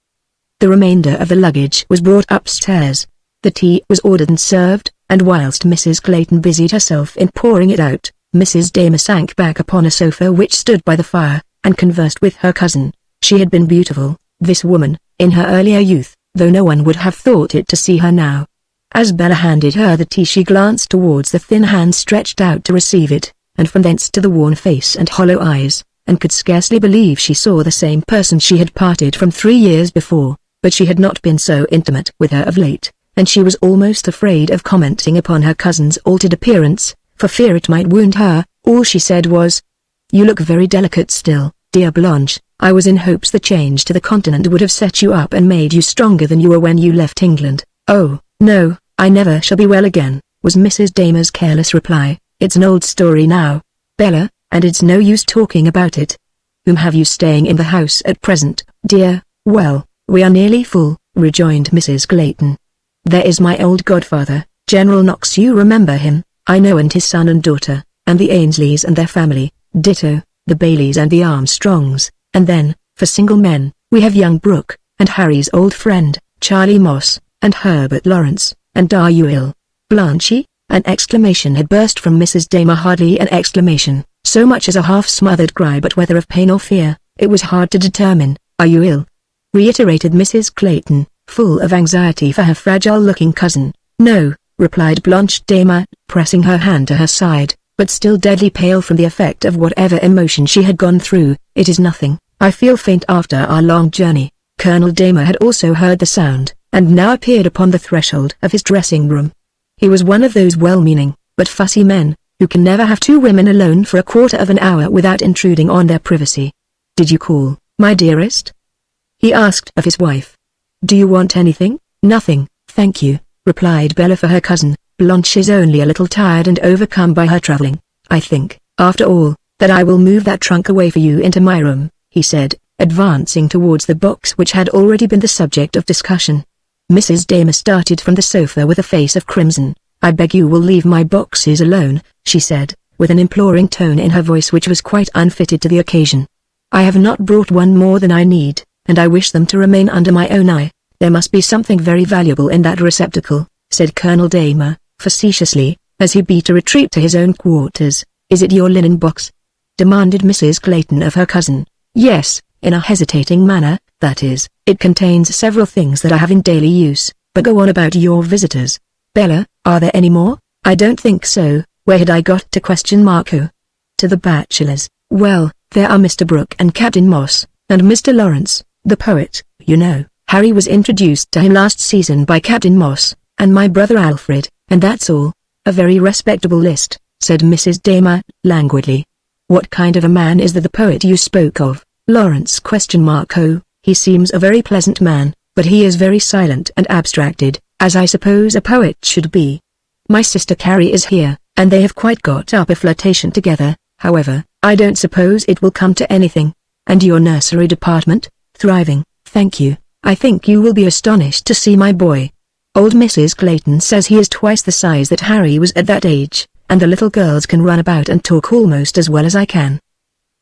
A: The remainder of the luggage was brought upstairs. The tea was ordered and served, and whilst Mrs. Clayton busied herself in pouring it out, Mrs. Damer sank back upon a sofa which stood by the fire, and conversed with her cousin. She had been beautiful, this woman, in her earlier youth, though no one would have thought it to see her now. As Bella handed her the tea she glanced towards the thin hand stretched out to receive it, and from thence to the worn face and hollow eyes, and could scarcely believe she saw the same person she had parted from 3 years before, but she had not been so intimate with her of late, and she was almost afraid of commenting upon her cousin's altered appearance, for fear it might wound her. All she said was, "You look very delicate still, dear Blanche. I was in hopes the change to the continent would have set you up and made you stronger than you were when you left England." "Oh, no, I never shall be well again," was Mrs. Damer's careless reply. "It's an old story now, Bella, and it's no use talking about it. Whom have you staying in the house at present, dear?" "Well, we are nearly full," rejoined Mrs. Clayton. "There is my old godfather, General Knox, you remember him, I know, and his son and daughter, and the Ainsleys and their family, ditto, the Baileys and the Armstrongs, and then, for single men, we have young Brooke, and Harry's old friend, Charlie Moss, and Herbert Lawrence, and are you ill, Blanchie?" An exclamation had burst from Mrs. Damer, hardly an exclamation, so much as a half-smothered cry, but whether of pain or fear, it was hard to determine. "Are you ill?" reiterated Mrs. Clayton, full of anxiety for her fragile-looking cousin. "No," replied Blanche Damer, pressing her hand to her side, but still deadly pale from the effect of whatever emotion she had gone through. "It is nothing. I feel faint after our long journey." Colonel Damer had also heard the sound, and now appeared upon the threshold of his dressing room. He was one of those well-meaning, but fussy men, who can never have two women alone for a quarter of an hour without intruding on their privacy. "Did you call, my dearest?" he asked of his wife. "Do you want anything?" "Nothing, thank you," replied Bella for her cousin. "Blanche is only a little tired and overcome by her traveling. I think, after all, that I will move that trunk away for you into my room," he said, advancing towards the box which had already been the subject of discussion. Mrs. Damer started from the sofa with a face of crimson. "I beg you will leave my boxes alone," she said, with an imploring tone in her voice which was quite unfitted to the occasion. "I have not brought one more than I need, and I wish them to remain under my own eye." "There must be something very valuable in that receptacle," said Colonel Damer, facetiously, as he beat a retreat to his own quarters. "Is it your linen box?" demanded Mrs. Clayton of her cousin. "Yes," in a hesitating manner, "that is, it contains several things that I have in daily use, but go on about your visitors. Bella, are there any more?" "I don't think so. Where had I got to?" "Who?" "To the bachelors." "Well, there are Mr. Brooke and Captain Moss, and Mr. Lawrence, the poet, you know. Harry was introduced to him last season by Captain Moss, and my brother Alfred, and that's all." "A very respectable list," said Mrs. Damer, languidly. "What kind of a man is the poet you spoke of, Lawrence?" "Oh, he seems a very pleasant man, but he is very silent and abstracted, as I suppose a poet should be. My sister Carrie is here, and they have quite got up a flirtation together. However, I don't suppose it will come to anything. And your nursery department?" "Thriving, thank you. I think you will be astonished to see my boy. Old Mrs. Clayton says he is twice the size that Harry was at that age, and the little girls can run about and talk almost as well as I can.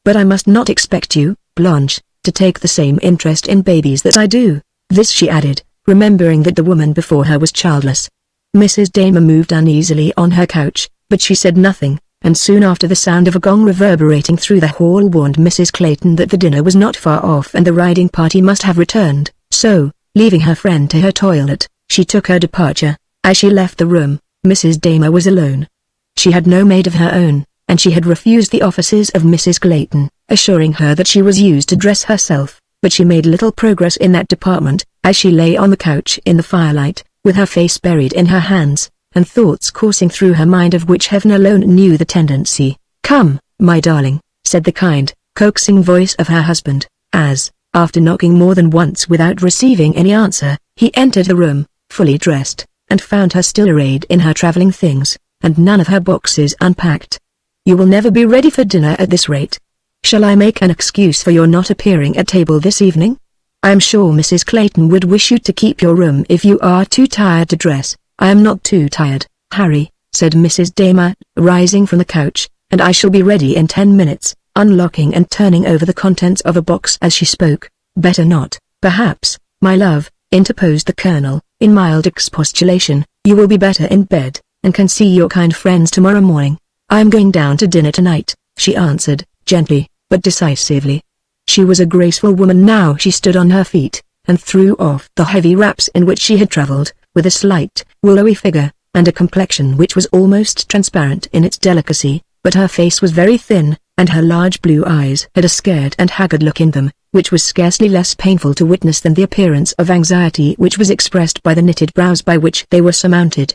A: But I must not expect you, Blanche, to take the same interest in babies that I do." This she added, remembering that the woman before her was childless. Mrs. Damer moved uneasily on her couch, but she said nothing, and soon after the sound of a gong reverberating through the hall warned Mrs. Clayton that the dinner was not far off and the riding party must have returned. So, leaving her friend to her toilet, she took her departure. As she left the room, Mrs. Damer was alone. She had no maid of her own, and she had refused the offices of Mrs. Clayton, assuring her that she was used to dress herself, but she made little progress in that department. As she lay on the couch in the firelight, with her face buried in her hands, and thoughts coursing through her mind of which heaven alone knew the tendency. "Come, my darling," said the kind, coaxing voice of her husband, as, After knocking more than once without receiving any answer, he entered the room, fully dressed, and found her still arrayed in her traveling things, and none of her boxes unpacked. "You will never be ready for dinner at this rate. Shall I make an excuse for your not appearing at table this evening? I am sure Mrs. Clayton would wish you to keep your room if you are too tired to dress." "I am not too tired, Harry," said Mrs. Damer, rising from the couch, "and I shall be ready in 10 minutes, unlocking and turning over the contents of a box as she spoke. "Better not, perhaps, my love," interposed the Colonel, in mild expostulation. "You will be better in bed, and can see your kind friends tomorrow morning." "I am going down to dinner tonight," she answered, gently, but decisively. She was a graceful woman now. She stood on her feet, and threw off the heavy wraps in which she had travelled, with a slight, willowy figure, and a complexion which was almost transparent in its delicacy, but her face was very thin, and her large blue eyes had a scared and haggard look in them, which was scarcely less painful to witness than the appearance of anxiety which was expressed by the knitted brows by which they were surmounted.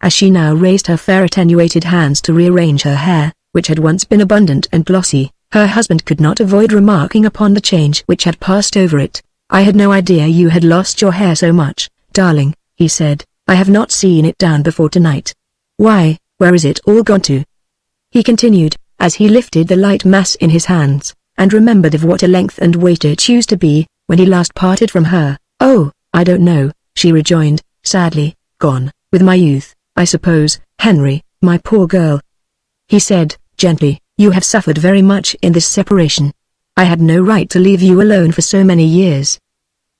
A: As she now raised her fair attenuated hands to rearrange her hair, which had once been abundant and glossy, her husband could not avoid remarking upon the change which had passed over it. "I had no idea you had lost your hair so much, darling," he said. "I have not seen it down before tonight. Why, where is it all gone to?" he continued, as he lifted the light mass in his hands, and remembered of what a length and weight it used to be, when he last parted from her. "Oh, I don't know," she rejoined, sadly. "Gone, with my youth, I suppose, Henry, my poor girl," he said, gently. "You have suffered very much in this separation. I had no right to leave you alone for so many years.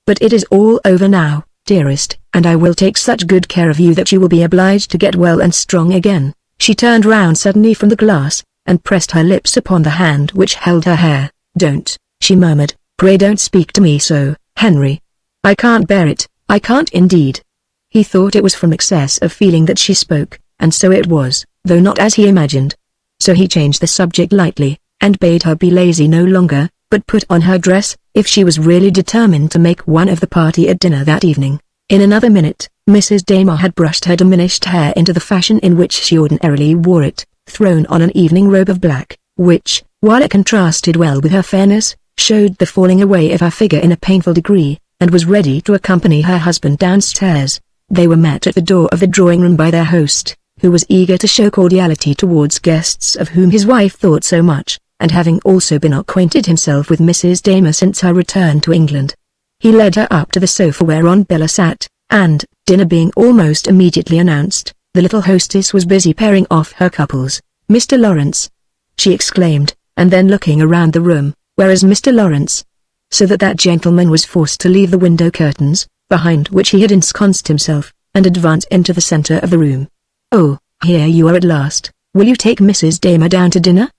A: But it is all over now, dearest, and I will take such good care of you that you will be obliged to get well and strong again." She turned round suddenly from the glass, and pressed her lips upon the hand which held her hair. "Don't," she murmured, "pray don't speak to me so, Henry. I can't bear it, I can't indeed." He thought it was from excess of feeling that she spoke, and so it was, though not as he imagined. So he changed the subject lightly, and bade her be lazy no longer, but put on her dress, if she was really determined to make one of the party at dinner that evening. In another minute, Mrs. Damer had brushed her diminished hair into the fashion in which she ordinarily wore it, thrown on an evening robe of black, which, while it contrasted well with her fairness, showed the falling away of her figure in a painful degree, and was ready to accompany her husband downstairs. They were met at the door of the drawing-room by their host, who was eager to show cordiality towards guests of whom his wife thought so much, and having also been acquainted himself with Mrs. Damer since her return to England. He led her up to the sofa whereon Bella sat, and, dinner being almost immediately announced, the little hostess was busy pairing off her couples. "Mr. Lawrence," she exclaimed, and then looking around the room, "where is Mr. Lawrence?" So that gentleman was forced to leave the window curtains, behind which he had ensconced himself, and advance into the center of the room. "Oh, here you are at last. Will you take Mrs. Damer down to dinner?"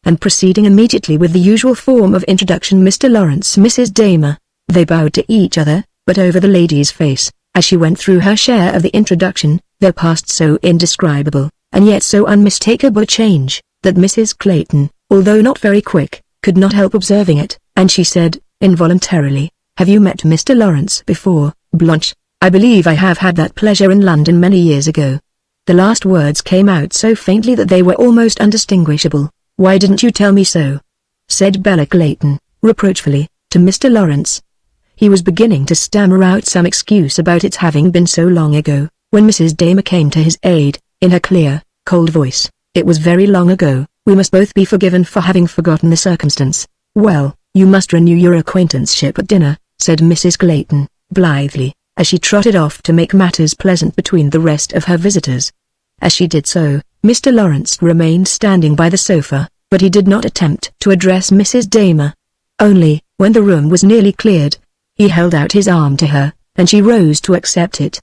A: And proceeding immediately with the usual form of introduction, "Mr. Lawrence, Mrs. Damer," they bowed to each other, but over the lady's face, as she went through her share of the introduction, there passed so indescribable, and yet so unmistakable a change, that Mrs. Clayton, although not very quick, could not help observing it, and she said, involuntarily, "Have you met Mr. Lawrence before, Blanche?" "I believe I have had that pleasure in London many years ago." The last words came out so faintly that they were almost undistinguishable. "Why didn't you tell me so?" said Bella Clayton, reproachfully, to Mr. Lawrence. He was beginning to stammer out some excuse about its having been so long ago, when Mrs. Damer came to his aid, in her clear, cold voice. "It was very long ago, we must both be forgiven for having forgotten the circumstance." "Well, you must renew your acquaintanceship at dinner," said Mrs. Clayton, blithely, as she trotted off to make matters pleasant between the rest of her visitors. As she did so, Mr. Lawrence remained standing by the sofa, but he did not attempt to address Mrs. Damer. Only, when the room was nearly cleared, he held out his arm to her, and she rose to accept it.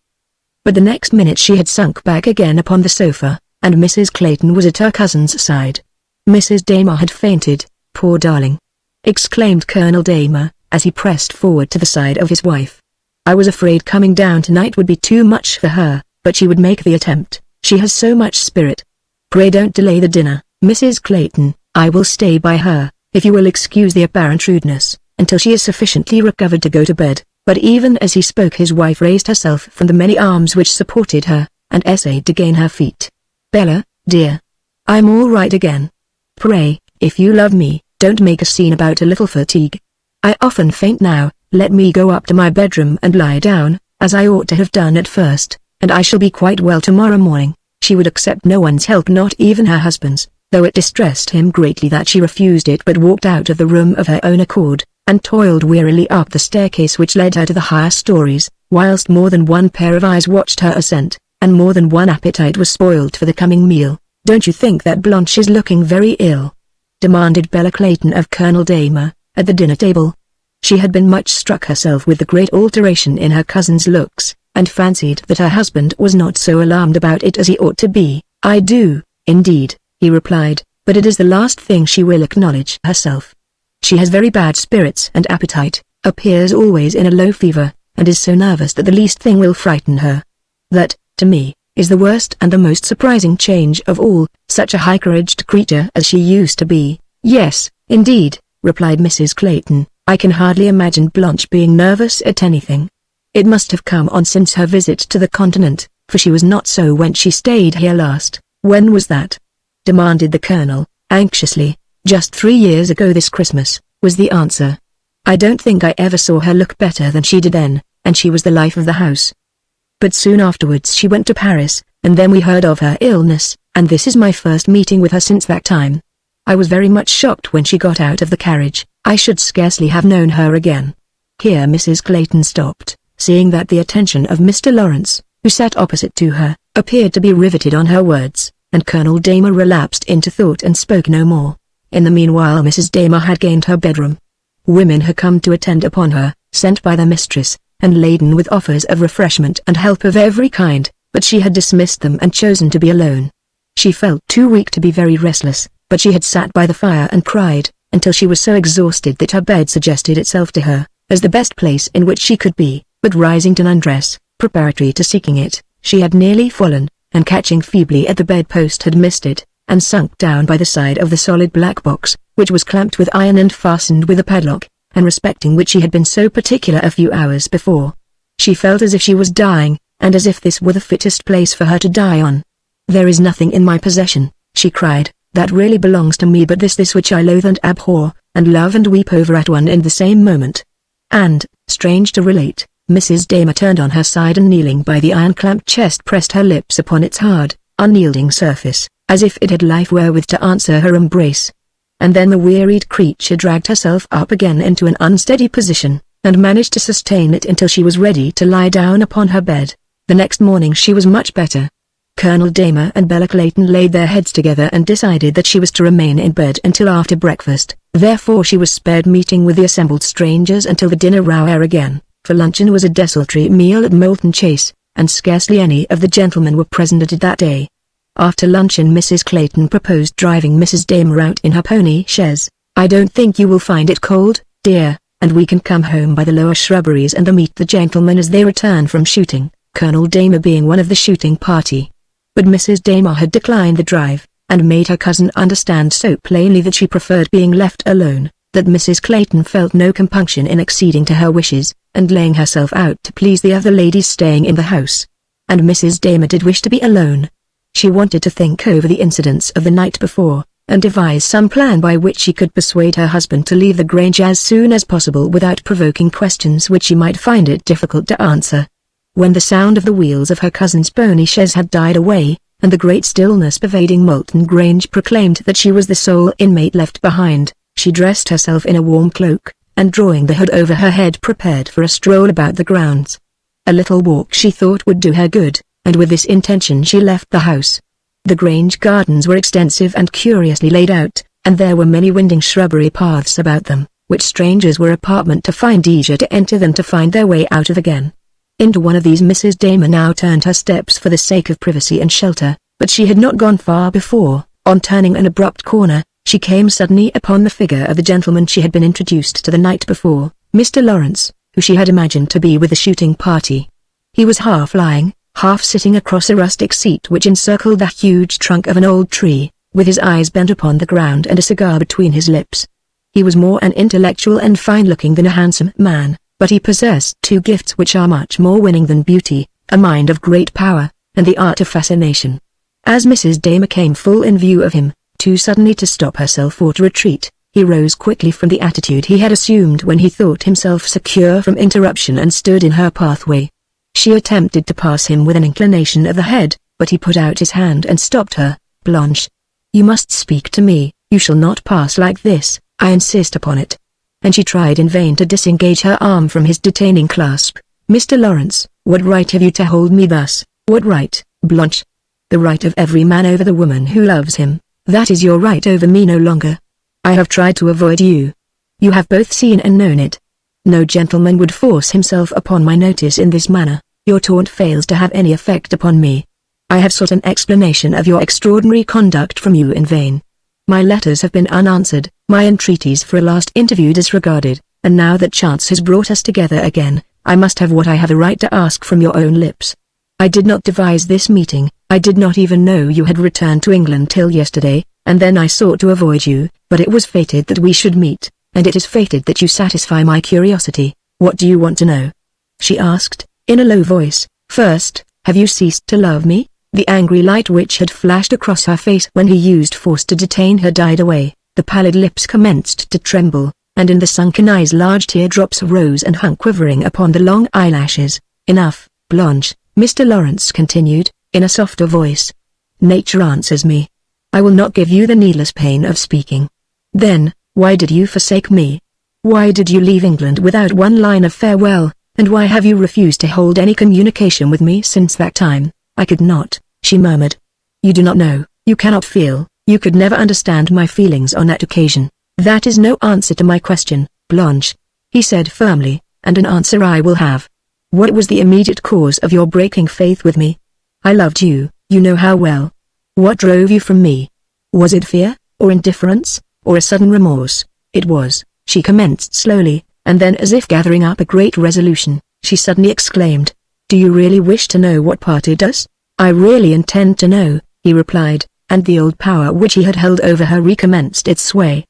A: But the next minute she had sunk back again upon the sofa, and Mrs. Clayton was at her cousin's side. "Mrs. Damer had fainted, poor darling!" exclaimed Colonel Damer, as he pressed forward to the side of his wife. "I was afraid coming down tonight would be too much for her, but she would make the attempt. She has so much spirit. Pray don't delay the dinner, Mrs. Clayton. I will stay by her, if you will excuse the apparent rudeness, until she is sufficiently recovered to go to bed." But even as he spoke his wife raised herself from the many arms which supported her, and essayed to gain her feet. "Bella, dear. I'm all right again. Pray, if you love me, don't make a scene about a little fatigue." I often faint now. Let me go up to my bedroom and lie down, as I ought to have done at first, and I shall be quite well tomorrow morning." She would accept no one's help, not even her husband's, though it distressed him greatly that she refused it, but walked out of the room of her own accord, and toiled wearily up the staircase which led her to the higher stories, whilst more than one pair of eyes watched her ascent, and more than one appetite was spoiled for the coming meal. "Don't you think that Blanche is looking very ill?" demanded Bella Clayton of Colonel Damer, at the dinner table. She had been much struck herself with the great alteration in her cousin's looks, and fancied that her husband was not so alarmed about it as he ought to be. "I do, indeed," he replied, "but it is the last thing she will acknowledge herself. She has very bad spirits and appetite, appears always in a low fever, and is so nervous that the least thing will frighten her. That, to me, is the worst and the most surprising change of all, such a high-couraged creature as she used to be." "Yes, indeed," replied Mrs. Clayton, "I can hardly imagine Blanche being nervous at anything. It must have come on since her visit to the continent, for she was not so when she stayed here last." "When was that?" demanded the Colonel, anxiously. "Just 3 years ago this Christmas," was the answer. "I don't think I ever saw her look better than she did then, and she was the life of the house. But soon afterwards she went to Paris, and then we heard of her illness, and this is my first meeting with her since that time. I was very much shocked when she got out of the carriage. I should scarcely have known her again." Here Mrs. Clayton stopped, seeing that the attention of Mr. Lawrence, who sat opposite to her, appeared to be riveted on her words, and Colonel Damer relapsed into thought and spoke no more. In the meanwhile Mrs. Damer had gained her bedroom. Women had come to attend upon her, sent by their mistress, and laden with offers of refreshment and help of every kind, but she had dismissed them and chosen to be alone. She felt too weak to be very restless, but she had sat by the fire and cried, until she was so exhausted that her bed suggested itself to her, as the best place in which she could be, but rising to undress, preparatory to seeking it, she had nearly fallen, and catching feebly at the bed-post had missed it, and sunk down by the side of the solid black box, which was clamped with iron and fastened with a padlock, and respecting which she had been so particular a few hours before. She felt as if she was dying, and as if this were the fittest place for her to die on. "There is nothing in my possession," she cried, "that really belongs to me but this which I loathe and abhor, and love and weep over at one and the same moment." And, strange to relate, Mrs. Damer turned on her side and kneeling by the iron-clamped chest pressed her lips upon its hard, unyielding surface, as if it had life wherewith to answer her embrace. And then the wearied creature dragged herself up again into an unsteady position, and managed to sustain it until she was ready to lie down upon her bed. The next morning she was much better. Colonel Damer and Bella Clayton laid their heads together and decided that she was to remain in bed until after breakfast. Therefore she was spared meeting with the assembled strangers until the dinner hour again, for luncheon was a desultory meal at Moulton Chase, and scarcely any of the gentlemen were present at it that day. After luncheon Mrs. Clayton proposed driving Mrs. Damer out in her pony chaise. "I don't think you will find it cold, dear, and we can come home by the lower shrubberies and meet the gentlemen as they return from shooting," Colonel Damer being one of the shooting party. But Mrs. Damer had declined the drive, and made her cousin understand so plainly that she preferred being left alone, that Mrs. Clayton felt no compunction in acceding to her wishes, and laying herself out to please the other ladies staying in the house. And Mrs. Damer did wish to be alone. She wanted to think over the incidents of the night before, and devise some plan by which she could persuade her husband to leave the Grange as soon as possible without provoking questions which she might find it difficult to answer. When the sound of the wheels of her cousin's pony chaise had died away, and the great stillness pervading Moulton Grange proclaimed that she was the sole inmate left behind, she dressed herself in a warm cloak, and drawing the hood over her head prepared for a stroll about the grounds. A little walk she thought would do her good, and with this intention she left the house. The Grange gardens were extensive and curiously laid out, and there were many winding shrubbery paths about them, which strangers were apartment to find easier to enter than to find their way out of again. Into one of these Mrs. Damer now turned her steps for the sake of privacy and shelter, but she had not gone far before, on turning an abrupt corner, she came suddenly upon the figure of the gentleman she had been introduced to the night before, Mr. Lawrence, who she had imagined to be with the shooting party. He was half lying, half sitting across a rustic seat which encircled the huge trunk of an old tree, with his eyes bent upon the ground and a cigar between his lips. He was more an intellectual and fine-looking than a handsome man, but he possessed two gifts which are much more winning than beauty, a mind of great power, and the art of fascination. As Mrs. Damer came full in view of him, too suddenly to stop herself or to retreat, He rose quickly from the attitude he had assumed when he thought himself secure from interruption and stood in her pathway. She attempted to pass him with an inclination of the head, but he put out his hand and stopped her. "Blanche. You must speak to me, you shall not pass like this, I insist upon it." And she tried in vain to disengage her arm from his detaining clasp. "Mr. Lawrence, what right have you to hold me thus?" "What right, Blanche?" "The right of every man over the woman who loves him. That is your right over me no longer. I have tried to avoid you. You have both seen and known it. No gentleman would force himself upon my notice in this manner. Your taunt fails to have any effect upon me. I have sought an explanation of your extraordinary conduct from you in vain. My letters have been unanswered, my entreaties for a last interview disregarded, and now that chance has brought us together again, I must have what I have a right to ask from your own lips. I did not devise this meeting, I did not even know you had returned to England till yesterday, and then I sought to avoid you, but it was fated that we should meet, and it is fated that you satisfy my curiosity. What do you want to know?" she asked, in a low voice. "First, have you ceased to love me?" The angry light which had flashed across her face when he used force to detain her died away, the pallid lips commenced to tremble, and in the sunken eyes large teardrops rose and hung quivering upon the long eyelashes. "Enough, Blanche," Mr. Lawrence continued, in a softer voice. "Nature answers me. I will not give you the needless pain of speaking. Then, why did you forsake me? Why did you leave England without one line of farewell, and why have you refused to hold any communication with me since that time?" "I could not," she murmured. "You do not know, you cannot feel, you could never understand my feelings on that occasion." "That is no answer to my question, Blanche," he said firmly, "and an answer I will have. What was the immediate cause of your breaking faith with me? I loved you, you know how well. What drove you from me? Was it fear, or indifference, or a sudden remorse?" "It was," she commenced slowly, and then as if gathering up a great resolution, she suddenly exclaimed, "Do you really wish to know what parted us?" "I really intend to know," he replied, and the old power which he had held over her recommenced its sway.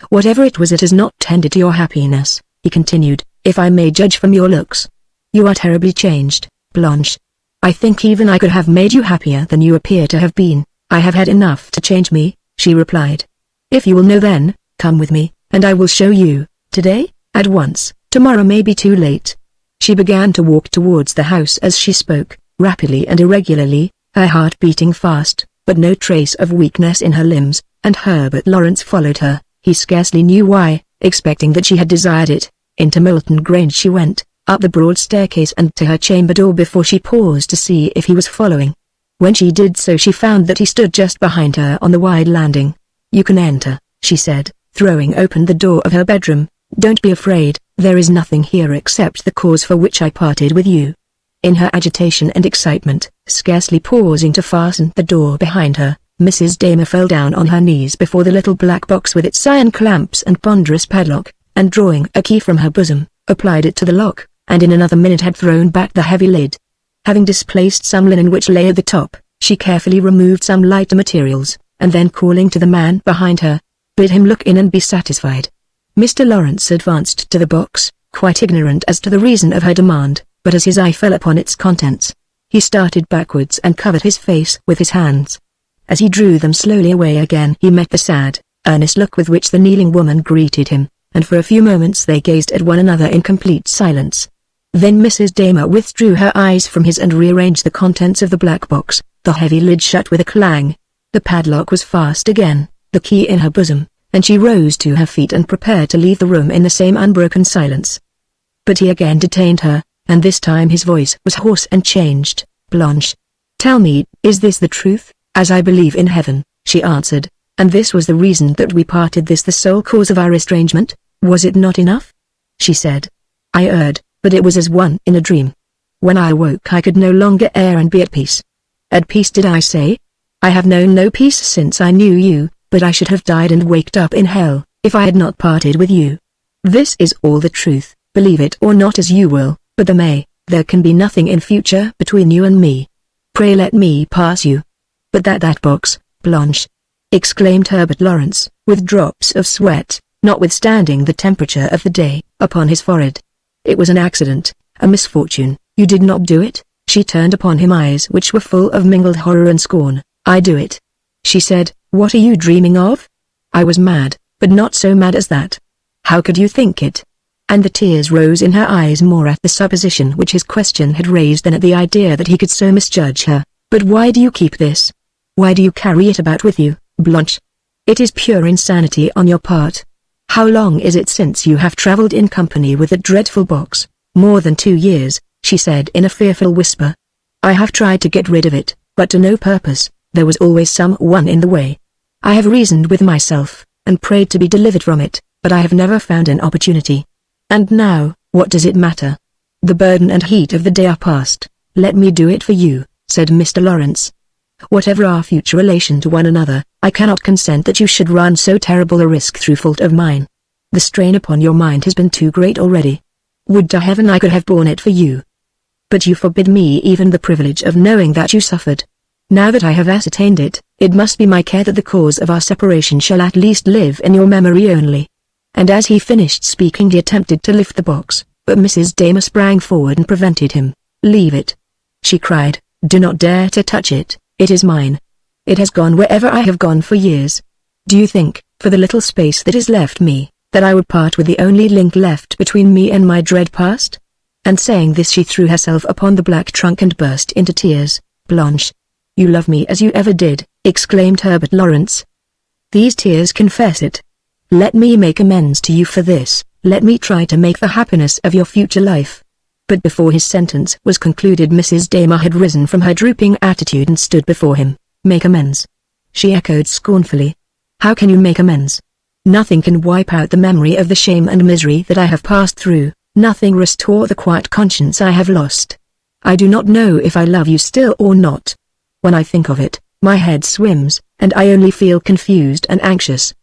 A: "Whatever it was, it has not tended to your happiness," he continued, "if I may judge from your looks. You are terribly changed, Blanche. I think even I could have made you happier than you appear to have been." "I have had enough to change me," she replied. "If you will know then, come with me, and I will show you, today, at once. Tomorrow may be too late." She began to walk towards the house as she spoke, rapidly and irregularly, her heart beating fast, but no trace of weakness in her limbs, and Herbert Lawrence followed her, he scarcely knew why, expecting that she had desired it. Into Milton Grange she went, up the broad staircase and to her chamber door before she paused to see if he was following. When she did so she found that he stood just behind her on the wide landing. "You can enter," she said, throwing open the door of her bedroom. "Don't be afraid, there is nothing here except the cause for which I parted with you." In her agitation and excitement, scarcely pausing to fasten the door behind her, Mrs. Damer fell down on her knees before the little black box with its iron clamps and ponderous padlock, and drawing a key from her bosom, applied it to the lock, and in another minute had thrown back the heavy lid. Having displaced some linen which lay at the top, she carefully removed some lighter materials, and then calling to the man behind her, bid him look in and be satisfied. Mr. Lawrence advanced to the box, quite ignorant as to the reason of her demand, but as his eye fell upon its contents, he started backwards and covered his face with his hands. As he drew them slowly away again he met the sad, earnest look with which the kneeling woman greeted him, and for a few moments they gazed at one another in complete silence. Then Mrs. Damer withdrew her eyes from his and rearranged the contents of the black box. The heavy lid shut with a clang. The padlock was fast again, the key in her bosom, and she rose to her feet and prepared to leave the room in the same unbroken silence. But he again detained her, and this time his voice was hoarse and changed. "Blanche, tell me, is this the truth?" "As I believe in heaven," she answered. "And this was the reason that we parted, this the sole cause of our estrangement? Was it not enough?" she said. "I erred, but it was as one in a dream. When I awoke I could no longer err and be at peace." "At peace did I say? I have known no peace since I knew you, but I should have died and waked up in hell, if I had not parted with you. This is all the truth, believe it or not as you will, but there can be nothing in future between you and me. Pray let me pass you." "But that box, Blanche," exclaimed Herbert Lawrence, with drops of sweat, notwithstanding the temperature of the day, upon his forehead. "It was an accident, a misfortune. You did not do it?" She turned upon him eyes which were full of mingled horror and scorn. "I do it," she said. "What are you dreaming of?" "I was mad, but but not so mad as that. How could you think it? And the tears rose in her eyes more at the supposition which his question had raised than at the idea that he could so misjudge her. But why do you keep this? Why do you carry it about with you, Blanche? It is pure insanity on your part. How long is it since you have traveled in company with that dreadful box? More than 2 years, she said in a fearful whisper. I have tried to get rid of it, but to no purpose. There was always someone in the way. I have reasoned with myself, and prayed to be delivered from it, but I have never found an opportunity. And now, what does it matter? The burden and heat of the day are past. Let me do it for you, said Mr. Lawrence. Whatever our future relation to one another, I cannot consent that you should run so terrible a risk through fault of mine. The strain upon your mind has been too great already. Would to heaven I could have borne it for you. But you forbid me even the privilege of knowing that you suffered. Now that I have ascertained it, it must be my care that the cause of our separation shall at least live in your memory only. And as he finished speaking he attempted to lift the box, but Mrs. Damer sprang forward and prevented him. Leave it, she cried. Do not dare to touch it. It is mine. It has gone wherever I have gone for years. Do you think, for the little space that is left me, that I would part with the only link left between me and my dread past? And saying this she threw herself upon the black trunk and burst into tears. Blanche, you love me as you ever did, exclaimed Herbert Lawrence. These tears confess it. Let me make amends to you for this, let me try to make the happiness of your future life. But before his sentence was concluded Mrs. Damer had risen from her drooping attitude and stood before him. Make amends? She echoed scornfully. How can you make amends? Nothing can wipe out the memory of the shame and misery that I have passed through, nothing restore the quiet conscience I have lost. I do not know if I love you still or not. When I think of it, my head swims, and I only feel confused and anxious.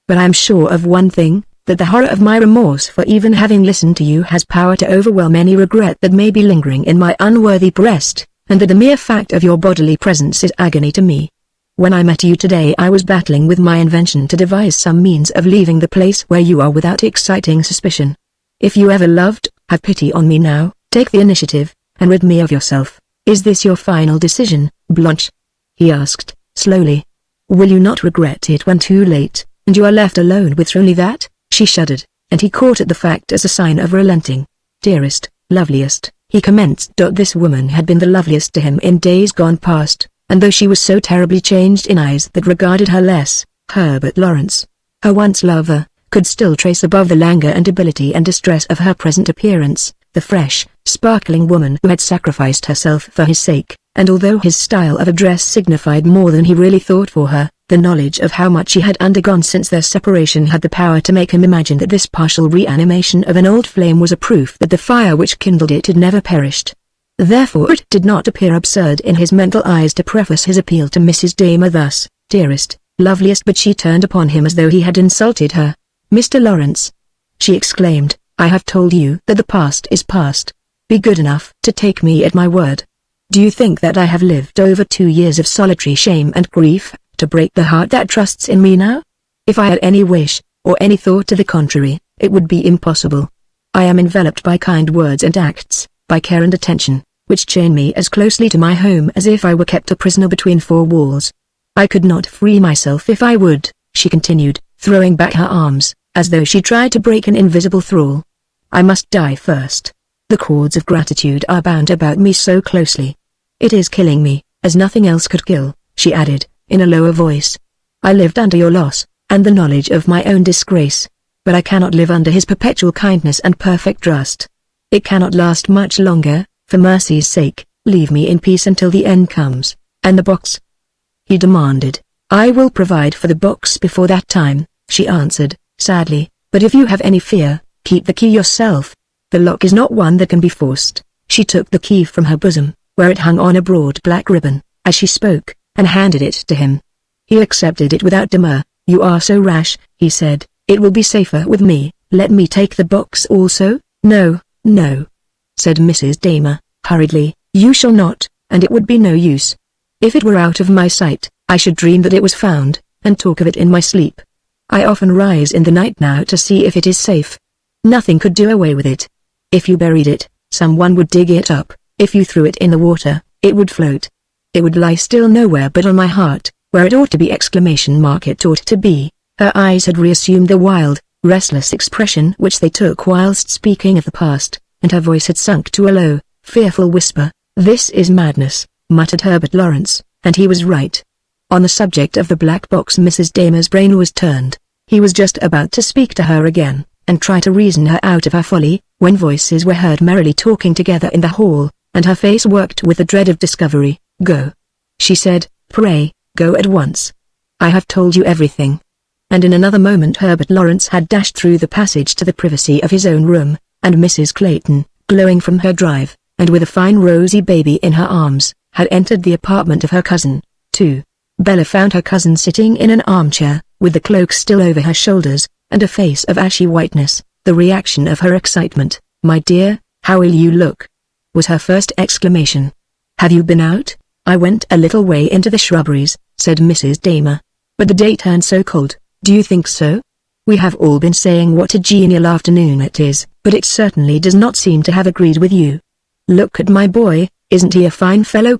A: But I am sure of one thing, that the horror of my remorse for even having listened to you has power to overwhelm any regret that may be lingering in my unworthy breast, and that the mere fact of your bodily presence is agony to me. When I met you today I was battling with my invention to devise some means of leaving the place where you are without exciting suspicion. If you ever loved, have pity on me now, take the initiative, and rid me of yourself. Is this your final decision, Blanche? He asked, slowly. Will you not regret it when too late, and you are left alone with only that? She shuddered, and he caught at the fact as a sign of relenting. Dearest, loveliest, he commenced. This woman had been the loveliest to him in days gone past, and though she was so terribly changed in eyes that regarded her less, Herbert Lawrence, her once lover, could still trace above the languor and debility and distress of her present appearance, the fresh, sparkling woman who had sacrificed herself for his sake, and although his style of address signified more than he really thought for her, the knowledge of how much she had undergone since their separation had the power to make him imagine that this partial reanimation of an old flame was a proof that the fire which kindled it had never perished. Therefore it did not appear absurd in his mental eyes to preface his appeal to Mrs. Damer thus, dearest, loveliest. But she turned upon him as though he had insulted her. Mr. Lawrence, she exclaimed, I have told you that the past is past. Be good enough to take me at my word. Do you think that I have lived over 2 years of solitary shame and grief, to break the heart that trusts in me now? If I had any wish, or any thought to the contrary, it would be impossible. I am enveloped by kind words and acts, by care and attention, which chain me as closely to my home as if I were kept a prisoner between 4 walls. I could not free myself if I would, she continued, throwing back her arms, as though she tried to break an invisible thrall. I must die first. The cords of gratitude are bound about me so closely. It is killing me, as nothing else could kill, she added, in a lower voice. I lived under your loss, and the knowledge of my own disgrace, but I cannot live under his perpetual kindness and perfect trust. It cannot last much longer. For mercy's sake, leave me in peace until the end comes. And the box? He demanded. I will provide for the box before that time, she answered, sadly, but if you have any fear, keep the key yourself. The lock is not one that can be forced. She took the key from her bosom, where it hung on a broad black ribbon, as she spoke, and handed it to him. He accepted it without demur. You are so rash, he said. It will be safer with me. Let me take the box also? No, no, said Mrs. Damer, hurriedly. You shall not, and it would be no use. If it were out of my sight, I should dream that it was found, and talk of it in my sleep. I often rise in the night now to see if it is safe. Nothing could do away with it. If you buried it, someone would dig it up. If you threw it in the water, it would float. It would lie still nowhere but on my heart, where it ought to be! It ought to be. Her eyes had reassumed the wild, restless expression which they took whilst speaking of the past, and her voice had sunk to a low, fearful whisper. "This is madness," muttered Herbert Lawrence, and he was right. On the subject of the black box Mrs. Damer's brain was turned. He was just about to speak to her again, and try to reason her out of her folly, when voices were heard merrily talking together in the hall, and her face worked with the dread of discovery. "Go," she said, "pray, go at once. I have told you everything." And in another moment Herbert Lawrence had dashed through the passage to the privacy of his own room, and Mrs. Clayton, glowing from her drive, and with a fine rosy baby in her arms, had entered the apartment of her cousin, too. Bella found her cousin sitting in an armchair, with the cloak still over her shoulders, and a face of ashy whiteness. The reaction of her excitement. "My dear, how ill you look," was her first exclamation. "Have you been out?" "I went a little way into the shrubberies," said Mrs. Damer. "But the day turned so cold." "Do you think so? We have all been saying what a genial afternoon it is, but it certainly does not seem to have agreed with you. Look at my boy, isn't he a fine fellow?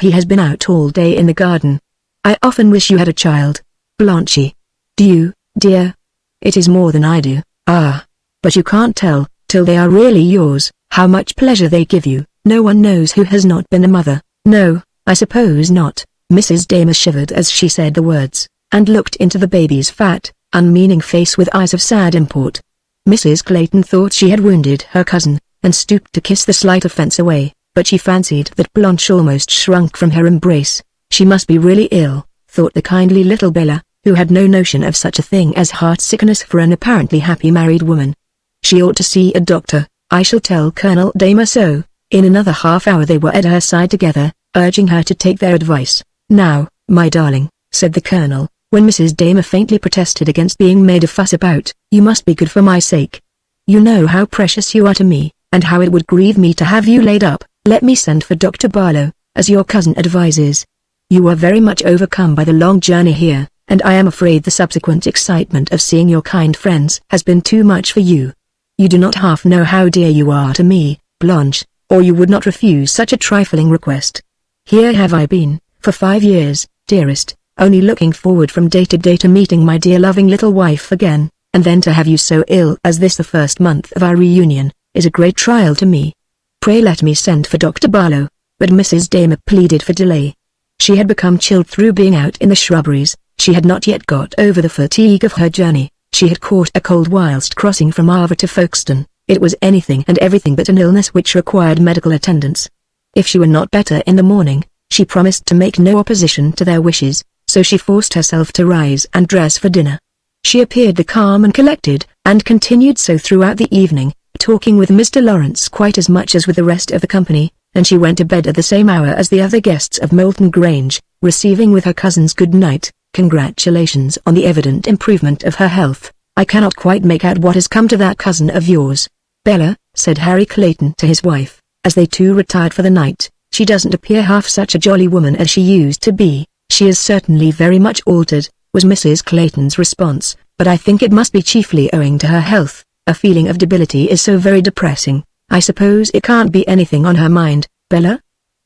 A: He has been out all day in the garden. I often wish you had a child, Blanche. Do you, dear? It is more than I do." "Ah, but you can't tell, till they are really yours, how much pleasure they give you. No one knows who has not been a mother." "No, I suppose not." Mrs. Damer shivered as she said the words, and looked into the baby's fat, unmeaning face with eyes of sad import. Mrs. Clayton thought she had wounded her cousin, and stooped to kiss the slight offence away, but she fancied that Blanche almost shrunk from her embrace. She must be really ill, thought the kindly little Bella, who had no notion of such a thing as heart-sickness for an apparently happy married woman. She ought to see a doctor. I shall tell Colonel Damer so. In another half-hour they were at her side together, urging her to take their advice. "Now, my darling," said the Colonel, when Mrs. Damer faintly protested against being made a fuss about, "you must be good for my sake. You know how precious you are to me, and how it would grieve me to have you laid up. Let me send for Dr. Barlow, as your cousin advises. You are very much overcome by the long journey here, and I am afraid the subsequent excitement of seeing your kind friends has been too much for you. You do not half know how dear you are to me, Blanche, or you would not refuse such a trifling request. Here have I been, for 5 years, dearest, only looking forward from day to day to meeting my dear loving little wife again, and then to have you so ill as this the first month of our reunion, is a great trial to me. Pray let me send for Dr. Barlow." But Mrs. Damer pleaded for delay. She had become chilled through being out in the shrubberies. She had not yet got over the fatigue of her journey. She had caught a cold whilst crossing from Havre to Folkestone. It was anything and everything but an illness which required medical attendance. If she were not better in the morning, she promised to make no opposition to their wishes, so she forced herself to rise and dress for dinner. She appeared the calm and collected, and continued so throughout the evening, talking with Mr. Lawrence quite as much as with the rest of the company, and she went to bed at the same hour as the other guests of Moulton Grange, receiving with her cousin's good night, congratulations on the evident improvement of her health. "I cannot quite make out what has come to that cousin of yours, Bella," said Harry Clayton to his wife, as they two retired for the night. "She doesn't appear half such a jolly woman as she used to be." "She is certainly very much altered," was Mrs. Clayton's response, "but I think it must be chiefly owing to her health. A feeling of debility is so very depressing. I suppose it can't be anything on her mind, Bella?"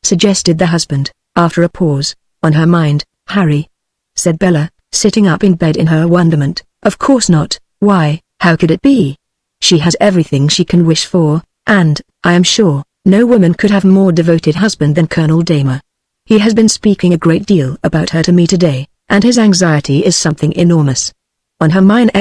A: suggested the husband, after a pause. "On her mind, Harry?" said Bella, sitting up in bed in her wonderment. "Of course not. Why, how could it be? She has everything she can wish for, and, I am sure, no woman could have a more devoted husband than Colonel Damer. He has been speaking a great deal about her to me today, and his anxiety is something enormous. On her mind!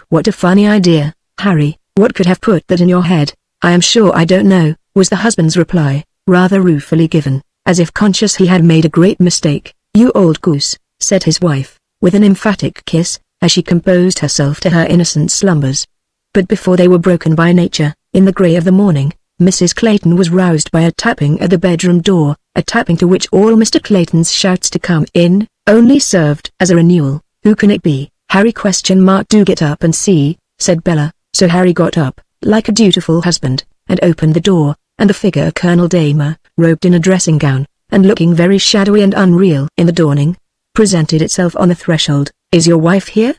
A: What a funny idea, Harry. What could have put that in your head?" "I am sure I don't know," was the husband's reply, rather ruefully given, as if conscious he had made a great mistake. "You old goose," said his wife, with an emphatic kiss, as she composed herself to her innocent slumbers. But before they were broken by nature, in the grey of the morning, Mrs. Clayton was roused by a tapping at the bedroom door, a tapping to which all Mr. Clayton's shouts to come in only served as a renewal. "Who can it be, Harry? Do get up and see," said Bella. So Harry got up, like a dutiful husband, and opened the door, and the figure of Colonel Damer, robed in a dressing gown, and looking very shadowy and unreal in the dawning, presented itself on the threshold. "Is your wife here?"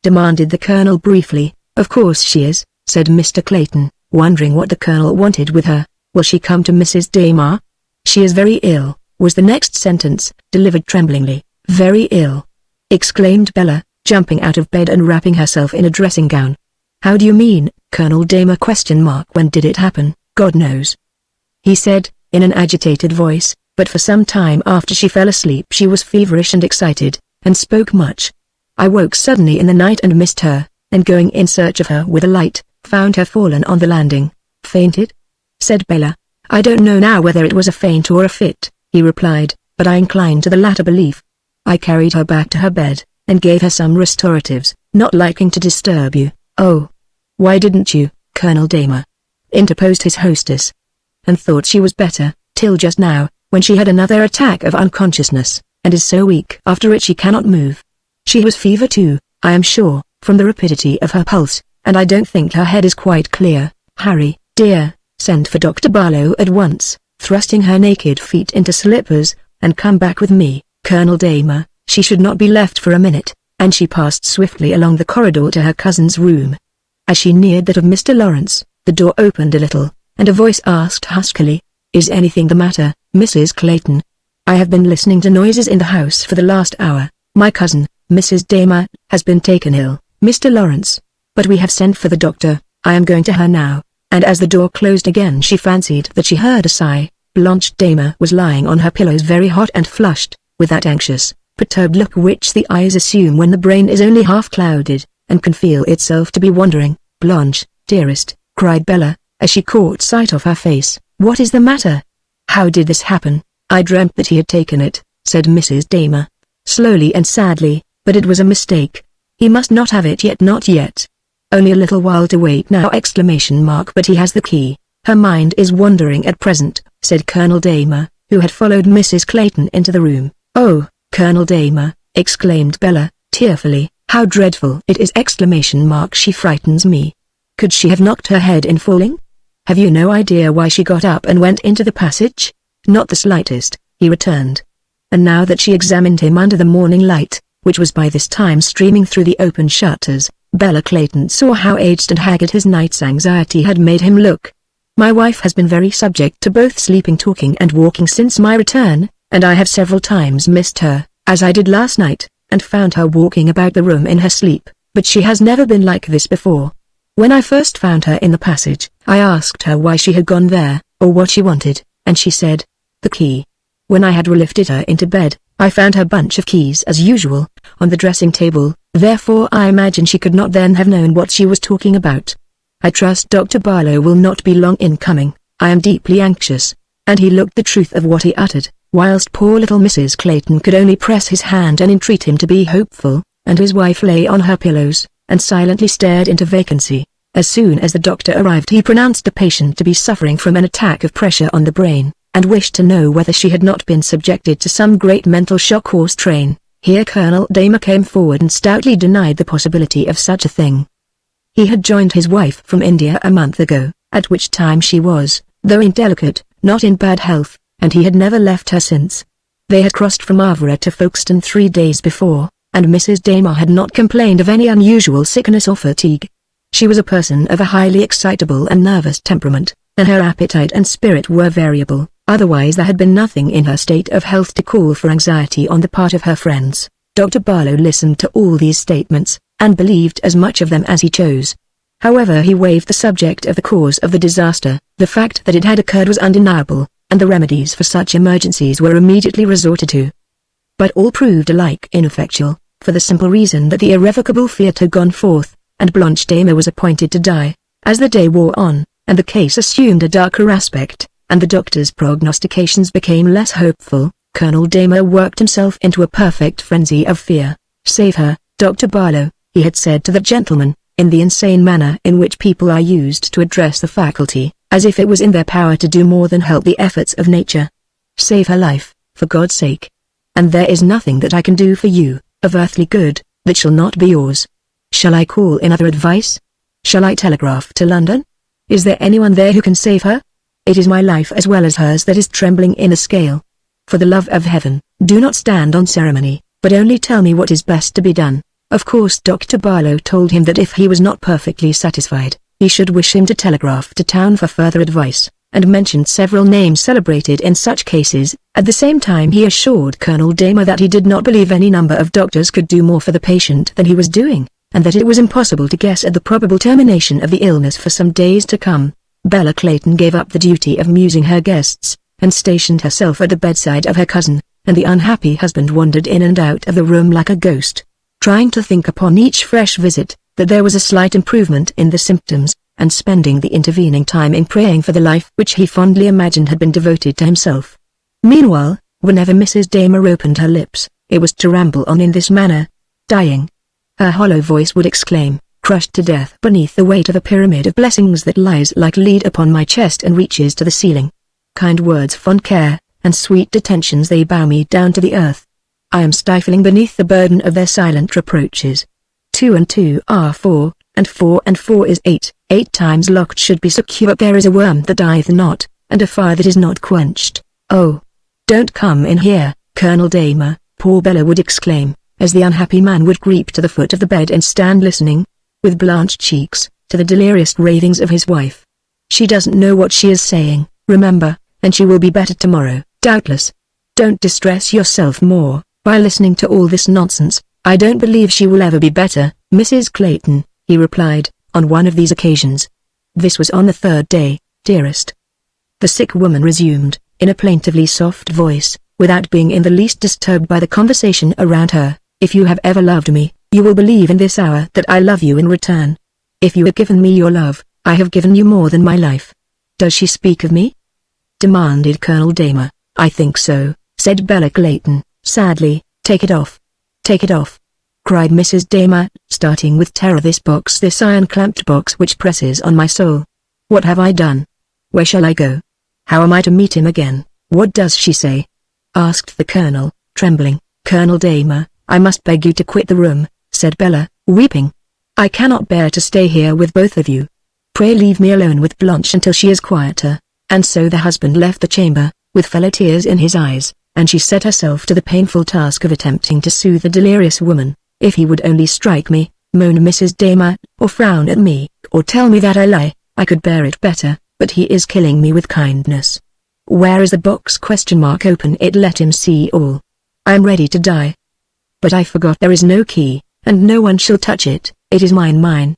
A: demanded the Colonel briefly. "Of course she is," said Mr. Clayton, wondering what the Colonel wanted with her. "Will she come to Mrs. Damer?" "She is very ill," was the next sentence, delivered tremblingly. "Very ill!" exclaimed Bella, jumping out of bed and wrapping herself in a dressing gown. "How do you mean, Colonel Damer? When did it happen?" "God knows," he said, in an agitated voice, but for some time after she fell asleep she was feverish and excited, and spoke much. "I woke suddenly in the night and missed her, and going in search of her with a light, found her fallen on the landing." "Fainted?" said Bella. "I don't know now whether it was a faint or a fit," he replied, "but I incline to the latter belief. I carried her back to her bed, and gave her some restoratives, not liking to disturb you." "Oh, why didn't you, Colonel Damer?" interposed his hostess. "And thought she was better, till just now, when she had another attack of unconsciousness, and is so weak after it she cannot move. She has fever too, I am sure, from the rapidity of her pulse, and I don't think her head is quite clear. Harry, dear, send for Dr. Barlow at once, thrusting her naked feet into slippers, and come back with me, Colonel Damer. She should not be left for a minute," and she passed swiftly along the corridor to her cousin's room. As she neared that of Mr. Lawrence, the door opened a little, and a voice asked huskily, "Is anything the matter, Mrs. Clayton?" "I have been listening to noises in the house for the last hour. My cousin, Mrs. Damer, has been taken ill, Mr. Lawrence. But we have sent for the doctor. I am going to her now." And as the door closed again she fancied that she heard a sigh. Blanche Damer was lying on her pillows very hot and flushed, with that anxious, perturbed look which the eyes assume when the brain is only half clouded, and can feel itself to be wandering. "Blanche, dearest," cried Bella, as she caught sight of her face, "what is the matter? How did this happen?" "I dreamt that he had taken it," said Mrs. Damer, slowly and sadly, "but it was a mistake. He must not have it yet, not yet. Only a little while to wait now! But he has the key. Her mind is wandering at present," said Colonel Damer, who had followed Mrs. Clayton into the room. "Oh, Colonel Damer," exclaimed Bella, tearfully, "how dreadful it is! She frightens me. Could she have knocked her head in falling? Have you no idea why she got up and went into the passage?" "Not the slightest," he returned. And now that she examined him under the morning light, which was by this time streaming through the open shutters, Bella Clayton saw how aged and haggard his night's anxiety had made him look. "My wife has been very subject to both sleeping, talking and walking since my return, and I have several times missed her, as I did last night, and found her walking about the room in her sleep, but she has never been like this before. When I first found her in the passage, I asked her why she had gone there, or what she wanted, and she said, 'The key.' When I had lifted her into bed, I found her bunch of keys as usual, on the dressing table, therefore I imagine she could not then have known what she was talking about. I trust Dr. Barlow will not be long in coming. I am deeply anxious," and he looked the truth of what he uttered, whilst poor little Mrs. Clayton could only press his hand and entreat him to be hopeful, and his wife lay on her pillows, and silently stared into vacancy. As soon as the doctor arrived he pronounced the patient to be suffering from an attack of pressure on the brain, and wished to know whether she had not been subjected to some great mental shock or strain. Here Colonel Damer came forward and stoutly denied the possibility of such a thing. He had joined his wife from India a month ago, at which time she was, though indelicate, not in bad health, and he had never left her since. They had crossed from Avra to Folkestone 3 days before, and Mrs. Damer had not complained of any unusual sickness or fatigue. She was a person of a highly excitable and nervous temperament, and her appetite and spirit were variable. Otherwise there had been nothing in her state of health to call for anxiety on the part of her friends. Dr. Barlow listened to all these statements, and believed as much of them as he chose. However, he waived the subject of the cause of the disaster. The fact that it had occurred was undeniable, and the remedies for such emergencies were immediately resorted to. But all proved alike ineffectual, for the simple reason that the irrevocable fiat had gone forth, and Blanche Damer was appointed to die. As the day wore on, and the case assumed a darker aspect, and the doctor's prognostications became less hopeful, Colonel Damer worked himself into a perfect frenzy of fear. "Save her, Dr. Barlow," he had said to the gentleman, in the insane manner in which people are used to address the faculty, as if it was in their power to do more than help the efforts of nature. "Save her life, for God's sake. And there is nothing that I can do for you, of earthly good, that shall not be yours. Shall I call in other advice? Shall I telegraph to London? Is there anyone there who can save her? It is my life as well as hers that is trembling in the scale. For the love of heaven, do not stand on ceremony, but only tell me what is best to be done." Of course Dr. Barlow told him that if he was not perfectly satisfied, he should wish him to telegraph to town for further advice. and mentioned several names celebrated in such cases. At the same time he assured Colonel Damer that he did not believe any number of doctors could do more for the patient than he was doing, and that it was impossible to guess at the probable termination of the illness for some days to come. Bella Clayton gave up the duty of amusing her guests, and stationed herself at the bedside of her cousin, and the unhappy husband wandered in and out of the room like a ghost, trying to think upon each fresh visit that there was a slight improvement in the symptoms, and spending the intervening time in praying for the life which he fondly imagined had been devoted to himself. Meanwhile, whenever Mrs. Damer opened her lips, it was to ramble on in this manner. Dying. Her hollow voice would exclaim, crushed to death beneath the weight of a pyramid of blessings that lies like lead upon my chest and reaches to the ceiling. Kind words, fond care, and sweet attentions, they bow me down to the earth. I am stifling beneath the burden of their silent reproaches. 2 and 2 are 4, and 4 and 4 is 8. 8 times locked should be secure. There is a worm that dieth not, and a fire that is not quenched. Oh! Don't come in here, Colonel Damer, poor Bella would exclaim, as the unhappy man would creep to the foot of the bed and stand listening, with blanched cheeks, to the delirious ravings of his wife. She doesn't know what she is saying, remember, and she will be better tomorrow, doubtless. Don't distress yourself more by listening to all this nonsense. I don't believe she will ever be better, Mrs. Clayton, he replied, on one of these occasions. This was on the third day, dearest. The sick woman resumed, in a plaintively soft voice, without being in the least disturbed by the conversation around her. If you have ever loved me, you will believe in this hour that I love you in return. If you have given me your love, I have given you more than my life. Does she speak of me? Demanded Colonel Damer. I think so, said Bella Clayton, sadly. Take it off. Take it off, cried Mrs. Damer, starting with terror. This iron-clamped box which presses on my soul. What have I done? Where shall I go? How am I to meet him again? What does she say? Asked the colonel, trembling. Colonel Damer, I must beg you to quit the room, said Bella, weeping. I cannot bear to stay here with both of you. Pray leave me alone with Blanche until she is quieter. And so the husband left the chamber, with fellow tears in his eyes, and she set herself to the painful task of attempting to soothe the delirious woman. If he would only strike me, moaned Mrs. Damer, or frown at me, or tell me that I lie, I could bear it better, but he is killing me with kindness. Where is the box? Open it, let him see all. I am ready to die. But I forgot there is no key, and no one shall touch it. It is mine.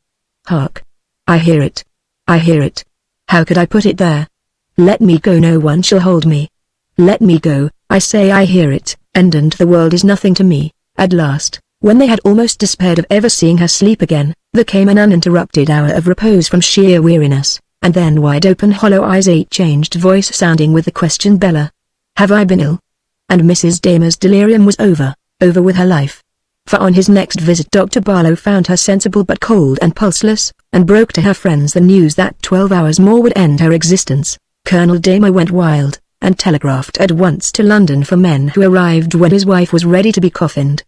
A: Hark! I hear it. I hear it. How could I put it there? Let me go, no one shall hold me. Let me go, I say. I hear it, and the world is nothing to me. At last, when they had almost despaired of ever seeing her sleep again, there came an uninterrupted hour of repose from sheer weariness, and then wide-open hollow eyes, a changed voice sounding with the question, Bella, have I been ill? And Mrs. Damer's delirium was over with her life. For on his next visit Dr. Barlow found her sensible but cold and pulseless, and broke to her friends the news that 12 hours more would end her existence. Colonel Damer went wild, and telegraphed at once to London for men who arrived when his wife was ready to be coffined.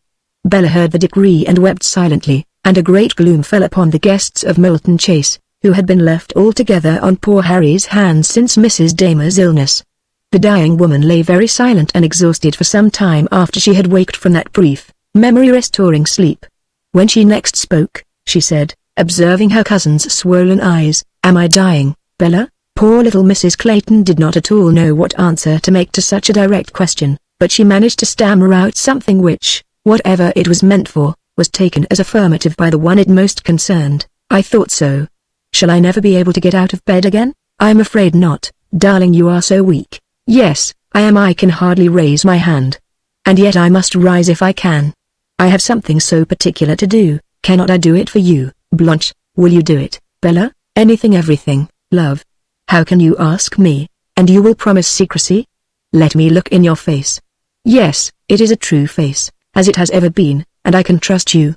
A: Bella heard the decree and wept silently, and a great gloom fell upon the guests of Milton Chase, who had been left altogether on poor Harry's hands since Mrs. Damer's illness. The dying woman lay very silent and exhausted for some time after she had waked from that brief, memory-restoring sleep. When she next spoke, she said, observing her cousin's swollen eyes, "Am I dying, Bella?" Poor little Mrs. Clayton did not at all know what answer to make to such a direct question, but she managed to stammer out something which, whatever it was meant for, was taken as affirmative by the one it most concerned. "I thought so. Shall I never be able to get out of bed again?" "I am afraid not, darling, you are so weak." "Yes, I am. I can hardly raise my hand. And yet I must rise if I can. I have something so particular to do. Cannot I do it for you, Blanche? Will you do it, Bella?" "Anything, everything, love." "How can you ask me, and you will promise secrecy?" "Let me look in your face." "Yes, it is a true face, as it has ever been, and I can trust you."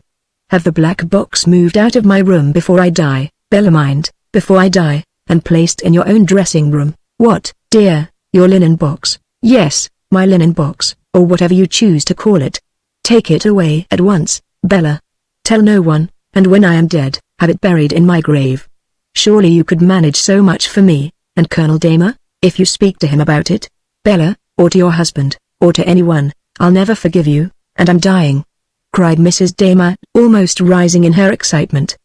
A: "Have the black box moved out of my room before I die, Bella, mind, before I die, and placed in your own dressing room." "What, dear, your linen box?" "Yes, my linen box, or whatever you choose to call it." "Take it away at once, Bella. Tell no one, and when I am dead, have it buried in my grave. Surely you could manage so much for me, and Colonel Damer, if you speak to him about it, Bella, or to your husband, or to anyone, I'll never forgive you, and I'm dying," cried Mrs. Damer, almost rising in her excitement.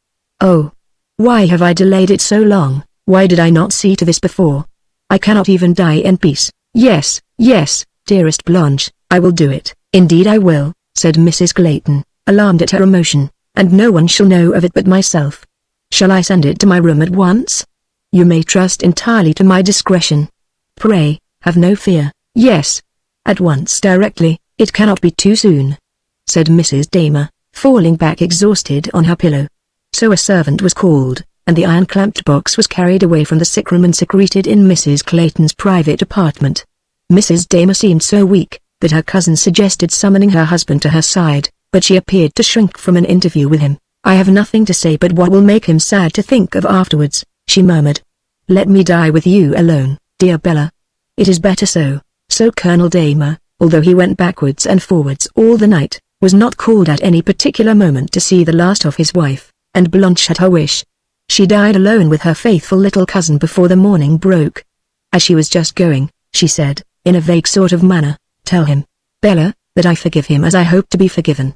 A: "Oh! Why have I delayed it so long? Why did I not see to this before? I cannot even die in peace. Yes, yes, dearest Blanche, I will do it. Indeed I will, said Mrs. Clayton, alarmed at her emotion, and no one shall know of it but myself. Shall I send it to my room at once? You may trust entirely to my discretion. Pray, have no fear. Yes. At once directly, it cannot be too soon, said Mrs. Damer, falling back exhausted on her pillow. So a servant was called, and the iron-clamped box was carried away from the sick room and secreted in Mrs. Clayton's private apartment. Mrs. Damer seemed so weak, that her cousin suggested summoning her husband to her side, but she appeared to shrink from an interview with him. I have nothing to say but what will make him sad to think of afterwards, she murmured. Let me die with you alone, dear Bella. It is better so. So Colonel Damer, although he went backwards and forwards all the night, was not called at any particular moment to see the last of his wife, and Blanche had her wish. She died alone with her faithful little cousin before the morning broke. As she was just going, she said, in a vague sort of manner, tell him, Bella, that I forgive him as I hope to be forgiven.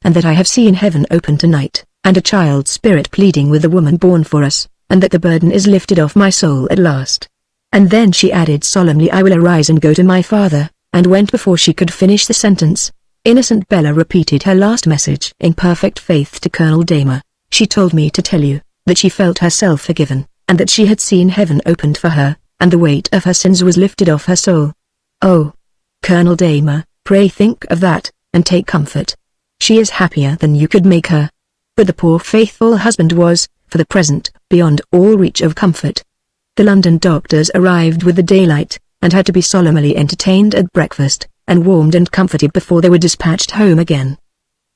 A: And that I have seen heaven open tonight, and a child spirit pleading with the woman born for us, and that the burden is lifted off my soul at last. And then she added solemnly, I will arise and go to my father, and went before she could finish the sentence. Innocent Bella repeated her last message in perfect faith to Colonel Damer. She told me to tell you, that she felt herself forgiven, and that she had seen heaven opened for her, and the weight of her sins was lifted off her soul. Oh, Colonel Damer, pray think of that, and take comfort. She is happier than you could make her. But the poor faithful husband was, for the present, beyond all reach of comfort. The London doctors arrived with the daylight, and had to be solemnly entertained at breakfast, and warmed and comforted before they were dispatched home again.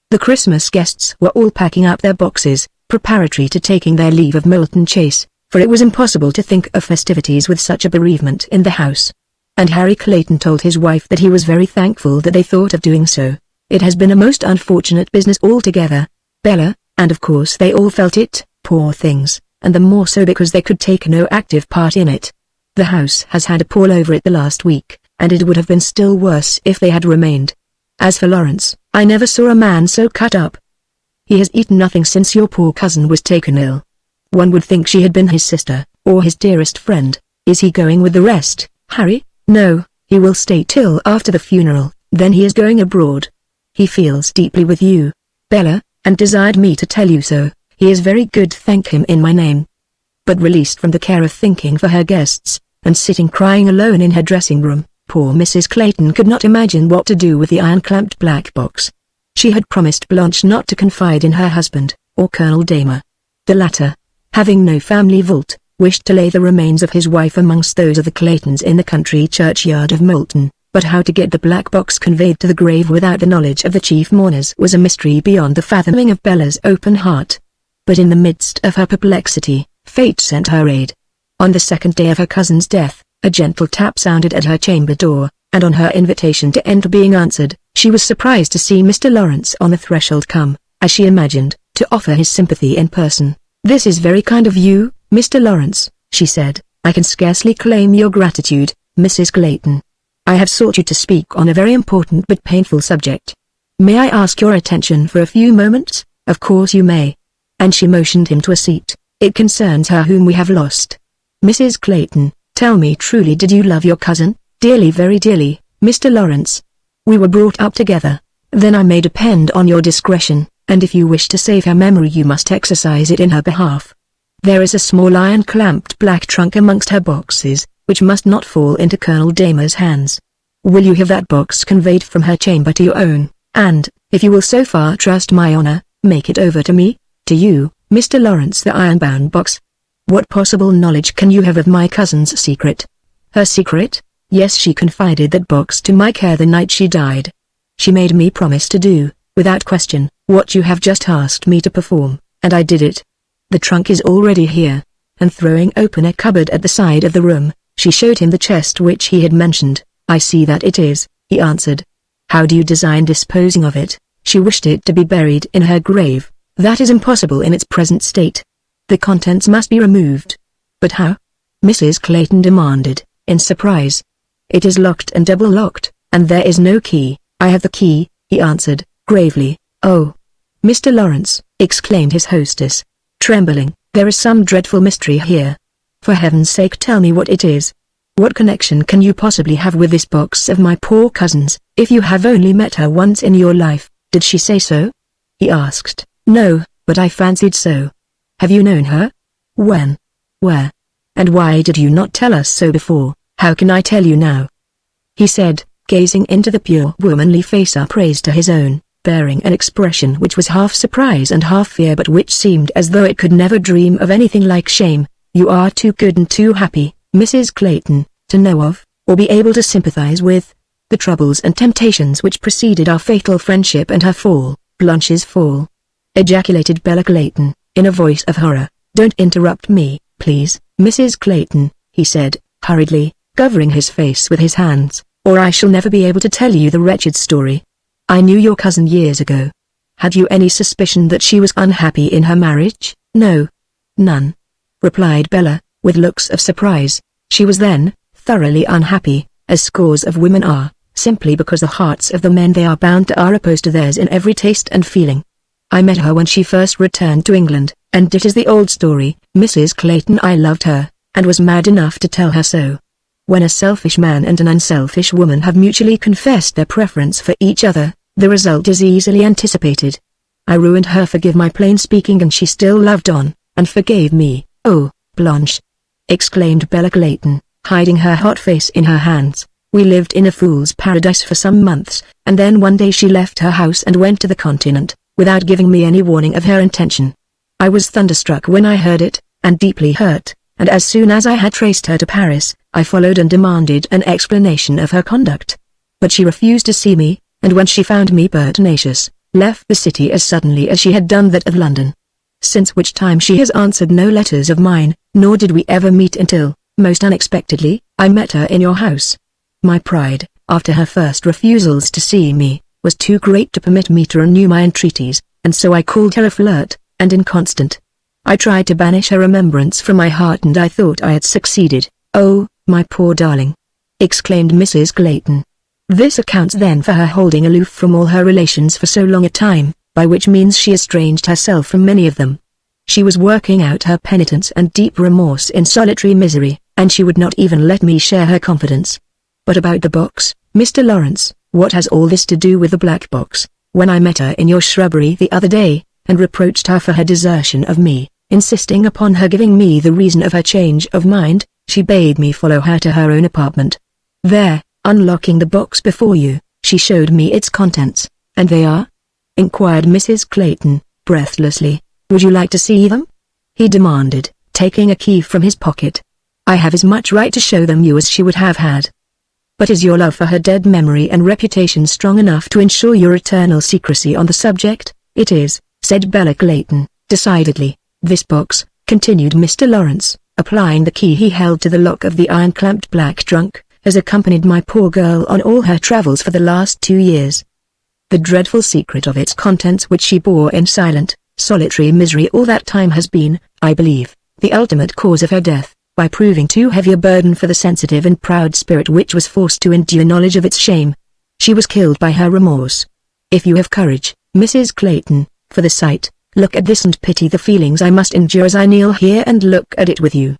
A: The Christmas guests were all packing up their boxes, preparatory to taking their leave of Moulton Chase, for it was impossible to think of festivities with such a bereavement in the house. And Harry Clayton told his wife that he was very thankful that they thought of doing so. It has been a most unfortunate business altogether, Bella, and of course they all felt it, poor things, and the more so because they could take no active part in it. The house has had a pall over it the last week, and it would have been still worse if they had remained. As for Lawrence, I never saw a man so cut up. He has eaten nothing since your poor cousin was taken ill. One would think she had been his sister, or his dearest friend. Is he going with the rest, Harry? No, he will stay till after the funeral, then he is going abroad. He feels deeply with you, Bella, and desired me to tell you so. He is very good, thank him in my name. But released from the care of thinking for her guests, and sitting crying alone in her dressing room, poor Mrs. Clayton could not imagine what to do with the iron-clamped black box. She had promised Blanche not to confide in her husband, or Colonel Damer. The latter, having no family vault, wished to lay the remains of his wife amongst those of the Claytons in the country churchyard of Moulton, but how to get the black box conveyed to the grave without the knowledge of the chief mourners was a mystery beyond the fathoming of Bella's open heart. But in the midst of her perplexity, fate sent her aid. On the second day of her cousin's death, a gentle tap sounded at her chamber door, and on her invitation to enter being answered, she was surprised to see Mr. Lawrence on the threshold come, as she imagined, to offer his sympathy in person. This is very kind of you, Mr. Lawrence, she said. I can scarcely claim your gratitude, Mrs. Clayton. I have sought you to speak on a very important but painful subject. May I ask your attention for a few moments? Of course you may. And she motioned him to a seat. It concerns her whom we have lost. Mrs. Clayton, tell me truly, did you love your cousin? Dearly, very dearly, Mr. Lawrence. We were brought up together. Then I may depend on your discretion, and if you wish to save her memory you must exercise it in her behalf. There is a small iron-clamped black trunk amongst her boxes, which must not fall into Colonel Damer's hands. Will you have that box conveyed from her chamber to your own, and, if you will so far trust my honor, make it over to me? To you, Mr. Lawrence, the iron-bound box. What possible knowledge can you have of my cousin's secret? Her secret? Yes, she confided that box to my care the night she died. She made me promise to do, without question, what you have just asked me to perform, and I did it. The trunk is already here, and throwing open a cupboard at the side of the room, she showed him the chest which he had mentioned. I see that it is, he answered. How do you design disposing of it? She wished it to be buried in her grave. That is impossible in its present state. The contents must be removed. But how? Mrs. Clayton demanded, in surprise. It is locked and double-locked, and there is no key. I have the key, he answered, gravely. Oh, Mr. Lawrence, exclaimed his hostess, trembling, there is some dreadful mystery here. For heaven's sake tell me what it is. What connection can you possibly have with this box of my poor cousin's, if you have only met her once in your life? Did she say so? He asked. No, but I fancied so. Have you known her? When? Where? And why did you not tell us so before? How can I tell you now? He said, gazing into the pure womanly face upraised to his own, bearing an expression which was half surprise and half fear but which seemed as though it could never dream of anything like shame. You are too good and too happy, Mrs. Clayton, to know of, or be able to sympathize with, the troubles and temptations which preceded our fatal friendship and her fall, Blanche's fall. Ejaculated Bella Clayton, in a voice of horror. Don't interrupt me, please, Mrs. Clayton, he said, hurriedly, covering his face with his hands, or I shall never be able to tell you the wretched story. I knew your cousin years ago. Had you any suspicion that she was unhappy in her marriage? No. None. Replied Bella, with looks of surprise. She was then, thoroughly unhappy, as scores of women are, simply because the hearts of the men they are bound to are opposed to theirs in every taste and feeling. I met her when she first returned to England, and it is the old story, Mrs. Clayton. I loved her, and was mad enough to tell her so. When a selfish man and an unselfish woman have mutually confessed their preference for each other, the result is easily anticipated. I ruined her. Forgive my plain speaking, and she still loved on, and forgave me. Oh, Blanche! Exclaimed Bella Clayton, hiding her hot face in her hands. We lived in a fool's paradise for some months, and then one day she left her house and went to the continent, without giving me any warning of her intention. I was thunderstruck when I heard it, and deeply hurt, and as soon as I had traced her to Paris, I followed and demanded an explanation of her conduct. But she refused to see me, and when she found me pertinacious, left the city as suddenly as she had done that of London. Since which time she has answered no letters of mine, nor did we ever meet until, most unexpectedly, I met her in your house. My pride, after her first refusals to see me, was too great to permit me to renew my entreaties, and so I called her a flirt, and inconstant. I tried to banish her remembrance from my heart, and I thought I had succeeded. Oh, my poor darling! Exclaimed Mrs. Clayton. This accounts then for her holding aloof from all her relations for so long a time, by which means she estranged herself from many of them. She was working out her penitence and deep remorse in solitary misery, and she would not even let me share her confidence. But about the box, Mr. Lawrence, what has all this to do with the black box? When I met her in your shrubbery the other day, and reproached her for her desertion of me, insisting upon her giving me the reason of her change of mind, she bade me follow her to her own apartment. There, unlocking the box before you, she showed me its contents. And they are? Inquired Mrs. Clayton, breathlessly. Would you like to see them? He demanded, taking a key from his pocket. I have as much right to show them you as she would have had. But is your love for her dead memory and reputation strong enough to ensure your eternal secrecy on the subject? It is, said Bella Clayton, decidedly. This box, continued Mr. Lawrence, applying the key he held to the lock of the iron-clamped black trunk, has accompanied my poor girl on all her travels for the last 2 years. The dreadful secret of its contents which she bore in silent, solitary misery all that time has been, I believe, the ultimate cause of her death, by proving too heavy a burden for the sensitive and proud spirit which was forced to endure knowledge of its shame. She was killed by her remorse. If you have courage, Mrs. Clayton, for the sight, look at this and pity the feelings I must endure as I kneel here and look at it with you.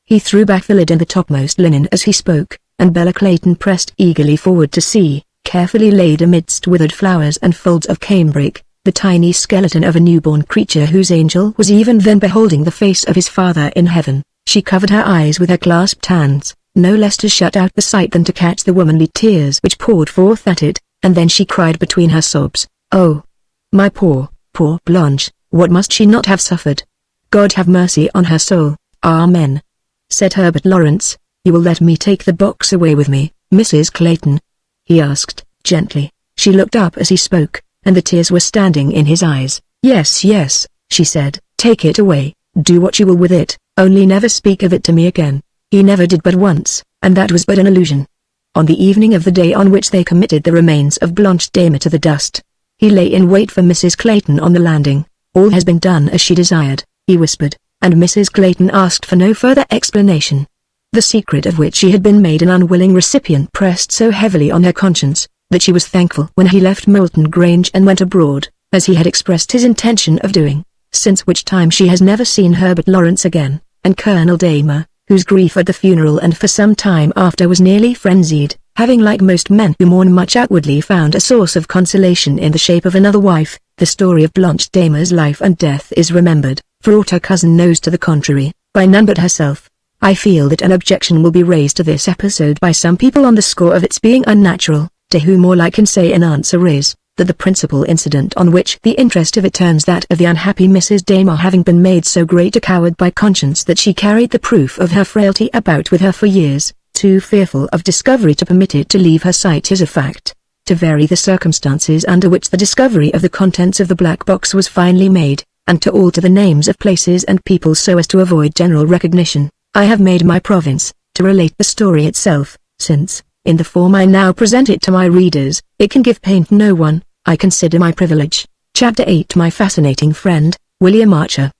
A: He threw back the lid and the topmost linen as he spoke, and Bella Clayton pressed eagerly forward to see, carefully laid amidst withered flowers and folds of cambric, the tiny skeleton of a newborn creature whose angel was even then beholding the face of his Father in heaven. She covered her eyes with her clasped hands, no less to shut out the sight than to catch the womanly tears which poured forth at it, and then she cried between her sobs, "Oh, my poor, poor Blanche, what must she not have suffered? God have mercy on her soul, Amen," said Herbert Lawrence. "You will let me take the box away with me, Mrs. Clayton?" he asked, gently. She looked up as he spoke, and the tears were standing in his eyes. "Yes, yes," she said, "take it away, do what you will with it, only never speak of it to me again." He never did but once, and that was but an illusion. On the evening of the day on which they committed the remains of Blanche Damer to the dust, he lay in wait for Mrs. Clayton on the landing. "All has been done as she desired," he whispered, and Mrs. Clayton asked for no further explanation. The secret of which she had been made an unwilling recipient pressed so heavily on her conscience, that she was thankful when he left Moulton Grange and went abroad, as he had expressed his intention of doing, since which time she has never seen Herbert Lawrence again, and Colonel Damer, whose grief at the funeral and for some time after was nearly frenzied, having like most men who mourn much outwardly found a source of consolation in the shape of another wife. The story of Blanche Damer's life and death is remembered, for aught her cousin knows to the contrary, by none but herself. I feel that an objection will be raised to this episode by some people on the score of its being unnatural, to whom all I can say in answer is, that the principal incident on which the interest of it turns, that of the unhappy Mrs. Damer having been made so great a coward by conscience that she carried the proof of her frailty about with her for years, too fearful of discovery to permit it to leave her sight, is a fact. To vary the circumstances under which the discovery of the contents of the black box was finally made, and to alter the names of places and people so as to avoid general recognition, I have made my province, to relate the story itself, since, in the form I now present it to my readers, it can give pain to no one. I consider my privilege. Chapter 8. My fascinating friend, William Archer.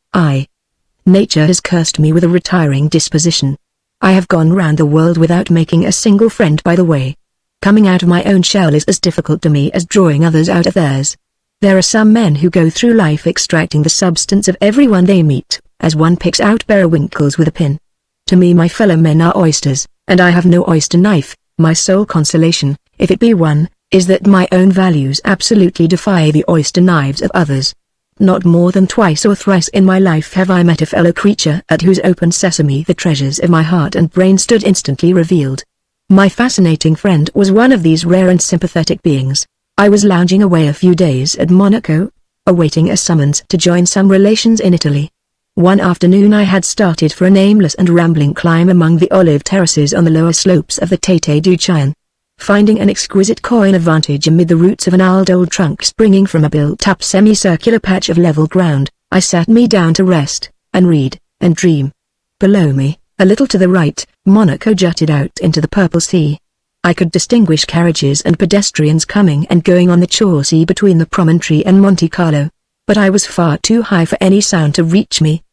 A: Nature has cursed me with a retiring disposition. I have gone round the world without making a single friend by the way. Coming out of my own shell is as difficult to me as drawing others out of theirs. There are some men who go through life extracting the substance of everyone they meet, as one picks out periwinkles with a pin. To me my fellow men are oysters, and I have no oyster knife. My sole consolation, if it be one, is that my own values absolutely defy the oyster knives of others. Not more than twice or thrice in my life have I met a fellow creature at whose open sesame the treasures of my heart and brain stood instantly revealed. My fascinating friend was one of these rare and sympathetic beings. I was lounging away a few days at Monaco, awaiting a summons to join some relations in Italy. One afternoon I had started for an aimless and rambling climb among the olive terraces on the lower slopes of the Tete du Chien. Finding an exquisite coign of vantage amid the roots of an old trunk springing from a built-up semicircular patch of level ground, I sat me down to rest, and read, and dream. Below me, a little to the right, Monaco jutted out into the purple sea. I could distinguish carriages and pedestrians coming and going on the chaussee between the promontory and Monte Carlo, but I was far too high for any sound to reach me.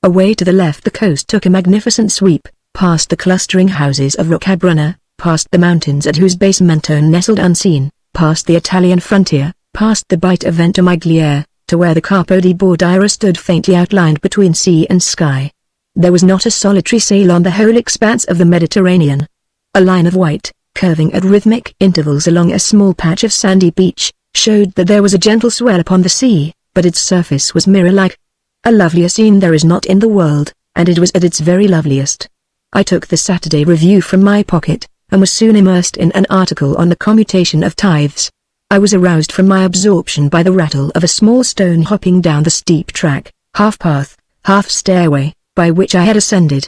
A: Away to the left the coast took a magnificent sweep, past the clustering houses of Roccabruna, past the mountains at whose base Mentone nestled unseen, past the Italian frontier, past the bight of Ventimiglia, to where the Capo di Bordiera stood faintly outlined between sea and sky. There was not a solitary sail on the whole expanse of the Mediterranean. A line of white, curving at rhythmic intervals along a small patch of sandy beach, showed that there was a gentle swell upon the sea, but its surface was mirror-like. A lovelier scene there is not in the world, and it was at its very loveliest. I took the Saturday Review from my pocket, and was soon immersed in an article on the commutation of tithes. I was aroused from my absorption by the rattle of a small stone hopping down the steep track, half path, half stairway, by which I had ascended.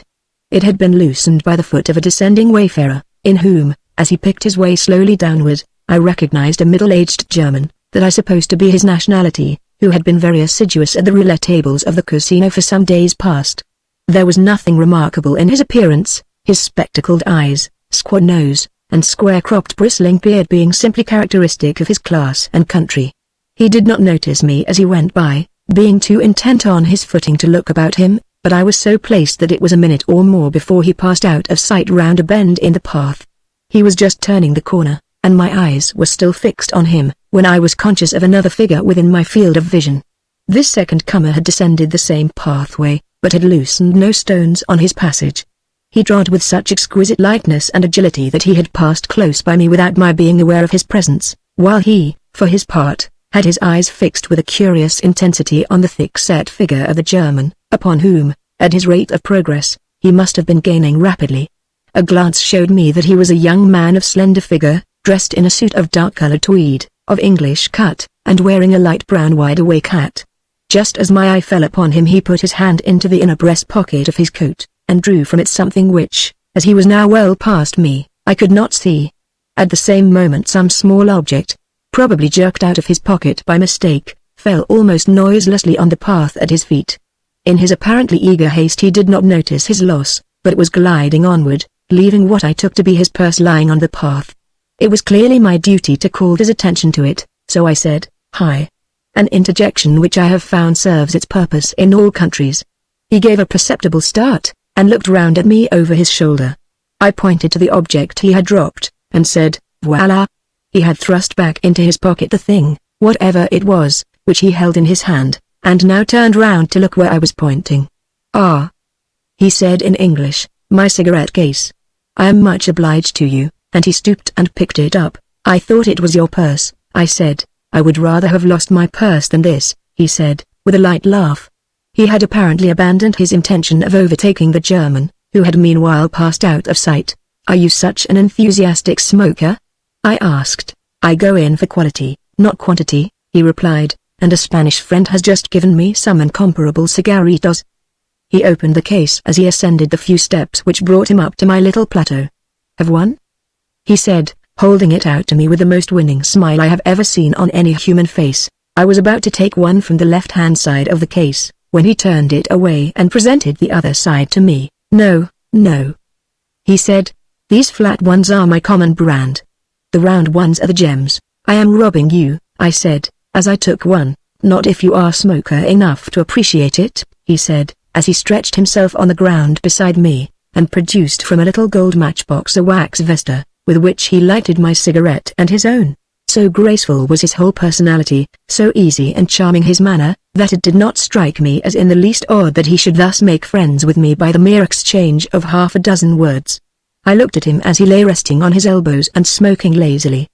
A: It had been loosened by the foot of a descending wayfarer, in whom, as he picked his way slowly downward, I recognized a middle-aged German, that I supposed to be his nationality, who had been very assiduous at the roulette tables of the casino for some days past. There was nothing remarkable in his appearance, his spectacled eyes, square nose, and square-cropped bristling beard being simply characteristic of his class and country. He did not notice me as he went by, being too intent on his footing to look about him, but I was so placed that it was a minute or more before he passed out of sight round a bend in the path. He was just turning the corner, and my eyes were still fixed on him, when I was conscious of another figure within my field of vision. This second comer had descended the same pathway, but had loosened no stones on his passage. He trod with such exquisite lightness and agility that he had passed close by me without my being aware of his presence, while he, for his part, had his eyes fixed with a curious intensity on the thick-set figure of the German, upon whom, at his rate of progress, he must have been gaining rapidly. A glance showed me that he was a young man of slender figure, dressed in a suit of dark-colored tweed, of English cut, and wearing a light brown wide-awake hat. Just as my eye fell upon him he put his hand into the inner breast pocket of his coat, and drew from it something which, as he was now well past me, I could not see. At the same moment some small object, probably jerked out of his pocket by mistake, fell almost noiselessly on the path at his feet. In his apparently eager haste he did not notice his loss, but was gliding onward, leaving what I took to be his purse lying on the path. It was clearly my duty to call his attention to it, so I said, "Hi." An interjection which I have found serves its purpose in all countries. He gave a perceptible start, and looked round at me over his shoulder. I pointed to the object he had dropped, and said, "Voila!" He had thrust back into his pocket the thing, whatever it was, which he held in his hand, and now turned round to look where I was pointing. "Ah," he said in English, My cigarette case. I am much obliged to you, and he stooped and picked it up. I thought it was your purse, I said. I would rather have lost my purse than this, he said, with a light laugh. He had apparently abandoned his intention of overtaking the German, who had meanwhile passed out of sight. Are you such an enthusiastic smoker? I asked. I go in for quality, not quantity, he replied, and a Spanish friend has just given me some incomparable cigaritos. He opened the case as he ascended the few steps which brought him up to my little plateau. Have one? He said, holding it out to me with the most winning smile I have ever seen on any human face. I was about to take one from the left-hand side of the case, when he turned it away and presented the other side to me. No, no. He said, these flat ones are my common brand. The round ones are the gems. I am robbing you, I said, as I took one. Not if you are smoker enough to appreciate it, he said, as he stretched himself on the ground beside me, and produced from a little gold matchbox a wax vesta, with which he lighted my cigarette and his own. So graceful was his whole personality, so easy and charming his manner, that it did not strike me as in the least odd that he should thus make friends with me by the mere exchange of half a dozen words. I looked at him as he lay resting on his elbows and smoking lazily.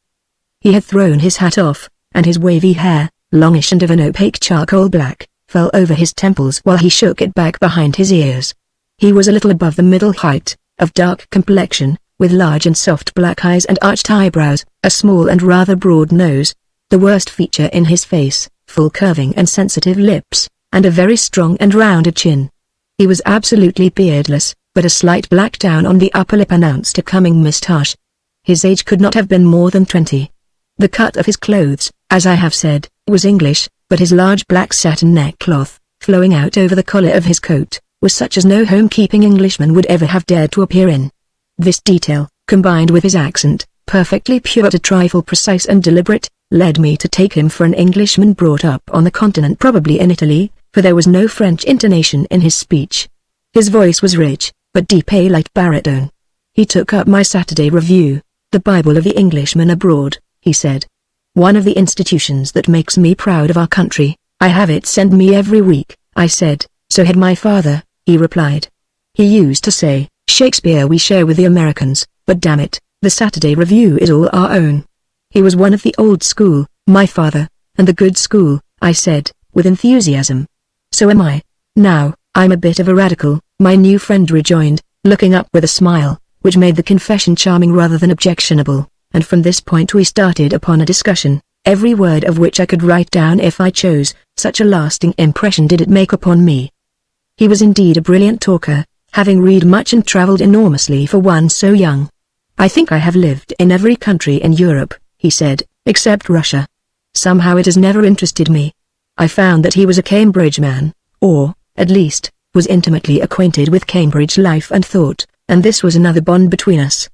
A: He had thrown his hat off, and his wavy hair, longish and of an opaque charcoal black, fell over his temples while he shook it back behind his ears. He was a little above the middle height, of dark complexion, with large and soft black eyes and arched eyebrows, a small and rather broad nose, the worst feature in his face, full curving and sensitive lips, and a very strong and rounded chin. He was absolutely beardless, but a slight black down on the upper lip announced a coming moustache. His age could not have been more than 20. The cut of his clothes, as I have said, was English, but his large black satin neckcloth, flowing out over the collar of his coat, was such as no home-keeping Englishman would ever have dared to appear in. This detail, combined with his accent, perfectly pure but a trifle precise and deliberate, led me to take him for an Englishman brought up on the continent, probably in Italy, for there was no French intonation in his speech. His voice was rich, but deep, a light baritone. He took up my Saturday Review, the Bible of the Englishman abroad, he said. One of the institutions that makes me proud of our country. I have it sent me every week, I said. So had my father, he replied. He used to say, Shakespeare we share with the Americans, but damn it, the Saturday Review is all our own. He was one of the old school, my father, and the good school, I said, with enthusiasm. So am I. Now, I'm a bit of a radical, my new friend rejoined, looking up with a smile, which made the confession charming rather than objectionable, and from this point we started upon a discussion, every word of which I could write down if I chose, such a lasting impression did it make upon me. He was indeed a brilliant talker, having read much and travelled enormously for one so young. I think I have lived in every country in Europe, he said, except Russia. Somehow it has never interested me. I found that he was a Cambridge man, or, at least, was intimately acquainted with Cambridge life and thought, and this was another bond between us.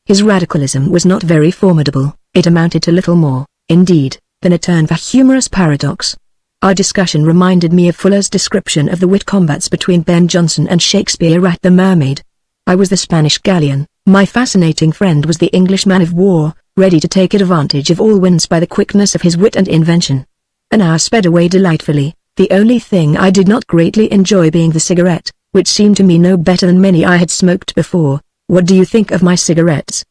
A: His radicalism was not very formidable, it amounted to little more, indeed, than a turn for humorous paradox. Our discussion reminded me of Fuller's description of the wit combats between Ben Jonson and Shakespeare at the Mermaid. I was the Spanish galleon, my fascinating friend was the English man of war, ready to take advantage of all winds by the quickness of his wit and invention. An hour sped away delightfully, the only thing I did not greatly enjoy being the cigarette, which seemed to me no better than many I had smoked before. What do you think of my cigarettes?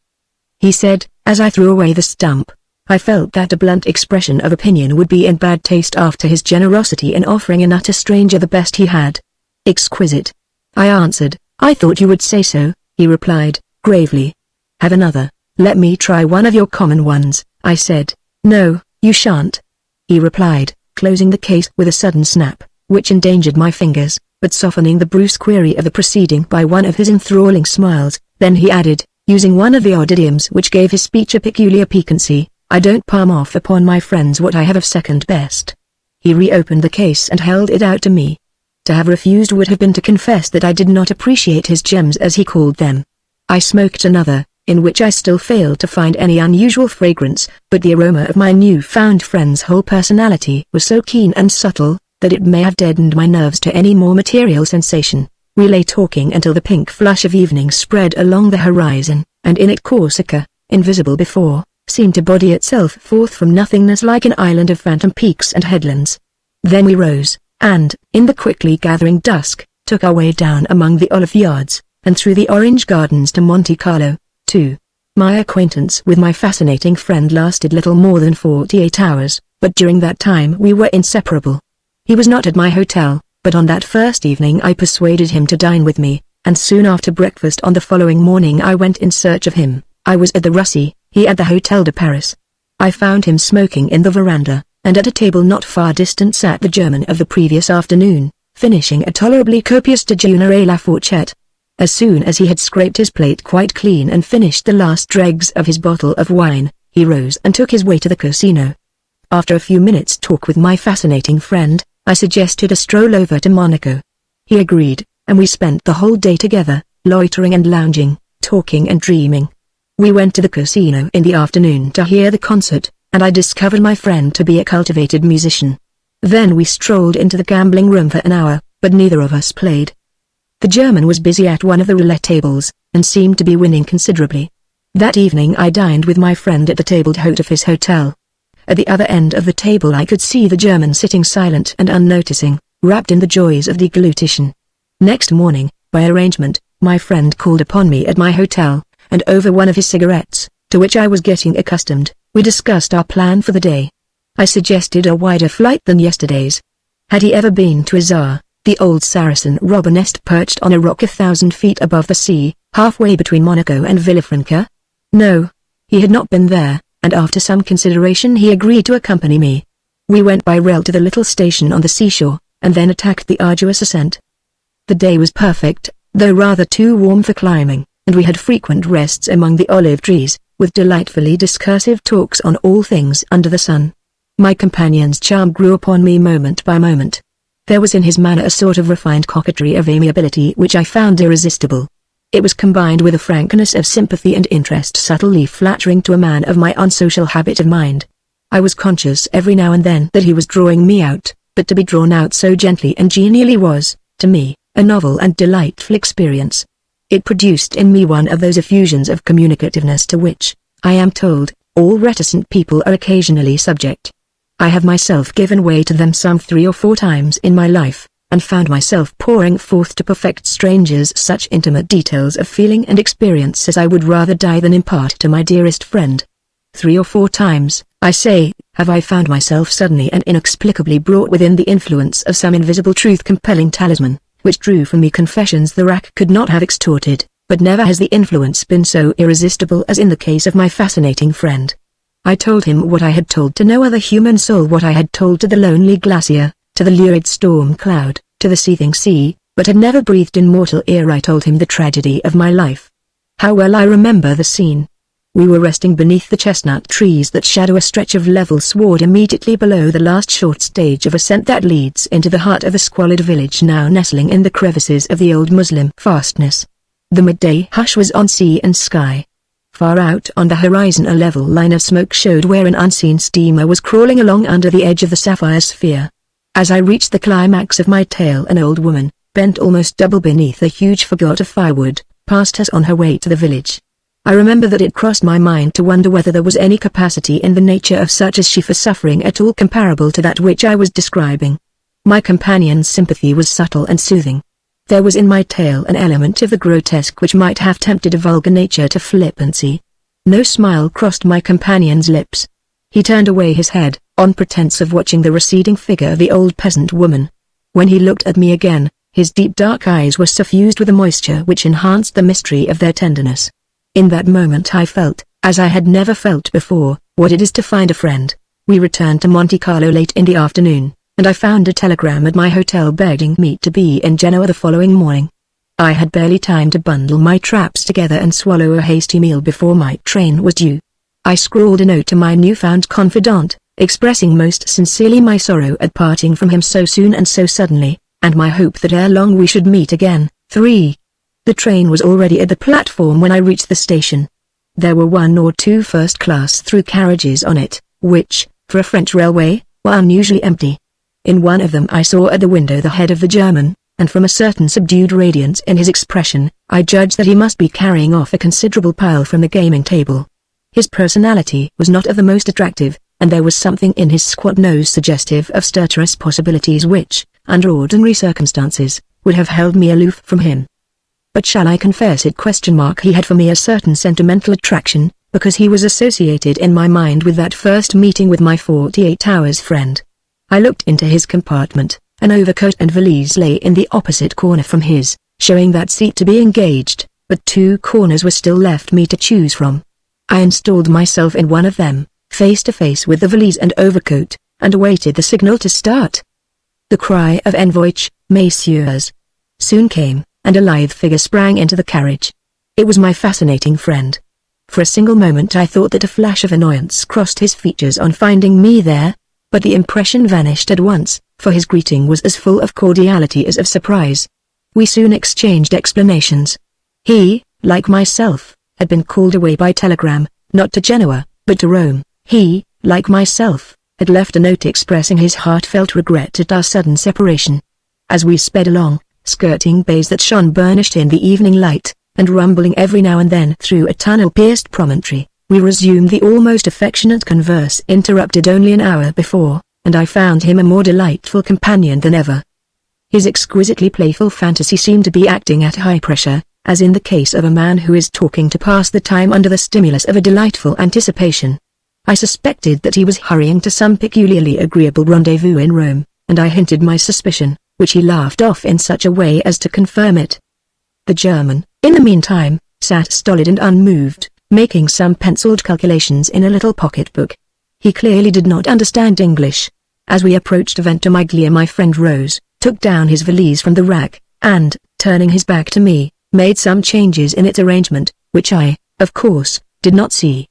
A: He said, as I threw away the stump. I felt that a blunt expression of opinion would be in bad taste after his generosity in offering an utter stranger the best he had. Exquisite. I answered. I thought you would say so, he replied, gravely. Have another. Let me try one of your common ones, I said. No, you shan't, he replied, closing the case with a sudden snap, which endangered my fingers, but softening the brusquerie of the proceeding by one of his enthralling smiles. Then he added, using one of the odd idioms which gave his speech a peculiar piquancy, I don't palm off upon my friends what I have of second best. He reopened the case and held it out to me. To have refused would have been to confess that I did not appreciate his gems as he called them. I smoked another, in which I still failed to find any unusual fragrance, but the aroma of my new-found friend's whole personality was so keen and subtle, that it may have deadened my nerves to any more material sensation. We lay talking until the pink flush of evening spread along the horizon, and in it Corsica, invisible before, seemed to body itself forth from nothingness like an island of phantom peaks and headlands. Then we rose, and, in the quickly gathering dusk, took our way down among the olive yards, and through the orange gardens to Monte Carlo, too. My acquaintance with my fascinating friend lasted little more than 48 hours, but during that time we were inseparable. He was not at my hotel, but on that first evening I persuaded him to dine with me, and soon after breakfast on the following morning I went in search of him. I was at the Russie, he at the Hotel de Paris. I found him smoking in the veranda, and at a table not far distant sat the German of the previous afternoon, finishing a tolerably copious déjeuner à la fourchette. As soon as he had scraped his plate quite clean and finished the last dregs of his bottle of wine, he rose and took his way to the casino. After a few minutes' talk with my fascinating friend, I suggested a stroll over to Monaco. He agreed, and we spent the whole day together, loitering and lounging, talking and dreaming. We went to the casino in the afternoon to hear the concert, and I discovered my friend to be a cultivated musician. Then we strolled into the gambling room for an hour, but neither of us played. The German was busy at one of the roulette tables, and seemed to be winning considerably. That evening I dined with my friend at the table d'hôte of his hotel. At the other end of the table I could see the German sitting silent and unnoticing, wrapped in the joys of deglutition. Next morning, by arrangement, my friend called upon me at my hotel, and over one of his cigarettes, to which I was getting accustomed, we discussed our plan for the day. I suggested a wider flight than yesterday's. Had he ever been to Azar, the old Saracen robber nest perched on a rock 1,000 feet above the sea, halfway between Monaco and Villafranca? No, he had not been there, and after some consideration he agreed to accompany me. We went by rail to the little station on the seashore, and then attacked the arduous ascent. The day was perfect, though rather too warm for climbing, and we had frequent rests among the olive trees, with delightfully discursive talks on all things under the sun. My companion's charm grew upon me moment by moment. There was in his manner a sort of refined coquetry of amiability which I found irresistible. It was combined with a frankness of sympathy and interest subtly flattering to a man of my unsocial habit of mind. I was conscious every now and then that he was drawing me out, but to be drawn out so gently and genially was, to me, a novel and delightful experience. It produced in me one of those effusions of communicativeness to which, I am told, all reticent people are occasionally subject. I have myself given way to them some 3 or 4 times in my life, and found myself pouring forth to perfect strangers such intimate details of feeling and experience as I would rather die than impart to my dearest friend. 3 or 4 times, I say, have I found myself suddenly and inexplicably brought within the influence of some invisible truth-compelling talisman, which drew from me confessions the rack could not have extorted, but never has the influence been so irresistible as in the case of my fascinating friend. I told him what I had told to no other human soul, what I had told to the lonely glacier, to the lurid storm cloud, to the seething sea, but had never breathed in mortal ear. I told him the tragedy of my life. How well I remember the scene. We were resting beneath the chestnut trees that shadow a stretch of level sward immediately below the last short stage of ascent that leads into the heart of a squalid village now nestling in the crevices of the old Muslim fastness. The midday hush was on sea and sky. Far out on the horizon a level line of smoke showed where an unseen steamer was crawling along under the edge of the sapphire sphere. As I reached the climax of my tale, an old woman, bent almost double beneath a huge fagot of firewood, passed us on her way to the village. I remember that it crossed my mind to wonder whether there was any capacity in the nature of such as she for suffering at all comparable to that which I was describing. My companion's sympathy was subtle and soothing. There was in my tale an element of the grotesque which might have tempted a vulgar nature to flippancy. No smile crossed my companion's lips. He turned away his head, on pretense of watching the receding figure of the old peasant woman. When he looked at me again, his deep dark eyes were suffused with a moisture which enhanced the mystery of their tenderness. In that moment I felt, as I had never felt before, what it is to find a friend. We returned to Monte Carlo late in the afternoon, and I found a telegram at my hotel begging me to be in Genoa the following morning. I had barely time to bundle my traps together and swallow a hasty meal before my train was due. I scrawled a note to my newfound confidant, expressing most sincerely my sorrow at parting from him so soon and so suddenly, and my hope that ere long we should meet again. 3. The train was already at the platform when I reached the station. There were 1 or 2 first-class through carriages on it, which, for a French railway, were unusually empty. In one of them I saw at the window the head of the German, and from a certain subdued radiance in his expression, I judged that he must be carrying off a considerable pile from the gaming table. His personality was not of the most attractive, and there was something in his squat nose suggestive of stertorous possibilities which, under ordinary circumstances, would have held me aloof from him. but shall I confess it? He had for me a certain sentimental attraction, because he was associated in my mind with that first meeting with my 48 hours friend. I looked into his compartment. An overcoat and valise lay in the opposite corner from his, showing that seat to be engaged, but 2 corners were still left me to choose from. I installed myself in one of them, face to face with the valise and overcoat, and awaited the signal to start. The cry of "En voiture, messieurs!" soon came, and a lithe figure sprang into the carriage. It was my fascinating friend. For a single moment I thought that a flash of annoyance crossed his features on finding me there, but the impression vanished at once, for his greeting was as full of cordiality as of surprise. We soon exchanged explanations. He, like myself, had been called away by telegram, not to Genoa, but to Rome. He, like myself, had left a note expressing his heartfelt regret at our sudden separation. As we sped along, skirting bays that shone burnished in the evening light, and rumbling every now and then through a tunnel-pierced promontory, we resumed the almost affectionate converse interrupted only an hour before, and I found him a more delightful companion than ever. His exquisitely playful fantasy seemed to be acting at high pressure, as in the case of a man who is talking to pass the time under the stimulus of a delightful anticipation. I suspected that he was hurrying to some peculiarly agreeable rendezvous in Rome, and I hinted my suspicion, which he laughed off in such a way as to confirm it. The German, in the meantime, sat stolid and unmoved, making some penciled calculations in a little pocket-book. He clearly did not understand English. As we approached Ventimiglia, my friend rose, took down his valise from the rack, and, turning his back to me, made some changes in its arrangement, which I, of course, did not see.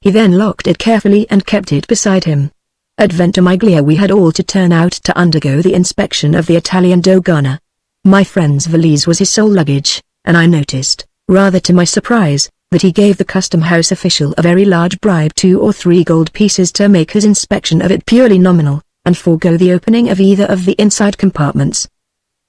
A: He then locked it carefully and kept it beside him. At Ventimiglia we had all to turn out to undergo the inspection of the Italian Dogana. My friend's valise was his sole luggage, and I noticed, rather to my surprise, that he gave the custom house official a very large bribe, 2 or 3 gold pieces, to make his inspection of it purely nominal, and forego the opening of either of the inside compartments.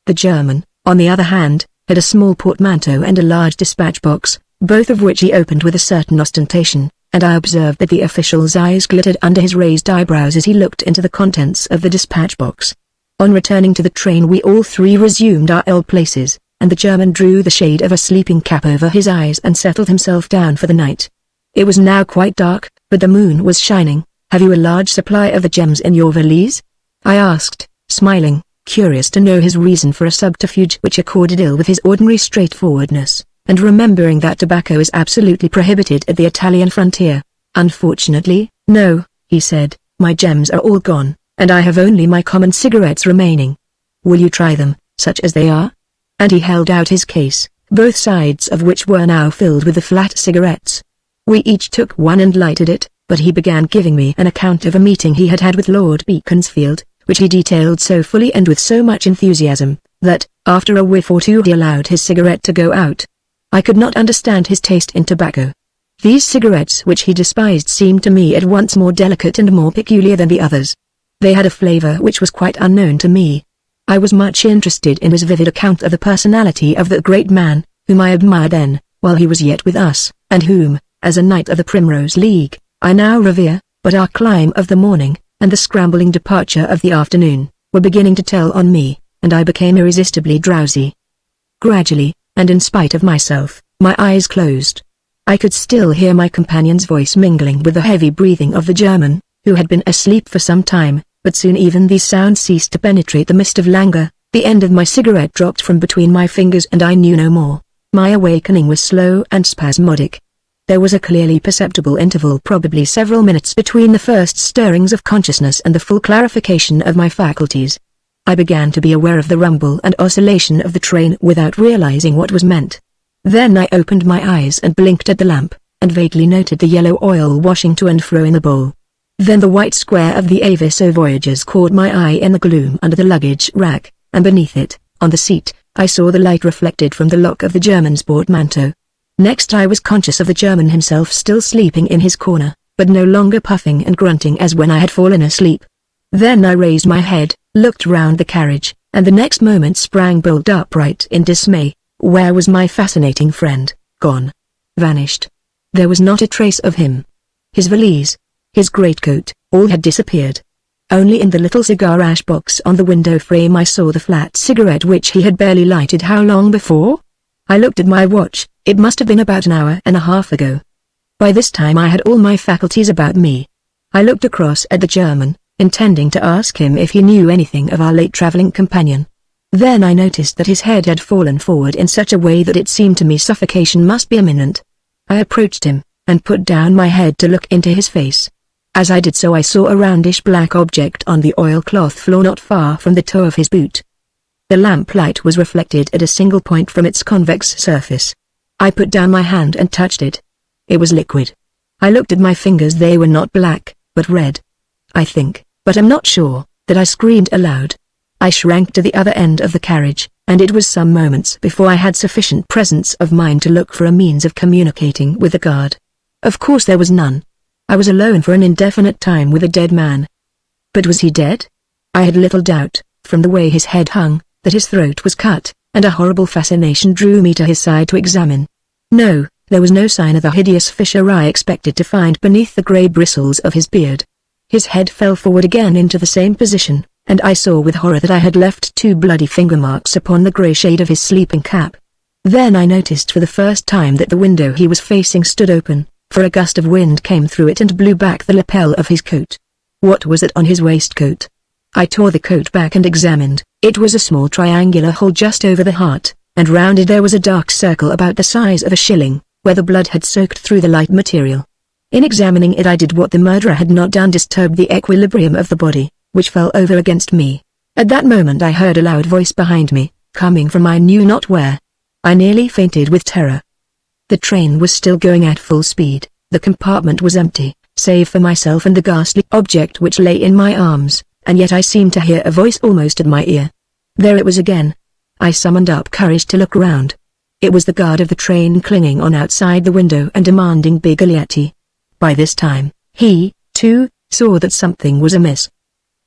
A: The German, on the other hand, had a small portmanteau and a large dispatch box, both of which he opened with a certain ostentation, and I observed that the official's eyes glittered under his raised eyebrows as he looked into the contents of the dispatch box. On returning to the train we all 3 resumed our old places, and the German drew the shade of a sleeping cap over his eyes and settled himself down for the night. It was now quite dark, but the moon was shining. "Have you a large supply of the gems in your valise?" I asked, smiling, curious to know his reason for a subterfuge which accorded ill with his ordinary straightforwardness, and remembering that tobacco is absolutely prohibited at the Italian frontier. "Unfortunately, no," he said, "my gems are all gone, and I have only my common cigarettes remaining. Will you try them, such as they are?" And he held out his case, both sides of which were now filled with the flat cigarettes. We each took one and lighted it, but he began giving me an account of a meeting he had had with Lord Beaconsfield, which he detailed so fully and with so much enthusiasm, that, after a whiff or 2, he allowed his cigarette to go out. I could not understand his taste in tobacco. These cigarettes which he despised seemed to me at once more delicate and more peculiar than the others. They had a flavor which was quite unknown to me. I was much interested in his vivid account of the personality of the great man, whom I admired then, while he was yet with us, and whom, as a knight of the Primrose League, I now revere, but our climb of the morning, and the scrambling departure of the afternoon, were beginning to tell on me, and I became irresistibly drowsy. Gradually, and in spite of myself, my eyes closed. I could still hear my companion's voice mingling with the heavy breathing of the German, who had been asleep for some time, but soon even these sounds ceased to penetrate the mist of languor. The end of my cigarette dropped from between my fingers and I knew no more. My awakening was slow and spasmodic. There was a clearly perceptible interval, probably several minutes, between the first stirrings of consciousness and the full clarification of my faculties. I began to be aware of the rumble and oscillation of the train without realizing what was meant. Then I opened my eyes and blinked at the lamp, and vaguely noted the yellow oil washing to and fro in the bowl. Then the white square of the Avis aux Voyageurs caught my eye in the gloom under the luggage rack, and beneath it, on the seat, I saw the light reflected from the lock of the German's portmanteau. Next I was conscious of the German himself still sleeping in his corner, but no longer puffing and grunting as when I had fallen asleep. Then I raised my head, looked round the carriage, and the next moment sprang bolt upright in dismay. Where was my fascinating friend? Gone. Vanished. There was not a trace of him. His valise, his greatcoat, all had disappeared. Only in the little cigar ash box on the window frame I saw the flat cigarette which he had barely lighted how long before? I looked at my watch. It must have been about an hour and a half ago. By this time I had all my faculties about me. I looked across at the German, intending to ask him if he knew anything of our late traveling companion. Then I noticed that his head had fallen forward in such a way that it seemed to me suffocation must be imminent. I approached him, and put down my head to look into his face. As I did so I saw a roundish black object on the oilcloth floor not far from the toe of his boot. The lamplight was reflected at a single point from its convex surface. I put down my hand and touched it. It was liquid. I looked at my fingers. They were not black, but red. I think, but I'm not sure, that I screamed aloud. I shrank to the other end of the carriage, and it was some moments before I had sufficient presence of mind to look for a means of communicating with the guard. Of course there was none. I was alone for an indefinite time with a dead man. But was he dead? I had little doubt, from the way his head hung, that his throat was cut, and a horrible fascination drew me to his side to examine. No, there was no sign of the hideous fissure I expected to find beneath the grey bristles of his beard. His head fell forward again into the same position, and I saw with horror that I had left 2 bloody finger marks upon the grey shade of his sleeping cap. Then I noticed for the first time that the window he was facing stood open, for a gust of wind came through it and blew back the lapel of his coat. What was it on his waistcoat? I tore the coat back and examined. It was a small triangular hole just over the heart, and round it there was a dark circle about the size of a shilling, where the blood had soaked through the light material. In examining it I did what the murderer had not done: disturbed the equilibrium of the body, which fell over against me. At that moment I heard a loud voice behind me, coming from I knew not where. I nearly fainted with terror. The train was still going at full speed. The compartment was empty, save for myself and the ghastly object which lay in my arms, and yet I seemed to hear a voice almost at my ear. There it was again. I summoned up courage to look round. It was the guard of the train clinging on outside the window and demanding biglietti. By this time, he, too, saw that something was amiss.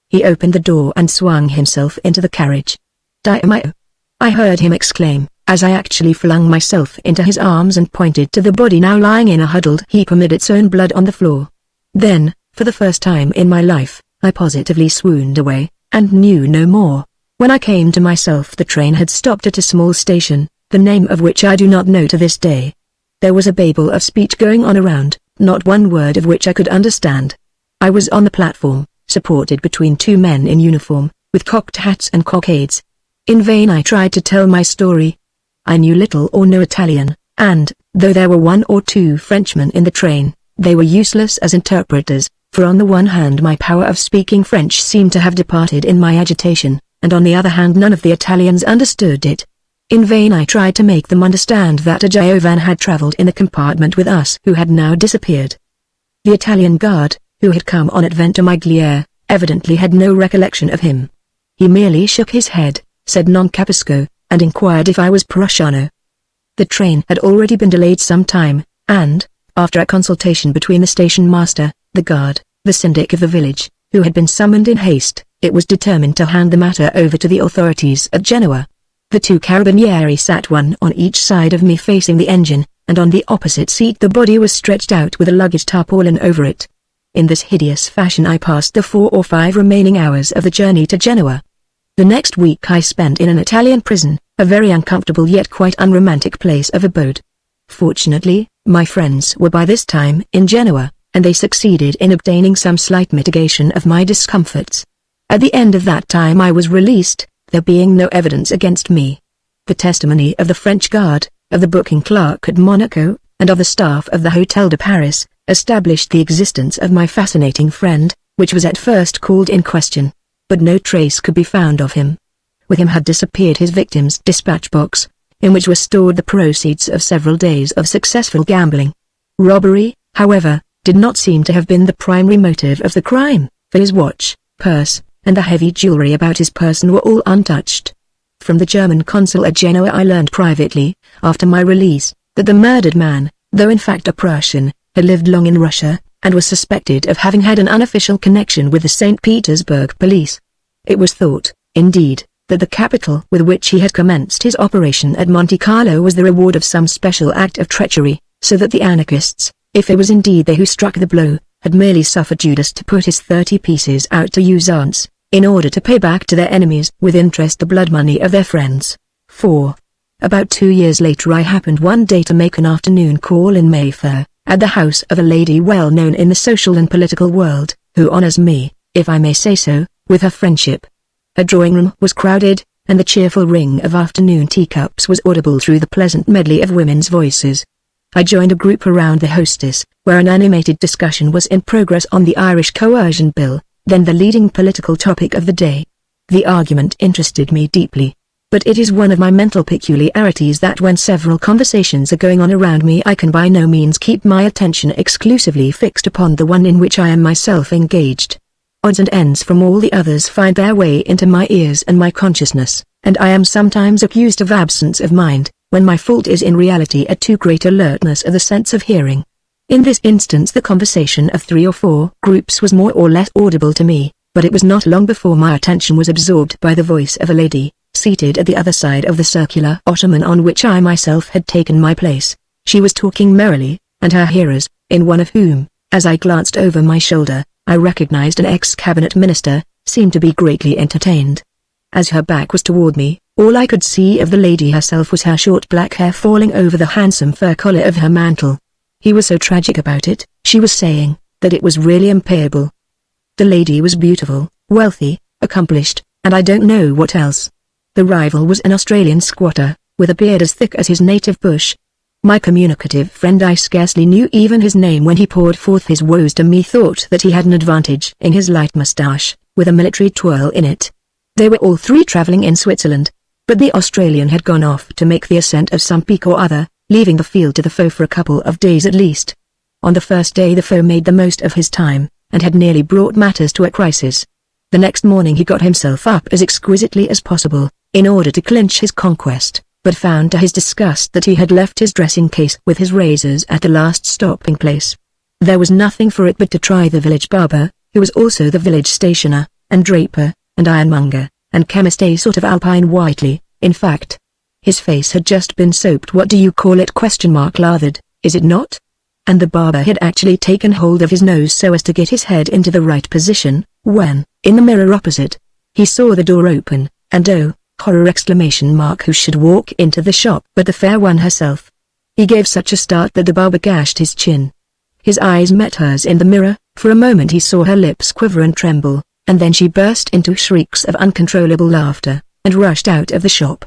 A: He opened the door and swung himself into the carriage. "Dio mio!" I heard him exclaim, as I actually flung myself into his arms and pointed to the body now lying in a huddled heap amid its own blood on the floor. Then, for the first time in my life, I positively swooned away, and knew no more. When I came to myself the train had stopped at a small station, the name of which I do not know to this day. There was a babel of speech going on around, not one word of which I could understand. I was on the platform, supported between 2 men in uniform, with cocked hats and cockades. In vain I tried to tell my story. I knew little or no Italian, and, though there were 1 or 2 Frenchmen in the train, they were useless as interpreters, for on the one hand my power of speaking French seemed to have departed in my agitation, and on the other hand none of the Italians understood it. In vain I tried to make them understand that a Giovan had travelled in the compartment with us who had now disappeared. The Italian guard, who had come on at Ventimiglia, evidently had no recollection of him. He merely shook his head, said non capisco, and inquired if I was Prussiano. The train had already been delayed some time, and, after a consultation between the station master, the guard, the syndic of the village, who had been summoned in haste, it was determined to hand the matter over to the authorities at Genoa. The 2 carabinieri sat one on each side of me facing the engine, and on the opposite seat the body was stretched out with a luggage tarpaulin over it. In this hideous fashion I passed the 4 or 5 remaining hours of the journey to Genoa. The next week I spent in an Italian prison, a very uncomfortable yet quite unromantic place of abode. Fortunately, my friends were by this time in Genoa, and they succeeded in obtaining some slight mitigation of my discomforts. At the end of that time I was released, there being no evidence against me. The testimony of the French guard, of the booking clerk at Monaco, and of the staff of the Hôtel de Paris, established the existence of my fascinating friend, which was at first called in question. But no trace could be found of him. With him had disappeared his victim's dispatch box, in which were stored the proceeds of several days of successful gambling. Robbery, however, did not seem to have been the primary motive of the crime, for his watch, purse, and the heavy jewelry about his person were all untouched. From the German consul at Genoa I learned privately, after my release, that the murdered man, though in fact a Prussian, had lived long in Russia, and was suspected of having had an unofficial connection with the St. Petersburg police. It was thought, indeed, that the capital with which he had commenced his operation at Monte Carlo was the reward of some special act of treachery, so that the anarchists, if it was indeed they who struck the blow, had merely suffered Judas to put his 30 pieces out to usance, in order to pay back to their enemies with interest the blood money of their friends. 4. About 2 years later I happened one day to make an afternoon call in Mayfair, at the house of a lady well known in the social and political world, who honors me, if I may say so, with her friendship. Her drawing room was crowded, and the cheerful ring of afternoon teacups was audible through the pleasant medley of women's voices. I joined a group around the hostess, where an animated discussion was in progress on the Irish Coercion Bill, then the leading political topic of the day. The argument interested me deeply. But it is one of my mental peculiarities that when several conversations are going on around me I can by no means keep my attention exclusively fixed upon the one in which I am myself engaged. Odds and ends from all the others find their way into my ears and my consciousness, and I am sometimes accused of absence of mind, when my fault is in reality a too great alertness of the sense of hearing. In this instance the conversation of 3 or 4 groups was more or less audible to me, but it was not long before my attention was absorbed by the voice of a lady, seated at the other side of the circular ottoman on which I myself had taken my place. She was talking merrily, and her hearers, in one of whom, as I glanced over my shoulder, I recognized an ex-cabinet minister, seemed to be greatly entertained. As her back was toward me, all I could see of the lady herself was her short black hair falling over the handsome fur collar of her mantle. He was so tragic about it, she was saying, that it was really impayable. The lady was beautiful, wealthy, accomplished, and I don't know what else. The rival was an Australian squatter, with a beard as thick as his native bush. My communicative friend, I scarcely knew even his name when he poured forth his woes to me, thought that he had an advantage in his light moustache, with a military twirl in it. They were all 3 travelling in Switzerland, but the Australian had gone off to make the ascent of some peak or other, leaving the field to the foe for a couple of days at least. On the first day the foe made the most of his time, and had nearly brought matters to a crisis. The next morning he got himself up as exquisitely as possible, in order to clinch his conquest, but found to his disgust that he had left his dressing case with his razors at the last stopping place. There was nothing for it but to try the village barber, who was also the village stationer, and draper, and ironmonger, and chemist, a sort of Alpine Whiteley, in fact. His face had just been soaped, what do you call it, lathered, is it not? And the barber had actually taken hold of his nose so as to get his head into the right position, when, in the mirror opposite, he saw the door open, and oh, horror! Who should walk into the shop but the fair one herself. He gave such a start that the barber gashed his chin. His eyes met hers in the mirror, for a moment he saw her lips quiver and tremble, and then she burst into shrieks of uncontrollable laughter, and rushed out of the shop.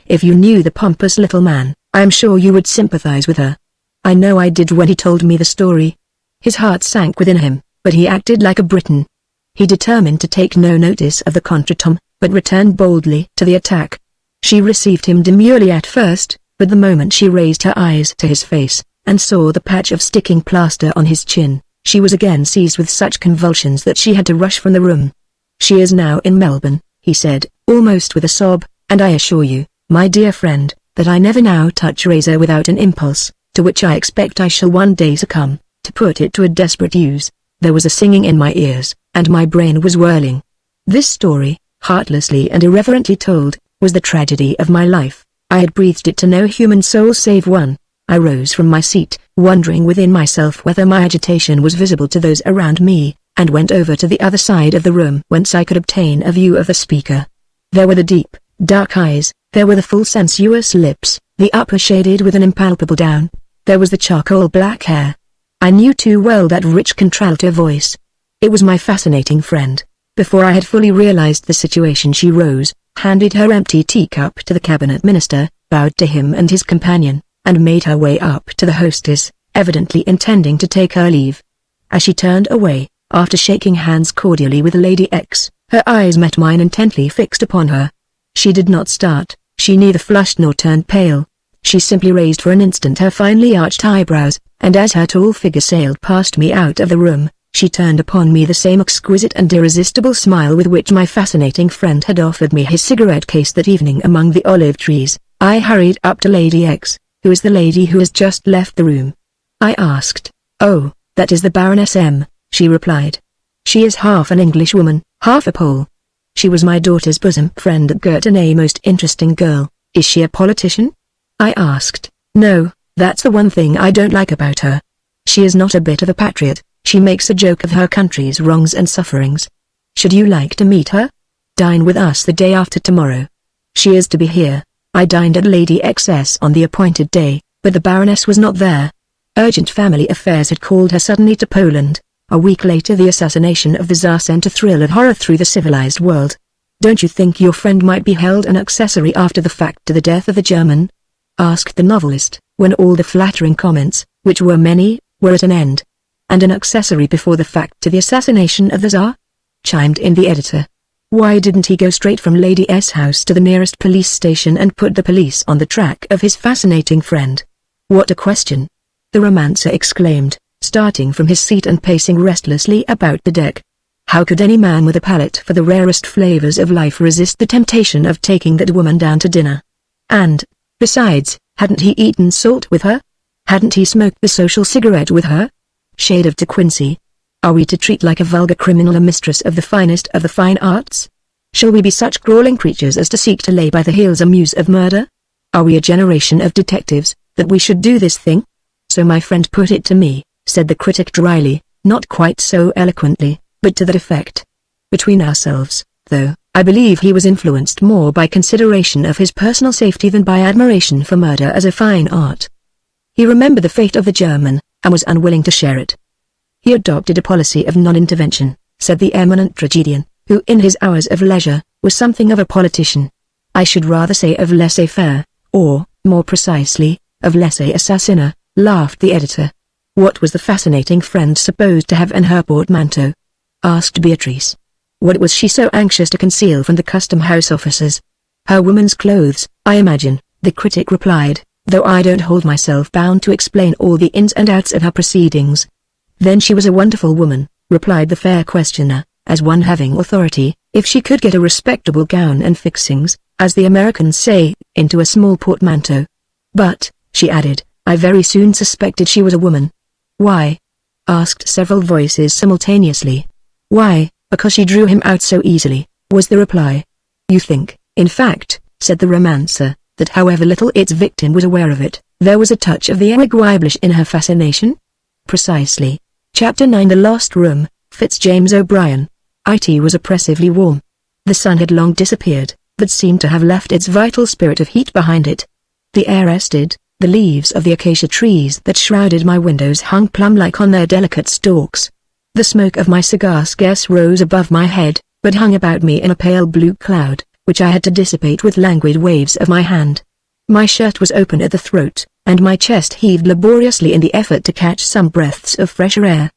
A: If you knew the pompous little man, I am sure you would sympathize with her. I know I did when he told me the story. His heart sank within him, but he acted like a Briton. He determined to take no notice of the contretemps, but returned boldly to the attack. She received him demurely at first, but the moment she raised her eyes to his face, and saw the patch of sticking plaster on his chin, she was again seized with such convulsions that she had to rush from the room. She is now in Melbourne, he said, almost with a sob, and I assure you, my dear friend, that I never now touch razor without an impulse, to which I expect I shall one day succumb, to put it to a desperate use. There was a singing in my ears, and my brain was whirling. This story, heartlessly and irreverently told, was the tragedy of my life. I had breathed it to no human soul save one. I rose from my seat, wondering within myself whether my agitation was visible to those around me, and went over to the other side of the room whence I could obtain a view of the speaker. There were the deep, dark eyes, there were the full sensuous lips, the upper shaded with an impalpable down. There was the charcoal black hair. I knew too well that rich contralto voice. It was my fascinating friend. Before I had fully realized the situation, she rose, handed her empty teacup to the cabinet minister, bowed to him and his companion, and made her way up to the hostess, evidently intending to take her leave. As she turned away, after shaking hands cordially with Lady X, her eyes met mine intently fixed upon her. She did not start, she neither flushed nor turned pale. She simply raised for an instant her finely arched eyebrows, and as her tall figure sailed past me out of the room, she turned upon me the same exquisite and irresistible smile with which my fascinating friend had offered me his cigarette case that evening among the olive trees. I hurried up to Lady X, who is the lady who has just left the room. I asked. Oh, that is the Baroness M., she replied. She is half an Englishwoman, half a Pole. She was my daughter's bosom friend at Girton, a most interesting girl. Is she a politician? I asked. No, that's the one thing I don't like about her. She is not a bit of a patriot. She makes a joke of her country's wrongs and sufferings. Should you like to meet her? Dine with us the day after tomorrow. She is to be here. I dined at Lady X's on the appointed day, but the Baroness was not there. Urgent family affairs had called her suddenly to Poland. A week later the assassination of the Tsar sent a thrill of horror through the civilized world. Don't you think your friend might be held an accessory after the fact to the death of the German? Asked the novelist, when all the flattering comments, which were many, were at an end. And an accessory before the fact to the assassination of the Tsar? Chimed in the editor. Why didn't he go straight from Lady S' house to the nearest police station and put the police on the track of his fascinating friend? What a question! The romancer exclaimed, starting from his seat and pacing restlessly about the deck. How could any man with a palate for the rarest flavors of life resist the temptation of taking that woman down to dinner? And, besides, hadn't he eaten salt with her? Hadn't he smoked the social cigarette with her? Shade of De Quincey. Are we to treat like a vulgar criminal a mistress of the finest of the fine arts? Shall we be such crawling creatures as to seek to lay by the heels a muse of murder? Are we a generation of detectives, that we should do this thing? So my friend put it to me, said the critic dryly, not quite so eloquently, but to that effect. Between ourselves, though, I believe he was influenced more by consideration of his personal safety than by admiration for murder as a fine art. He remembered the fate of the German, and was unwilling to share it. He adopted a policy of non-intervention, said the eminent tragedian, who in his hours of leisure, was something of a politician. I should rather say of laissez-faire, or, more precisely, of laissez-assassiner, laughed the editor. What was the fascinating friend supposed to have in her portmanteau? Asked Beatrice. What was she so anxious to conceal from the custom-house officers? Her woman's clothes, I imagine, the critic replied, though I don't hold myself bound to explain all the ins and outs of her proceedings. Then she was a wonderful woman, replied the fair questioner, as one having authority, if she could get a respectable gown and fixings, as the Americans say, into a small portmanteau. But, she added, I very soon suspected she was a woman. Why? Asked several voices simultaneously. Why, because she drew him out so easily, was the reply. You think, in fact, said the romancer, that however little its victim was aware of it, there was a touch of the irreguiblish in her fascination? Precisely. Chapter 9 The Lost Room, Fitzjames O'Brien. It was oppressively warm. The sun had long disappeared, but seemed to have left its vital spirit of heat behind it. The air rested, the leaves of the acacia trees that shrouded my windows hung plum-like on their delicate stalks. The smoke of my cigar scarce rose above my head, but hung about me in a pale blue cloud, which I had to dissipate with languid waves of my hand. My shirt was open at the throat, and my chest heaved laboriously in the effort to catch some breaths of fresher air.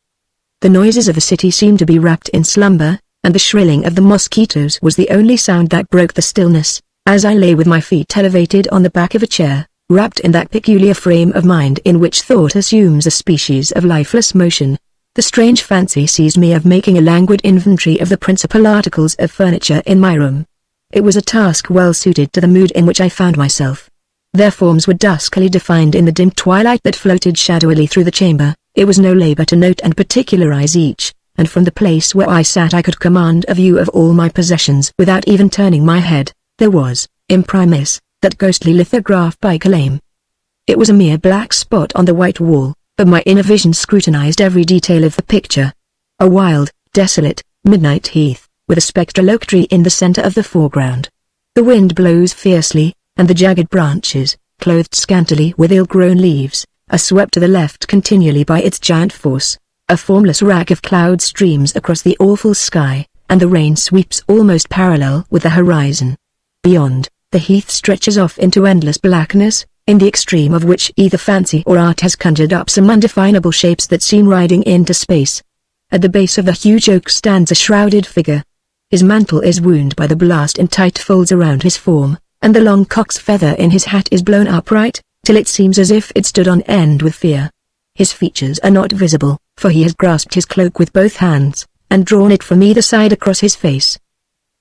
A: The noises of the city seemed to be wrapped in slumber, and the shrilling of the mosquitoes was the only sound that broke the stillness, as I lay with my feet elevated on the back of a chair, wrapped in that peculiar frame of mind in which thought assumes a species of lifeless motion. The strange fancy seized me of making a languid inventory of the principal articles of furniture in my room. It was a task well suited to the mood in which I found myself. Their forms were duskily defined in the dim twilight that floated shadowily through the chamber. It was no labor to note and particularize each, and from the place where I sat I could command a view of all my possessions without even turning my head. There was, imprimis, that ghostly lithograph by Calame. It was a mere black spot on the white wall, but my inner vision scrutinized every detail of the picture. A wild, desolate, midnight heath, with a spectral oak tree in the center of the foreground. The wind blows fiercely, and the jagged branches, clothed scantily with ill-grown leaves, are swept to the left continually by its giant force. A formless rack of cloud streams across the awful sky, and the rain sweeps almost parallel with the horizon. Beyond, the heath stretches off into endless blackness, in the extreme of which either fancy or art has conjured up some undefinable shapes that seem riding into space. At the base of the huge oak stands a shrouded figure. His mantle is wound by the blast in tight folds around his form, and the long cock's feather in his hat is blown upright, till it seems as if it stood on end with fear. His features are not visible, for he has grasped his cloak with both hands, and drawn it from either side across his face.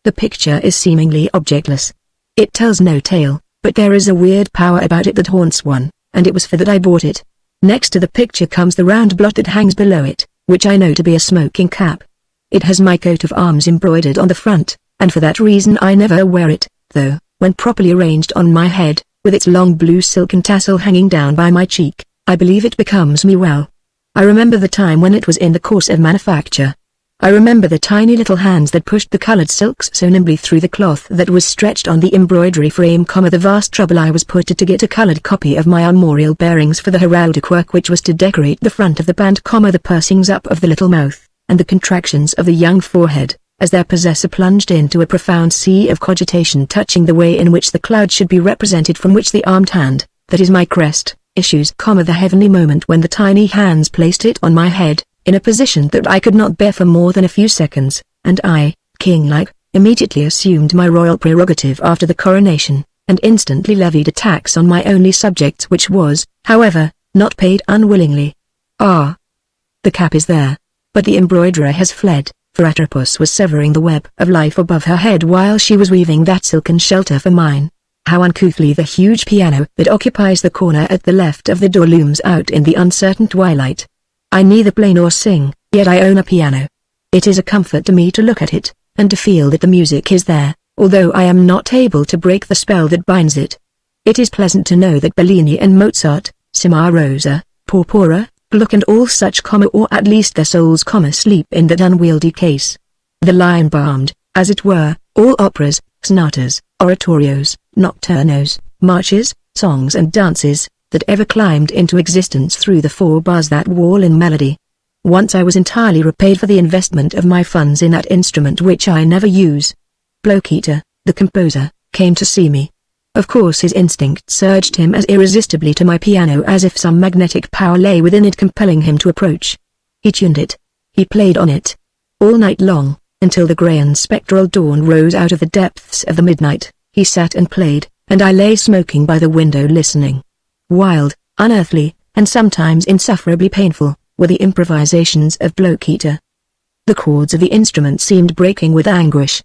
A: The picture is seemingly objectless. It tells no tale, but there is a weird power about it that haunts one, and it was for that I bought it. Next to the picture comes the round blot that hangs below it, which I know to be a smoking cap. It has my coat of arms embroidered on the front, and for that reason I never wear it, though, when properly arranged on my head, with its long blue silken tassel hanging down by my cheek, I believe it becomes me well. I remember the time when it was in the course of manufacture. I remember the tiny little hands that pushed the colored silks so nimbly through the cloth that was stretched on the embroidery frame, the vast trouble I was put to get a colored copy of my armorial bearings for the heraldic work which was to decorate the front of the band, the pursings up of the little mouth, and the contractions of the young forehead, as their possessor plunged into a profound sea of cogitation touching the way in which the cloud should be represented from which the armed hand, that is my crest, issues, the heavenly moment when the tiny hands placed it on my head, in a position that I could not bear for more than a few seconds, and I, king-like, immediately assumed my royal prerogative after the coronation, and instantly levied a tax on my only subject, which was, however, not paid unwillingly. Ah! The cap is there, but the embroiderer has fled, for Atropos was severing the web of life above her head while she was weaving that silken shelter for mine. How uncouthly the huge piano that occupies the corner at the left of the door looms out in the uncertain twilight. I neither play nor sing, yet I own a piano. It is a comfort to me to look at it, and to feel that the music is there, although I am not able to break the spell that binds it. It is pleasant to know that Bellini and Mozart, Cimarosa, Porpora, Gluck and all such, or at least their souls, sleep in that unwieldy case. The lion-bound, as it were, all operas, sonatas, oratorios, nocturnos, marches, songs and dances, that ever climbed into existence through the 4 bars that wall in melody. Once I was entirely repaid for the investment of my funds in that instrument which I never use. Blocheater, the composer, came to see me. Of course his instincts urged him as irresistibly to my piano as if some magnetic power lay within it compelling him to approach. He tuned it. He played on it. All night long, until the grey and spectral dawn rose out of the depths of the midnight, he sat and played, and I lay smoking by the window listening. Wild, unearthly, and sometimes insufferably painful, were the improvisations of Blocheater. The chords of the instrument seemed breaking with anguish.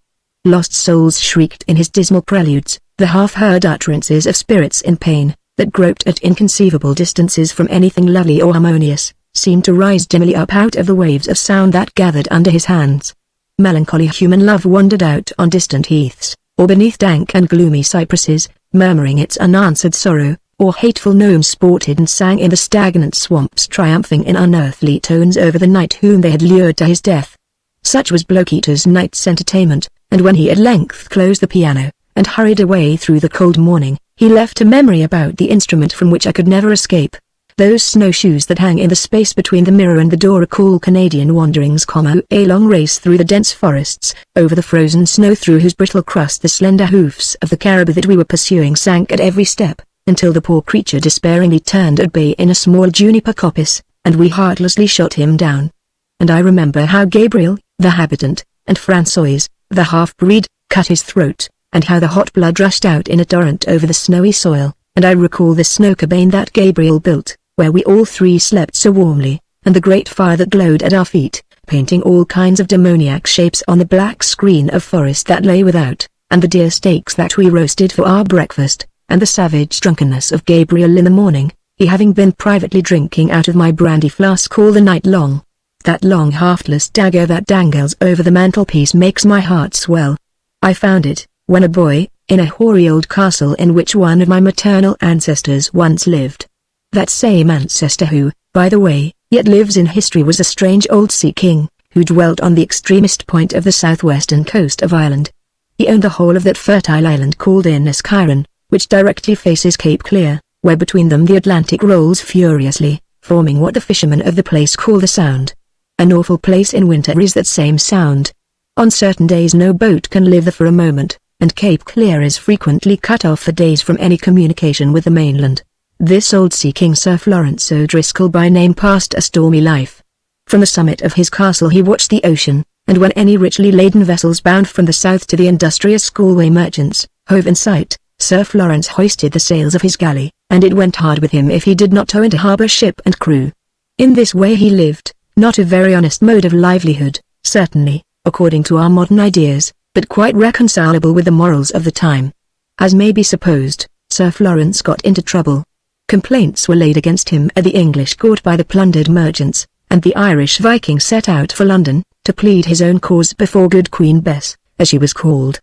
A: Lost souls shrieked in his dismal preludes, the half-heard utterances of spirits in pain, that groped at inconceivable distances from anything lovely or harmonious, seemed to rise dimly up out of the waves of sound that gathered under his hands. Melancholy human love wandered out on distant heaths, or beneath dank and gloomy cypresses, murmuring its unanswered sorrow, or hateful gnomes sported and sang in the stagnant swamps, triumphing in unearthly tones over the knight whom they had lured to his death. Such was Blocheater's night's entertainment, and when he at length closed the piano, and hurried away through the cold morning, he left a memory about the instrument from which I could never escape. Those snowshoes that hang in the space between the mirror and the door recall Canadian wanderings, a long race through the dense forests, over the frozen snow through whose brittle crust the slender hoofs of the caribou that we were pursuing sank at every step, until the poor creature despairingly turned at bay in a small juniper coppice, and we heartlessly shot him down. And I remember how Gabriel, the habitant, and François, the half-breed, cut his throat, and how the hot blood rushed out in a torrent over the snowy soil, and I recall the snow cabane that Gabriel built, where we all 3 slept so warmly, and the great fire that glowed at our feet, painting all kinds of demoniac shapes on the black screen of forest that lay without, and the deer steaks that we roasted for our breakfast, and the savage drunkenness of Gabriel in the morning, he having been privately drinking out of my brandy flask all the night long. That long haftless dagger that dangles over the mantelpiece makes my heart swell. I found it, when a boy, in a hoary old castle in which one of my maternal ancestors once lived. That same ancestor who, by the way, yet lives in history was a strange old sea king, who dwelt on the extremest point of the southwestern coast of Ireland. He owned the whole of that fertile island called Inniskillen, which directly faces Cape Clear, where between them the Atlantic rolls furiously, forming what the fishermen of the place call the Sound. An awful place in winter is that same Sound. On certain days no boat can live there for a moment, and Cape Clear is frequently cut off for days from any communication with the mainland. This old sea king Sir Florence O'Driscoll by name passed a stormy life. From the summit of his castle he watched the ocean, and when any richly laden vessels bound from the south to the industrious Galway merchants, hove in sight, Sir Florence hoisted the sails of his galley, and it went hard with him if he did not tow into harbour ship and crew. In this way he lived, not a very honest mode of livelihood, certainly, according to our modern ideas, but quite reconcilable with the morals of the time. As may be supposed, Sir Florence got into trouble. Complaints were laid against him at the English court by the plundered merchants, and the Irish Viking set out for London, to plead his own cause before good Queen Bess, as she was called.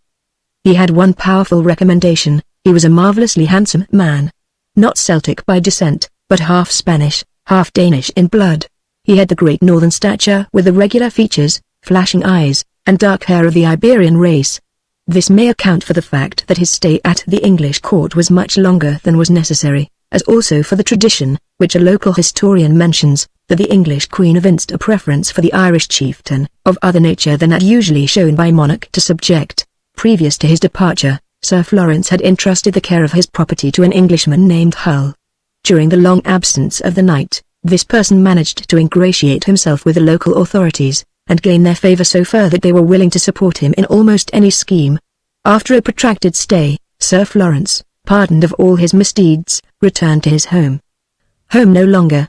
A: He had one powerful recommendation: he was a marvellously handsome man. Not Celtic by descent, but half Spanish, half Danish in blood. He had the great northern stature with the regular features, flashing eyes, and dark hair of the Iberian race. This may account for the fact that his stay at the English court was much longer than was necessary, as also for the tradition, which a local historian mentions, that the English queen evinced a preference for the Irish chieftain, of other nature than that usually shown by monarch to subject. Previous to his departure, Sir Florence had entrusted the care of his property to an Englishman named Hull. During the long absence of the knight, this person managed to ingratiate himself with the local authorities, and gain their favor so far that they were willing to support him in almost any scheme. After a protracted stay, Sir Florence, pardoned of all his misdeeds, returned to his home. Home no longer.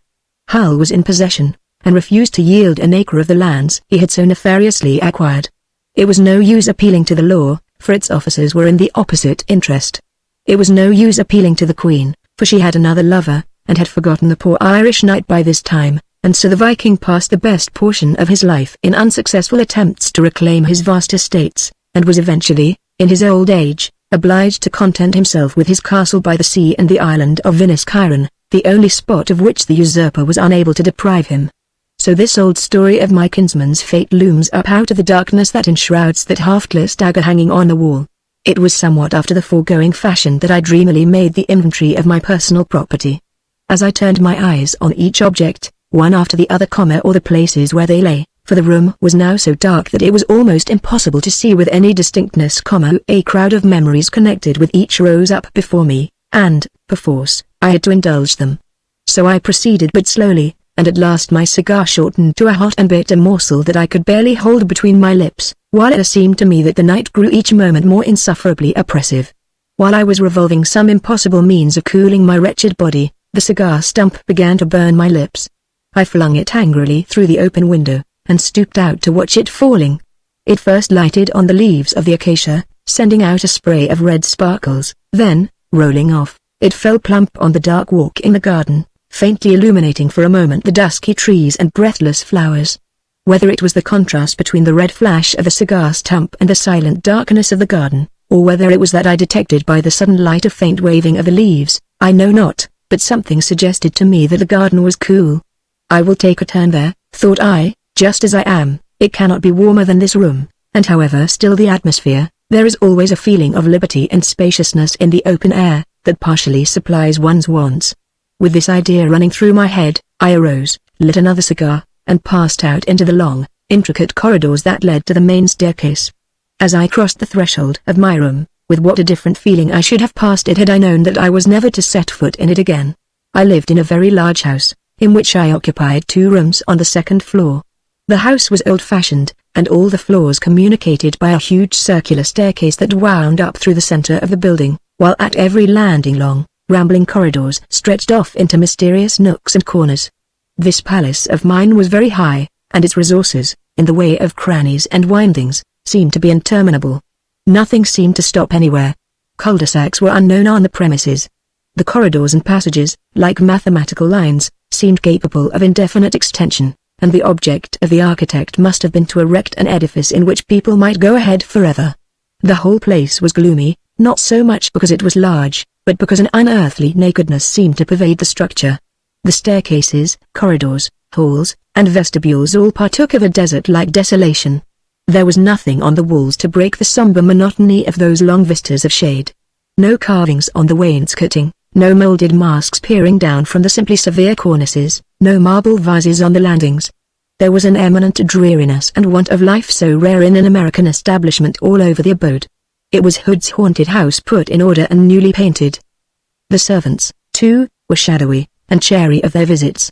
A: Hull was in possession, and refused to yield an acre of the lands he had so nefariously acquired. It was no use appealing to the law, for its officers were in the opposite interest. It was no use appealing to the Queen, for she had another lover, and had forgotten the poor Irish knight by this time, and so the Viking passed the best portion of his life in unsuccessful attempts to reclaim his vast estates, and was eventually, in his old age, obliged to content himself with his castle by the sea and the island of Inniskillen, the only spot of which the usurper was unable to deprive him. So this old story of my kinsman's fate looms up out of the darkness that enshrouds that half-gliss dagger hanging on the wall. It was somewhat after the foregoing fashion that I dreamily made the inventory of my personal property. As I turned my eyes on each object, one after the other, or the places where they lay, for the room was now so dark that it was almost impossible to see with any distinctness, a crowd of memories connected with each rose up before me, and, perforce, I had to indulge them. So I proceeded but slowly, and at last my cigar shortened to a hot and bitter morsel that I could barely hold between my lips, while it seemed to me that the night grew each moment more insufferably oppressive. While I was revolving some impossible means of cooling my wretched body, the cigar stump began to burn my lips. I flung it angrily through the open window, and stooped out to watch it falling. It first lighted on the leaves of the acacia, sending out a spray of red sparkles, then, rolling off, it fell plump on the dark walk in the garden, faintly illuminating for a moment the dusky trees and breathless flowers. Whether it was the contrast between the red flash of the cigar stump and the silent darkness of the garden, or whether it was that I detected by the sudden light a faint waving of the leaves, I know not, but something suggested to me that the garden was cool. I will take a turn there, thought I, just as I am. It cannot be warmer than this room, and however still the atmosphere, there is always a feeling of liberty and spaciousness in the open air, that partially supplies one's wants. With this idea running through my head, I arose, lit another cigar, and passed out into the long, intricate corridors that led to the main staircase. As I crossed the threshold of my room, with what a different feeling I should have passed it had I known that I was never to set foot in it again. I lived in a very large house, in which I occupied 2 rooms on the 2nd floor. The house was old-fashioned, and all the floors communicated by a huge circular staircase that wound up through the center of the building, while at every landing long, rambling corridors stretched off into mysterious nooks and corners. This palace of mine was very high, and its resources, in the way of crannies and windings, seemed to be interminable. Nothing seemed to stop anywhere. Cul-de-sacs were unknown on the premises. The corridors and passages, like mathematical lines, seemed capable of indefinite extension, and the object of the architect must have been to erect an edifice in which people might go ahead forever. The whole place was gloomy, not so much because it was large, but because an unearthly nakedness seemed to pervade the structure. The staircases, corridors, halls, and vestibules all partook of a desert-like desolation. There was nothing on the walls to break the somber monotony of those long vistas of shade. No carvings on the wainscoting, no molded masks peering down from the simply severe cornices, no marble vases on the landings. There was an eminent dreariness and want of life so rare in an American establishment all over the abode. It was Hood's haunted house put in order and newly painted. The servants, too, were shadowy, and chary of their visits.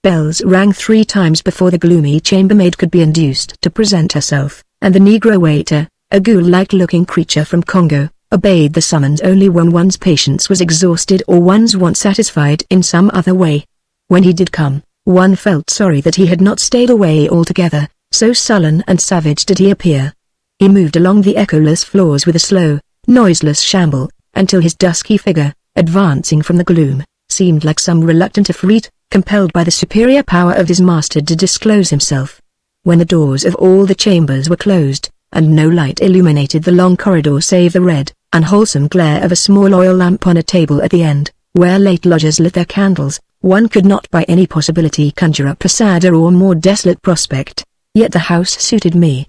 A: Bells rang 3 times before the gloomy chambermaid could be induced to present herself, and the Negro waiter, a ghoul-like looking creature from Congo, obeyed the summons only when one's patience was exhausted or one's want satisfied in some other way. When he did come, one felt sorry that he had not stayed away altogether, so sullen and savage did he appear. He moved along the echoless floors with a slow, noiseless shamble, until his dusky figure, advancing from the gloom, seemed like some reluctant Ifrit, compelled by the superior power of his master to disclose himself. When the doors of all the chambers were closed, and no light illuminated the long corridor save the red, unwholesome glare of a small oil lamp on a table at the end, where late lodgers lit their candles, one could not by any possibility conjure up a sadder or more desolate prospect. yet the house suited me.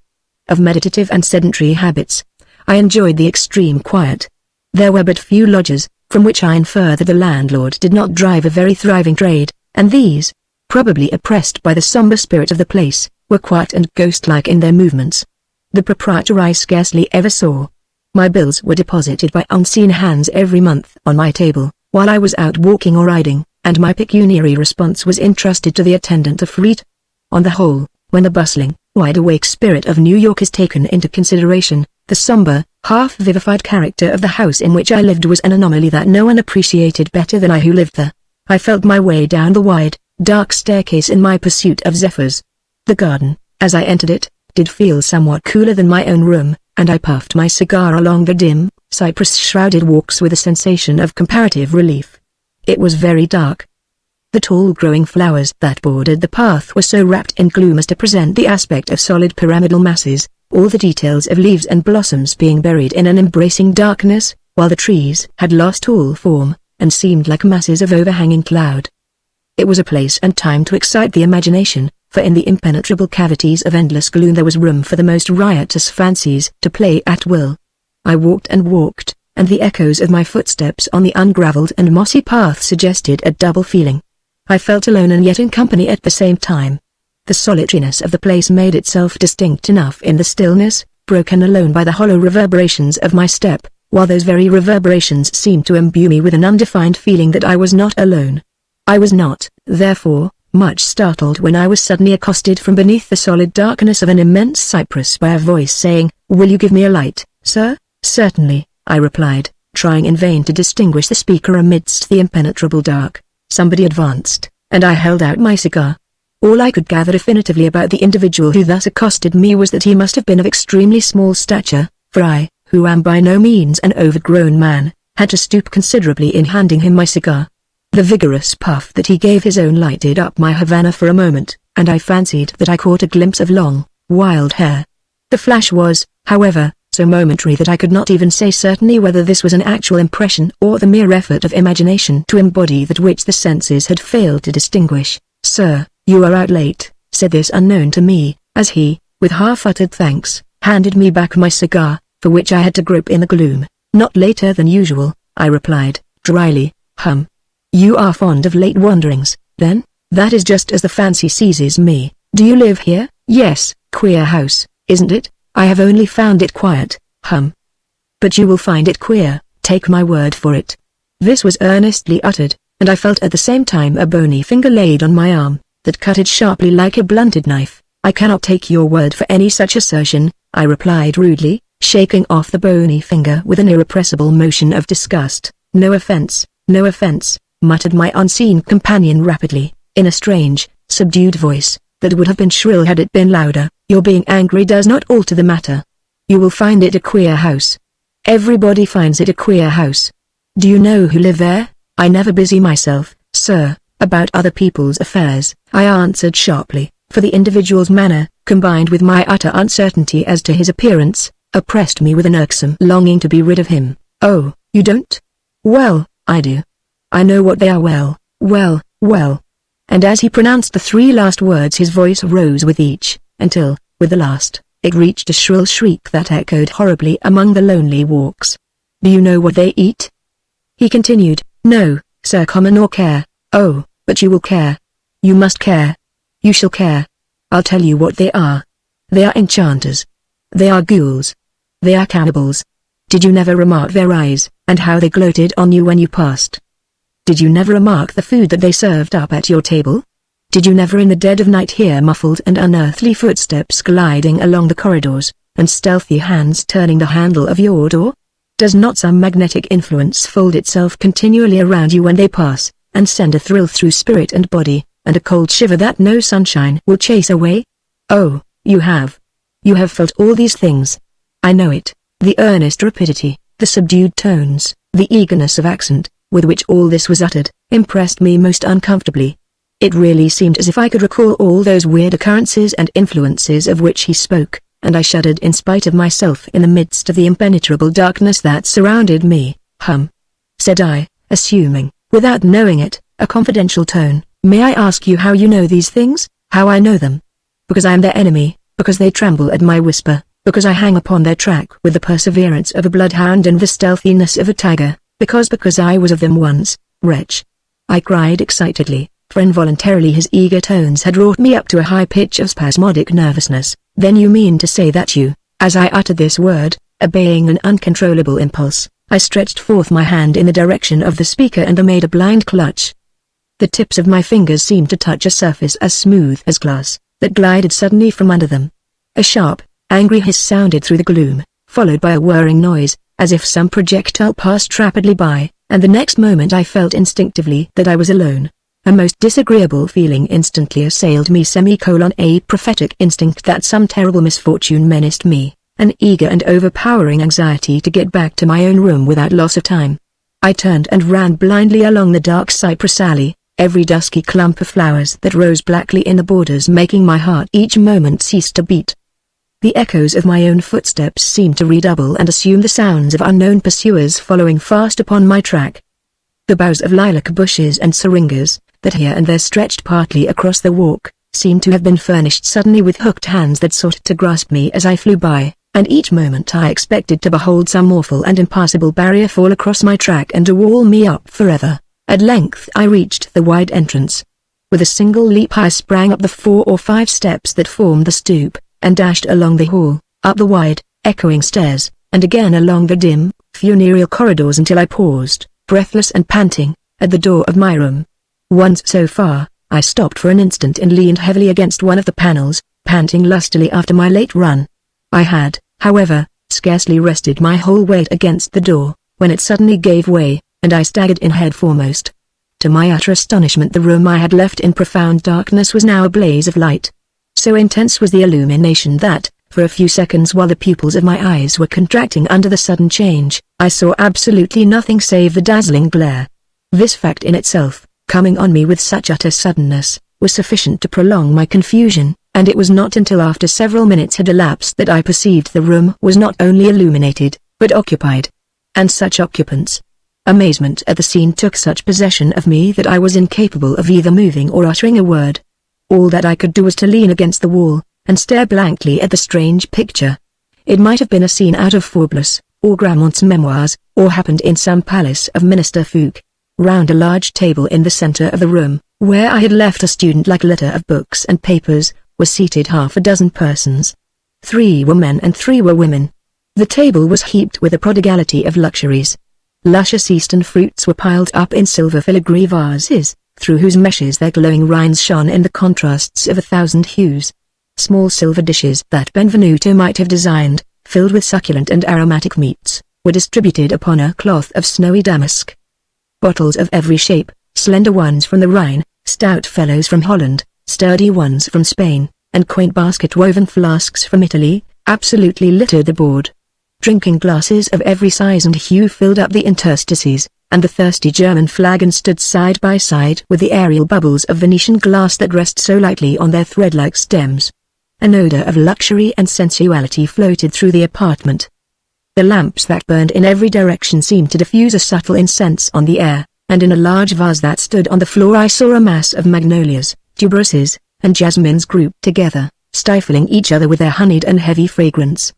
A: Of meditative and sedentary habits, I enjoyed the extreme quiet. There were but few lodgers, from which I infer that the landlord did not drive a very thriving trade, and these, probably oppressed by the somber spirit of the place, were quiet and ghost-like in their movements. The proprietor I scarcely ever saw. My bills were deposited by unseen hands every month on my table, while I was out walking or riding, and my pecuniary response was entrusted to the attendant of Reed. On the whole, when the bustling, wide-awake spirit of New York is taken into consideration, the somber, half-vivified character of the house in which I lived was an anomaly that no one appreciated better than I who lived there. I felt my way down the wide, dark staircase in my pursuit of zephyrs. The garden, as I entered it, did feel somewhat cooler than my own room, and I puffed my cigar along the dim, cypress-shrouded walks with a sensation of comparative relief. It was very dark. The tall growing flowers that bordered the path were so wrapped in gloom as to present the aspect of solid pyramidal masses, all the details of leaves and blossoms being buried in an embracing darkness, while the trees had lost all form, and seemed like masses of overhanging cloud. It was a place and time to excite the imagination, for in the impenetrable cavities of endless gloom there was room for the most riotous fancies to play at will. I walked and walked, and the echoes of my footsteps on the ungravelled and mossy path suggested a double feeling. I felt alone and yet in company at the same time. The solitariness of the place made itself distinct enough in the stillness, broken alone by the hollow reverberations of my step, while those very reverberations seemed to imbue me with an undefined feeling that I was not alone. I was not, therefore, much startled when I was suddenly accosted from beneath the solid darkness of an immense cypress by a voice saying, "Will you give me a light, sir?" "Certainly," I replied, trying in vain to distinguish the speaker amidst the impenetrable dark. Somebody advanced, and I held out my cigar. All I could gather definitively about the individual who thus accosted me was that he must have been of extremely small stature, for I, who am by no means an overgrown man, had to stoop considerably in handing him my cigar. The vigorous puff that he gave his own lighted up my Havana for a moment, and I fancied that I caught a glimpse of long, wild hair. The flash was, however, so momentary that I could not even say certainly whether this was an actual impression or the mere effort of imagination to embody that which the senses had failed to distinguish. "Sir, you are out late," said this unknown to me, as he, with half-uttered thanks, handed me back my cigar, for which I had to grope in the gloom. "Not later than usual," I replied, dryly. "You are fond of late wanderings, then? That is just as the fancy seizes me. Do you live here?" "Yes, queer house, isn't it? I have only found it quiet." "But you will find it queer, take my word for it." This was earnestly uttered, and I felt at the same time a bony finger laid on my arm, that cut it sharply like a blunted knife. "I cannot take your word for any such assertion," I replied rudely, shaking off the bony finger with an irrepressible motion of disgust. "No offense, muttered my unseen companion rapidly, in a strange, subdued voice, that would have been shrill had it been louder. "Your being angry does not alter the matter. You will find it a queer house. Everybody finds it a queer house. Do you know who live there?" "I never busy myself, sir, about other people's affairs," I answered sharply, for the individual's manner, combined with my utter uncertainty as to his appearance, oppressed me with an irksome longing to be rid of him. "Oh, you don't? Well, I do. I know what they are well. And as he pronounced the three last words his voice rose with each, until, with the last, it reached a shrill shriek that echoed horribly among the lonely walks. "Do you know what they eat?" he continued. "No, sir, nor care." "Oh, but you will care. You must care. You shall care. I'll tell you what they are. They are enchanters. They are ghouls. They are cannibals. Did you never remark their eyes, and how they gloated on you when you passed? Did you never remark the food that they served up at your table? Did you never in the dead of night hear muffled and unearthly footsteps gliding along the corridors, and stealthy hands turning the handle of your door? Does not some magnetic influence fold itself continually around you when they pass, and send a thrill through spirit and body, and a cold shiver that no sunshine will chase away? Oh, you have felt all these things. I know it. The earnest rapidity, the subdued tones, the eagerness of accent, with which all this was uttered, impressed me most uncomfortably. It really seemed as if I could recall all those weird occurrences and influences of which he spoke, and I shuddered in spite of myself in the midst of the impenetrable darkness that surrounded me. Said I, assuming, without knowing it, a confidential tone, "May I ask you how you know these things?" "How I know them? Because I am their enemy, because they tremble at my whisper, because I hang upon their track with the perseverance of a bloodhound and the stealthiness of a tiger, because I was of them once, wretch. I cried excitedly, for involuntarily his eager tones had wrought me up to a high pitch of spasmodic nervousness. Then you mean to say that you, as I uttered this word, obeying an uncontrollable impulse, I stretched forth my hand in the direction of the speaker and made a blind clutch. The tips of my fingers seemed to touch a surface as smooth as glass, that glided suddenly from under them. A sharp, angry hiss sounded through the gloom, followed by a whirring noise, as if some projectile passed rapidly by, and the next moment I felt instinctively that I was alone. A most disagreeable feeling instantly assailed me, a prophetic instinct that some terrible misfortune menaced me, an eager and overpowering anxiety to get back to my own room without loss of time. I turned and ran blindly along the dark cypress alley, every dusky clump of flowers that rose blackly in the borders making my heart each moment cease to beat. The echoes of my own footsteps seemed to redouble and assume the sounds of unknown pursuers following fast upon my track. The boughs of lilac bushes and syringas, that here and there stretched partly across the walk, seemed to have been furnished suddenly with hooked hands that sought to grasp me as I flew by, and each moment I expected to behold some awful and impassable barrier fall across my track and to wall me up forever. At length I reached the wide entrance. With a single leap I sprang up the 4 or 5 steps that formed the stoop, and dashed along the hall, up the wide, echoing stairs, and again along the dim, funereal corridors until I paused, breathless and panting, at the door of my room. Once so far, I stopped for an instant and leaned heavily against one of the panels, panting lustily after my late run. I had, however, scarcely rested my whole weight against the door, when it suddenly gave way, and I staggered in head foremost. To my utter astonishment, the room I had left in profound darkness was now a blaze of light. So intense was the illumination that, for a few seconds while the pupils of my eyes were contracting under the sudden change, I saw absolutely nothing save the dazzling glare. This fact in itself, coming on me with such utter suddenness, was sufficient to prolong my confusion, and it was not until after several minutes had elapsed that I perceived the room was not only illuminated, but occupied. And such occupants. Amazement at the scene took such possession of me that I was incapable of either moving or uttering a word. All that I could do was to lean against the wall, and stare blankly at the strange picture. It might have been a scene out of Faublas, or Gramont's memoirs, or happened in some palace of Minister Fouque. Round a large table in the center of the room, where I had left a student-like litter of books and papers, were seated half a dozen persons. 3 were men and 3 were women. The table was heaped with a prodigality of luxuries. Luscious Eastern fruits were piled up in silver filigree vases, through whose meshes their glowing rinds shone in the contrasts of 1,000 hues. Small silver dishes that Benvenuto might have designed, filled with succulent and aromatic meats, were distributed upon a cloth of snowy damask. Bottles of every shape, slender ones from the Rhine, stout fellows from Holland, sturdy ones from Spain, and quaint basket-woven flasks from Italy, absolutely littered the board. Drinking glasses of every size and hue filled up the interstices, and the thirsty German flagons stood side by side with the aerial bubbles of Venetian glass that rest so lightly on their thread-like stems. An odor of luxury and sensuality floated through the apartment. The lamps that burned in every direction seemed to diffuse a subtle incense on the air, and in a large vase that stood on the floor I saw a mass of magnolias, tuberoses, and jasmines grouped together, stifling each other with their honeyed and heavy fragrance.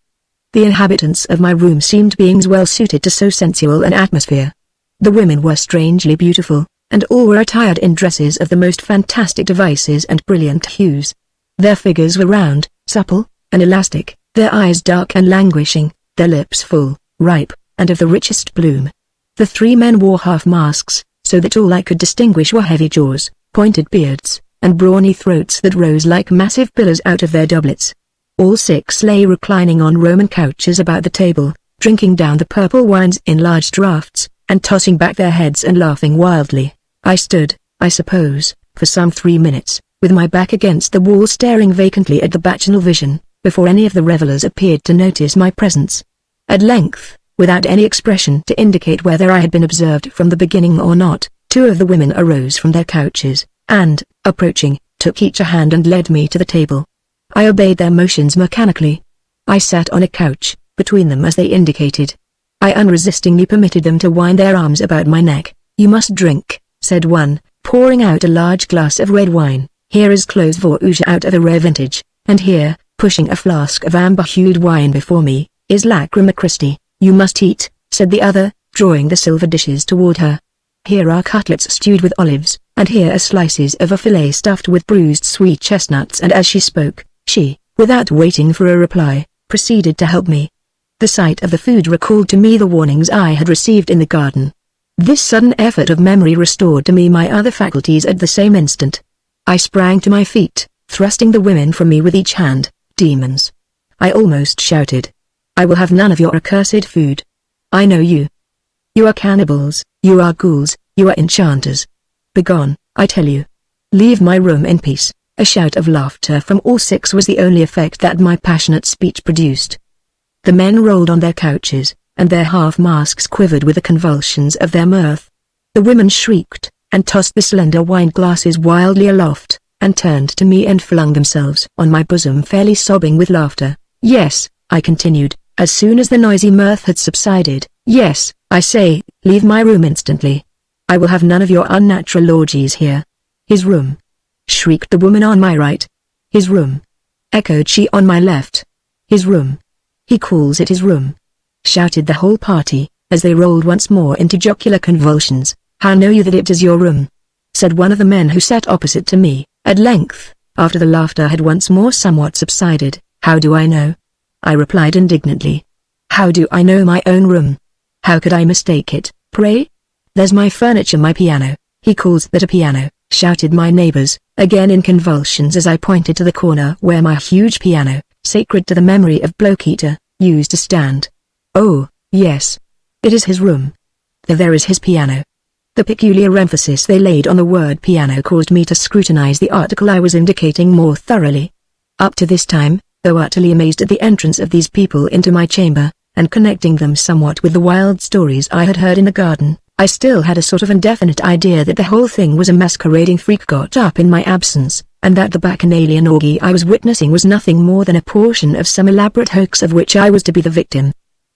A: The inhabitants of my room seemed beings well suited to so sensual an atmosphere. The women were strangely beautiful, and all were attired in dresses of the most fantastic devices and brilliant hues. Their figures were round, supple, and elastic, their eyes dark and languishing, their lips full, ripe, and of the richest bloom. The 3 men wore half masks, so that all I could distinguish were heavy jaws, pointed beards, and brawny throats that rose like massive pillars out of their doublets. All 6 lay reclining on Roman couches about the table, drinking down the purple wines in large draughts, and tossing back their heads and laughing wildly. I stood, I suppose, for some 3 minutes, with my back against the wall staring vacantly at the bacchanal vision, before any of the revelers appeared to notice my presence. At length, without any expression to indicate whether I had been observed from the beginning or not, 2 of the women arose from their couches, and, approaching, took each a hand and led me to the table. I obeyed their motions mechanically. I sat on a couch, between them as they indicated. I unresistingly permitted them to wind their arms about my neck. "You must drink," said one, pouring out a large glass of red wine. "Here is Clos Vosges out of a rare vintage, and here, pushing a flask of amber-hued wine before me. "Is Lacrima Christi, you must eat," said the other, drawing the silver dishes toward her. "Here are cutlets stewed with olives, and here are slices of a fillet stuffed with bruised sweet chestnuts." And as she spoke, she, without waiting for a reply, proceeded to help me. The sight of the food recalled to me the warnings I had received in the garden. This sudden effort of memory restored to me my other faculties at the same instant. I sprang to my feet, thrusting the women from me with each hand. "Demons!" I almost shouted. "I will have none of your accursed food. I know you. You are cannibals, you are ghouls, you are enchanters. Begone, I tell you. Leave my room in peace." A shout of laughter from all six was the only effect that my passionate speech produced. The men rolled on their couches, and their half-masks quivered with the convulsions of their mirth. The women shrieked, and tossed the slender wine glasses wildly aloft, and turned to me and flung themselves on my bosom fairly sobbing with laughter. "Yes," I continued, as soon as the noisy mirth had subsided, "yes, I say, leave my room instantly. I will have none of your unnatural orgies here." "His room!" shrieked the woman on my right. "His room!" echoed she on my left. "His room! He calls it his room!" shouted the whole party, as they rolled once more into jocular convulsions. "How know you that it is your room?" said one of the men who sat opposite to me, at length, after the laughter had once more somewhat subsided. "How do I know?" I replied indignantly. "How do I know my own room? How could I mistake it, pray? There's my furniture, my piano." "He calls that a piano," shouted my neighbors, again in convulsions as I pointed to the corner where my huge piano, sacred to the memory of Blokeater, used to stand. "Oh, yes. It is his room. There is his piano." The peculiar emphasis they laid on the word piano caused me to scrutinize the article I was indicating more thoroughly. Up to this time, though utterly amazed at the entrance of these people into my chamber, and connecting them somewhat with the wild stories I had heard in the garden, I still had a sort of indefinite idea that the whole thing was a masquerading freak got up in my absence, and that the bacchanalian orgy I was witnessing was nothing more than a portion of some elaborate hoax of which I was to be the victim.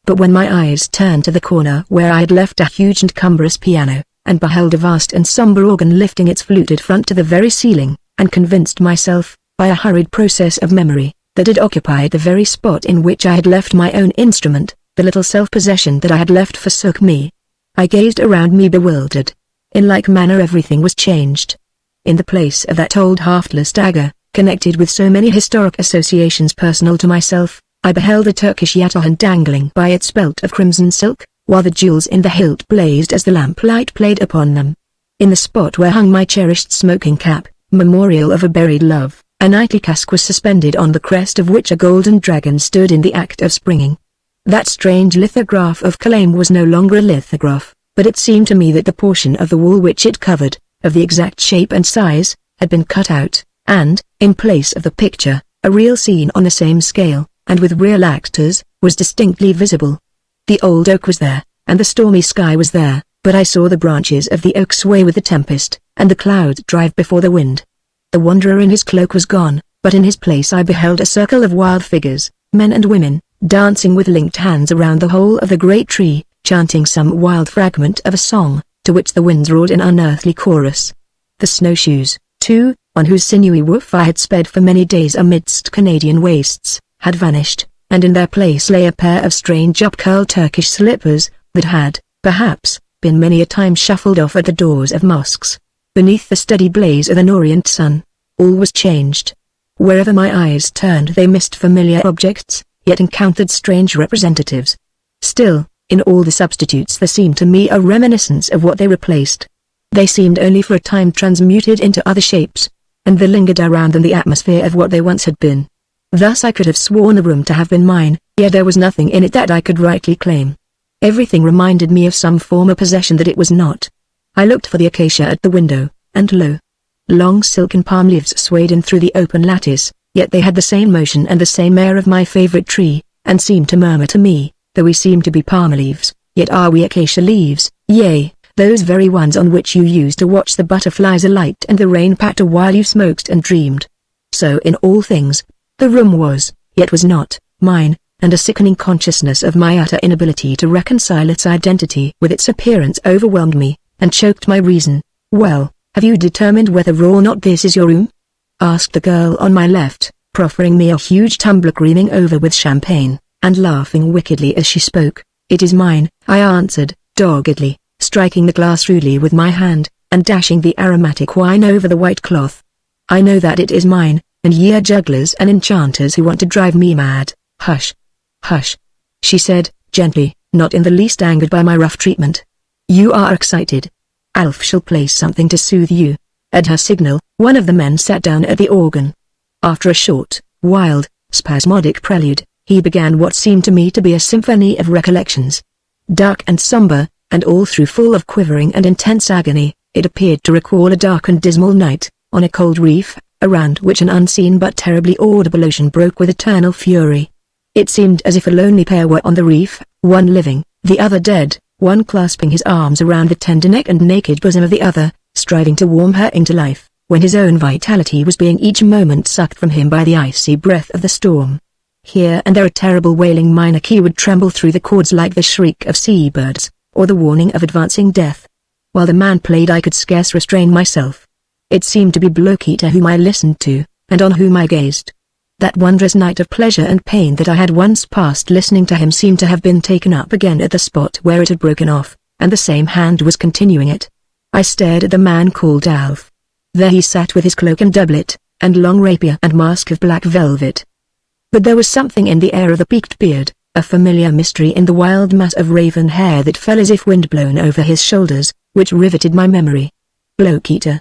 A: But when my eyes turned to the corner where I had left a huge and cumbrous piano, and beheld a vast and somber organ lifting its fluted front to the very ceiling, and convinced myself, by a hurried process of memory, that it occupied the very spot in which I had left my own instrument, the little self-possession that I had left forsook me. I gazed around me bewildered. In like manner everything was changed. In the place of that old haftless dagger, connected with so many historic associations personal to myself, I beheld a Turkish yataghan dangling by its belt of crimson silk, while the jewels in the hilt blazed as the lamplight played upon them. In the spot where hung my cherished smoking cap, memorial of a buried love, a knightly casque was suspended on the crest of which a golden dragon stood in the act of springing. That strange lithograph of Calame was no longer a lithograph, but it seemed to me that the portion of the wall which it covered, of the exact shape and size, had been cut out, and, in place of the picture, a real scene on the same scale, and with real actors, was distinctly visible. The old oak was there, and the stormy sky was there, but I saw the branches of the oak sway with the tempest, and the clouds drive before the wind. The wanderer in his cloak was gone, but in his place I beheld a circle of wild figures, men and women, dancing with linked hands around the whole of the great tree, chanting some wild fragment of a song, to which the winds roared in unearthly chorus. The snowshoes, too, on whose sinewy woof I had sped for many days amidst Canadian wastes, had vanished, and in their place lay a pair of strange up-curled Turkish slippers, that had, perhaps, been many a time shuffled off at the doors of mosques. Beneath the steady blaze of an orient sun, all was changed. Wherever my eyes turned they missed familiar objects, yet encountered strange representatives. Still, in all the substitutes there seemed to me a reminiscence of what they replaced. They seemed only for a time transmuted into other shapes, and there lingered around them the atmosphere of what they once had been. Thus I could have sworn the room to have been mine, yet there was nothing in it that I could rightly claim. Everything reminded me of some former possession that it was not. I looked for the acacia at the window, and lo! Long silken palm leaves swayed in through the open lattice, yet they had the same motion and the same air of my favorite tree, and seemed to murmur to me, though we seem to be palm leaves, yet are we acacia leaves, yea, those very ones on which you used to watch the butterflies alight and the rain patter while you smoked and dreamed. So in all things, the room was, yet was not, mine, and a sickening consciousness of my utter inability to reconcile its identity with its appearance overwhelmed me, and choked my reason. "Well, have you determined whether or not this is your room?" asked the girl on my left, proffering me a huge tumbler creaming over with champagne, and laughing wickedly as she spoke. "It is mine," I answered, doggedly, striking the glass rudely with my hand, and dashing the aromatic wine over the white cloth. "I know that it is mine, and ye are jugglers and enchanters who want to drive me mad." "Hush. Hush," she said, gently, not in the least angered by my rough treatment. "You are excited. Alf shall play something to soothe you." At her signal, one of the men sat down at the organ. After a short, wild, spasmodic prelude, he began what seemed to me to be a symphony of recollections. Dark and somber, and all through full of quivering and intense agony, it appeared to recall a dark and dismal night, on a cold reef, around which an unseen but terribly audible ocean broke with eternal fury. It seemed as if a lonely pair were on the reef, one living, the other dead, one clasping his arms around the tender neck and naked bosom of the other, striving to warm her into life, when his own vitality was being each moment sucked from him by the icy breath of the storm. Here and there a terrible wailing minor key would tremble through the chords like the shriek of seabirds, or the warning of advancing death. While the man played I could scarce restrain myself. It seemed to be Blokita whom I listened to, and on whom I gazed. That wondrous night of pleasure and pain that I had once passed listening to him seemed to have been taken up again at the spot where it had broken off, and the same hand was continuing it. I stared at the man called Alf. There he sat with his cloak and doublet, and long rapier and mask of black velvet. But there was something in the air of the peaked beard, a familiar mystery in the wild mass of raven hair that fell as if wind blown over his shoulders, which riveted my memory. "Blokita!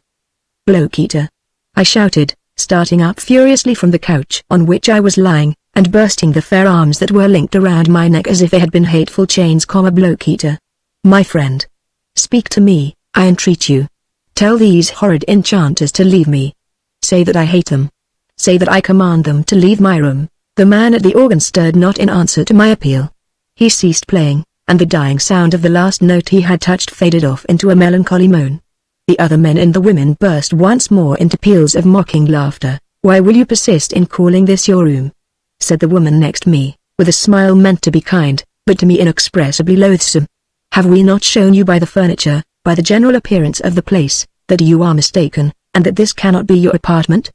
A: Blokita!" I shouted, starting up furiously from the couch on which I was lying, and bursting the fair arms that were linked around my neck as if they had been hateful chains. "Blokita! My friend! Speak to me, I entreat you. Tell these horrid enchanters to leave me. Say that I hate them. Say that I command them to leave my room." The man at the organ stirred not in answer to my appeal. He ceased playing, and the dying sound of the last note he had touched faded off into a melancholy moan. The other men and the women burst once more into peals of mocking laughter. "Why will you persist in calling this your room?" said the woman next me, with a smile meant to be kind, but to me inexpressibly loathsome. "Have we not shown you by the furniture, by the general appearance of the place, that you are mistaken, and that this cannot be your apartment?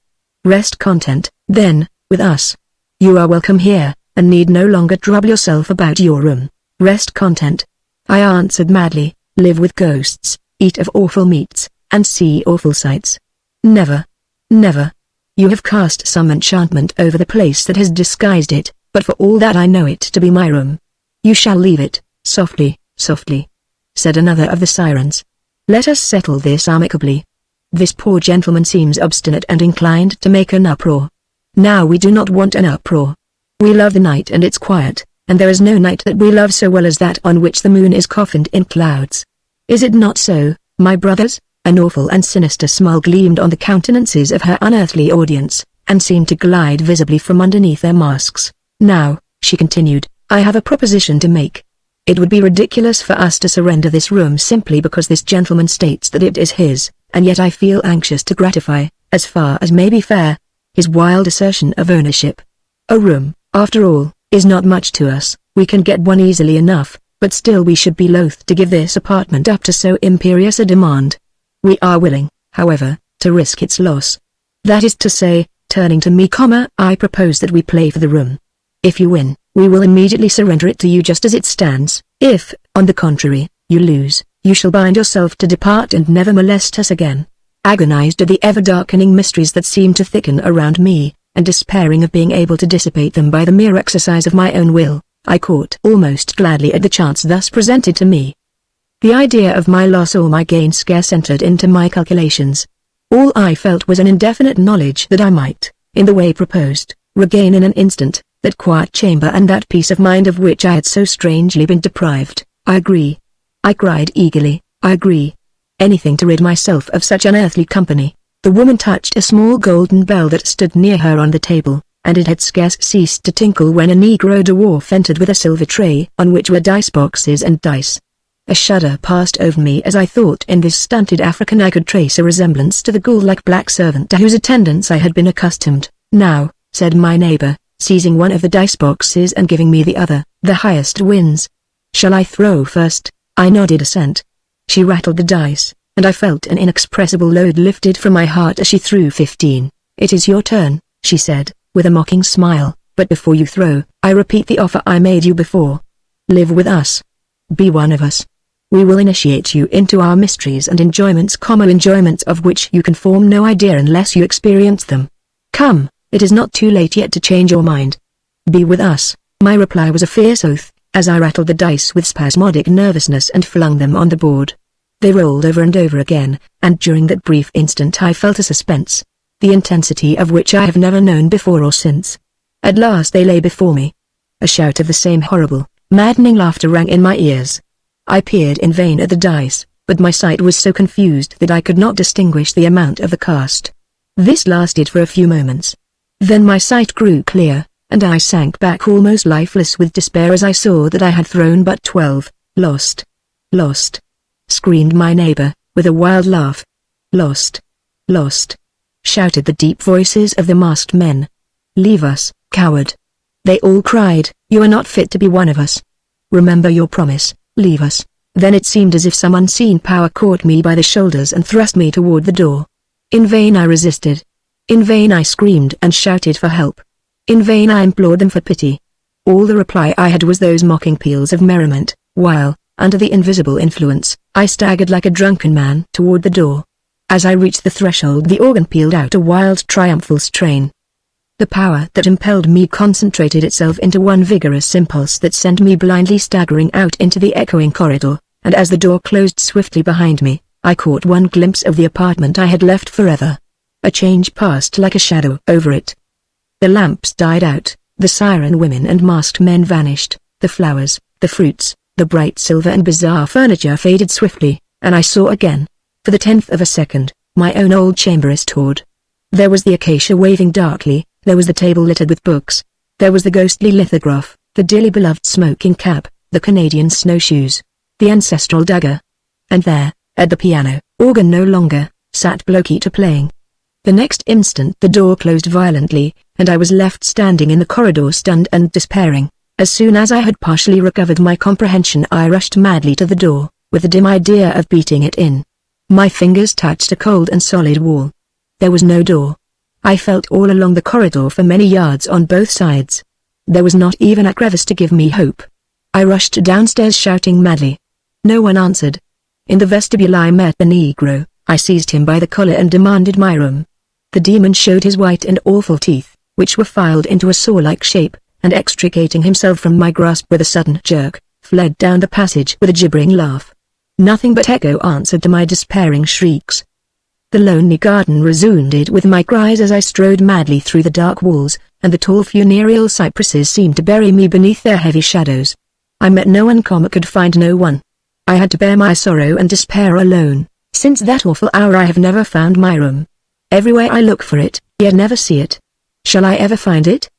A: Rest content, then, with us. You are welcome here, and need no longer trouble yourself about your room. Rest content." I answered madly, "Live with ghosts, eat of awful meats, and see awful sights. Never. Never. You have cast some enchantment over the place that has disguised it, but for all that I know it to be my room." "You shall leave it, softly, softly," said another of the sirens. "Let us settle this amicably. This poor gentleman seems obstinate and inclined to make an uproar. Now we do not want an uproar. We love the night and its quiet, and there is no night that we love so well as that on which the moon is coffined in clouds. Is it not so, my brothers?" An awful and sinister smile gleamed on the countenances of her unearthly audience, and seemed to glide visibly from underneath their masks. "Now," she continued, "I have a proposition to make. It would be ridiculous for us to surrender this room simply because this gentleman states that it is his, and yet I feel anxious to gratify, as far as may be fair, his wild assertion of ownership. A room, after all, is not much to us. We can get one easily enough, but still we should be loath to give this apartment up to so imperious a demand. We are willing, however, to risk its loss. That is to say," turning to me, "I propose that we play for the room. If you win, we will immediately surrender it to you just as it stands. If, on the contrary, you lose, you shall bind yourself to depart and never molest us again." Agonized at the ever-darkening mysteries that seemed to thicken around me, and despairing of being able to dissipate them by the mere exercise of my own will, I caught almost gladly at the chance thus presented to me. The idea of my loss or my gain scarce entered into my calculations. All I felt was an indefinite knowledge that I might, in the way proposed, regain in an instant, that quiet chamber and that peace of mind of which I had so strangely been deprived. "I agree," I cried eagerly, "I agree. Anything to rid myself of such unearthly company." The woman touched a small golden bell that stood near her on the table, and it had scarce ceased to tinkle when a Negro dwarf entered with a silver tray on which were dice boxes and dice. A shudder passed over me as I thought in this stunted African I could trace a resemblance to the ghoul-like black servant to whose attendance I had been accustomed. "Now," said my neighbor, seizing one of the dice boxes and giving me the other, "the highest wins. Shall I throw first?" I nodded assent. She rattled the dice, and I felt an inexpressible load lifted from my heart as she threw 15. "It is your turn," she said, with a mocking smile, "But before you throw, I repeat the offer I made you before. Live with us. Be one of us. We will initiate you into our mysteries and enjoyments, enjoyments of which you can form no idea unless you experience them. Come, it is not too late yet to change your mind. Be with us." My reply was a fierce oath, as I rattled the dice with spasmodic nervousness and flung them on the board. They rolled over and over again, and during that brief instant I felt a suspense, the intensity of which I have never known before or since. At last they lay before me. A shout of the same horrible, maddening laughter rang in my ears. I peered in vain at the dice, but my sight was so confused that I could not distinguish the amount of the cast. This lasted for a few moments. Then my sight grew clear, and I sank back almost lifeless with despair as I saw that I had thrown but 12. "Lost! Lost!" screamed my neighbor, with a wild laugh. "Lost! Lost!" shouted the deep voices of the masked men. "Leave us, coward!" they all cried. "You are not fit to be one of us. Remember your promise, leave us." Then it seemed as if some unseen power caught me by the shoulders and thrust me toward the door. In vain I resisted. In vain I screamed and shouted for help. In vain I implored them for pity. All the reply I had was those mocking peals of merriment, while, under the invisible influence, I staggered like a drunken man toward the door. As I reached the threshold, the organ pealed out a wild triumphal strain. The power that impelled me concentrated itself into one vigorous impulse that sent me blindly staggering out into the echoing corridor, and as the door closed swiftly behind me, I caught one glimpse of the apartment I had left forever. A change passed like a shadow over it. The lamps died out, the siren women and masked men vanished, the flowers, the fruits, the bright silver and bizarre furniture faded swiftly, and I saw again, for the 10th of a second, my own old chamber restored. There was the acacia waving darkly, there was the table littered with books, there was the ghostly lithograph, the dearly beloved smoking cap, the Canadian snowshoes, the ancestral dagger. And there, at the piano, organ no longer, sat Blokeeta playing. The next instant the door closed violently, and I was left standing in the corridor stunned and despairing. As soon as I had partially recovered my comprehension I rushed madly to the door, with the dim idea of beating it in. My fingers touched a cold and solid wall. There was no door. I felt all along the corridor for many yards on both sides. There was not even a crevice to give me hope. I rushed downstairs shouting madly. No one answered. In the vestibule I met a Negro. I seized him by the collar and demanded my room. The demon showed his white and awful teeth, which were filed into a saw-like shape, and extricating himself from my grasp with a sudden jerk, fled down the passage with a gibbering laugh. Nothing but echo answered to my despairing shrieks. The lonely garden resounded with my cries as I strode madly through the dark walls, and the tall funereal cypresses seemed to bury me beneath their heavy shadows. I met no one, could find no one. I had to bear my sorrow and despair alone. Since that awful hour I have never found my room. Everywhere I look for it, yet never see it. Shall I ever find it?